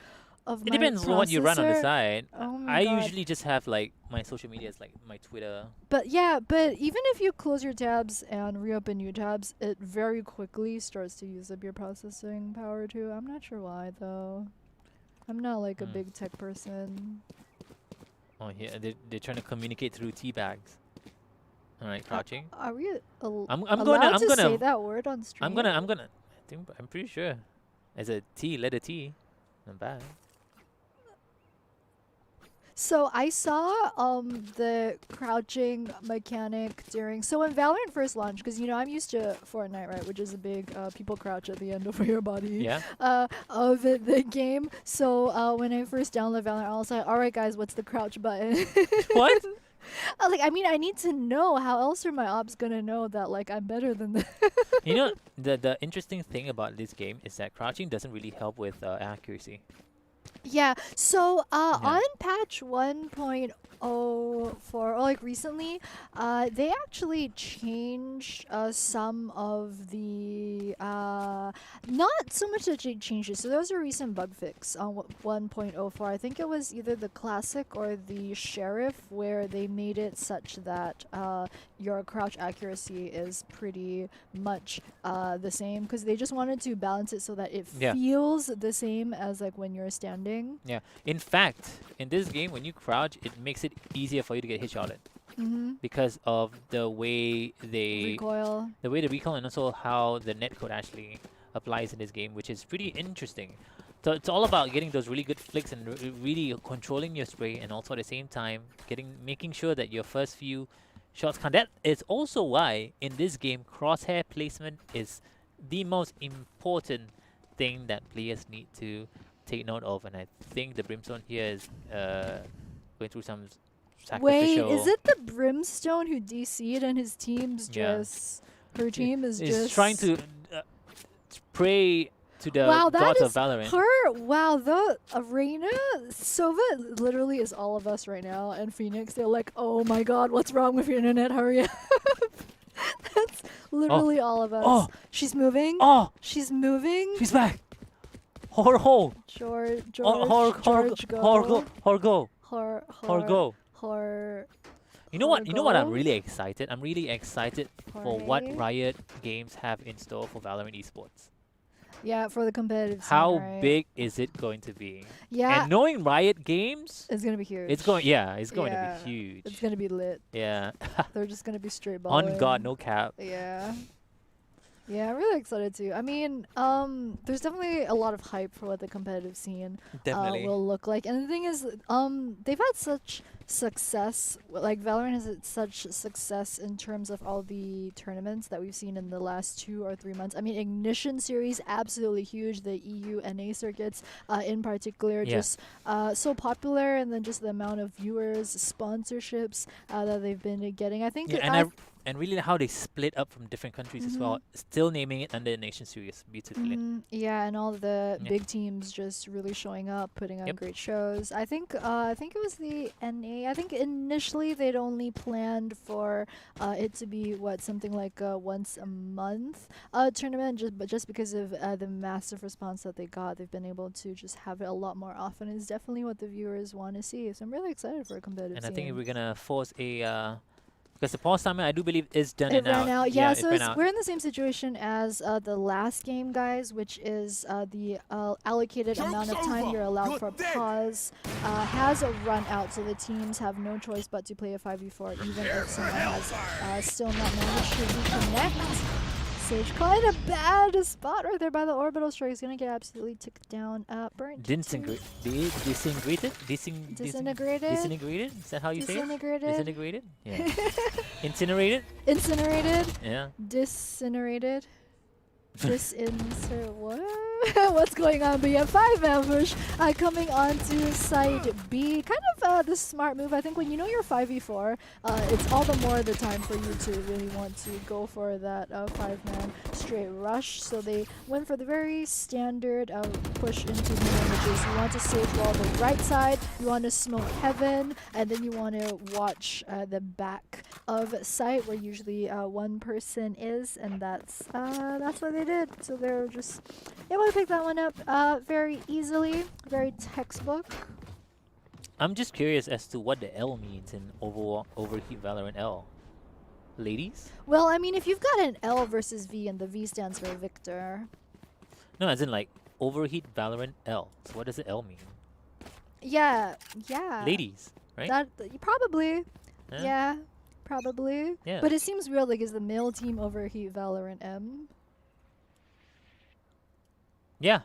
of It my depends on what you run on the processor? side. Oh my I God. usually just have like my social media is like my Twitter. But yeah, but even if you close your tabs and reopen new tabs, it very quickly starts to use up your processing power too. I'm not sure why though. I'm not like a big tech person. Oh yeah, they're trying to communicate through tea bags. All right, crouching. Are we I'm allowed to gonna say that word on stream? I'm pretty sure. As a T, letter T. Not bad. So I saw the crouching mechanic during when Valorant first launched, because you know I'm used to Fortnite, right, which is a big people crouch at the end of your body Yeah. of the game. So when I first downloaded Valorant, I was like, all right guys, what's the crouch button? What? Like, I mean, I need to know. How else are my ops gonna know that like I'm better than them? You know, the interesting thing about this game is that crouching doesn't really help with accuracy. Yeah. So on patch 1.04, or like recently, they actually changed some of the not so much that they changed it. So there was a recent bug fix on 1.04. I think it was either the classic or the sheriff, where they made it such that your crouch accuracy is pretty much the same, because they just wanted to balance it so that it feels the same as like when you're standing. Yeah. In fact, in this game, when you crouch, it makes it easier for you to get headshotted because of the way the recoil and also how the netcode actually applies in this game, which is pretty interesting. So it's all about getting those really good flicks and really controlling your spray, and also at the same time making sure that your first few shots count. That is also why in this game crosshair placement is the most important thing that players need to take note of, and I think the Brimstone here is going through some sacrificial... Wait, is it the Brimstone who DC'd and his team's just... Her team is just... trying to pray to the gods of Valorant. Wow, the arena, Sova literally is all of us right now, and Phoenix, they're like, oh my god, what's wrong with your internet, hurry up. That's literally all of us. Oh. She's moving. Oh! She's moving. She's back! George, go. Go. You know what? You know what? I'm go. really excited. I'm really excited for what Riot Games have in store for Valorant Esports. Yeah, for the competitive scene, How right? big is it going to be? Yeah. And knowing Riot Games, It's gonna be huge. it's going to be huge. It's gonna be lit. Yeah. They're just gonna be straight balling. On God, no cap. Yeah. Yeah, I'm really excited too. I mean, there's definitely a lot of hype for what the competitive scene will look like. And the thing is, they've had such success, like Valorant has had such success in terms of all the tournaments that we've seen in the last 2 or 3 months. I mean, Ignition series, absolutely huge. The EU NA circuits in particular, just so popular, and then just the amount of viewers, sponsorships that they've been getting. I think and really how they split up from different countries as well, still naming it under the Nation Series beautifully. Yeah, and all the big teams just really showing up, putting on great shows. I think it was the NA May. I think initially they'd only planned for it to be something like a once a month tournament, but just because of the massive response that they got, they've been able to just have it a lot more often. It's definitely what the viewers want to see. So I'm really excited for a competitive And I think scene. we're gonna force a because the pause timer I do believe is done It and ran out. Yeah, so it ran out. we're in the same situation as the last game, guys, which is the allocated amount of time you're allowed for pause has run out, so the teams have no choice but to play a 5v4 even if someone has still not managed to reconnect. Sage caught in a bad spot right there by the orbital strike. He's gonna get absolutely ticked down. Burnt. Disintegrated? Disintegrated? Disintegrated? Is that how you say it? Disintegrated? Disintegrated? Yeah. Incinerated? Incinerated? Yeah. Disintegrated? What? What's going on? But yeah, 5 ambush coming onto side B. Kind of the smart move. I think when you know you're 5v4, it's all the more the time for you to really want to go for that 5-man straight rush. So they went for the very standard push into the images. You want to stage wall the right side, you want to smoke heaven, and then you want to watch the back of site where usually one person is, and that's what they did. So they're just able to pick that one up very easily, very textbook. I'm just curious as to what the L means in Overheat Valorant L. Ladies? Well, I mean, if you've got an L versus V and the V stands for Victor. No, as in like Overheat Valorant L. So what does the L mean? Yeah. Ladies, right? That probably. Yeah, probably. Yeah. But it seems real, like, is the male team Overheat Valorant M? Yeah,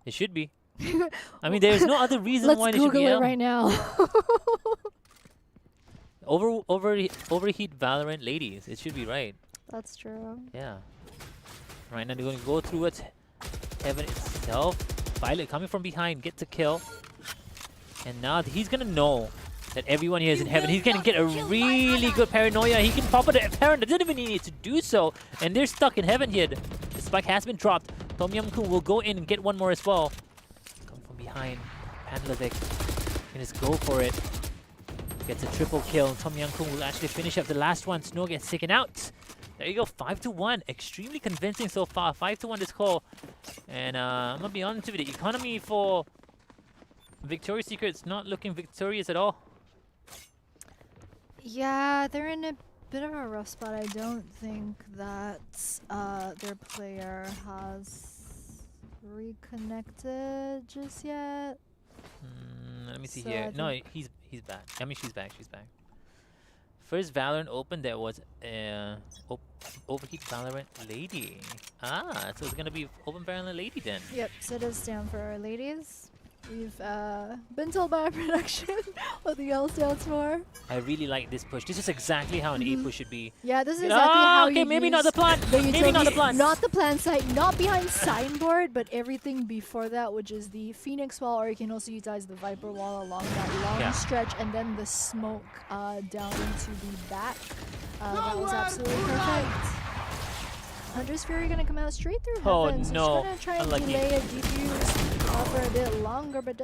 it should be. I mean, there's no other reason why it should be Let's Google L. it right now. Overheat Valorant Ladies. It should be right. That's true. Yeah. Right now they're going to go through it. Heaven itself. Violet coming from behind, gets a kill. And now he's going to know that everyone here is in Heaven. He's going to get a really good paranoia. He can pop it at Parent. Doesn't even need to do so. And they're stuck in Heaven here. The spike has been dropped. Tom Yum Kun will go in and get one more as well. Come from behind. Panlovic can just go for it. Gets a triple kill. Tom Yum Kun will actually finish up the last one. Snow gets taken out. There you go, 5-1. Extremely convincing so far. 5-1 this call. And I'm going to be honest with you, the economy for Victoria's Secret's not looking victorious at all. Yeah, they're in a bit of a rough spot. I don't think that their player has reconnected just yet. Let me see So here. I No, he's back. I mean, she's back. First Valorant Open, there was Overheat Valorant Lady. Ah, so it's gonna be Open Valorant Lady then. Yep, so it does stand for our ladies. We've been told by our production what the L stands for. I really like this push. This is exactly how an A push should be. Yeah, this is exactly how okay, you maybe use not the plan. Maybe not the plan. Not the plan site, not behind signboard, but everything before that, which is the Phoenix wall, or you can also utilize the Viper wall along that long stretch, and then the smoke down into the back. That was absolutely perfect. Hunter's Fury gonna come out straight through Heaven, so no. just gonna try and delay a defuse for a bit longer, but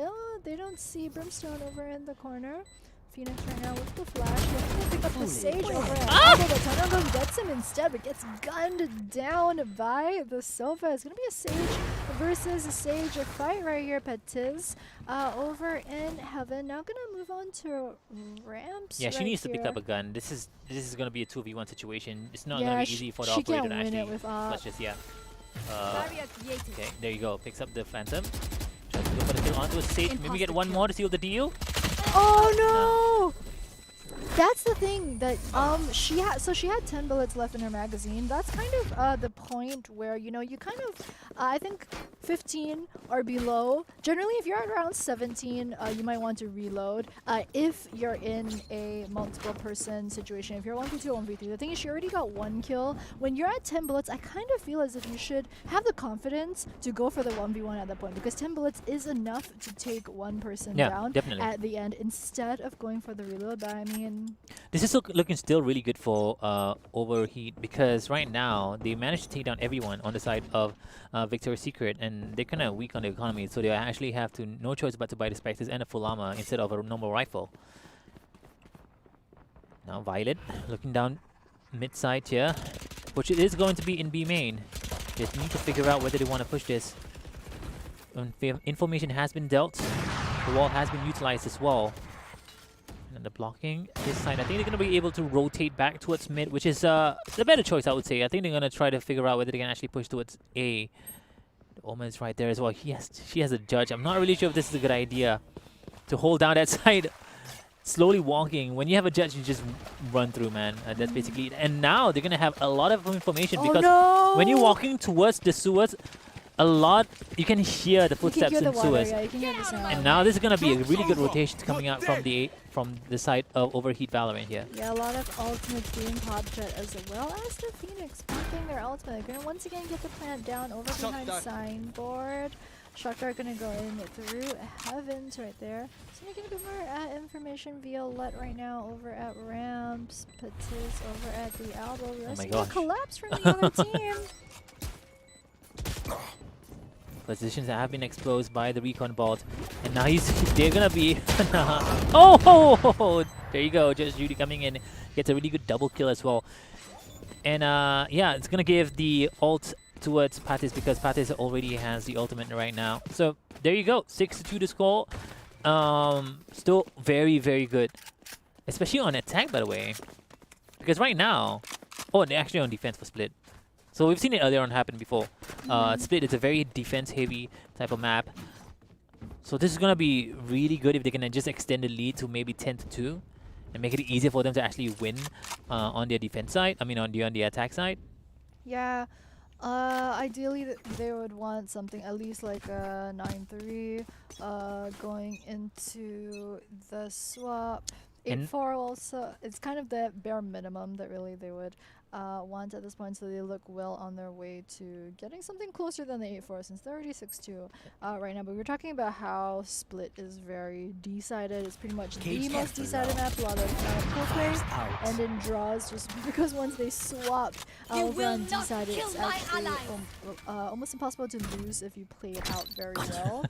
they don't see Brimstone over in the corner. Phoenix right now with the flash, looking to pick up the Sage over at Elbow, but Tonongo gets him instead, but gets gunned down by the Sova. It's gonna be a Sage versus a Sage fight right here, Petiz. Over in Heaven. Now gonna move on to ramps. Yeah, she right needs to pick here. up a gun. This is gonna be a 2v1 situation. It's not gonna be easy for the operator to actually. Let's just okay, there you go. Picks up the Phantom. Tries to go for the kill onto a Sage. Maybe get one more to seal the deal. Oh no! That's the thing that she had 10 bullets left in her magazine. That's kind of the point where, you know, you kind of I think 15 or below. Generally, if you're at around 17, you might want to reload. If you're in a multiple person situation, if you're 1v2 or 1v3, the thing is she already got 1 kill. When you're at 10 bullets, I kind of feel as if you should have the confidence to go for the 1v1 at that point, because 10 bullets is enough to take one person down definitely. at the end instead of going for the reload. But I mean, this is looking still really good for Overheat, because right now they managed to take down everyone on the side of Victoria's Secret, and they're kind of weak on the economy, so they actually have no choice but to buy the Spectres and a full armor instead of a normal rifle. Now Violet looking down mid side here, which it is going to be in B main. Just need to figure out whether they want to push this. Information has been dealt. The wall has been utilized as well. And the blocking this side, I think they're going to be able to rotate back towards mid, which is the better choice, I would say. I think they're going to try to figure out whether they can actually push towards A. The Omen is right there as well. She has a judge. I'm not really sure if this is a good idea to hold down that side. Slowly walking. When you have a judge, you just run through, man. That's basically it. And now they're going to have a lot of information because when you're walking towards the sewers, you can hear the footsteps in sewers. Yeah, you can hear the sound. And now this is gonna be a really good rotation coming out from the side of Overheat Valorant here. Yeah, a lot of ultimates being popped as well as the Phoenix pumping their ultimate. They're gonna once again get the plant down over behind signboard. Shocker gonna go in through Heavens right there. So you're gonna get more information. Violet right now over at ramps. Patis over at the elbow. Oh my A gosh. collapse from the other team. Positions that have been exposed by the recon bot, and now they're gonna be oh, there you go, just Judy coming in, gets a really good double kill as well. And yeah, it's gonna give the ult towards Patis because Patis already has the ultimate right now. So there you go, 6-2 to score. Still very, very good, especially on attack, by the way, because right now, they're actually on defense for Split. So we've seen it earlier on happen before. Split is a very defense-heavy type of map. So this is going to be really good if they can just extend the lead to maybe 10-2 and make it easier for them to actually win on their defense side. I mean, on the attack side. Yeah. Ideally, they would want something at least like a 9-3 going into the swap. 8-4 also. It's kind of the bare minimum that really they would want at this point, so they look well on their way to getting something closer than the 8-4 since they're already 6-2 right now. But we were talking about how Split is very decided. It's pretty much the most decided map. A lot of pull play and then draws, just because once they swap over on decided, it's actually almost impossible to lose if you play it out very well.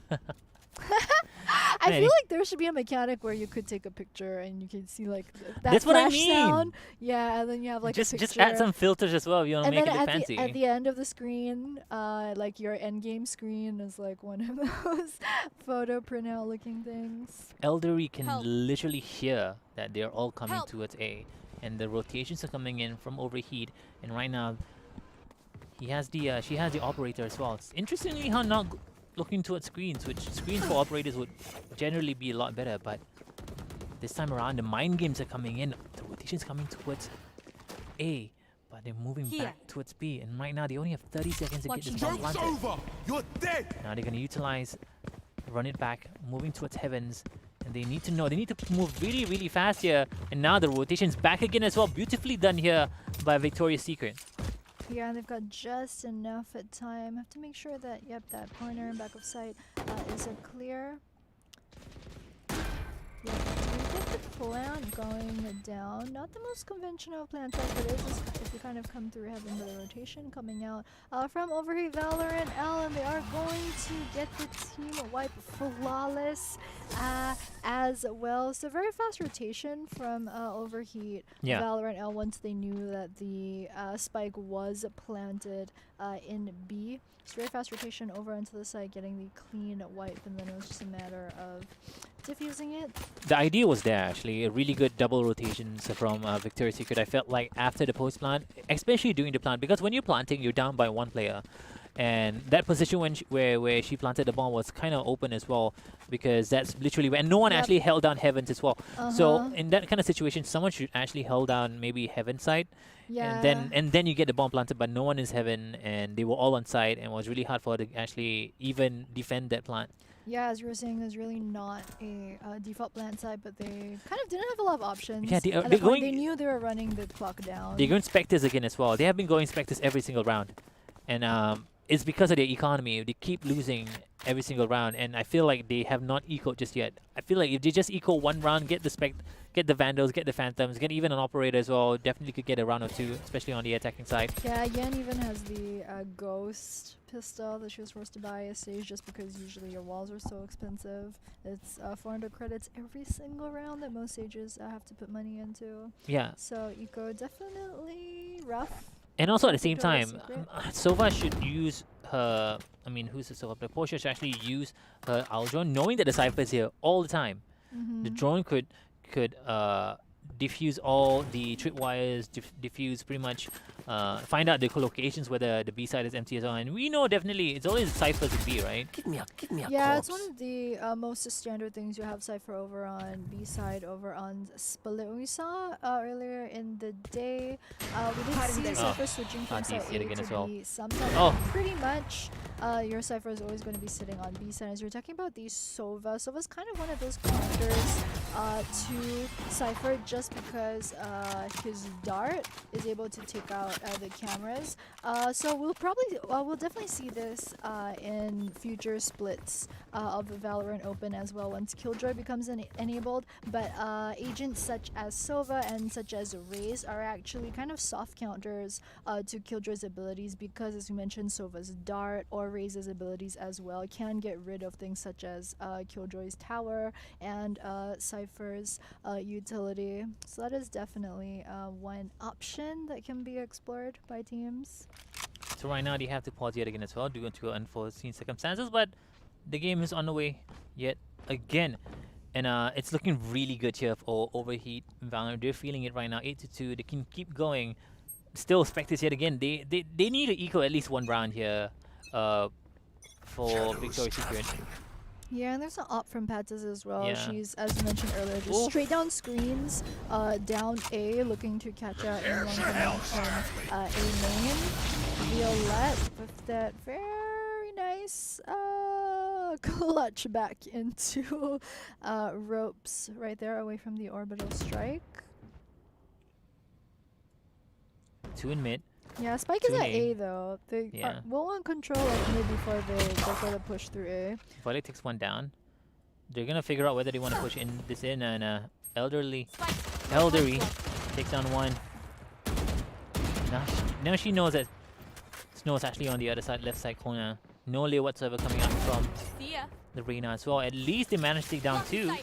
I feel like there should be a mechanic where you could take a picture and you can see like that That's what I flash mean. sound. Yeah, and then you have like a picture. Just add some filters as well if you want to make it look fancy. At the end of the screen, like your end game screen is like one of those photo printout looking things. Eldery can literally hear that they're all coming towards A, and the rotations are coming in from Overheat. And right now, she has the operator as well. It's interestingly how not looking towards screens, which screens for operators would generally be a lot better, but this time around the mind games are coming in. The rotation's coming towards A, but they're moving back towards B, and right now they only have 30 seconds to get this bomb planted. You're dead. Now they're gonna utilize, run it back, moving towards Heavens, and they need to move really, really fast here. And now the rotation's back again as well. Beautifully done here by Victoria's Secret. Yeah, and they've got just enough time. Have to make sure that, yep, that corner and back of sight is clear. Yeah, we get the plant going down. Not the most conventional plant type, but it is if you kind of come through Heaven with a rotation coming out from Overheat Valorant L, and they are going to get the team wipe flawless as well. So very fast rotation from Overheat Valorant L once they knew that the spike was planted in B. It's very fast rotation over onto the side, getting the clean wipe, and then it was just a matter of diffusing it. The idea was there actually, a really good double rotations from Victoria's Secret. I felt like after the post plant, especially during the plant, because when you're planting, you're down by one player. And that position where she planted the bomb was kind of open as well, because that's literally where, and no one actually held down Heavens as well. So in that kind of situation, someone should actually hold down maybe Heaven side, and then you get the bomb planted, but no one is Heaven, and they were all on side, and it was really hard for her to actually even defend that plant. Yeah, as you were saying, there's really not a default plant side, but they kind of didn't have a lot of options. Yeah, they knew they were running the clock down. They're going Spectres again as well. They have been going Spectres every single round, and it's because of their economy. They keep losing every single round, and I feel like they have not ecoed just yet. I feel like if they just eco one round, get the Vandals, get the Phantoms, get even an Operator as well, definitely could get a round or two, especially on the attacking side. Yeah, Yen even has the Ghost pistol that she was forced to buy a stage just because usually your walls are so expensive. It's 400 credits every single round that most stages have to put money into. Yeah. So eco definitely rough. And also at the same Victoria's time, Secret. Sova should use her. I mean, who's the Sova player? Portia should actually use her owl drone, knowing that the Cypher is here all the time. The drone could diffuse all the tripwires, diffuse pretty much, find out the locations whether the B side is empty as well. And we know definitely it's always Cyphers with B, right? Give me a Yeah, corpse. it's one of the most standard things you have Cypher over on B side, over on Split. We saw earlier in the day, we did see Cypher switching from Parties side yet A again to as well. B sometimes. Oh. Pretty much your Cypher is always going to be sitting on B side. As you're talking about the Sova, Sova's kind of one of those counters to Cypher just because his dart is able to take out the cameras. So we'll definitely see this in future splits of the Valorant Open as well once Killjoy becomes enabled. But agents such as Sova and such as Raze are actually kind of soft counters to Killjoy's abilities because, as you mentioned, Sova's dart or Raze's abilities as well can get rid of things such as Killjoy's tower and Cypher's utility. So that is definitely one option that can be explored by teams. So right now they have to pause yet again as well due to unforeseen circumstances, but the game is on the way yet again. And it's looking really good here for Overheat. Valorant, they're feeling it right now, 8-2. They can keep going. Still, Spectres yet again. They need to eco at least one round here for Victoria's Secret. Yeah, and there's an op from Patas as well. Yeah. She's, as you mentioned earlier, just Oof. straight down screens, down A, looking to catch out anyone coming from A main. Violette with that very nice clutch back into ropes right there, away from the orbital strike. 2 in mid. Yeah, Spike is Two at A. A though. They Yeah. will want control of mid before they go to push through A. Volley takes one down. They're gonna figure out whether they want to push this in, and Elderly takes down one. Now she knows that Snow's actually on the other side, left side corner. No lay whatsoever coming up from See ya. the Reyna as well. At least they managed to take down 2.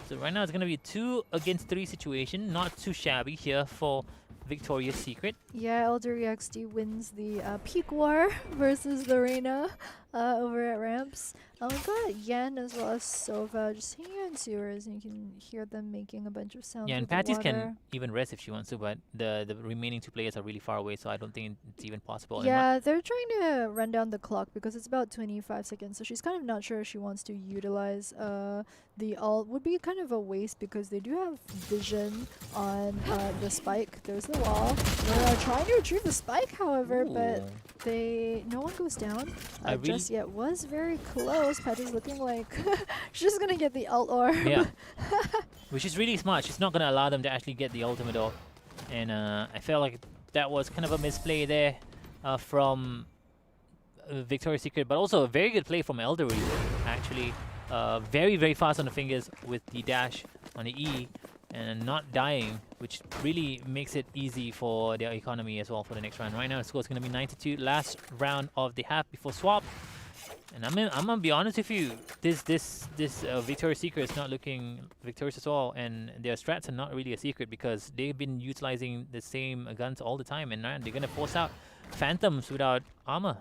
So right now it's gonna be a 2 against 3 situation. Not too shabby here for Victoria's Secret. Yeah, Elder XD wins the peak war versus the Reyna over at ramps. We've got Yen as well as Sova just hanging out in sewers, and you can hear them making a bunch of sounds. Yeah, and with the Patties water. can even rest if she wants to, but the remaining 2 players are really far away, so I don't think it's even possible. And Yeah, they're trying to run down the clock because it's about 25 seconds, so she's kind of not sure if she wants to utilize the ult. Would be kind of a waste because they do have vision on the spike. There's the wall. They're trying to retrieve the spike, however, but no one goes down. Just yet was very close. Patty's looking like she's just gonna get the ult orb. Yeah, which is really smart. She's not gonna allow them to actually get the ultimate orb, and I felt like that was kind of a misplay there from Victoria's Secret, but also a very good play from Eldery. Actually, very fast on the fingers with the dash on the E, and not dying, which really makes it easy for their economy as well for the next round. Right now, the score is going to be 9-2. Last round of the half before swap. And I'm gonna be honest with you, this Victoria's Secret is not looking victorious at all, and their strats are not really a secret because they've been utilizing the same guns all the time, and they're gonna force out Phantoms without armor.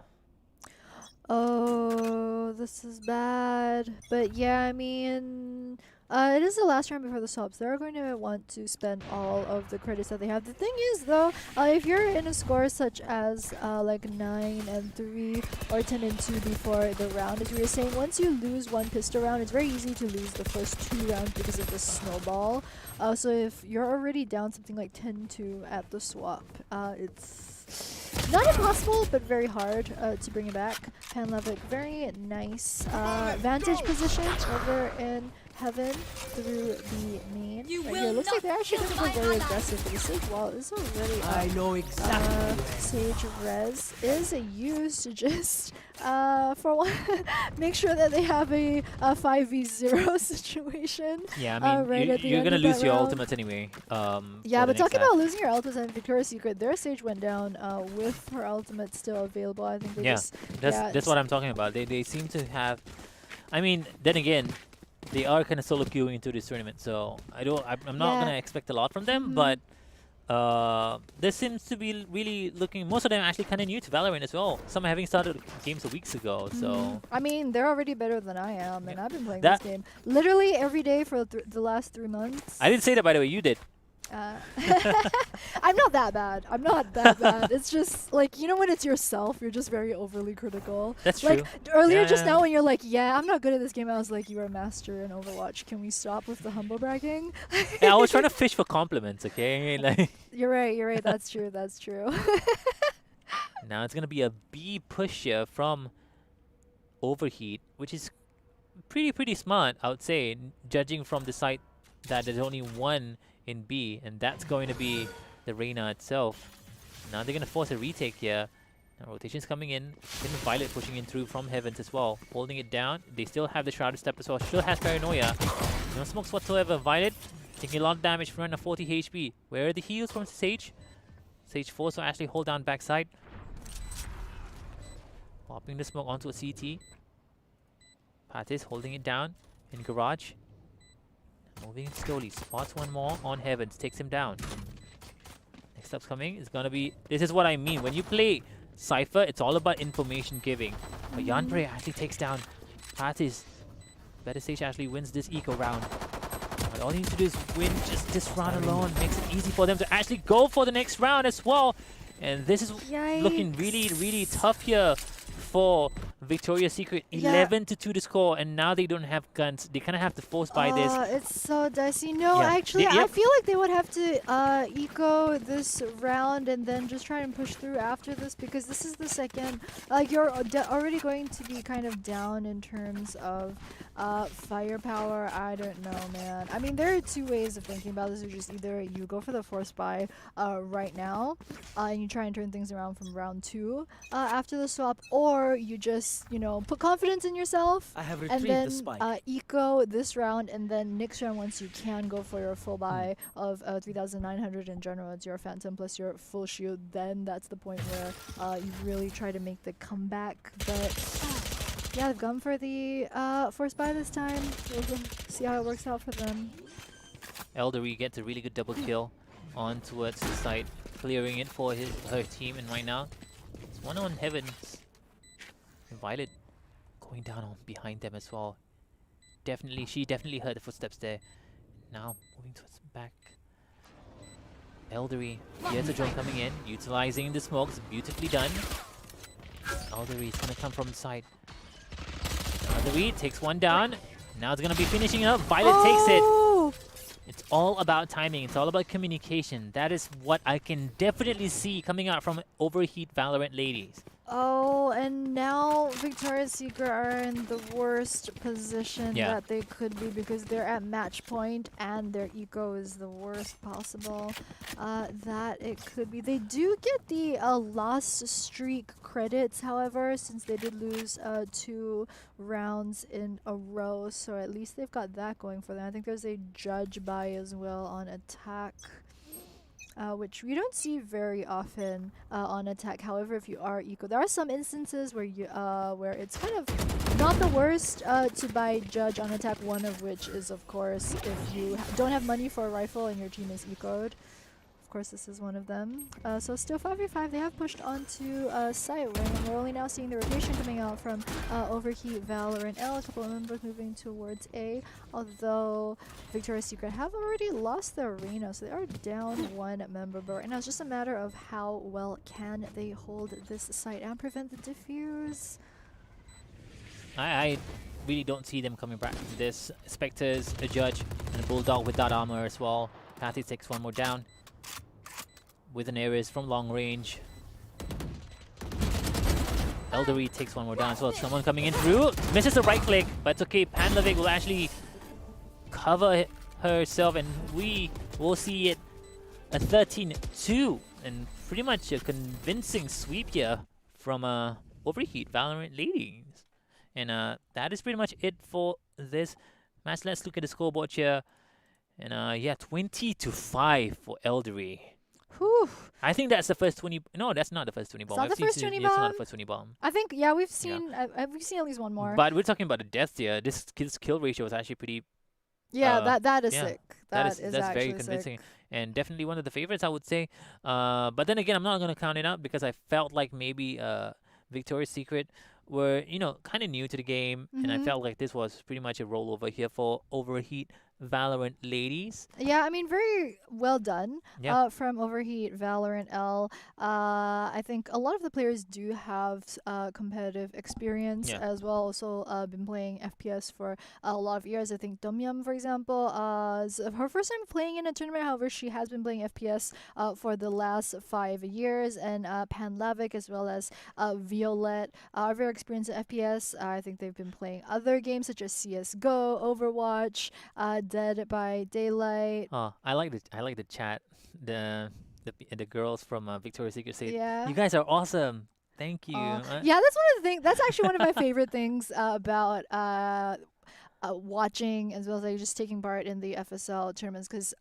Oh, this is bad. But yeah, I mean, it is the last round before the swaps. They're going to want to spend all of the credits that they have. The thing is, though, if you're in a score such as like 9-3 or 10-2 before the round, as we were saying, once you lose one pistol round, it's very easy to lose the first 2 rounds because of the snowball. So if you're already down something like 10-2 at the swap, it's not impossible, but very hard to bring it back. Panlevic, very nice vantage position over in Heaven through the main. You Right will here. Looks like they're actually not going to go kill very my aggressive for the Sage Wall. This is already I know exactly. Sage Res is used to just for one make sure that they have a 5v0 situation. Yeah, I mean, right at the you're end gonna of lose that your round. ultimates anyway. Yeah, for the but next talking half. about losing your ultimates and Victoria's Secret, their Sage went down with her ultimate still available. I think they Yeah, just that's what I'm talking about. They seem to have. I mean, then again, they are kind of solo queuing into this tournament, so I'm not Yeah. gonna expect a lot from them. Mhm. But this seems to be really looking. Most of them actually kind of new to Valorant as well. Some having started games weeks ago. So I mean, they're already better than I am, and Yeah. I've been playing That- this game literally every day for the last 3 months. I didn't say that, by the way. You did. I'm not that bad. I'm not that bad. It's just like, you know, when it's yourself, you're just very overly critical. That's like true. earlier Yeah, just yeah. now when you're like, yeah, I'm not good at this game, I was like, you're a master in Overwatch. Can we stop with the humble bragging? Yeah, I was trying to fish for compliments. Okay, like You're right. That's true. That's true. now it's gonna be a B push here from Overheat, which is pretty smart, I would say, judging from the site that there's only one in B, and that's going to be the Reyna itself. Now they're gonna force a retake here. Now rotation's coming in. Then Violet pushing in through from Heavens as well, holding it down. They still have the Shrouded Step as well. Still has Paranoia. No smokes whatsoever. Violet taking a lot of damage from under 40 HP. Where are the heals from Sage? Sage forced to actually hold down backside. Popping the smoke onto a CT. Patis holding it down in Garage. Moving slowly, spots one more on Heavens, takes him down. Next up's coming is gonna be. This is what I mean. When you play Cypher, it's all about information giving. But Yanbre actually takes down Patis. Battousai actually wins this eco round. But all you need to do is win just this round alone. Makes it easy for them to actually go for the next round as well. And this is looking really tough here for Victoria's Secret. 11-2 to score, and now they don't have guns. They kind of have to force by this. It's so dicey. No, Yeah. actually, I Yep. feel like they would have to eco this round and then just try and push through after this, because this is the second. You're already going to be kind of down in terms of firepower. I don't know, man. I mean, there are two ways of thinking about this, which is either you go for the force buy right now, and you try and turn things around from round 2 after the swap, or you just, you know, put confidence in yourself I have and retrieved then the spike. eco this round, and then next round, once you can go for your full buy of 3,900 in general, it's your Phantom plus your full shield, then that's the point where you really try to make the comeback. But yeah, they've gone for the force buy this time. We'll see how it works out for them. Eldery gets a really good double kill on towards the side, clearing it for her team, and right now it's one on Heavens. And Violet going down on behind them as well. She definitely heard the footsteps there. Now moving towards the back. Eldery, here's a drone coming in, utilizing the smokes, beautifully done. Eldery is gonna come from the side. Eldery takes one down. Now it's gonna be finishing up. Violet takes it. It's all about timing. It's all about communication. That is what I can definitely see coming out from Overheat Valorant ladies. Oh, and now Victoria's Secret are in the worst position Yeah. that they could be, because they're at match point and their eco is the worst possible that it could be. They do get the lost streak credits, however, since they did lose 2 rounds in a row, so at least they've got that going for them. I think there's a judge buy as well on attack. Which we don't see very often on attack. However, if you are eco, there are some instances where you where it's kind of not the worst to buy judge on attack. One of which is, of course, if you don't have money for a rifle and your team is ecoed. Of course, this is one of them. So still 5v5. They have pushed onto site wing, and we're only now seeing the rotation coming out from Overheat, Valorant L. A couple of members moving towards A, although Victoria's Secret have already lost their arena, so they are down 1 member. But right now it's just a matter of how well can they hold this site and prevent the diffuse. I really don't see them coming back to this. Spectres, a Judge, and a Bulldog with that armor as well. Patty takes one more down with an Ares from long range. Eldery takes one more down as well. Someone coming in through. Misses the right click, but it's okay. Panlovic will actually cover herself, and we will see it a 13-2, and pretty much a convincing sweep here from Overheat Valorant Ladies. And that is pretty much it for this match. Let's look at the scoreboard here. And yeah, 20-5 for Eldery. Whew. I think that's the first 20. No, that's not the first 20 bomb. It's not the first 20 It's not bomb? the first 20 bomb. I think we've seen we've seen at least one more. But we're talking about the deaths here. This kill ratio is actually pretty. Yeah, that is yeah, sick. that's That's very actually convincing, sick. and definitely one of the favorites, I would say. But then again, I'm not gonna count it up because I felt like maybe Victoria's Secret were kind of new to the game, and I felt like this was pretty much a rollover here for Overheat Valorant Ladies. Yeah, I mean, very well done Yeah. from Overheat Valorant L. I think a lot of the players do have competitive experience Yeah. as well. Also, been playing FPS for a lot of years. I think Domyum, for example, is her first time playing in a tournament. However, she has been playing FPS for the last 5 years. And Panlavic as well as Violet are very experienced in FPS. I think they've been playing other games such as CS:GO, Overwatch, Dead by Daylight. Oh, I like the chat. The girls from Victoria's Secret say, Yeah. "You guys are awesome. Thank you." Yeah, that's one of the things. That's actually one of my favorite things about watching as well as like just taking part in the FSL tournaments, because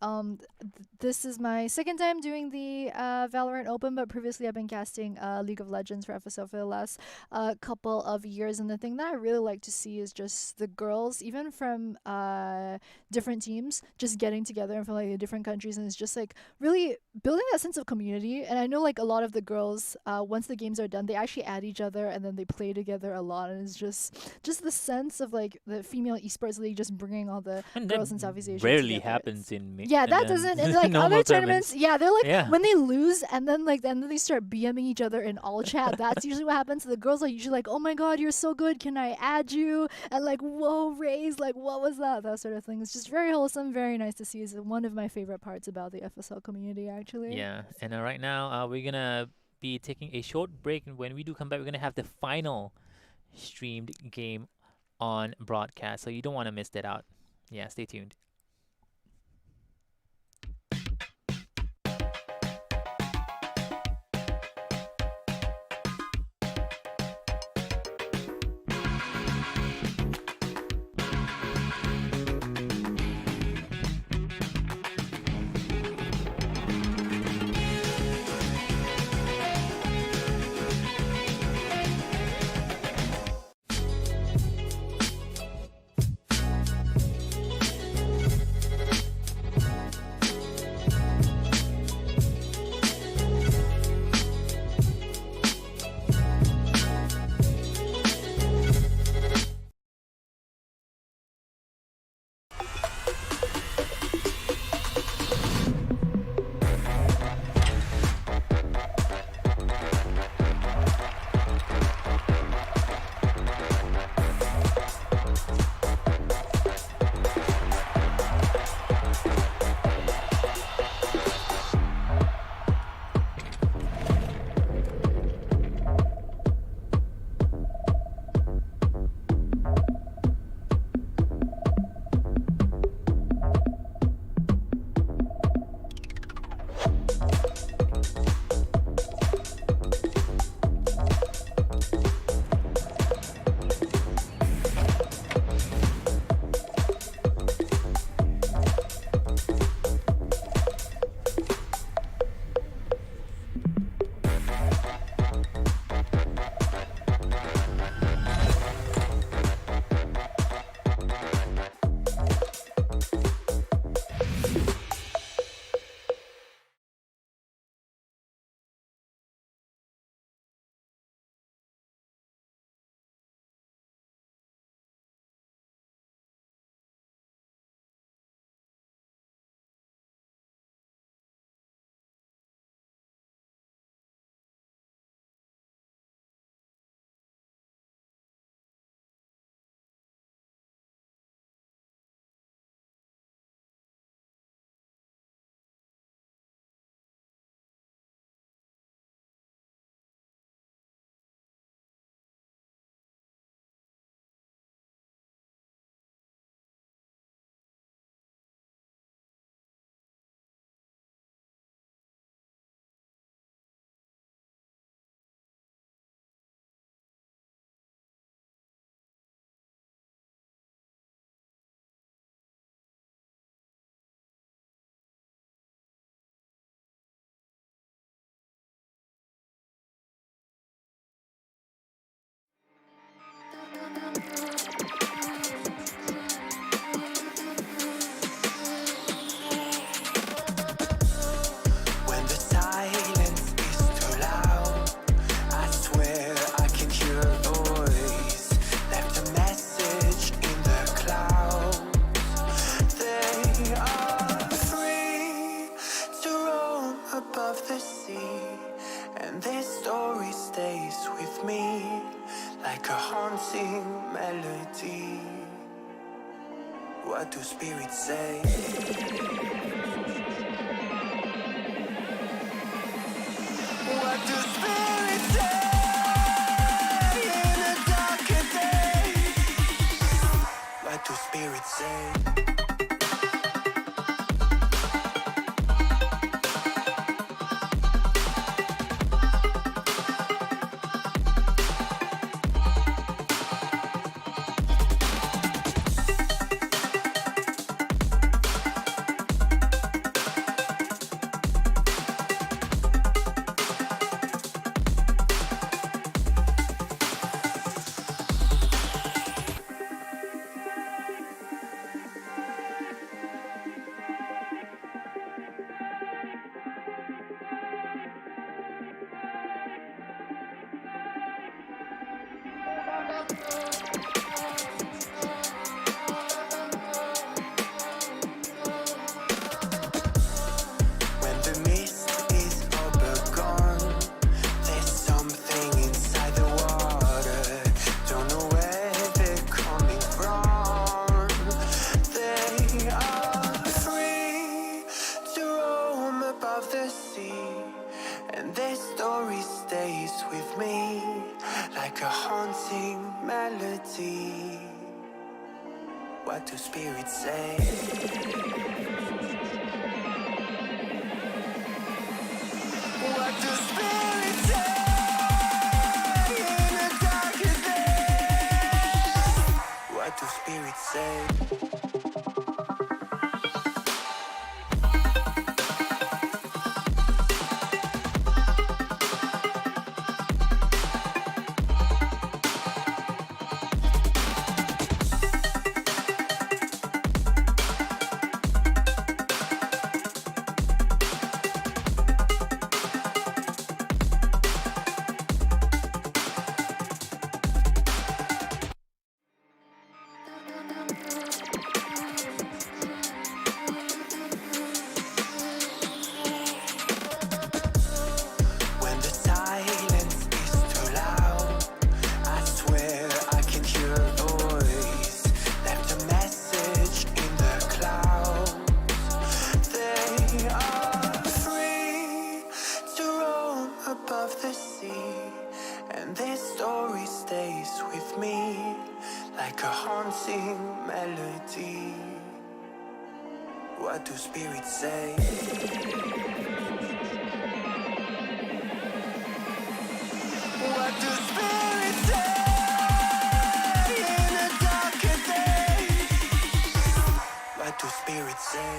this is my second time doing the Valorant Open, but previously I've been casting League of Legends for FSL for the last couple of years, and the thing that I really like to see is just the girls, even from different teams, just getting together and from like different countries, and it's just like really building that sense of community. And I know like a lot of the girls, once the games are done, they actually add each other and then they play together a lot, and it's just the sense of like the female esports league just bringing all the And girls that in Southeast Asia rarely together. happens in Yeah, that doesn't. And like normal other tournaments, yeah, they're like Yeah. when they lose and then they start BMing each other in all chat. That's usually what happens. The girls are usually like, "Oh my god, you're so good. Can I add you?" And like, "Whoa, Raze, like what was that?" That sort of thing. It's just very wholesome, very nice to see. It's one of my favorite parts about the FSL community, actually. Yeah, and right now we're gonna be taking a short break, and when we do come back, we're gonna have the final streamed game on broadcast, so you don't want to miss that out. Yeah, stay tuned. story stays with me like a haunting melody. What do spirits say? What do spirits say in a darker day? What do spirits say? When the mist is all but gone, there's something inside the water. Don't know where they're coming from. They are free to roam above the sea, and their story stays with me like a haunting melody. What do spirits say? What do spirits say in a darker day? What do spirits say? When the silence is too loud, I swear I can hear a voice. Left a message in the clouds. They are free to roam above the sea, and their story stays with me like a haunting melody. What do spirits say? What do spirits say in a darker day? What do spirits say?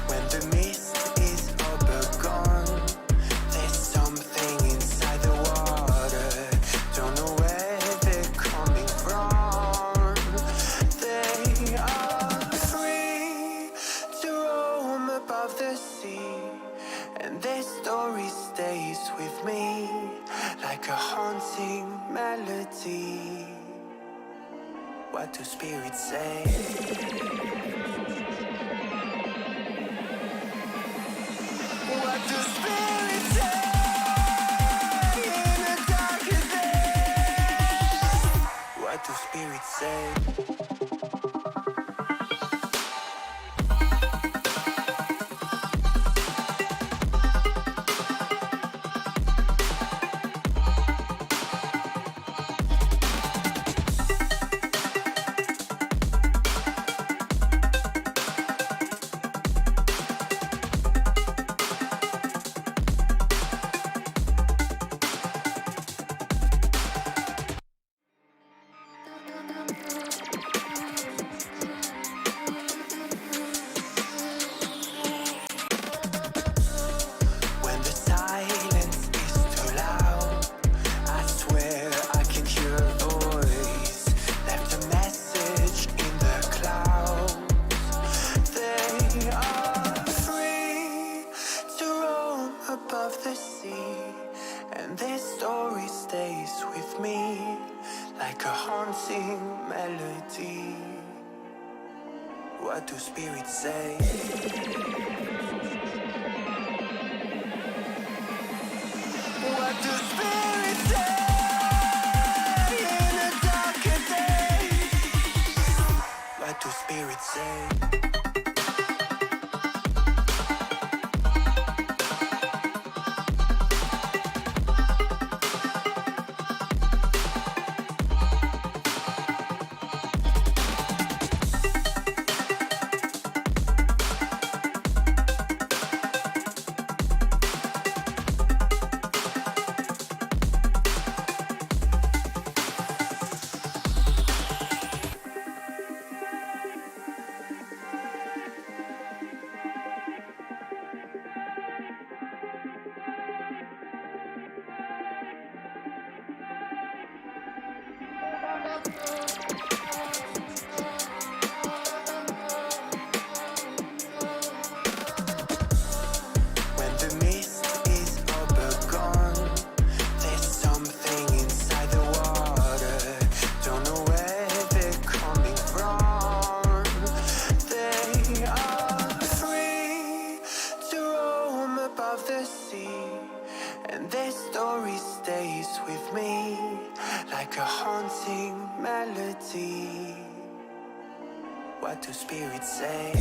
When the mist is all but gone, there's something inside the water. Don't know where they're coming from. They are free to roam above the sea, and their story stays with me like a haunting melody. What do spirits say? What do spirits say in a darker day? What do spirits say? the sea, and this story stays with me like a haunting melody. What do spirits say? What do spirits say in a darker day? What do spirits say? What do spirits say?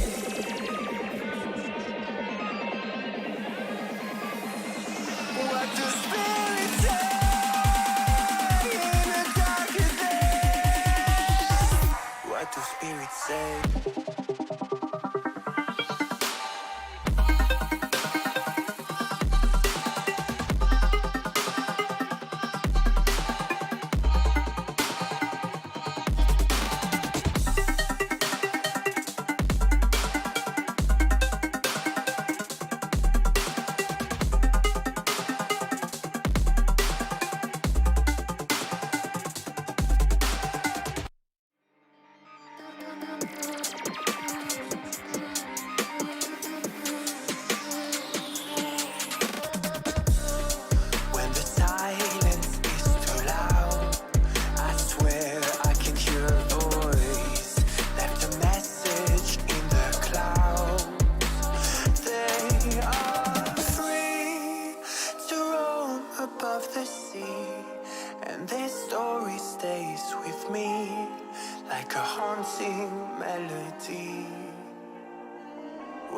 What do spirits say in a darker day? What do spirits say?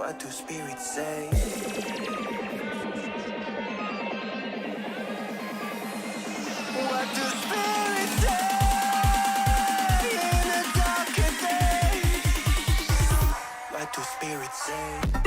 What do spirits say? What do spirits say in a darker day? What do spirits say?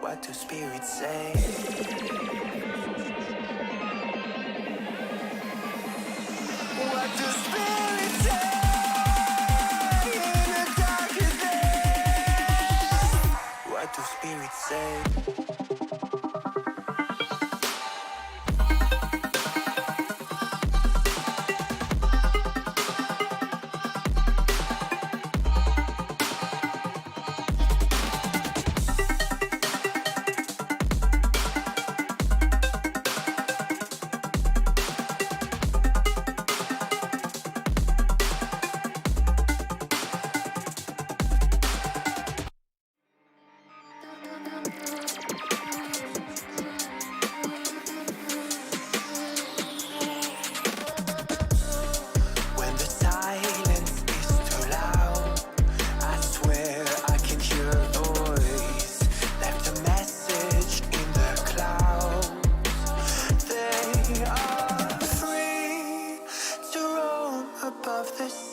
What do spirits say? What do spirits say in a darker day? What do spirits say?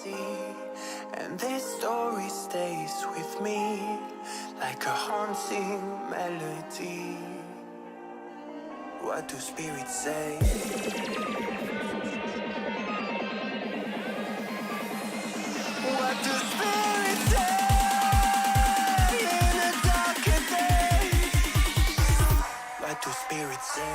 sea, and this story stays with me like a haunting melody. What do spirits say? What do spirits say in a darker day? What do spirits say?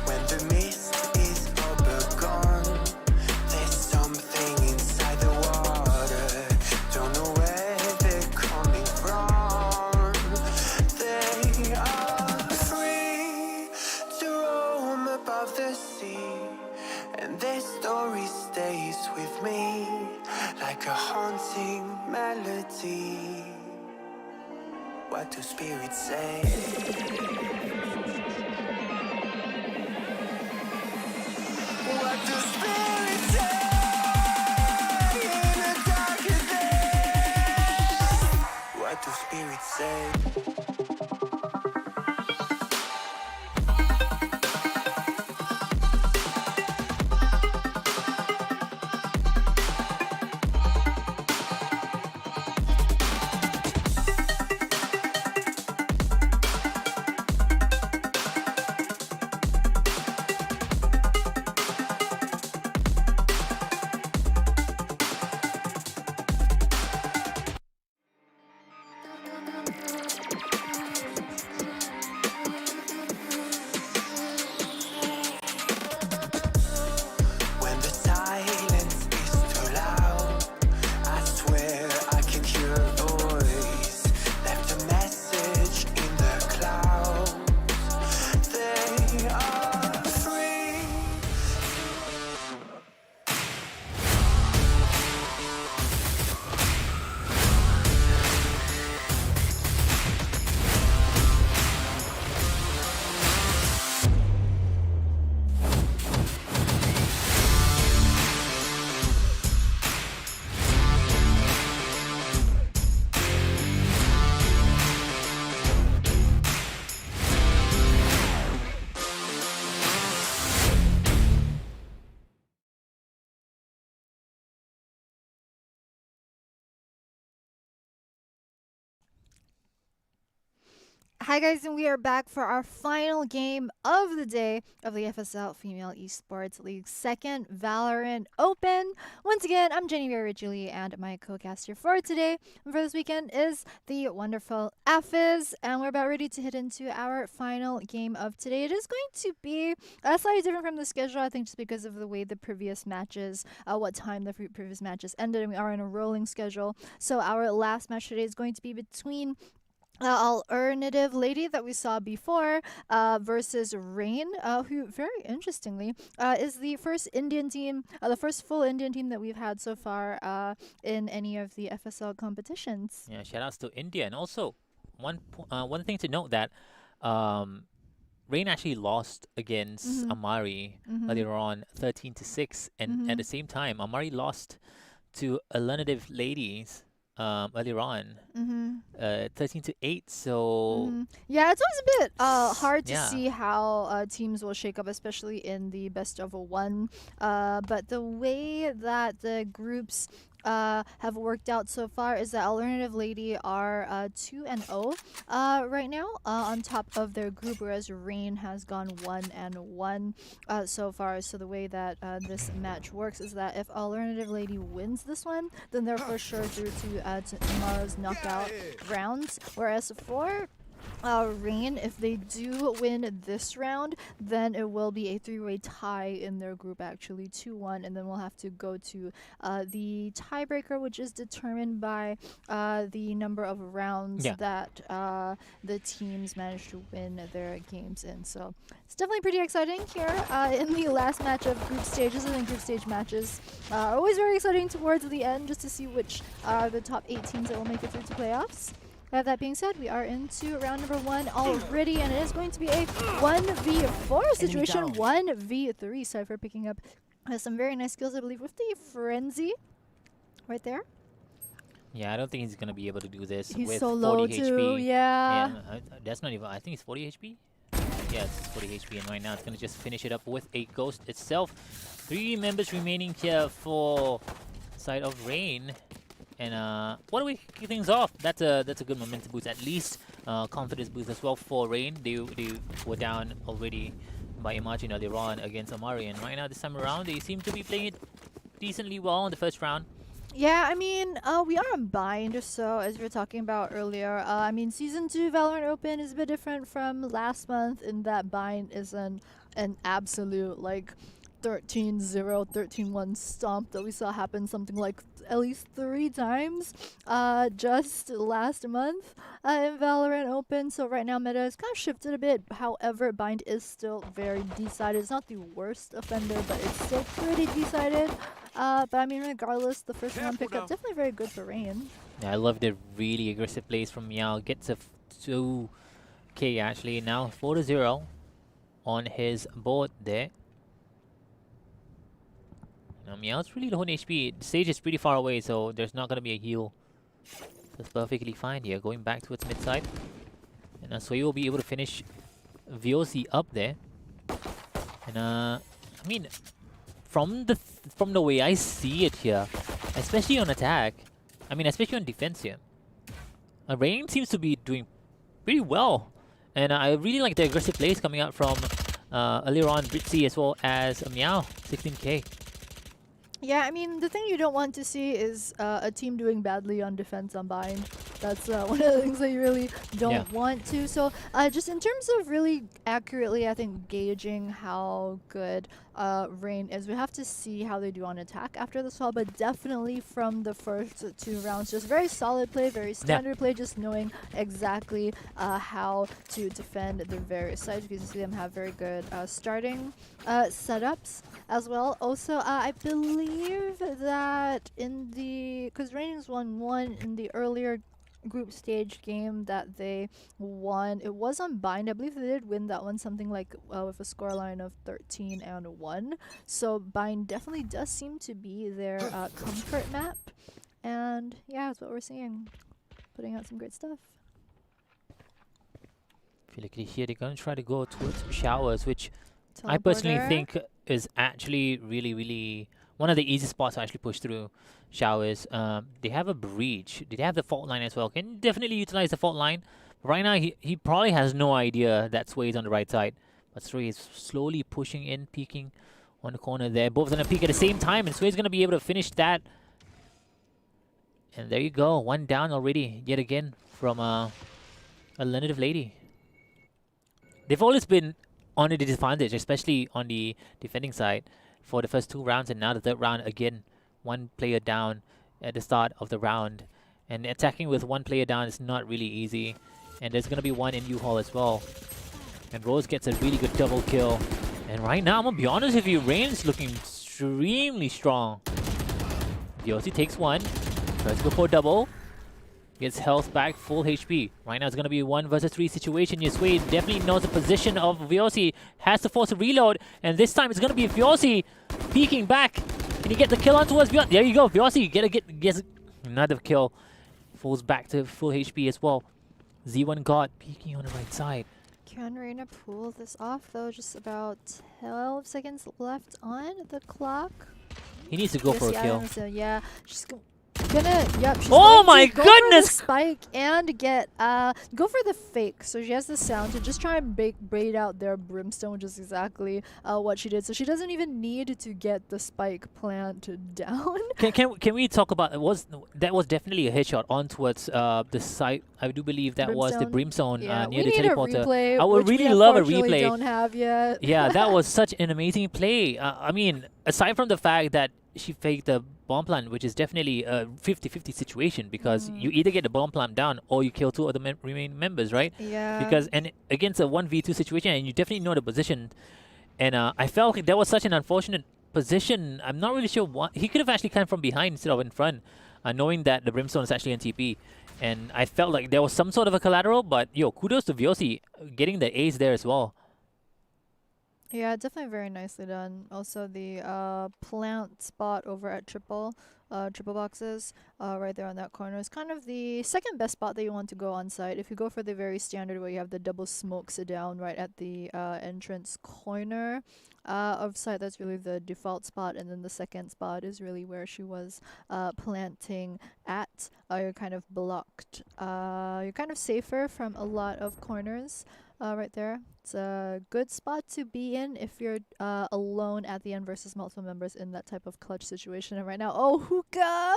When the mist is all gone, there's something inside the water. Don't know where they're coming from. They are free to roam above the sea, and their story stays with me like a haunting melody. What do spirits say? What do spirits say in a darker day? What do spirits say? When the silence is too loud, I swear I can hear a voice. Left a message in the clouds. They are free. Hi guys, and we are back for our final game of the day of the FSL Female Esports League's second Valorant Open. Once again, I'm Jenny originally, and my co-caster for today and for this weekend is the wonderful Fsl, and we're about ready to hit into our final game of today. It is going to be slightly different from the schedule, I think, just because of the way the previous matches, what time the previous matches ended, and we are in a rolling schedule. So our last match today is going to be between Alernative.lady that we saw before versus Rain, who very interestingly is the first Indian team, the first full Indian team that we've had so far in any of the FSL competitions. Yeah, shout outs to India. And also, one thing to note that Rain actually lost against Amari earlier on, 13-6, and at the same time, Amari lost to Alernative.lady earlier on, 13-8. So yeah, it's always a bit hard to see how teams will shake up, especially in the best of one. But the way that the groups have worked out so far is that Alernative.lady are 2-0 right now on top of their group, whereas Rain has gone 1-1 so far. So the way that this match works is that if Alernative.lady wins this one, then they're for sure through to tomorrow's knockout rounds, whereas for Rain, if they do win this round, then it will be a three-way tie in their group, actually 2-1, and then we'll have to go to the tiebreaker, which is determined by the number of rounds that the teams manage to win their games in. So it's definitely pretty exciting here in the last match of group stages. I think group stage matches are always very exciting towards the end, just to see which are the top 8 teams that will make it through to playoffs. That being said, we are into round number 1 already, and it is going to be a 1v4 situation, 1v3. Cypher picking up some very nice skills, I believe, with the Frenzy right there. Yeah, I don't think he's going to be able to do this He's with so 40 low HP. too, yeah. That's not even, I think it's 40 HP? Yeah, it's 40 HP, and right now it's going to just finish it up with a Ghost itself. 3 members remaining here for side of Rain. And what do we kick things off? That's a good momentum boost, at least confidence boost as well for Rain. They were down already by a margin earlier on against Amari, and right now this time around they seem to be playing it decently well in the first round. Yeah, I mean, we are on bind, so as we were talking about earlier, I mean, Season 2 Valorant Open is a bit different from last month in that bind isn't an absolute, like, 13-0, 13-1 stomp that we saw happen something like at least 3 times just last month in Valorant Open. So right now meta has kind of shifted a bit. However, bind is still very decided. It's not the worst offender, but it's still pretty decided. But I mean, regardless, the first round pickup definitely very good for Rain. Yeah, I love the really aggressive plays from Meow. Gets a 2k actually, now 4-0 on his board there. Meow's really low on HP. The stage is pretty far away, so there's not going to be a heal. That's perfectly fine here. Going back towards mid side. And Sway will be able to finish VOC up there. And I mean, from the way I see it here, especially on attack, I mean, especially on defense here, Rain seems to be doing pretty well. And I really like the aggressive plays coming out from earlier on Redsea as well as Meow, 16k. Yeah, I mean, the thing you don't want to see is a team doing badly on defense on bind. That's one of the things that you really don't want to. So just in terms of really accurately, I think, gauging how good Rain is, we have to see how they do on attack after this fall. But definitely from the first 2 rounds, just very solid play, very standard play, just knowing exactly how to defend the various sides, because you see them have very good starting setups as well. Also, I believe that in the, because Rain has won 1 in the earlier group stage game that they won, it was on bind. I believe they did win that one something like with a scoreline of 13-1. So bind definitely does seem to be their comfort map, and yeah, that's what we're seeing, putting out some great stuff. I feel like here they're gonna try to go towards showers, which I personally think is actually really one of the easiest spots to actually push through. Showers. They have a breach. They have the fault line as well. Can definitely utilize the fault line. Right now, he probably has no idea that Sway is on the right side. But Sway is slowly pushing in, peeking on the corner there. Both gonna peek at the same time, and Sway's gonna be able to finish that. And there you go, 1 down already, yet again from Alernative.lady. They've always been on the disadvantage, especially on the defending side, for the first 2 rounds, and now the 3rd round again. 1 player down at the start of the round, and attacking with 1 player down is not really easy. And there's gonna be 1 in U-Haul as well. And Rose gets a really good double kill. And right now, I'm gonna be honest with you, Rain's looking extremely strong. Yosi takes 1, tries to go for a double, gets health back, full HP. Right now it's gonna be a 1 versus 3 situation. Yusui definitely knows the position of Vyosi, has to force a reload, and this time it's gonna be Vyosi peeking back. Can he get the kill on towards Vyosi? There you go, Vyosi gets another kill. Falls back to full HP as well. Z1 God peeking on the right side. Can Reina pull this off though? Just about 12 seconds left on the clock. He needs to go for a kill. So yeah, just go. gonna, yep, she's Oh going my to go for the goodness! spike and get, go for the fake. So she has the sound to just try and bait out their brimstone, which is exactly what she did. So she doesn't even need to get the spike plant down. Can we talk about that was definitely a headshot on towards the site. I do believe that was the brimstone Yeah, near we the need teleporter. a replay, I would which really we love a unfortunately replay. don't have yet. Yeah, that was such an amazing play. I mean, aside from the fact that she faked the bomb plant, which is definitely a 50-50 situation because you either get the bomb plant down or you kill two of the remaining members, right? Yeah. Because and against a 1v2 situation, and you definitely know the position. And I felt like that was such an unfortunate position. I'm not really sure what he could have actually come from behind instead of in front, knowing that the brimstone is actually on TP. And I felt like there was some sort of a collateral, but yo, kudos to Vyosi getting the ace there as well. Yeah, definitely very nicely done. Also, the plant spot over at triple boxes, right there on that corner is kind of the second best spot that you want to go on site. If you go for the very standard where you have the double smokes down right at the entrance corner of site, that's really the default spot, and then the second spot is really where she was planting at. You're kind of blocked. You're kind of safer from a lot of corners. Right there. It's a good spot to be in if you're alone at the end versus multiple members in that type of clutch situation. And right now, oh, hookah!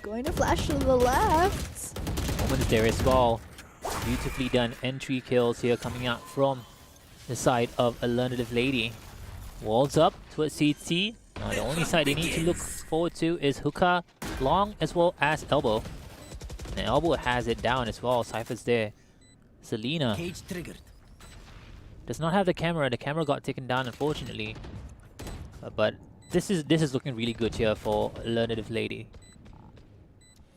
Going to flash to the left. Moments there as well. Beautifully done entry kills here coming out from the side of Alernative.lady. Walls up towards CT. Now the only side they need to look forward to is hookah, long as well as elbow. And elbow has it down as well. Cypher's there. Selena Cage triggered. does not have the camera. The camera got taken down, unfortunately. But this is looking really good here for Alernative.lady.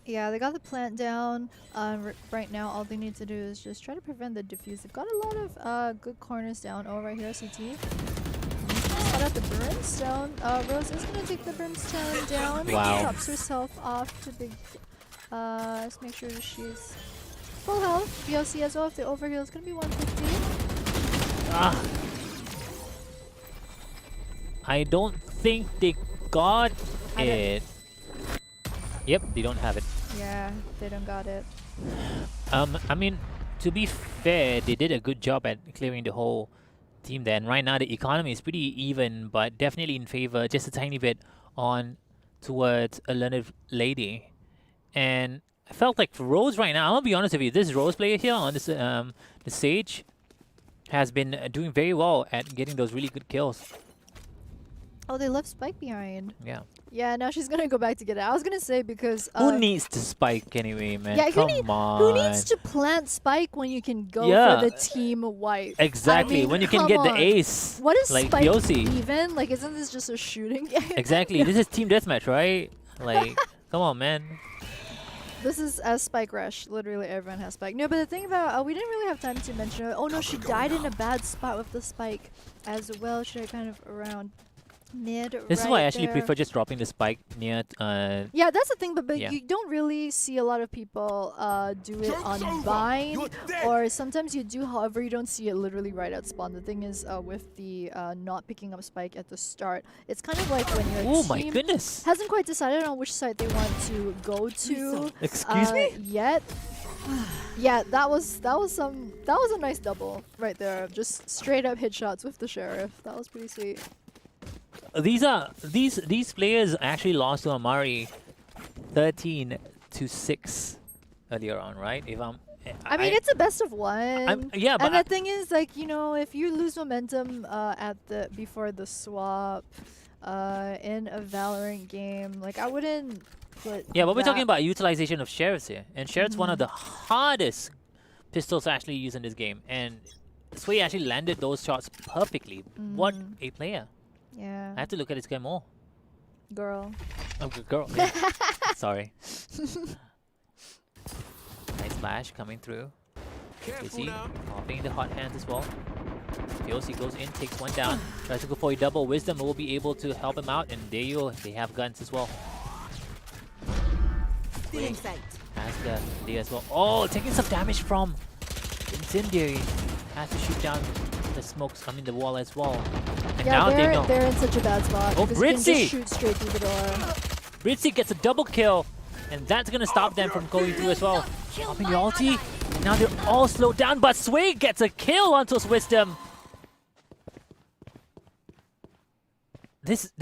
Yeah, they got the plant down. Right now, all they need to do is just try to prevent the diffuse. They've got a lot of good corners down. Oh, right here, CT. Spot out the brimstone. Rose is gonna take the brimstone down. Wow. Drops herself off to the. Let's make sure she's full health. VOC as well. If the overheal is gonna be 150. Ah. I don't think they got it. Yep, they don't have it. Yeah, they don't got it. I mean, to be fair, they did a good job at clearing the whole team there. And right now, the economy is pretty even, but definitely in favor, just a tiny bit on towards Alernative.lady. And I felt like for Rose right now, I'm gonna be honest with you, this Rose player here on this the stage has been doing very well at getting those really good kills. Oh, they left Spike behind. Yeah. Yeah, now she's gonna go back to get it. I was gonna say because Who needs to spike anyway, man? yeah, Come on. who needs to plant Spike when you can go for the team wipe? Exactly. I mean, when you can come get the on. ace. What is like Spike Yossi. even? Like, isn't this just a shooting game? Exactly. This is team deathmatch, right? Like, come on, man. This is a Spike rush. Literally everyone has Spike. No, but the thing about we didn't really have time to mention it. Oh no, she died in a bad spot with the Spike as well. She died kind of around mid. This is why I actually there. prefer just dropping the spike near. Yeah, that's the thing, but yeah. you don't really see a lot of people do it on bind, or sometimes you do, however, you don't see it literally right at spawn. The thing is, with the not picking up spike at the start, it's kind of like when your Oh my team goodness! hasn't quite decided on which side they want to go to. Excuse me? Yet. Yeah, that was a nice double right there. Just straight up hit shots with the sheriff. That was pretty sweet. These players actually lost to Amari 13-6 earlier on, right? If I mean, it's a best of one. Yeah, but and the thing is, like, you know, if you lose momentum before the swap in a Valorant game, like, I wouldn't put. yeah, but we're talking that- about utilization of Sheriffs here, and Sheriff's one of the hardest pistols to actually use in this game, and Sway actually landed those shots perfectly. What a player! Yeah. I have to look at this guy more. Girl. Oh, good girl. Yeah. Sorry. Nice flash coming through. Busy popping the hot hands as well. Yosi goes in, takes one down. Tries to go for a double. Wisdom will be able to help him out, and there you go. They have guns as well. Stealing sight. Has the there as well. Oh, taking some damage from Incendiary. Has to shoot down the smokes. I mean the wall as well. And Yeah, now they know. they're in such a bad spot. Oh, because you can Redsea! just shoot straight through the door. Redsea gets a double kill, and that's gonna stop them from going through as well. Popping the ulti. Now they're all slowed down, but Sway gets a kill onto his Wisdom. This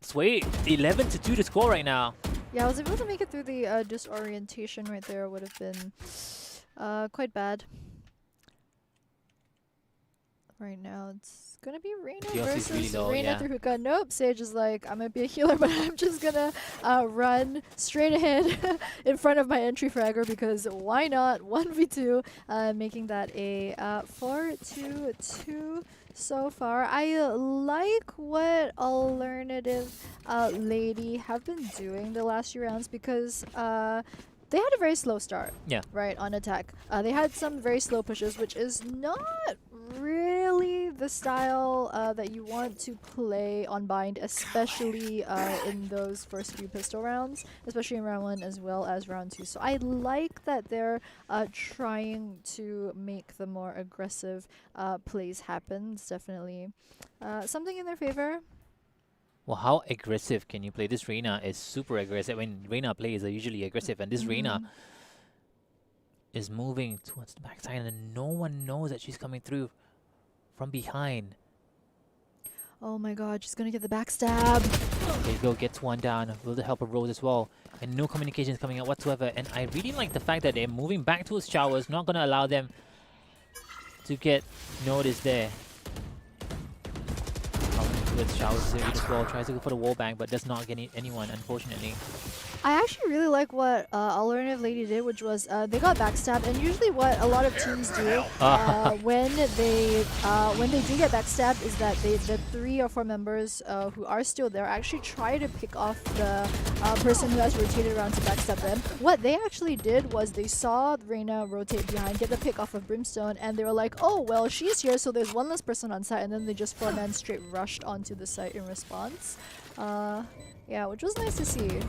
Sway 11-2 to score right now. Yeah, I was able to make it through the disorientation right there. Would have been quite bad. Right now, it's gonna be Reina The ulti is versus really low, Reina yeah. through hookah. Nope, Sage is like, I might be a healer, but I'm just gonna run straight ahead in front of my entry fragger because why not? 1v2, making that a 4-2-2 so far. I like what Alernative.lady have been doing the last few rounds because they had a very slow start. Yeah. Right, on attack. They had some very slow pushes, which is not really the style that you want to play on bind, especially in those first few pistol rounds, especially in round 1 as well as round 2. So I like that they're trying to make the more aggressive plays happen. It's definitely something in their favor. Well, how aggressive can you play? This Reina is super aggressive. When Reina plays are usually aggressive, and this Reina is moving towards the backside, and no one knows that she's coming through from behind. Oh my god, she's gonna get the backstab. There you go, gets one down. Will the help of Rose as well. And no communications coming out whatsoever. And I really like the fact that they're moving back towards showers, not gonna allow them to get noticed there. Coming towards showers as well. Tries to go for the wall bang, but does not get anyone, unfortunately. I actually really like what Alernative.lady did, which was they got backstabbed, and usually what a lot of teams do when they do get backstabbed is that the 3 or 4 members who are still there actually try to pick off the person who has rotated around to backstab them. What they actually did was they saw Reina rotate behind, get the pick off of Brimstone, and they were like, oh well, she's here, so there's one less person on site, and then they just 4-man straight rushed onto the site in response. Yeah, which was nice to see.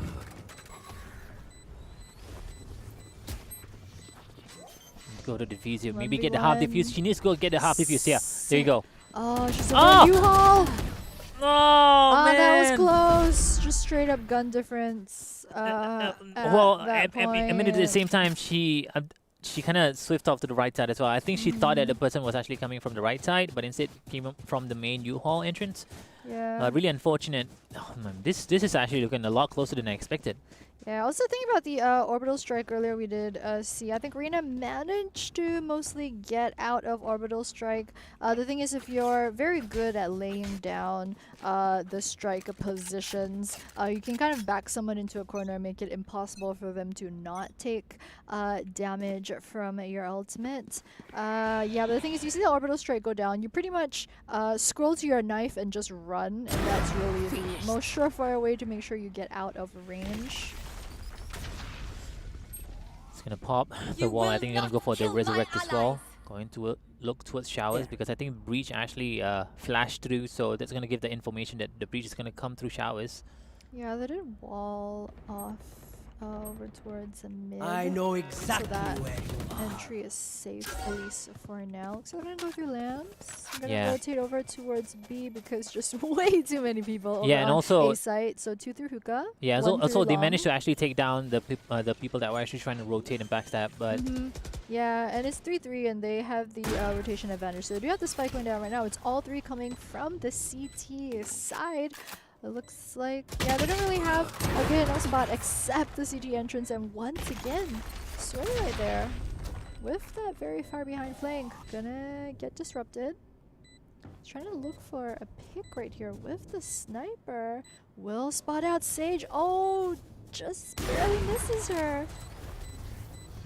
Go to defuse here. Maybe get the half defuse. She needs to go get the half defuse here. There you go. Oh, she's a U-Haul! Oh, man! That was close. Just straight up gun difference. Well, I mean, at the same time, she kind of swift off to the right side as well. I think she thought that the person was actually coming from the right side, but instead came up from the main U-Haul entrance. Yeah. Really unfortunate. Oh, man, this is actually looking a lot closer than I expected. Yeah, also thinking about the orbital strike earlier we did see. I think Reina managed to mostly get out of orbital strike. The thing is, if you're very good at laying down the strike positions, you can kind of back someone into a corner and make it impossible for them to not take damage from your ultimate. Yeah, but the thing is, you see the orbital strike go down, you pretty much scroll to your knife and just run, and that's really the most surefire way to make sure you get out of range. Gonna pop the wall. I think you're gonna go for the resurrect as well. Going to look towards showers because I think breach actually flashed through, so that's gonna give the information that the breach is gonna come through showers. Yeah, they did wall off over towards the mid. I know exactly so that where you are. entry is safe, at least for now. So I'm gonna go through lamps. I'm gonna Yeah. rotate over towards B because just way too many people over Yeah, and on also A site. So 2 through hookah. yeah, 1 also through they long. managed to actually take down the people that were actually trying to rotate and backstab, but Yeah, and it's 3-3, and they have the rotation advantage. So they do have the spike going down right now. It's all 3 coming from the CT side. It looks like, yeah, they don't really have a good enough spot except the CT entrance, and once again, Sway right there with that very far behind flank. Gonna get disrupted. Trying to look for a pick right here with the sniper. Will spot out Sage. Oh, just barely misses her.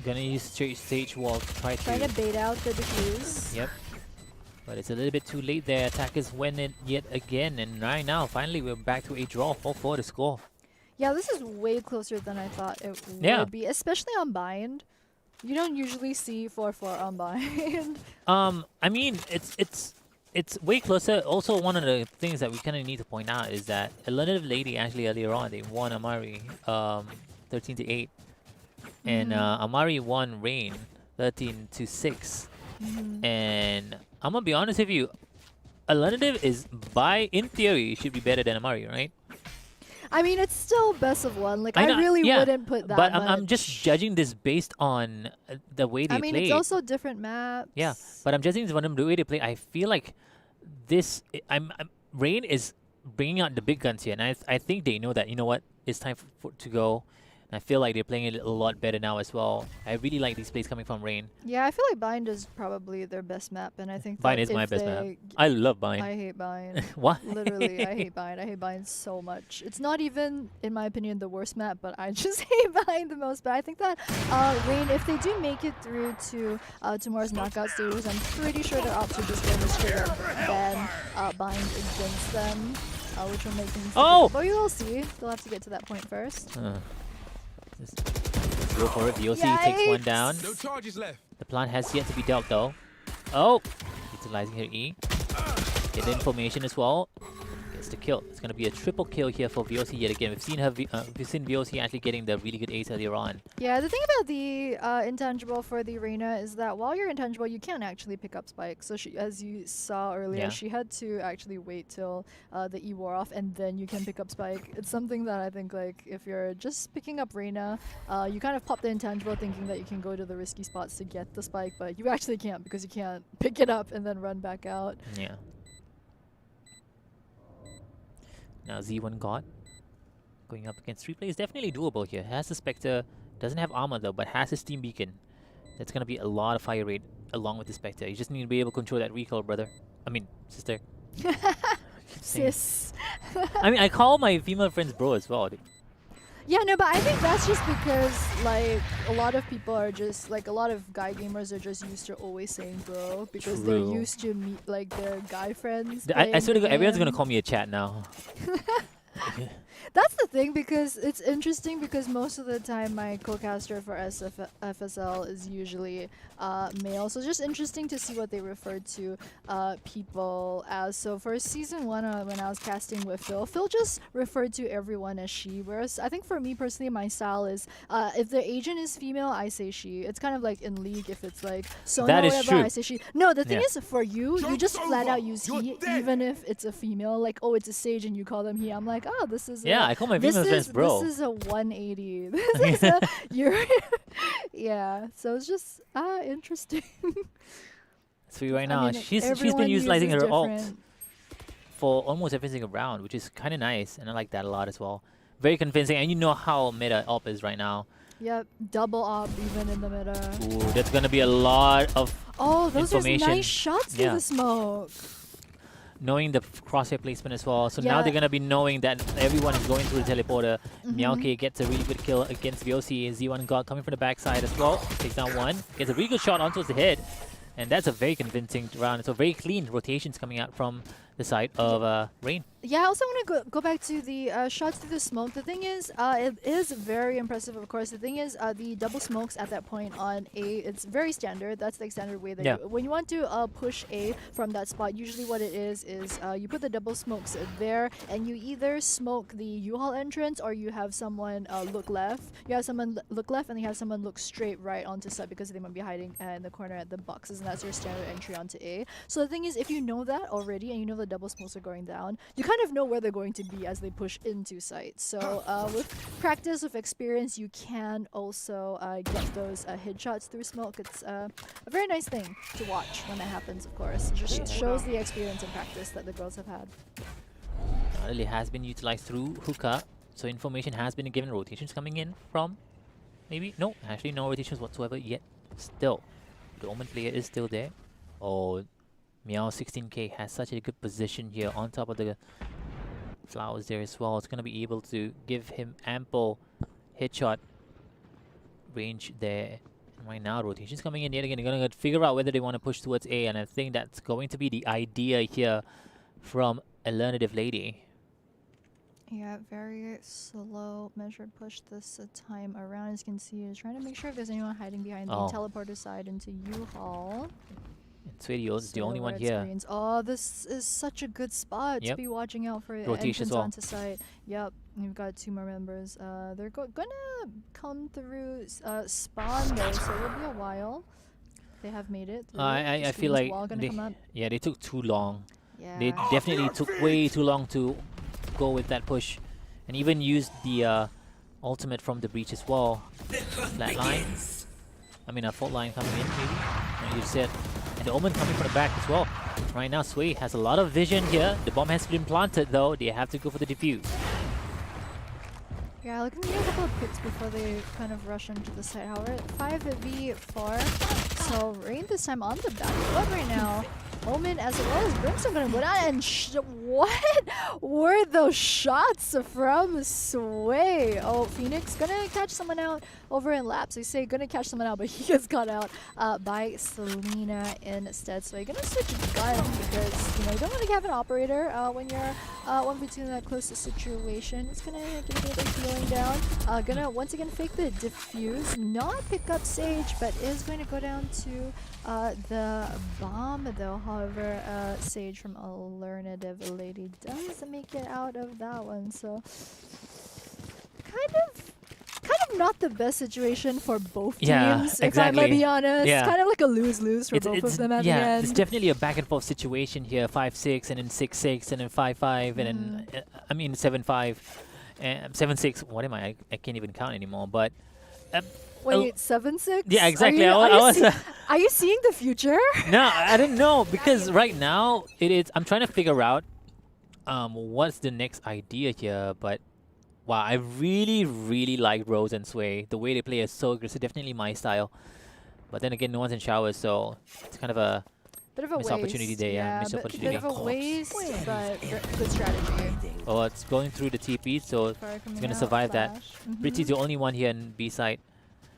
gonna use stage wall to try Trying to bait out the defuse. Yep. But it's a little bit too late there. Attackers win it yet again, and right now, finally, we're back to a draw. 4-4 to score. Yeah, this is way closer than I thought it would be, especially on bind. You don't usually see 4-4 on bind. I mean, it's way closer. Also, one of the things that we kind of need to point out is that Alernative.lady actually earlier on they won Amari 13-8, and Amari won Rain 13-6. And I'm gonna be honest with you, Alernative is in theory should be better than Amari, right? I mean, it's still best of one. Like, I I know, really yeah, wouldn't put that But I'm just much. judging this based on the way they I mean, play. it's also different maps. Yeah, but I'm judging this on the way they play. I feel like this. Rain is bringing out the big guns here, and I think they know that. You know what? It's time to go. And I feel like they're playing it a lot better now as well. I really like these plays coming from Rain. Yeah, I feel like Bind is probably their best map, and I think Bind that is my if best map. they- I love Bind. I hate Bind. What? Literally, I hate Bind. I hate Bind so much. It's not even, in my opinion, the worst map, but I just hate Bind the most. But I think that Rain, if they do make it through to tomorrow's knockout stages, I'm pretty sure their ops are just going to straight up ban Bind against them, which will make things Oh! difficult. But we will see. They'll have to get to that point first. Just go for it. VOC takes one down. No charges left. The plan has yet to be dealt though. Oh! Utilizing her E. Get the information as well. Gets the kill. It's going to be a triple kill here for VOC yet again. We've seen VOC actually getting the really good ace earlier on. Yeah, the thing about the intangible for the Reina is that while you're intangible, you can't actually pick up Spike. So she, as you saw earlier, Yeah. she had to actually wait till the E wore off, and then you can pick up Spike. It's something that I think, like, if you're just picking up Reina, you kind of pop the intangible thinking that you can go to the risky spots to get the Spike, but you actually can't because you can't pick it up and then run back out. Yeah. Now Z1 God going up against 3 players, definitely doable here. Has the Spectre, doesn't have armor though, but has his Steam Beacon. That's gonna be a lot of fire rate along with the Spectre. You just need to be able to control that recoil, brother. I mean, sister. Sis. I mean, I call my female friends bro as well. Dude. Yeah, no, but I think that's just because, like, a lot of people are just, like, a lot of guy gamers are just used to always saying bro because they're True. used to meet, like, their guy friends. I swear to God, everyone's gonna playing call me a chat now. That's the thing, because it's interesting because most of the time my co-caster for FSL is usually male, so it's just interesting to see what they refer to people as. So for season 1, when I was casting with Phil just referred to everyone as she, whereas I think for me personally, my style is if the agent is female, I say she. It's kind of like in League, if it's like Sona That or is whatever, true. I say she. No, the thing Yeah. is, for you just Joke's flat out over. use You're he, dead. even if it's a female. Like, oh, it's a Sage and you call them he. I'm like, oh, this is Yeah, I call my female friends bro. This is a 180. This is a you're yeah. So it's just interesting. So right I now, mean, she's been everyone utilizing her uses ult different- for almost every single round, which is kind of nice, and I like that a lot as well. Very convincing, and you know how meta AWP is right now. Yep, double op even in the meta. Ooh, that's gonna be a lot of Oh, those are information. nice shots through Yeah. the smoke. knowing the crosshair placement as well. So now Yeah. they're gonna be knowing that everyone is going through the teleporter. Mhm. Meowke gets a really good kill against VOC. Z1 God coming from the backside as well. Takes down one. Gets a really good shot onto the head. And that's a very convincing round. So very clean rotations coming out from the side of Rain. Yeah, I also want to go back to the shots through the smoke. The thing is, it is very impressive, of course. The thing is, the double smokes at that point on A, it's very standard. That's the standard way that Yeah. when you want to push A from that spot, usually what it is you put the double smokes there, and you either smoke the U-Haul entrance or you have someone look left. You have someone look left, and you have someone look straight right onto side because they might be hiding in the corner at the boxes, and that's your standard entry onto A. So the thing is, if you know that already and you know the double smokes are going down, you kind of know where they're going to be as they push into sight. So with practice, with experience, you can also get those hit shots through smoke. It's a very nice thing to watch when that happens, of course. It just shows the experience and practice that the girls have had. It has been utilized through hookah. So information has been given. Rotations coming in from maybe no, actually no rotations whatsoever yet. Still, the Omen player is still there. Oh, Meow 16k has such a good position here on top of the flowers there as well. It's gonna be able to give him ample headshot range there. And right now, rotations coming in yet again. They're gonna figure out whether they want to push towards A, and I think that's going to be the idea here from Alernative.lady. Yeah, very slow, measured push this time around. As you can see, is trying to make sure if there's anyone hiding behind the teleporter side into U-Haul. And Suedio is the only one red here. screens. Oh, this is such a good spot to Yep. be watching out for Rotation entrance as well. onto site. Yep, we've got two more members. They're gonna come through spawn though, so it'll be a while. They have made it. through. The I feel screen's like wall gonna come up. they took too long. Yeah. They definitely took way too long to go with that push. and even used the ultimate from the breach as well. Flat line. I mean, a fault line coming in, maybe. And you said, and the Omen coming from the back as well. Right now, Sway has a lot of vision here. The bomb has been planted, though. They have to go for the defuse. Yeah, looking to get a couple of picks before they kind of rush into the site. However, 5v4. So Rain this time on the back foot right now. Omen as well as Brimstone gonna go down and what were those shots from Sway? Oh, Phoenix gonna catch someone out over in laps. They say gonna catch someone out, but he gets caught out by Selena instead. So you're gonna switch guns because you don't want to have an operator when you're 1v2 in that closest situation. It's gonna get a bit of healing down. Gonna once again fake the diffuse, not pick up Sage, but is going to go down to the bomb though. However, Sage from Alernative.lady does make it out of that one. So kind of not the best situation for both teams, if I might be honest. Yeah. Kind of like a lose-lose for both of them at the end. It's definitely a back and forth situation here. 5-6 and then 6-6 and then 5-5 and then I mean 7-5 and 7-6. What am I? I can't even count anymore. But wait, 7-6? yeah, exactly. Are you seeing the future? No, I don't know because right now it is. I'm trying to figure out what's the next idea here, but. Wow, I really like Rose and Sway. The way they play is so aggressive, definitely my style. But then again, no one's in showers, so it's kind of a bit of a missed opportunity there. Yeah, missed opportunity. Bit of a waste, but good strategy. Oh, it's going through the TP, so it's going to survive that. Redsea the only one here in B side.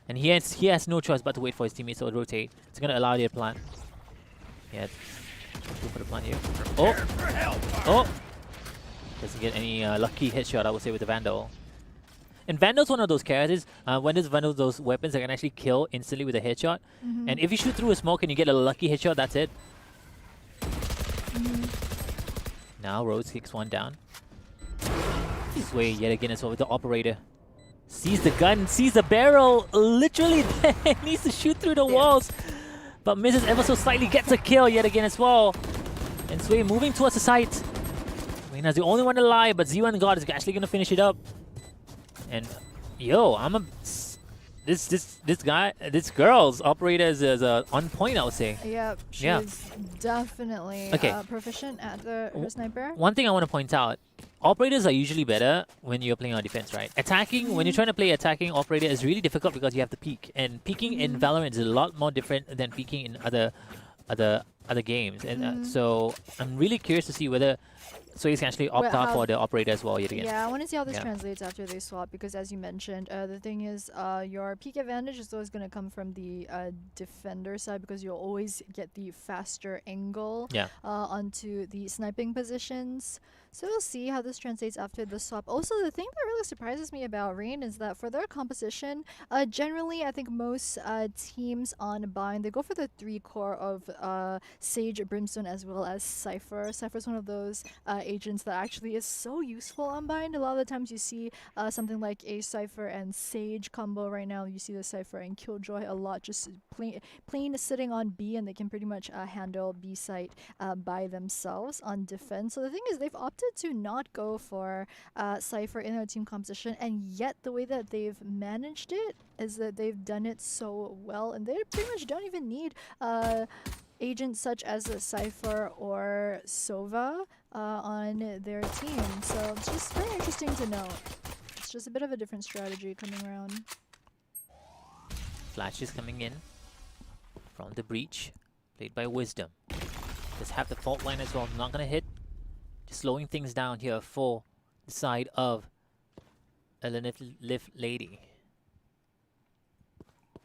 And he has no choice but to wait for his teammates to rotate. It's going to allow the plant. Yeah, go for the plant here. Oh! Doesn't get any lucky headshot, I would say, with the Vandal. And Vandal's one of those characters, when there's Vandal, those weapons that can actually kill instantly with a headshot. And if you shoot through a smoke and you get a lucky headshot, that's it. Now Rose kicks one down. Sway yet again as well with the operator. Sees the gun, sees the barrel, literally needs to shoot through the walls. But misses ever so slightly, gets a kill yet again as well. And Sway moving towards the site. Reina's the only one alive, but Z1 God is actually gonna finish it up. And yo, this girl's operator is on point, I would say. Yep, she's definitely proficient at her sniper. One thing I want to point out, operators are usually better when you're playing on defense, right? Attacking, when you're trying to play attacking operator is really difficult because you have to peek. And peeking in Valorant is a lot more different than peeking in other games. And so I'm really curious to see whether Sway can actually opt out for the operator as well yet again. Yeah, I want to see how this translates after they swap because as you mentioned, the thing is your peak advantage is always going to come from the defender side because you'll always get the faster angle onto the sniping positions. So we'll see how this translates after the swap. Also, the thing that really surprises me about Rain is that for their composition, generally I think most teams on Bind, they go for the 3 core of Sage, Brimstone, as well as Cypher. Cypher's one of those agents that actually is so useful on Bind. A lot of the times you see something like a Cypher and Sage combo right now. You see the Cypher and Killjoy a lot, just plain sitting on B, and they can pretty much handle B site by themselves on defense. So the thing is, they've opted to not go for Cypher in their team composition, and yet the way that they've managed it is that they've done it so well, and they pretty much don't even need agents such as a Cypher or Sova on their team. So it's just very interesting to note. It's just a bit of a different strategy coming around. Flashes coming in from the breach, played by Wisdom. Just have the fault line as well, not gonna hit. Just slowing things down here for the side of Alernative.lady.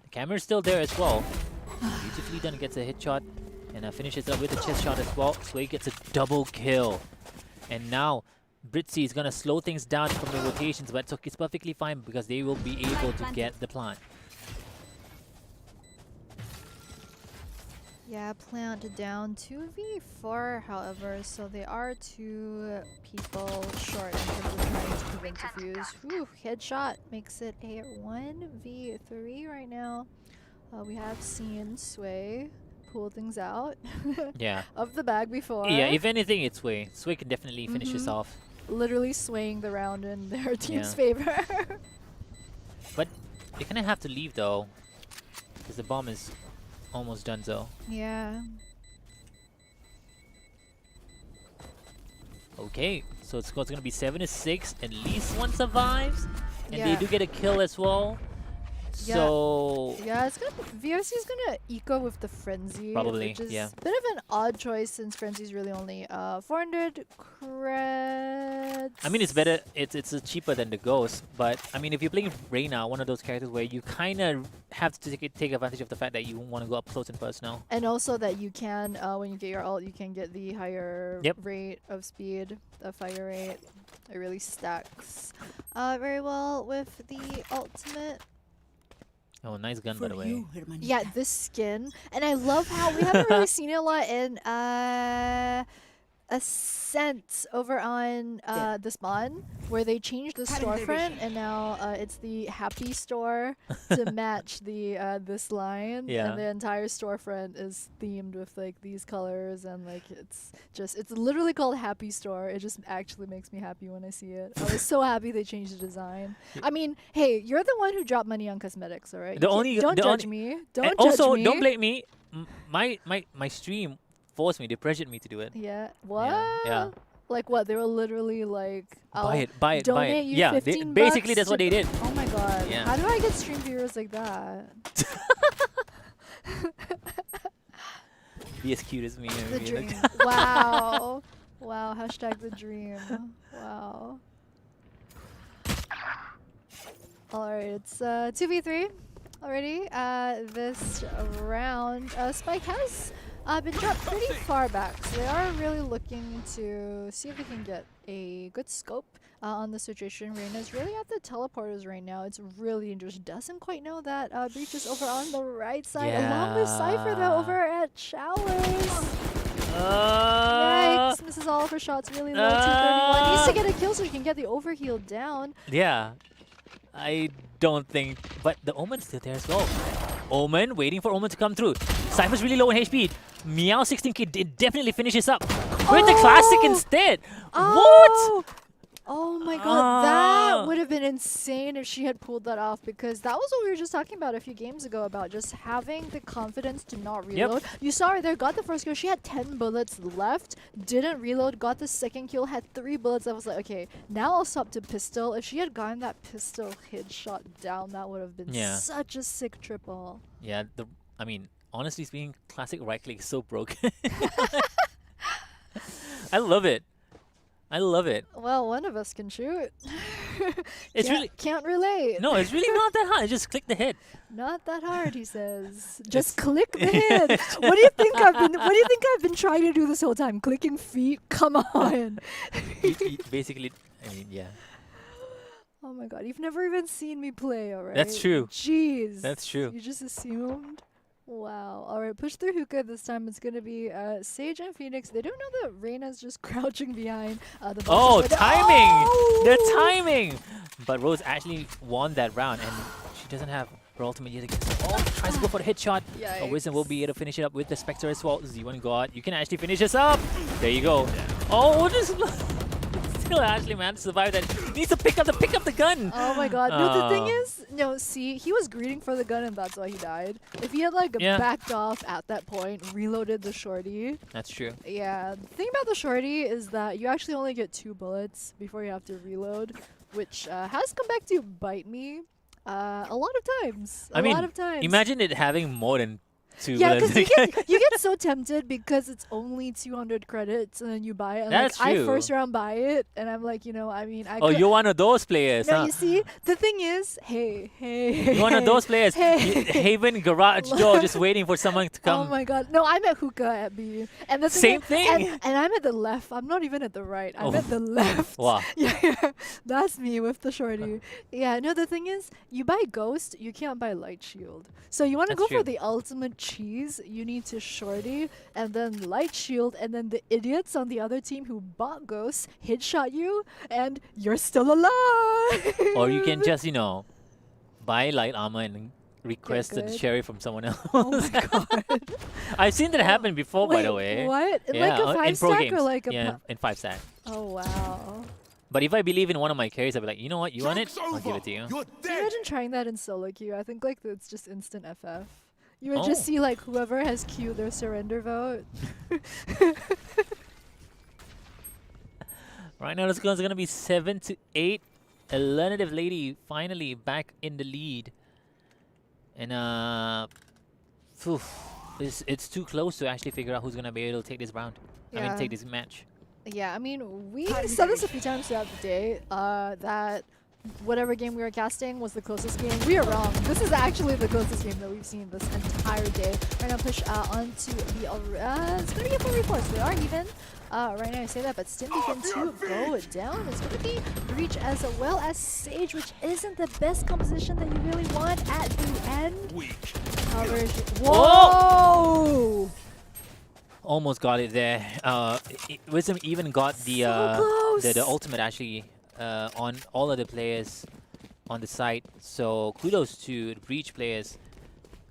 The camera's still there as well. Beautifully done, gets a hit shot and finishes up with a chest shot as well. Sway gets a double kill. And now Redsea is gonna slow things down from the rotations, but it's perfectly fine because they will be able to get the plant. Yeah, plant down 2v4, however, so they are 2 people short in terms of trying to prevent defuse. Whew, headshot makes it a 1v3 right now. We have seen Sway pull things out of the bag before. Yeah, if anything, it's Sway. Sway can definitely finish this off. literally swaying the round in their team's Yeah. favor. But they kind of have to leave though, because the bomb is almost done. So Yeah. okay, so the score's gonna be 7-6. At least one survives, and they Yeah. do get a kill as well. Yeah. So Yeah, it's gonna VRC is gonna eco with the Frenzy. Probably, which is yeah. a bit of an odd choice since Frenzy's really only 400 creds. I mean, it's better. It's cheaper than the Ghost, but I mean, if you're playing Reyna, one of those characters where you kind of have to take advantage of the fact that you want to go up close and personal. And also that you can, when you get your ult, you can get the higher Yep. rate of speed, the fire rate. It really stacks very well with the ultimate. Oh, nice gun, by the way. Yeah, this skin. And I love how we haven't really seen it a lot in Ascent over on the spawn, where they changed the storefront and now it's the happy store to match the this line. Yeah. And the entire storefront is themed with like these colors and like it's literally called Happy Store. It just actually makes me happy when I see it. I was so happy they changed the design. I mean, hey, you're the one who dropped money on cosmetics, alright? Don't judge me. Don't And judge also, me. don't blame me. My stream forced me. They pressured me to do it. Yeah. What? Yeah. Like what? They were literally like, I'll Buy it, buy it, buy donate it. you Yeah, 15 basically bucks that's what to- they did. Oh my god. Yeah. How do I get stream viewers like that? Be as cute as me. and The be dream. like- Wow. Wow. Hashtag the dream. Wow. Alright, it's 2v3 already. This round, Spike has been dropped pretty far back, so they are really looking to see if they can get a good scope on the situation. Reyna's really at the teleporters right now. It's really just doesn't quite know that Breach is over on the right side, along with Cypher though over at Showers. Yikes, misses all of her shots really low. 231. Needs to get a kill so he can get the overheal down. Yeah. I don't think, but the Omen's still there as well. Omen, waiting for Omen to come through. Cypher's really low in HP. Meow 16k did definitely finishes up. With the classic instead. What? Oh my god, that would have been insane if she had pulled that off, because that was what we were just talking about a few games ago about just having the confidence to not reload. You saw her there, got the first kill, she had 10 bullets left, didn't reload, got the second kill, had 3 bullets. I was like, okay, now I'll swap to pistol. If she had gotten that pistol headshot down, that would have been such a sick triple. Yeah, I mean, honestly speaking, classic right click is so broken. I love it. I love it. Well, one of us can shoot. It's really can't relate. no, it's really not that hard. Just click the hit. Not that hard, he says. Just click the hit. What do you think I've been trying to do this whole time? Clicking feet? Come on. Basically, I mean, yeah. Oh my god, you've never even seen me play, alright? That's true. Jeez. That's true. You just assumed? Wow. Alright, push through hookah this time. It's gonna be Sage and Phoenix. They don't know that Reyna's just crouching behind the box. Oh, timing! Oh! The timing! But Rose actually won that round, and she doesn't have her ultimate yet against her. Oh, tries to go for the headshot. But Wisdom will be able to finish it up with the Spectre as well. Z1 God, you can actually finish this up. There you go. Oh, just still actually managed to survive that. He needs to pick up the gun. Oh my god. No, the thing is, no, see, he was greeting for the gun and that's why he died. If he had like backed off at that point, reloaded the shorty. That's true. Yeah, the thing about the shorty is that you actually only get 2 bullets before you have to reload, which has come back to bite me a lot of times. A lot of times. Imagine it having more than 2 Yeah, bullets. because you get so tempted because it's only 200 credits and then you buy it. And That's like, true. I first round buy it and I'm like, you know, I mean, I Oh, could, you're one of those players, no, huh? you see, the thing is, hey. You're one of those players. Hey. Haven garage door, just waiting for someone to come. Oh my god. No, I'm at hookah at B. And the Same thing. thing. And I'm at the left. I'm not even at the right. I'm at the left. Wow. Yeah, that's me with the shorty. Yeah, no, the thing is, you buy Ghost, you can't buy Light Shield. So you want to That's go for true. the ultimate cheese, you need to shorty, and then Light Shield, and then the idiots on the other team who bought Ghost headshot you, and you're still alive. Or you can just, you know, buy light armor and request the good. cherry from someone else. Oh my god. I've seen that happen before, by the Wait, way. what? In Yeah, like a 5 in pro stack games. or like a yeah, in 5 stack. Oh wow. But if I believe in one of my carries, I'll be like, you know what, you want it? Joke's I'll give over. it to you. You're dead. Imagine trying that in solo queue. I think like it's just instant FF. You would just Oh. see like whoever has queued their surrender vote. Right now, the score is going to be 7-8. Alernative.lady finally back in the lead. And phew, it's too close to actually figure out who's going to be able to take this round. I mean, Yeah. take this match. Yeah, I mean, we said this a few times throughout the day, that whatever game we were casting was the closest game. We are wrong. This is actually the closest game that we've seen this entire day. Right now, push onto the... it's going to be a 4v4, so they are even. Right now I say that, but Stimbeacon to go down. It's going to be Breach as well as Sage, which isn't the best composition that you really want at the end. Weak. Whoa! Almost got it there. Wisdom even got the So the close. ultimate actually on all of the players on the site. So kudos to the Breach players.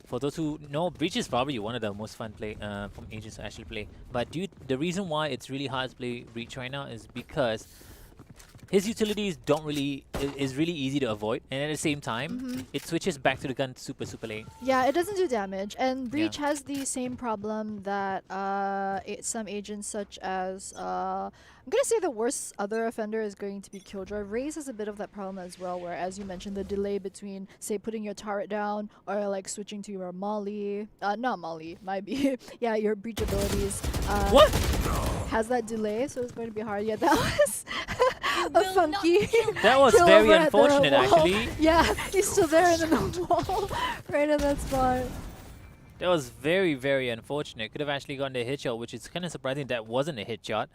For those who know, Breach is probably one of the most fun play from agents to actually play. But the reason why it's really hard to play Breach right now is because his utilities don't really is really easy to avoid, and at the same time, it switches back to the gun super late. Yeah, it doesn't do damage, and Breach has the same problem that some agents such as I'm gonna say the worst other offender is going to be Killjoy. Raze has a bit of that problem as well, where as you mentioned, the delay between say putting your turret down or like switching to your Molly, not Molly, might be yeah, your Breach abilities. What? Has that delay, so it's going to be hard. Yeah, that was a funky. That was kill very over at the unfortunate, wall. actually. Yeah, he's still there in the wall, right in that spot. That was very unfortunate. Could have actually gotten a hit shot, which is kind of surprising that wasn't a hit shot.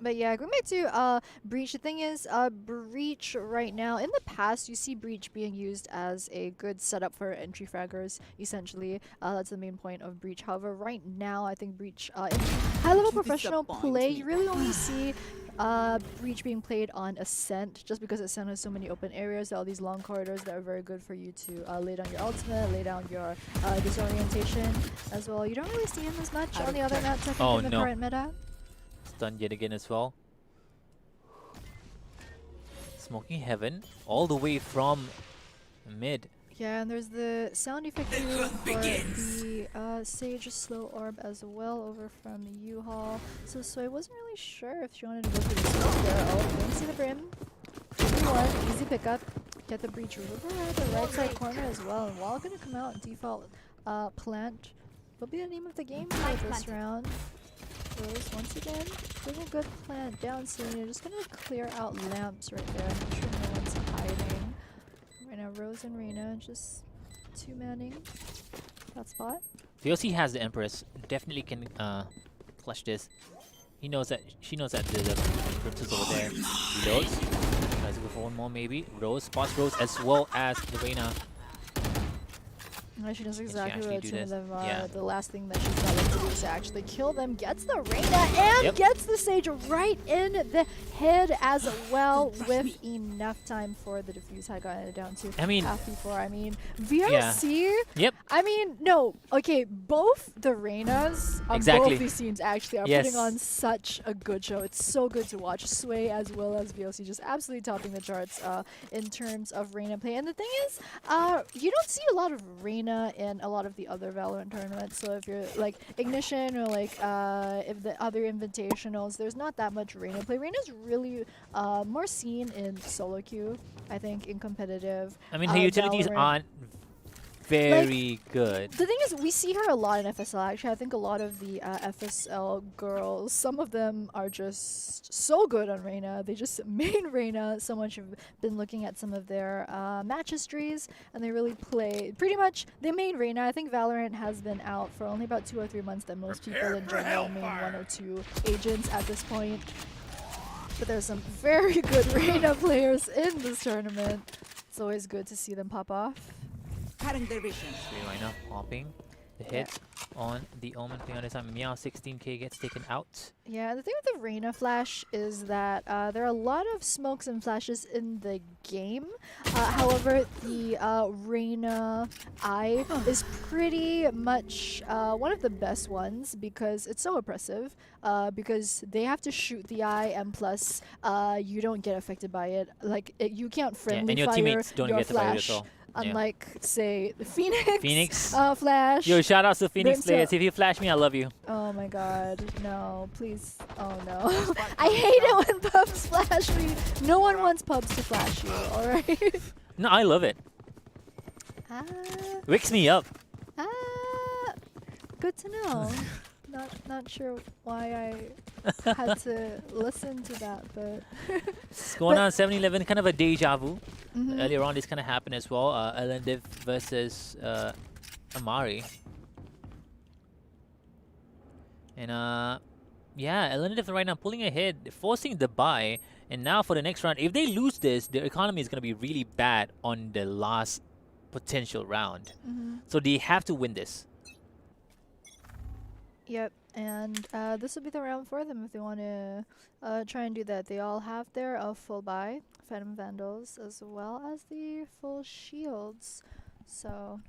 But yeah, going back to Breach, the thing is, Breach right now, in the past, you see Breach being used as a good setup for entry fraggers, essentially. That's the main point of Breach. However, right now, I think Breach, in high-level professional play, you really only see Breach being played on Ascent, just because Ascent has so many open areas, all these long corridors that are very good for you to lay down your ultimate, lay down your disorientation as well. You don't really see him as much on the other maps, I think, in the current meta. Stunned yet again as well. Smoking Heaven all the way from mid. Yeah, and there's the sound effect here for the Sage Slow Orb as well over from U-Haul. So I wasn't really sure if she wanted to go for the smoke there. Oh, don't see the Brim. 2v1, easy pickup. Get the Breach over at the right side corner as well. And Wall gonna come out, default plant. Will be the name of the game for this round. Rose once again, doing a good plant down soon. You're just gonna clear out lamps right there. Make sure no one's hiding. Right now, Rose and Reina just two-manning that spot. VOC has the Empress. Definitely can clutch this. He knows that she knows that the Princess over there. Reloads. Tries to go for one more maybe. Rose spots Rose as well as the Reina. She knows she exactly actually what do two of this? them are. Yeah. The last thing that she's got to do is to actually kill them. Gets the Reina and gets the Sage right in the head as well with enough time for the defuse. I got it down to I mean, half before. I mean, VRC. Yep. I mean, no. Okay, both the Reinas on Exactly. both these scenes actually are putting on such a good show. It's so good to watch. Sway as well as VOC just absolutely topping the charts in terms of Reina play. And the thing is, you don't see a lot of Reina in a lot of the other Valorant tournaments. So if you're like Ignition or like if the other Invitationals, there's not that much Reina play. Reina's really more seen in solo queue, I think, in competitive. I mean, her utilities Valorant. aren't very good. The thing is, we see her a lot in FSL. Actually, I think a lot of the FSL girls, some of them are just so good on Reina. They just main Reina so much. I've been looking at some of their match histories, and they really play pretty much. They main Reina. I think Valorant has been out for only about 2 or 3 months. That most people in general main 1 or 2 agents at this point. But there's some very good Reina players in this tournament. It's always good to see them pop off. Cutting their vision. Reina popping the hit. on the Omen playing on this time. Meow 16k gets taken out. Yeah, the thing with the Reyna flash is that there are a lot of smokes and flashes in the game. However, the Reyna eye is pretty much one of the best ones because it's so oppressive. Because they have to shoot the eye, and plus you don't get affected by it. Like you can't friendly and your fire teammates don't your get affected flash. at all. Unlike, say, the Phoenix, Phoenix. Flash. Yo, shout outs to Phoenix Brimstone. players. If you flash me, I love you. Oh my god, no, please. Oh no. I hate it when pubs flash me. No one wants pubs to flash you, alright? No, I love it. Ah, Wakes me up. good to know. Not sure why I had to listen to that, but It's going on 7-11, kind of a deja vu. Mhm. Earlier on, this kind of happened as well. Alernative versus Amari. And yeah, Alernative right now pulling ahead, forcing the buy. And now for the next round, if they lose this, their economy is going to be really bad on the last potential round. So they have to win this. Yep, and this will be the round for them if they want to try and do that. They all have their full buy, Phantom Vandals, as well as the full shields. So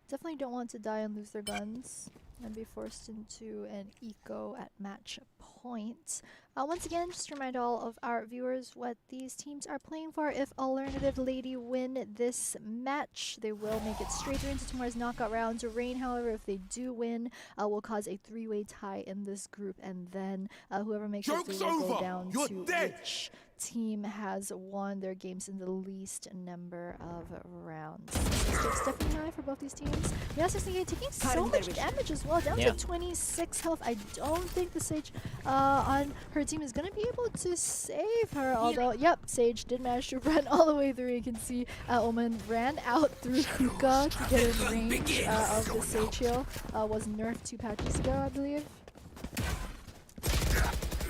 definitely don't want to die and lose their guns and be forced into an eco at match point. Once again, just to remind all of our viewers what these teams are playing for. If Alernative.lady win this match, they will make it straight through into tomorrow's knockout round. Rain, however, if they do win, will cause a 3-way tie in this group, and then whoever makes it through will go down to which team has won their games in the least number of rounds. So stakes definitely high for both these teams. Yeah, 16K taking so much damage as well, down to 26 health. I don't think the Sage on her team is going to be able to save her, although, yep, Sage did manage to run all the way through. You can see Omen ran out through hookah to get in range of the Sage heal. Was nerfed 2 patches ago, I believe.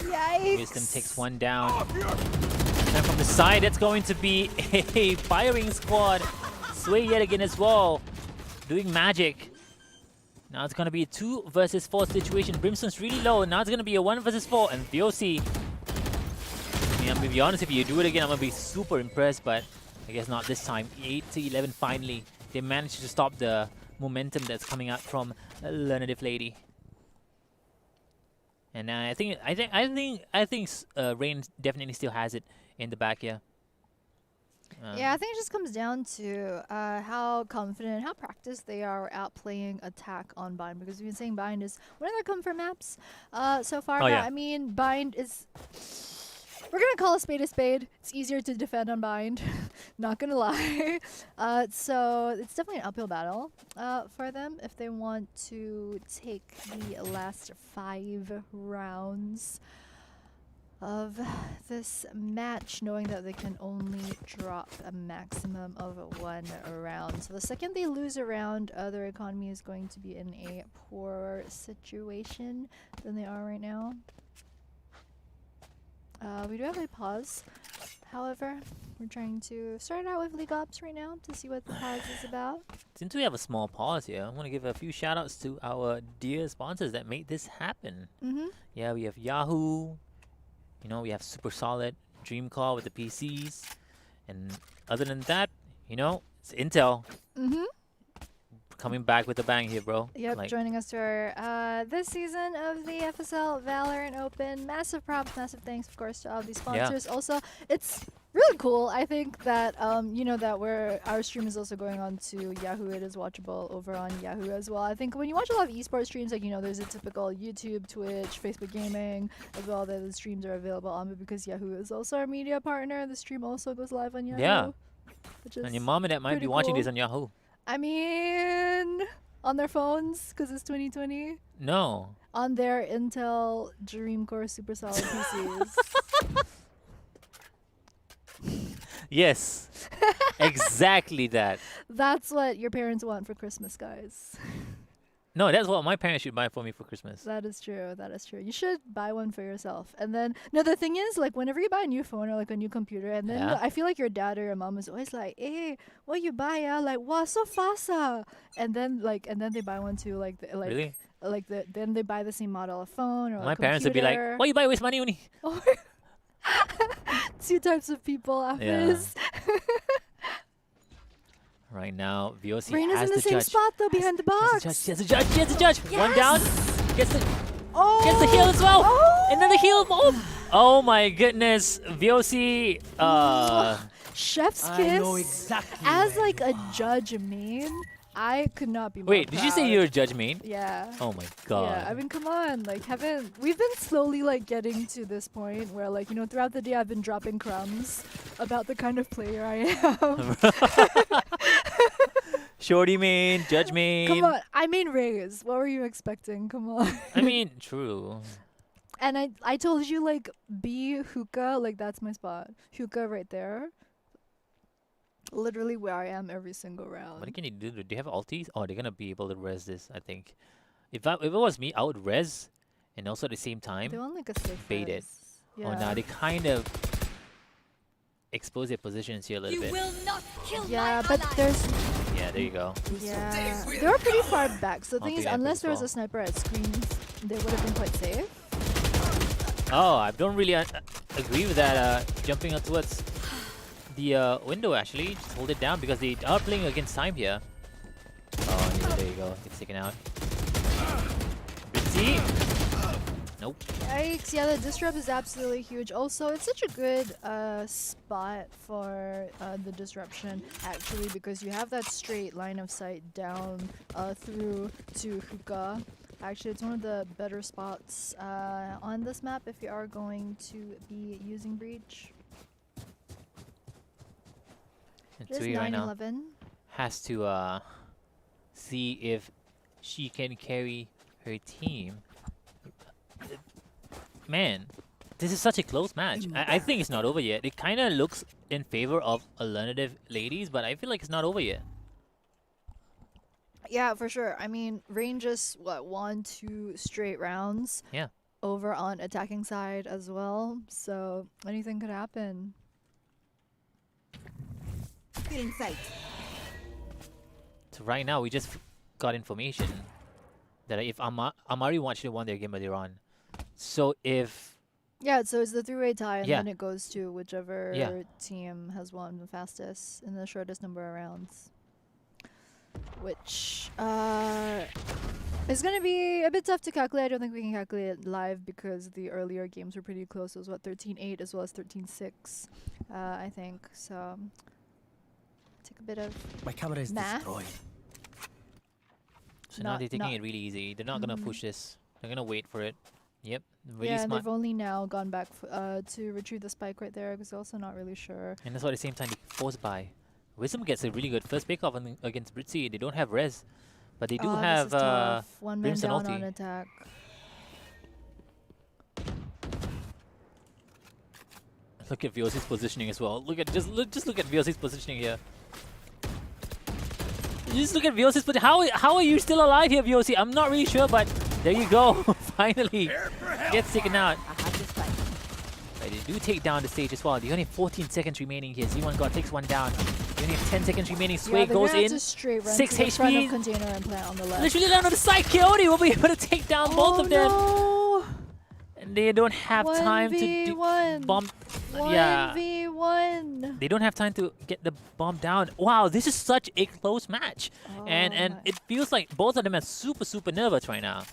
Yikes! Wisdom takes one down. And from the side, it's going to be a firing squad. Sway yet again as well, doing magic. Now it's going to be a 2 versus 4 situation. Brimstone's really low. Now it's going to be a 1 versus 4. And VOC, I mean, I'm going to be honest, if you do it again, I'm going to be super impressed. But I guess not this time. 8-11 finally. They managed to stop the momentum that's coming out from Alernative.lady. And I think Rain definitely still has it in the back here. Yeah, I think it just comes down to how confident, how practiced they are at playing attack on Bind, because we've been saying Bind is one of their comfort maps so far. Oh, but, yeah. I mean, Bind is... We're going to call a spade a spade. It's easier to defend on Bind, not going to lie. So it's definitely an uphill battle for them if they want to take the last 5 rounds of this match, knowing that they can only drop a maximum of 1 round. So the second they lose a round, their economy is going to be in a poorer situation than they are right now. We do have a pause. However, we're trying to start out with League Ops right now to see what the pause is about. Since we have a small pause here, I want to give a few shout outs to our dear sponsors that made this happen. Yeah, we have Yahoo. You know, we have Super Solid, Dreamcall with the PCs. And other than that, you know, it's Intel. Coming back with a bang here, bro. Yep, Like, joining us for this season of the Fsl Valorant Open. Massive props, massive thanks, of course, to all these sponsors. Also, it's really cool. I think that you know that our stream is also going on to Yahoo. It is watchable over on Yahoo as well. I think when you watch a lot of esports streams, like, you know, there's a typical YouTube, Twitch, Facebook Gaming as well that the streams are available on, but because Yahoo is also our media partner, the stream also goes live on Yahoo. Yeah. Which is and your mom and dad might be pretty watching cool. this on Yahoo. I mean, on their phones, because it's 2020. No. On their Intel Dream Core Super Solid PCs. Yes. Exactly that. That's what your parents want for Christmas, guys. No, that's what my parents should buy for me for Christmas. That is true. That is true. You should buy one for yourself. And then, no, the thing is, like, whenever you buy a new phone or like a new computer, and then Yeah. I feel like your dad or your mom is always like, "Hey, what you buy? Yeah, like, wow, so fast, ah." And then they buy one too, like, Really? then they buy the same model of phone or My like parents would be like, computer. "Why you buy waste money only?" Two types of people after Yeah. this. Right now, VOC Rain is has in the the same judge. spot though, behind the box. She has the judge. She has the judge. One down. Gets the Oh, gets the heal as well. Oh. Another heal. Oh my goodness. VOC. Chef's I kiss. know exactly As where like you a are. judge main, I could not be more Wait, did you say proud. you're a judge main? Yeah. Oh my god. Yeah, I mean, come on, like, we've been slowly, like, getting to this point where, like, you know, throughout the day I've been dropping crumbs about the kind of player I am. Shorty main, judge main. Come on, I mean Rays. What were you expecting? Come on. I mean, true. And I told you, like, B hookah, like, that's my spot. Hookah right there. Literally where I am every single round. What can you do? Do they have ultis? Oh, they're gonna be able to res this, I think. If it was me, I would res, and also at the same time. They want, like, a safe bait it. res. Yeah. Oh, now they kind of expose their positions here a little You bit. will not kill Yeah, my but ally. there's... Yeah, there you go. Yeah, they were pretty far back. So the thing is, Multi-epic unless as there was well. a sniper at screens, they would have been quite safe. Oh, I don't really agree with that. Jumping up towards the window, actually. Just hold it down because they are playing against time here. Oh, yeah, there you go. It's taken out. Redsea. Nope. Yikes, yeah, the disrupt is absolutely huge. Also, it's such a good spot for the disruption, actually, because you have that straight line of sight down through to hookah. Actually, it's one of the better spots on this map if you are going to be using breach. And It is Tsui right now 9-11. has to see if she can carry her team. Man, this is such a close match. I think it's not over yet. It kind of looks in favor of Alernative.ladies, but I feel like it's not over yet. Yeah, for sure. I mean, Rain just, won 2 straight rounds. Yeah. Over on attacking side as well. So, anything could happen. Feeling sight. So right now, we just got information that if Amari should have won their game earlier on. So if... Yeah, so it's the 3-way tie, and Yeah. then it goes to whichever Yeah. team has won the fastest in the shortest number of rounds. Which is going to be a bit tough to calculate. I don't think we can calculate it live because the earlier games were pretty close. It was, 13-8 as well as 13-6, I think. So, take a bit of... My camera is Math? destroyed. So now Not- they're taking not- it really easy. They're not going to push this. They're going to wait for it. Yep, really yeah, and smart. they've only now gone back to retrieve the spike right there because they're also not really sure. And that's why at the same time, they force buy. Wisdom gets a really good first pick off against Redsea. They don't have res, but they do Oh, have this is tough. One man Brimstone down on ulti. attack. Look at VOC's positioning as well. Just look at VOC's positioning here. Just look at VOC's position. How are you still alive here, VOC? I'm not really sure, but there you go. Finally gets taken out. I have this fight. Right, they do take down the stage as well. They only have 14 seconds remaining here. Z1 God takes one down. They only have 10 seconds remaining. Sway Yeah, they're goes gonna have in. to straight run 6 to the front of HP. container and plant on the left. Literally land on the side. Coyote will be able to take down both of them. No. And they don't have time to do 1v1. bomb. Yeah. 1v1. They don't have time to get the bomb down. Wow, this is such a close match. And Oh my- it feels like both of them are super nervous right now.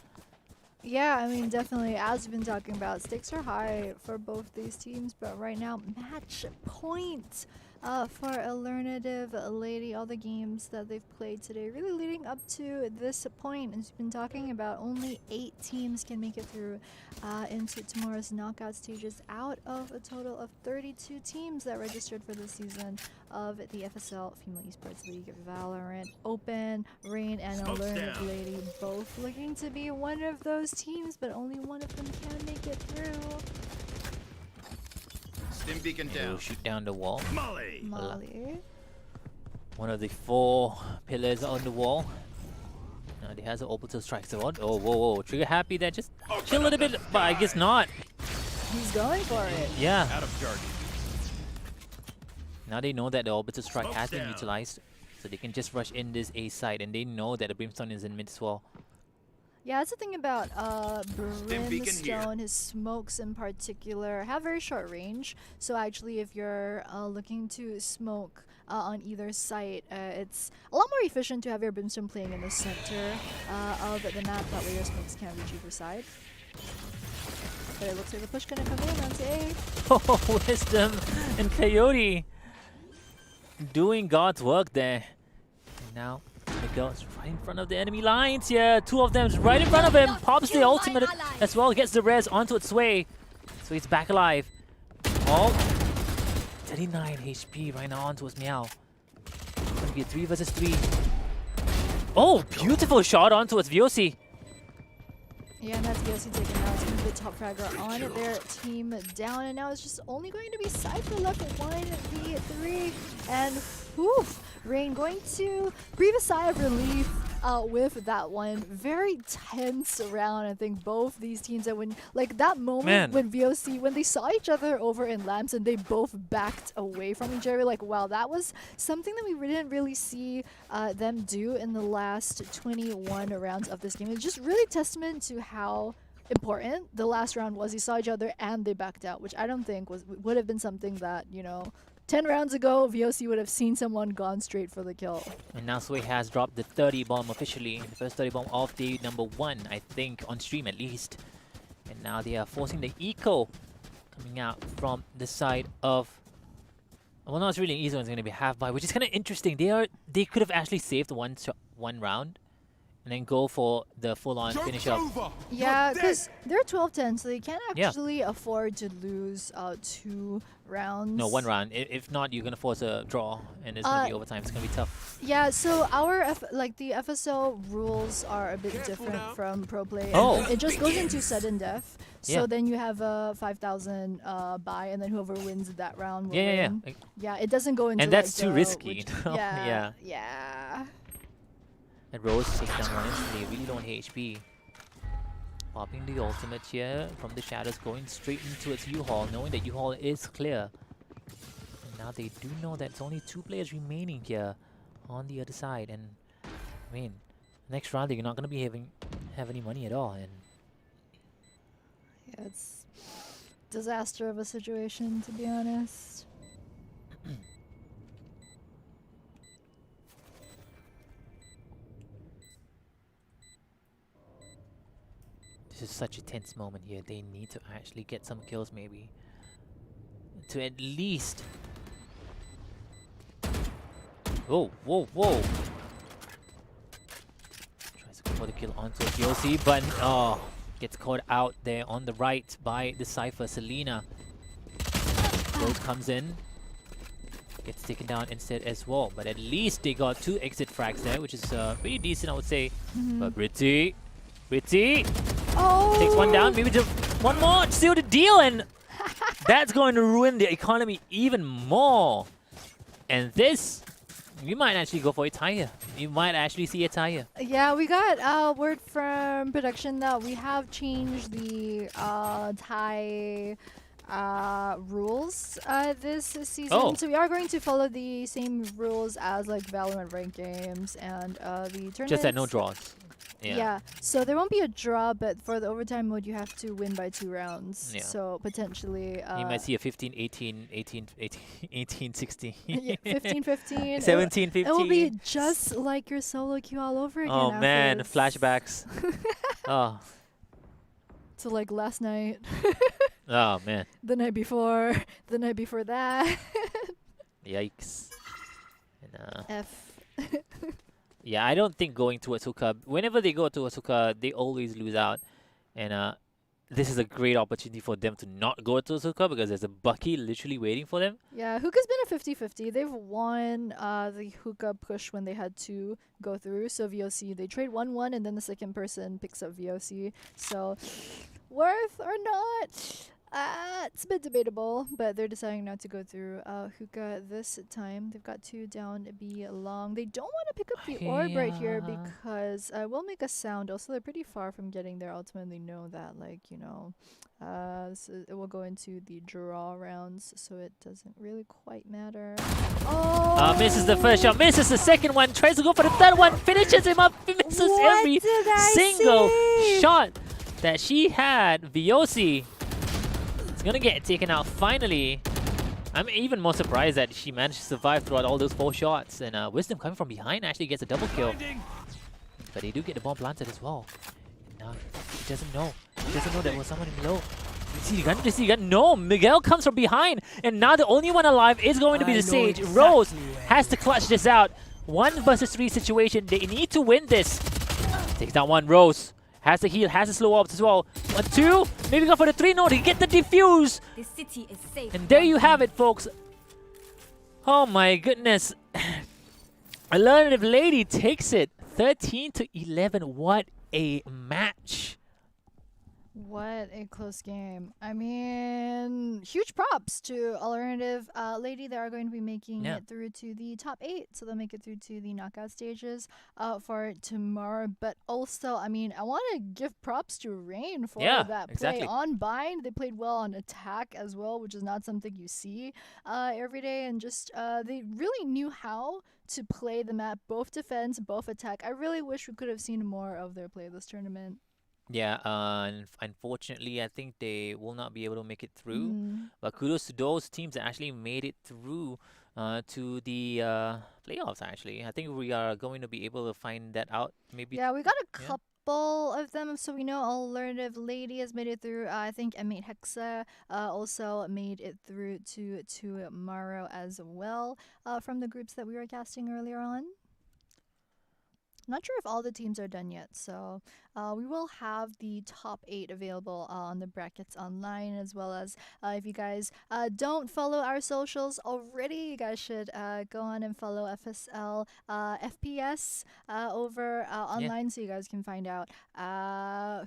Yeah, I mean, definitely, as we've been talking about, stakes are high for both these teams, but right now, match point for Alernative.lady. All the games that they've played today, really leading up to this point. As we've been talking about, only 8 teams can make it through into tomorrow's knockout stages out of a total of 32 teams that registered for this season of the Fsl Female Esports League Valorant Open. Rain and Alernative.lady both looking to be one of those teams, but only one of them can make it through. Stim beacon They will down. shoot down the wall. Molly. Molly. One of the 4 pillars on the wall. Now he has an orbital strike sword. Oh, whoa, whoa. Trigger happy there. Just chill a little bit, but I guess not. He's going for it. Yeah. Now they know that the orbital strike has been utilized, so they can just rush in this A side, and they know that the Brimstone is in mid as well. Yeah, that's the thing about Brimstone. His smokes in particular have very short range. So actually, if you're looking to smoke on either site, it's a lot more efficient to have your Brimstone playing in the center of the map. That way your smokes can't reach either side. But it looks like the push gonna come in onto A. Oh, Wisdom and Coyote doing God's work there. And now Miguel's right in front of the enemy lines here. Two of them's right in front of him. Pops the ultimate as well. Gets the res onto its way. So he's back alive. Oh, 39 HP right now onto his Meow. Gonna be a 3 versus 3. Oh, beautiful shot onto its VOC. Yeah, and that's VOC taken out. It's going to be the top fragger on their team down. And now it's just only going to be Cypher left at 1v3. And whew, Rain going to breathe a sigh of relief with that one. Very tense round. I think both these teams, that when like that moment when VOC, when they saw each other over in lamps and they both backed away from each other, like wow, that was something that we didn't really see them do in the last 21 rounds of this game. It's just really testament to how important the last round was. They saw each other and they backed out, which I don't think would have been something that, you know, 10 rounds ago, VOC would have seen someone gone straight for the kill. And now Sway has dropped the 30 bomb officially. The first 30 bomb of day number 1, I think, on stream at least. And now they are forcing the eco coming out from the side of... Well, no, it's really easy. It's going to be half by, which is kind of interesting. They could have actually saved one round and then go for the full-on finish up. Yeah, because they're 12-10, so they can't actually afford to lose 2 rounds. No, 1 round. If not, you're going to force a draw, and it's going to be overtime. It's going to be tough. Yeah, so our the FSL rules are a bit different from pro play. Oh. It just goes into sudden death. So then you have a 5,000 buy, and then whoever wins that round will win. Yeah, it doesn't go into. And that's too risky. Yeah. And Rose takes down one instantly, really low on HP. Popping the ultimate here from the shadows, going straight into its U-Haul, knowing that U-Haul is clear. And now they do know that it's only 2 players remaining here on the other side. And I mean, next round they're not going to be have any money at all. And yeah, it's disaster of a situation, to be honest. this is such a tense moment here. They need to actually get some kills maybe. To at least... Whoa, whoa, whoa! Tries to go for the kill onto a GOC, but gets caught out there on the right by the Cypher. Selena. Gold comes in. Gets taken down instead as well. But at least they got 2 exit frags there, which is pretty decent, I would say. But Redsea takes one down, maybe just one more to seal the deal, and that's going to ruin the economy even more. And this, you might actually go for a tie here. You might actually see a tie here. Yeah, we got word from production that we have changed the tie rules this season. So we are going to follow the same rules as like Valorant ranked games and the tournaments. Just that no draws. Yeah, so there won't be a draw, but for the overtime mode, you have to win by 2 rounds. Yeah. So potentially... you might see a 15, 18, 18, 18, 18 16. Yeah, 15, 15. 17, 15. It will be just like your solo queue all over again. Oh man, flashbacks. Oh. So like last night. Oh man. The night before. The night before that. Yikes. And, F. yeah, I don't think going to Asuka, whenever they go to Asuka, they always lose out. And this is a great opportunity for them to not go to Asuka because there's a Bucky literally waiting for them. Yeah, Hookah's been a 50-50. They've won the Hookah push when they had to go through. So VOC, they trade 1-1 and then the second person picks up VOC. So worth or not? It's a bit debatable, but they're deciding not to go through hookah this time. They've got 2 down B long. They don't want to pick up the orb right here Yeah. because it will make a sound. Also, they're pretty far from getting there. Ultimately, they know that, like, it will go into the draw rounds, so it doesn't really quite matter. Oh! Misses the first shot, misses the second one, tries to go for the third one, finishes him up, misses What every did I single see? shot that she had. Viosi is gonna get taken out finally. I'm even more surprised that she managed to survive throughout all those 4 shots. And Wisdom coming from behind actually gets a double kill. But they do get the bomb planted as well. And now he doesn't know. He doesn't know there was someone in low. You see the gun? No, Miguel comes from behind. And now the only one alive is going to be I the know Sage. exactly Rose where has to clutch this out. 1 versus 3 situation. They need to win this. Takes down 1. Rose has the heal, has the slow ops as well. 1, 2, maybe go for the 3. No, they get the defuse. The city is safe. And there you have it, folks. Oh my goodness. Alernative.lady takes it 13-11. What a match. What a close game. I mean, huge props to Alernative.lady. They are going to be making Yeah. it through to the top 8. So they'll make it through to the knockout stages for tomorrow. But also, I mean, I want to give props to Rain for Yeah, that exactly. play on bind. They played well on attack as well, which is not something you see every day. And just they really knew how to play the map, both defense, both attack. I really wish we could have seen more of their play this tournament. Yeah, unfortunately, I think they will not be able to make it through. Mhm. But kudos to those teams that actually made it through to the playoffs, actually. I think we are going to be able to find that out maybe. Yeah, we got a yeah. couple of them. So we know Alernative.lady has made it through. I think M8 Hexa also made it through to tomorrow as well from the groups that we were casting earlier on. Not sure if all the teams are done yet, so we will have the top 8 available on the brackets online, as well as if you guys don't follow our socials already, you guys should go on and follow FSL FPS over online, so you guys can find out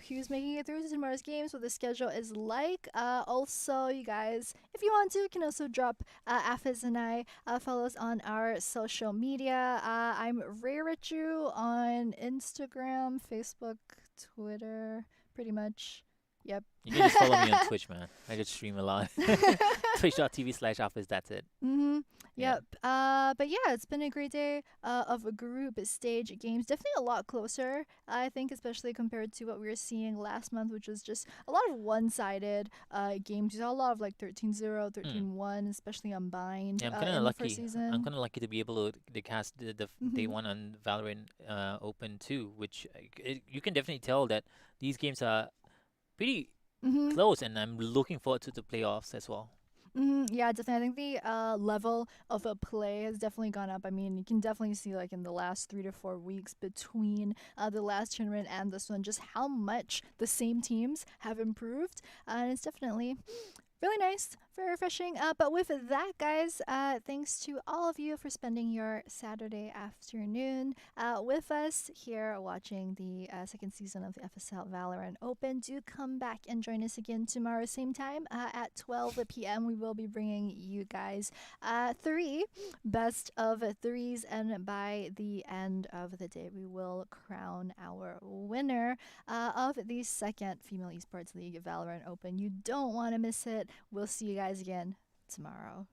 who's making it through to tomorrow's games, what the schedule is like. Also, you guys, if you want to, can also drop Afis and I follow us on our social media. I'm Rarichu on Instagram, Facebook, Twitter, pretty much. Yep. You can just follow me on Twitch, man. I just stream a lot. Twitch.tv/office, that's it. Mm-hmm. Yeah. Yep. But yeah, it's been a great day of a group stage games. Definitely a lot closer, I think, especially compared to what we were seeing last month, which was just a lot of one-sided games. You saw a lot of like 13-0, 13-1, especially on bind Yeah, I'm kind of in the first lucky. season. I'm kind of lucky to be able to cast the day Mhm. 1 on Valorant Open too, which you can definitely tell that these games are pretty Mm-hmm. close, and I'm looking forward to the playoffs as well. Yeah, definitely. I think the level of a play has definitely gone up. I mean, you can definitely see like in the last 3 to 4 weeks between the last tournament and this one, just how much the same teams have improved, and it's definitely really nice, very refreshing. But with that, guys, thanks to all of you for spending your Saturday afternoon with us here watching the second season of the FSL Valorant Open. Do come back and join us again tomorrow, same time at 12 p.m. We will be bringing you guys 3 best of 3s, and by the end of the day, we will crown our winner of the second Female Esports League Valorant Open. You don't want to miss it. We'll see you guys again tomorrow.